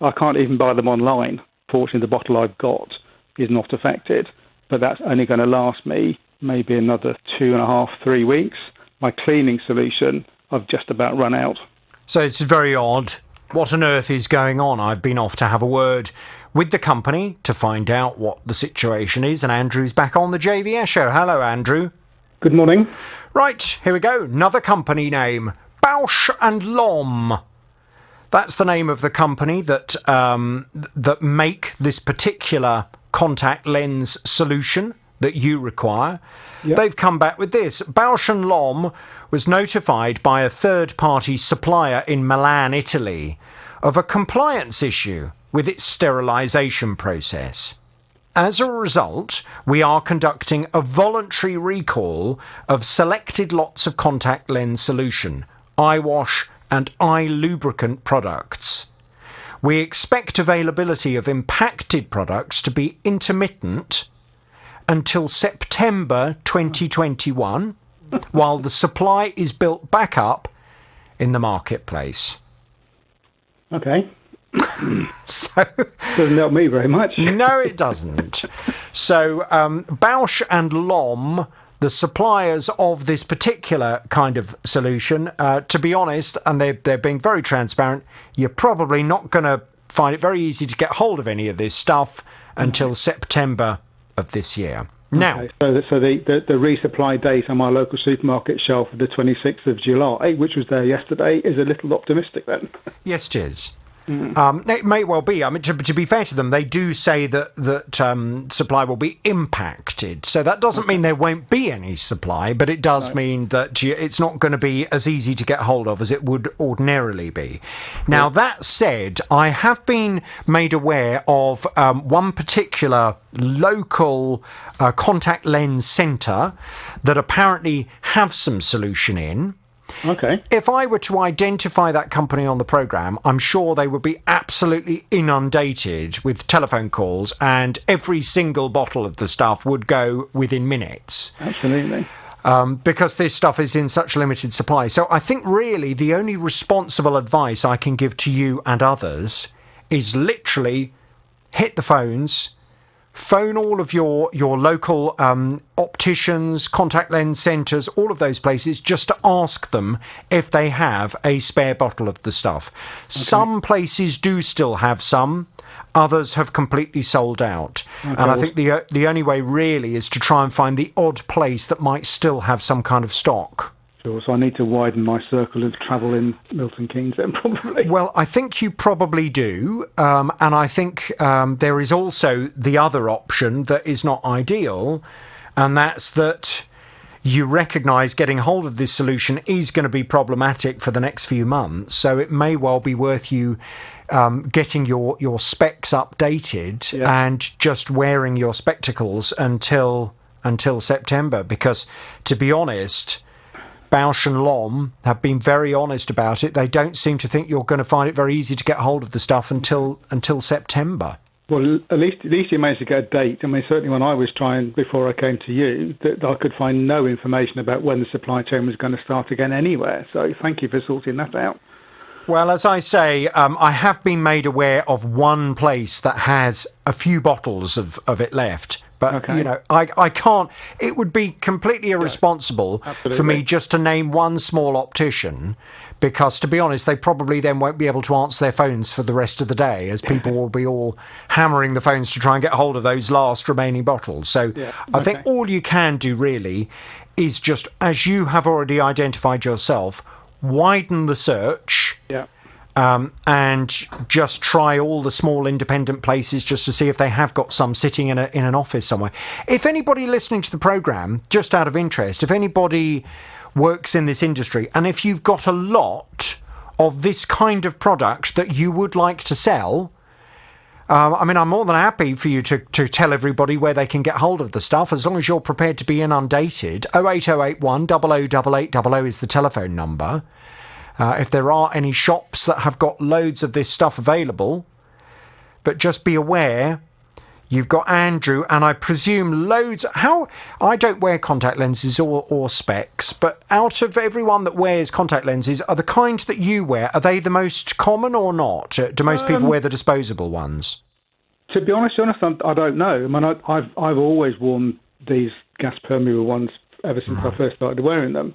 I can't even buy them online. Fortunately, the bottle I've got is not affected, but that's only going to last me maybe another 2.5, 3 weeks. My cleaning solution, I've just about run out. So it's very odd. What on earth is going on? I've been off to have a word with the company to find out what the situation is, and Andrew's back on the JVS show. Hello, Andrew. Good morning. Right, here we go. Another company name. Bausch and Lomb. That's the name of the company that that make this particular contact lens solution that you require. Yep. They've come back with this. Bausch and Lomb was notified by a third-party supplier in Milan, Italy, of a compliance issue with its sterilisation process. As a result, we are conducting a voluntary recall of selected lots of contact lens solution, eye wash and eye lubricant products. We expect availability of impacted products to be intermittent until September 2021, while the supply is built back up in the marketplace. Okay. So doesn't help me very much. No, it doesn't. So Bausch and Lomb, the suppliers of this particular kind of solution, to be honest, and they're being very transparent, you're probably not going to find it very easy to get hold of any of this stuff until September of this year. Now, okay. So the resupply date on my local supermarket shelf for the 26th of July, which was there yesterday, is a little optimistic then. Yes, it is. It may well be. I mean, to be fair to them, they do say that supply will be impacted. So that doesn't mean there won't be any supply, but it does mean that it's not going to be as easy to get hold of as it would ordinarily be. Now, that said, I have been made aware of one particular local contact lens centre that apparently have some solution in. Okay. If I were to identify that company on the programme, I'm sure they would be absolutely inundated with telephone calls, and every single bottle of the stuff would go within minutes. Absolutely. Because this stuff is in such limited supply. So I think really the only responsible advice I can give to you and others is literally hit the phones, phone all of your local opticians, contact lens centres, all of those places, just to ask them if they have a spare bottle of the stuff. Okay. Some places do still have some, others have completely sold out. Okay. And I think the only way really is to try and find the odd place that might still have some kind of stock. Sure, so I need to widen my circle of travel in Milton Keynes then, probably. Well, I think you probably do. And I think there is also the other option that is not ideal, and that's that you recognise getting hold of this solution is going to be problematic for the next few months. So it may well be worth you getting your specs updated and just wearing your spectacles until September. Because, to be honest, Bausch and Lomb have been very honest about it. They don't seem to think you're going to find it very easy to get hold of the stuff until September. Well, at least you managed to get a date. I mean, certainly when I was trying before I came to you, that I could find no information about when the supply chain was going to start again anywhere. So thank you for sorting that out. Well, as I say, I have been made aware of one place that has a few bottles of it left. But, you know, I can't... It would be completely irresponsible for me just to name one small optician, because, to be honest, they probably then won't be able to answer their phones for the rest of the day, as people will be all hammering the phones to try and get hold of those last remaining bottles. So I think all you can do, really, is just, as you have already identified yourself, widen the search. Yeah. And just try all the small independent places just to see if they have got some sitting in an office somewhere. If anybody listening to the programme, just out of interest, if anybody works in this industry, and if you've got a lot of this kind of product that you would like to sell, I'm more than happy for you to tell everybody where they can get hold of the stuff, as long as you're prepared to be inundated. 08081 008800 is the telephone number. If there are any shops that have got loads of this stuff available, but just be aware, you've got Andrew, and I presume loads. I don't wear contact lenses or specs, but out of everyone that wears contact lenses, are the kind that you wear, are they the most common or not? Do most people wear the disposable ones? To be honest, Jonathan, I don't know. I mean, I've always worn these gas permeable ones ever since I first started wearing them.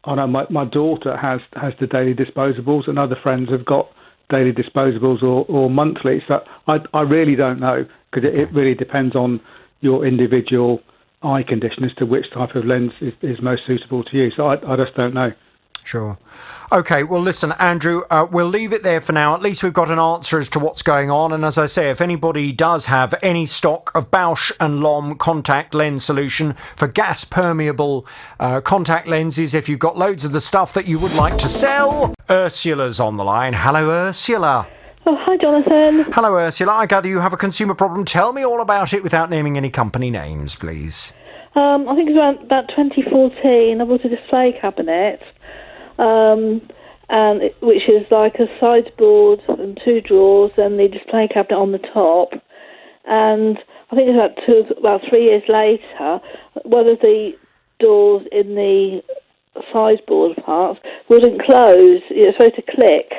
I know my daughter has the daily disposables, and other friends have got daily disposables or monthly. So I really don't know, because it really depends on your individual eye condition as to which type of lens is most suitable to you. So I just don't know. Sure. OK, well, listen, Andrew, we'll leave it there for now. At least we've got an answer as to what's going on. And as I say, if anybody does have any stock of Bausch & Lomb contact lens solution for gas permeable contact lenses, if you've got loads of the stuff that you would like to sell, Ursula's on the line. Hello, Ursula. Oh, hi, Jonathan. Hello, Ursula. I gather you have a consumer problem. Tell me all about it without naming any company names, please. I think it was around about 2014. I bought a display cabinet. Which is like a sideboard and two drawers and the display cabinet on the top. And I think about 3 years later, one of the doors in the sideboard parts wouldn't close. It was supposed to click,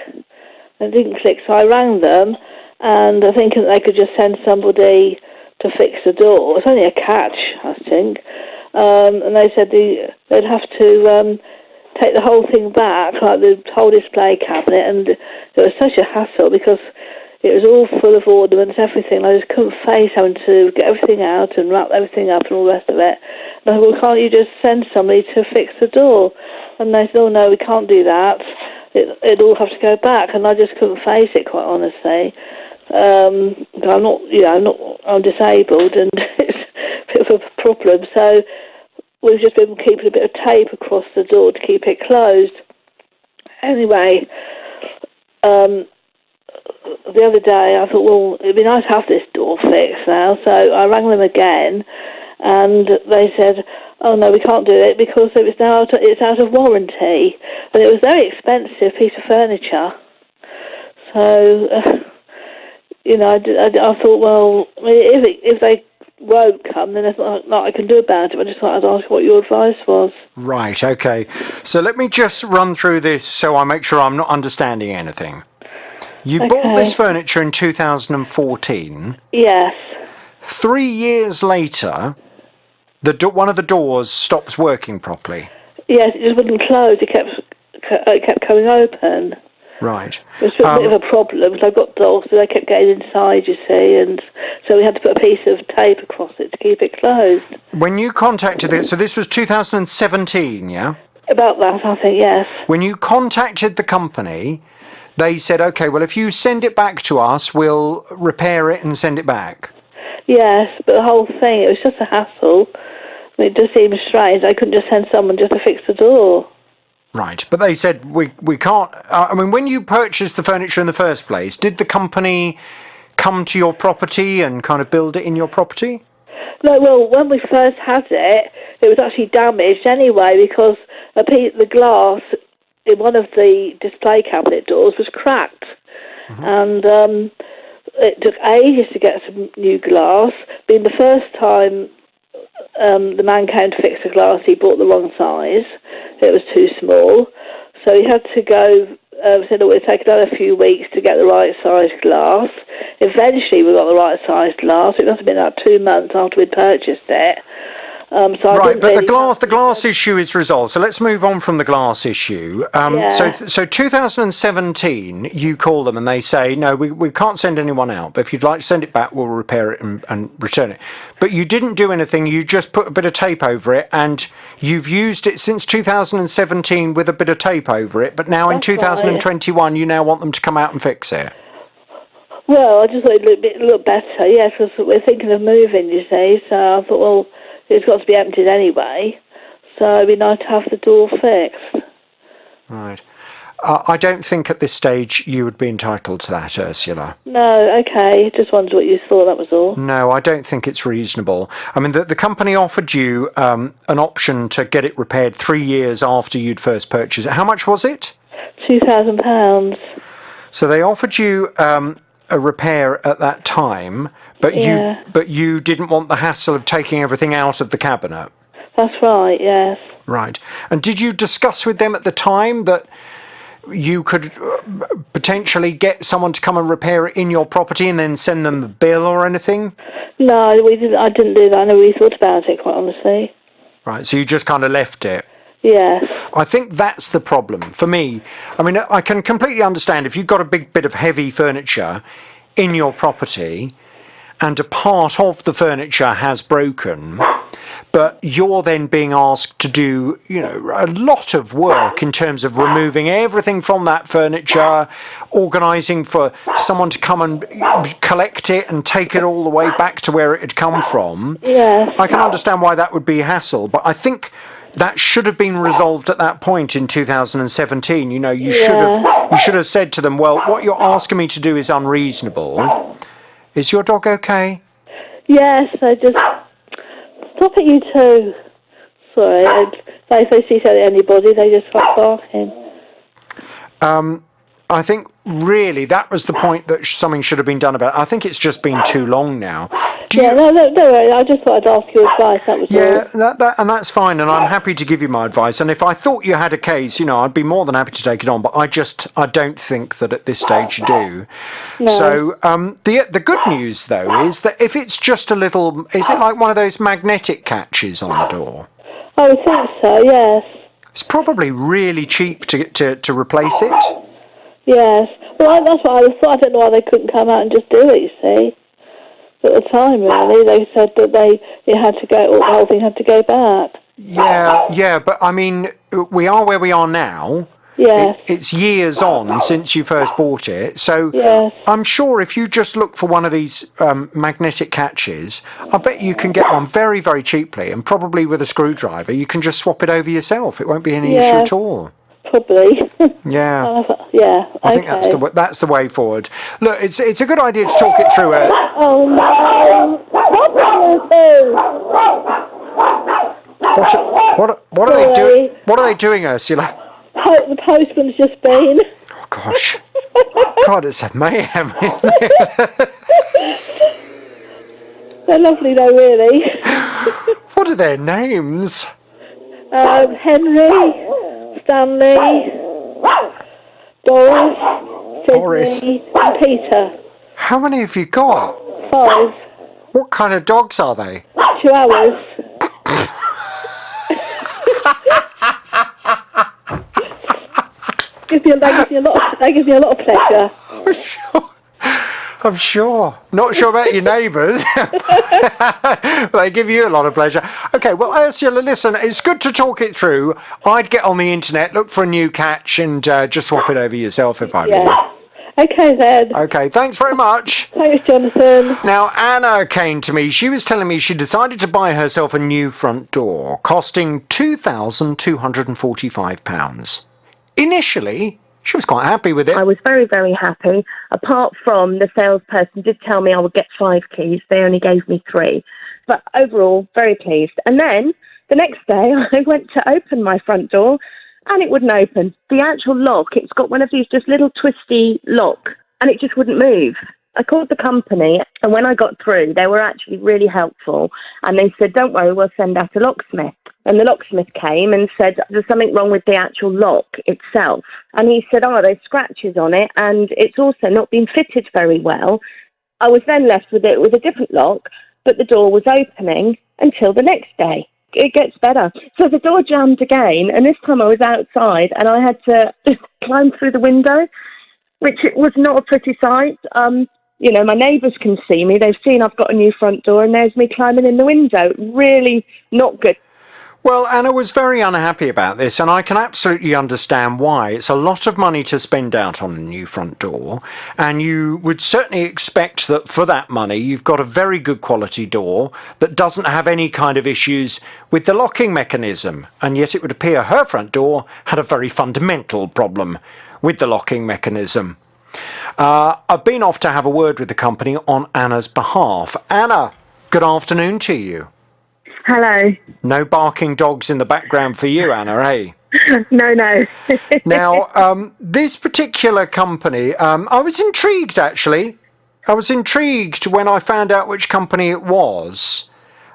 and it didn't click. So I rang them, and I think they could just send somebody to fix the door. It's only a catch, I think. And they said they'd have to take the whole thing back, like the whole display cabinet, and it was such a hassle because it was all full of ornaments, everything. I just couldn't face having to get everything out and wrap everything up and all the rest of it. And I said, well, can't you just send somebody to fix the door? And they said, oh, no, we can't do that. It'd all have to go back. And I just couldn't face it, quite honestly. I'm not, I'm disabled, and it's a bit of a problem. So we've just been keeping a bit of tape across the door to keep it closed. Anyway, the other day I thought, well, it'd be nice to have this door fixed now. So I rang them again, and they said, oh no, we can't do it because it's out of warranty, and it was a very expensive piece of furniture. So, I thought, well, if they won't come, then there's not I can do about it. I just thought I'd ask what your advice was. Right, OK. So let me just run through this so I make sure I'm not understanding anything. You bought this furniture in 2014. Yes. 3 years later, one of the doors stops working properly. Yes, it just wouldn't close. It kept coming open. Right. It was a bit of a problem. So I've got dogs, so they kept getting inside, you see, and so we had to put a piece of tape across it to keep it closed. When you contacted it, so this was 2017, yeah? About that, I think, yes. When you contacted the company, they said, OK, well, if you send it back to us, we'll repair it and send it back. Yes, but the whole thing, it was just a hassle. I mean, it just seemed strange. I couldn't just send someone just to fix the door. Right, but they said we can't. When you purchased the furniture in the first place, did the company come to your property and kind of build it in your property? No, well, when we first had it, it was actually damaged anyway because the glass in one of the display cabinet doors was cracked, and it took ages to get some new glass. Being the first time the man came to fix the glass, he bought the wrong size. It was too small. So he had to go, said it would take another few weeks to get the right size glass. Eventually we got the right size glass. It must have been about 2 months after we'd purchased it. Right, but the glass issue is resolved. So let's move on from the glass issue. So 2017, you call them and they say, no, we can't send anyone out. But if you'd like to send it back, we'll repair it and return it. But you didn't do anything. You just put a bit of tape over it, and you've used it since 2017 with a bit of tape over it. But now in 2021, you now want them to come out and fix it. Well, I just thought it'd look better, yes, because we're thinking of moving, you see, so I thought, well, it's got to be emptied anyway, so it'd be nice to have the door fixed. Right. I don't think at this stage you would be entitled to that, Ursula. No, okay, just wondered what you thought, that was all. No, I don't think it's reasonable. I mean, the company offered you an option to get it repaired 3 years after you'd first purchased it. How much was it? £2,000. So they offered you a repair at that time, but you didn't want the hassle of taking everything out of the cabinet. That's right, yes. Right. And did you discuss with them at the time that you could potentially get someone to come and repair it in your property and then send them the bill or anything? No, we didn't. I didn't do that. I never really thought about it, quite honestly. Right, so you just kind of left it? Yes. I think that's the problem for me. I mean, I can completely understand if you've got a big bit of heavy furniture in your property and a part of the furniture has broken, but you're then being asked to do, a lot of work in terms of removing everything from that furniture, organising for someone to come and collect it and take it all the way back to where it had come from. Yes. I can understand why that would be a hassle, but I think that should have been resolved at that point in 2017. You should have said to them, well, what you're asking me to do is unreasonable. Is your dog okay? Yes, I just... Stop it, you two. Sorry, if they see anybody, they just start barking. I think really that was the point that something should have been done about it. I think it's just been too long now. No, I just thought I'd ask your advice, that was all. And that's fine, and I'm happy to give you my advice. And if I thought you had a case, I'd be more than happy to take it on, but I don't think that at this stage you do. No. So the good news, though, is that if it's just a little... Is it like one of those magnetic catches on the door? I would think so, yes. It's probably really cheap to replace it. Yes. Well, that's what I thought. I don't know why they couldn't come out and just do it, you see. At the time, really, they said that the whole thing had to go back. Yeah, but I mean, we are where we are now. Yes. It's years on since you first bought it, so yes. I'm sure if you just look for one of these magnetic catches, I bet you can get one very, very cheaply, and probably with a screwdriver, you can just swap it over yourself. It won't be any issue at all. Probably. Yeah. Yeah. I think that's the way forward. Look, it's a good idea to talk it through. Oh no! What are they doing? What are they doing, Ursula? The postman's just been. Oh gosh! God, it's a mayhem, isn't it? They're lovely, though, really. What are their names? Henry, Stanley, Doris, Sydney, and Peter. How many have you got? 5. What kind of dogs are they? Chihuahuas. They give me a lot of pleasure. I'm sure. Not sure about your neighbours. They give you a lot of pleasure. Okay, well, Ursula, listen, it's good to talk it through. I'd get on the internet, look for a new catch, and just swap it over yourself if I were you. Okay, then. Okay, thanks very much. Thanks, Jonathan. Now, Anna came to me. She was telling me she decided to buy herself a new front door, costing £2,245. Initially, she was quite happy with it. I was very, very happy. Apart from the salesperson did tell me I would get 5 keys. They only gave me 3. But overall, very pleased. And then the next day, I went to open my front door and it wouldn't open. The actual lock, it's got one of these just little twisty lock and it just wouldn't move. I called the company and when I got through, they were actually really helpful. And they said, don't worry, we'll send out a locksmith. And the locksmith came and said, there's something wrong with the actual lock itself. And he said, there's scratches on it, and it's also not been fitted very well. I was then left with it with a different lock, but the door was opening until the next day. it gets better. So the door jammed again, and this time I was outside, and I had to climb through the window, which was not a pretty sight. You know, my neighbours can see me. They've seen I've got a new front door, and there's me climbing in the window. Really not good. Well, Anna was very unhappy about this, and I can absolutely understand why. It's a lot of money to spend out on a new front door, and you would certainly expect that for that money you've got a very good quality door that doesn't have any kind of issues with the locking mechanism, and yet it would appear her front door had a very fundamental problem with the locking mechanism. I've been off to have a word with the company on Anna's behalf. Anna, good afternoon to you. Hello. No barking dogs in the background for you, Anna, eh? No. Now, this particular company, I was intrigued, actually. I was intrigued when I found out which company it was.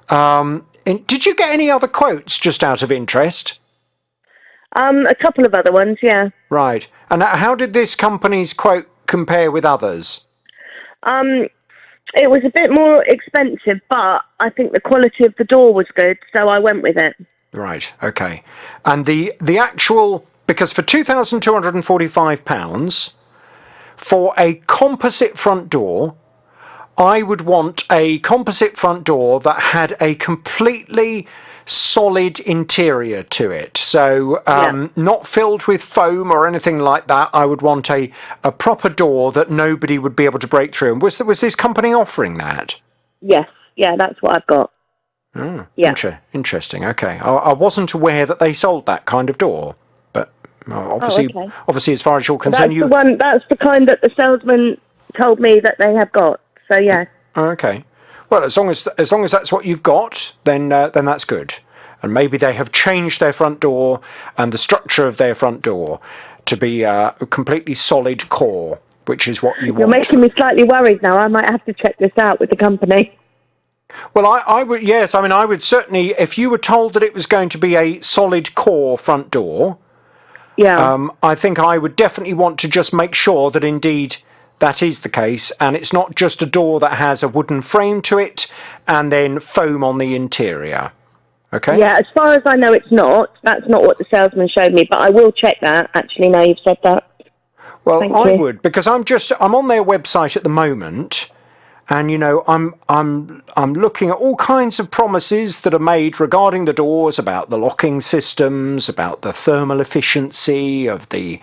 Did you get any other quotes, just out of interest? A couple of other ones, yeah. Right. And how did this company's quote compare with others? It was a bit more expensive, but I think the quality of the door was good, so I went with it. Right, okay. And the actual, because for £2,245, for a composite front door, I would want a composite front door that had a completely solid interior to it. So not filled with foam or anything like that. I would want a proper door that nobody would be able to break through. And was this company offering that? Yes, yeah, that's what I've got. Oh, yeah. Interesting, okay. I wasn't aware that they sold that kind of door, but obviously as far as you're concerned... That's the kind that the salesman told me that they have got, so yeah. Okay. Well, as long as that's what you've got, then that's good. And maybe they have changed their front door and the structure of their front door to be a completely solid core, which is what you want. You're making me slightly worried now. I might have to check this out with the company. Well, I would, yes. I mean, I would certainly, if you were told that it was going to be a solid core front door, I think I would definitely want to just make sure that indeed that is the case, and it's not just a door that has a wooden frame to it and then foam on the interior. Okay? Yeah, as far as I know, it's not. That's not what the salesman showed me, but I will check that, actually, now you've said that. Well, I would, because I'm on their website at the moment, and, you know, I'm looking at all kinds of promises that are made regarding the doors, about the locking systems, about the thermal efficiency of the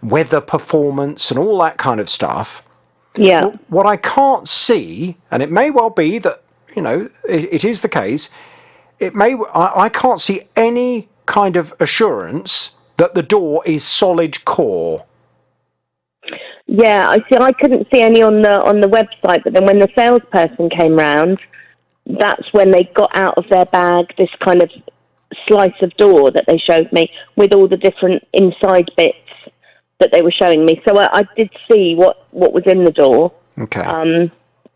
weather performance and all that kind of stuff. Yeah. Well, what I can't see, and it may well be that, you know, it is the case, I can't see any kind of assurance that the door is solid core. Yeah, I couldn't see any on the website, but then when the salesperson came round, that's when they got out of their bag this kind of slice of door that they showed me with all the different inside bits that they were showing me. So I did see what was in the door. Okay.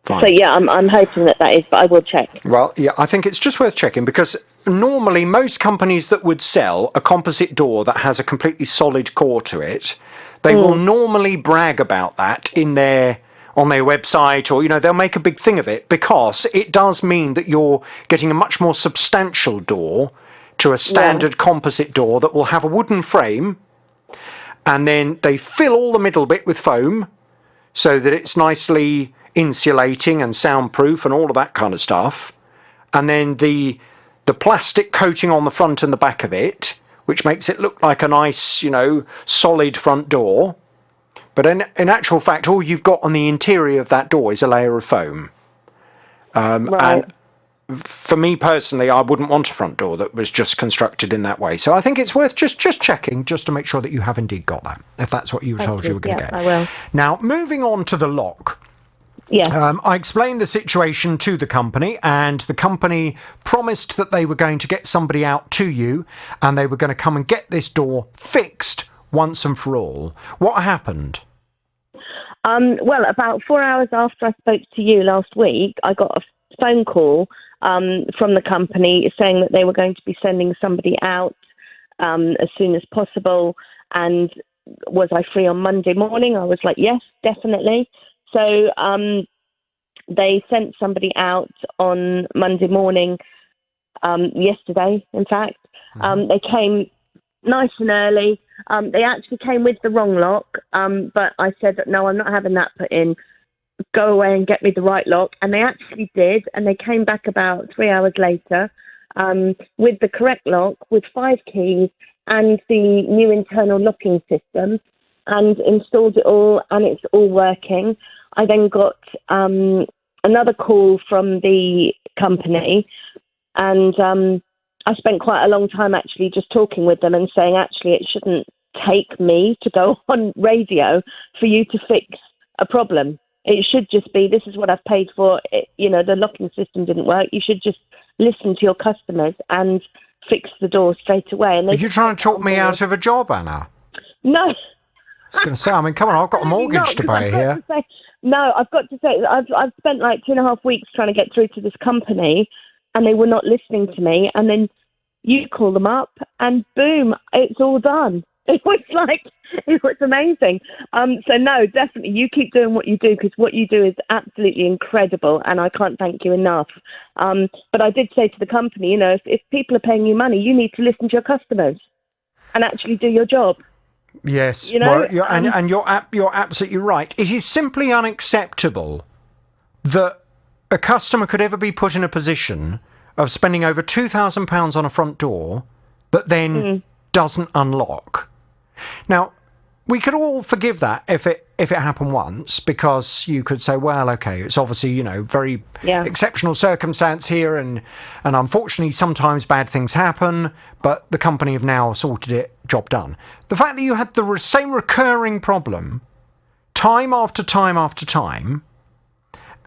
Fine. So yeah, I'm hoping that is, but I will check. Well, yeah, I think it's just worth checking, because normally most companies that would sell a composite door that has a completely solid core to it, they will normally brag about that on their website, or, you know, they'll make a big thing of it, because it does mean that you're getting a much more substantial door to a standard composite door that will have a wooden frame, and then they fill all the middle bit with foam so that it's nicely insulating and soundproof and all of that kind of stuff. And then the plastic coating on the front and the back of it, which makes it look like a nice, you know, solid front door. But in actual fact, all you've got on the interior of that door is a layer of foam. And for me personally, I wouldn't want a front door that was just constructed in that way. So I think it's worth just checking, just to make sure that you have indeed got that, if that's what you were told you were going to get. I will. Now, moving on to the lock. Yeah. I explained the situation to the company, and the company promised that they were going to get somebody out to you, and they were going to come and get this door fixed once and for all. What happened? Well, about 4 hours after I spoke to you last week, I got a phone call from the company saying that they were going to be sending somebody out as soon as possible. And was I free on Monday morning? I was like, yes, definitely. So they sent somebody out on Monday morning yesterday, in fact. They came nice and early. They actually came with the wrong lock, but I said, no, I'm not having that put in. Go away and get me the right lock. And they actually did, and they came back about 3 hours later with the correct lock, with 5 keys and the new internal locking system, and installed it all, and it's all working. I then got another call from the company, and I spent quite a long time actually just talking with them and saying, actually, it shouldn't take me to go on radio for you to fix a problem. It should just be, this is what I've paid for. The locking system didn't work. You should just listen to your customers and fix the door straight away. And are you trying to talk me out of a job, Anna? No. I was going to say, come on, I've got a mortgage to pay here. I've got to say, I've spent like 2.5 weeks trying to get through to this company, and they were not listening to me. And then you call them up, and boom, it's all done. It was amazing. So no, definitely, you keep doing what you do, because what you do is absolutely incredible, and I can't thank you enough. But I did say to the company, if people are paying you money, you need to listen to your customers and actually do your job. Yes, and you're absolutely right. It is simply unacceptable that a customer could ever be put in a position of spending over £2,000 on a front door that then doesn't unlock. Now, we could all forgive that if it happened once, because you could say, well, okay, it's obviously, very exceptional circumstance here, and unfortunately sometimes bad things happen, but the company have now sorted it, job done. The fact that you had the same recurring problem time after time after time,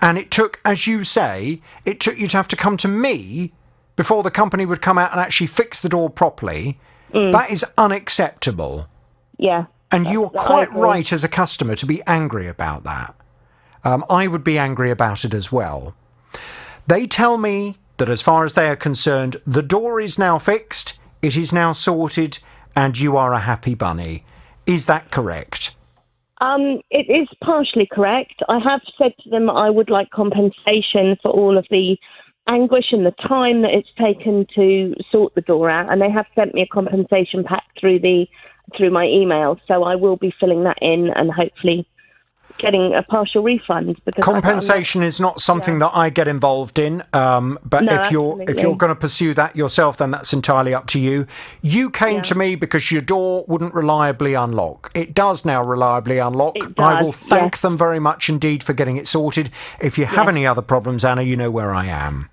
and it took, as you say, you to have to come to me before the company would come out and actually fix the door properly, that is unacceptable. Yeah. And you're quite right as a customer to be angry about that. I would be angry about it as well. They tell me that as far as they are concerned, the door is now fixed, it is now sorted, and you are a happy bunny. Is that correct? It is partially correct. I have said to them I would like compensation for all of the anguish and the time that it's taken to sort the door out, and they have sent me a compensation pack through my email, so I will be filling that in and hopefully getting a partial refund. Because compensation is not something that I get involved in, but no, if you're going to pursue that yourself, then that's entirely up to you. You came to me because your door wouldn't reliably unlock. It does now reliably unlock. I will thank them very much indeed for getting it sorted. If you have any other problems, Anna, you know where I am.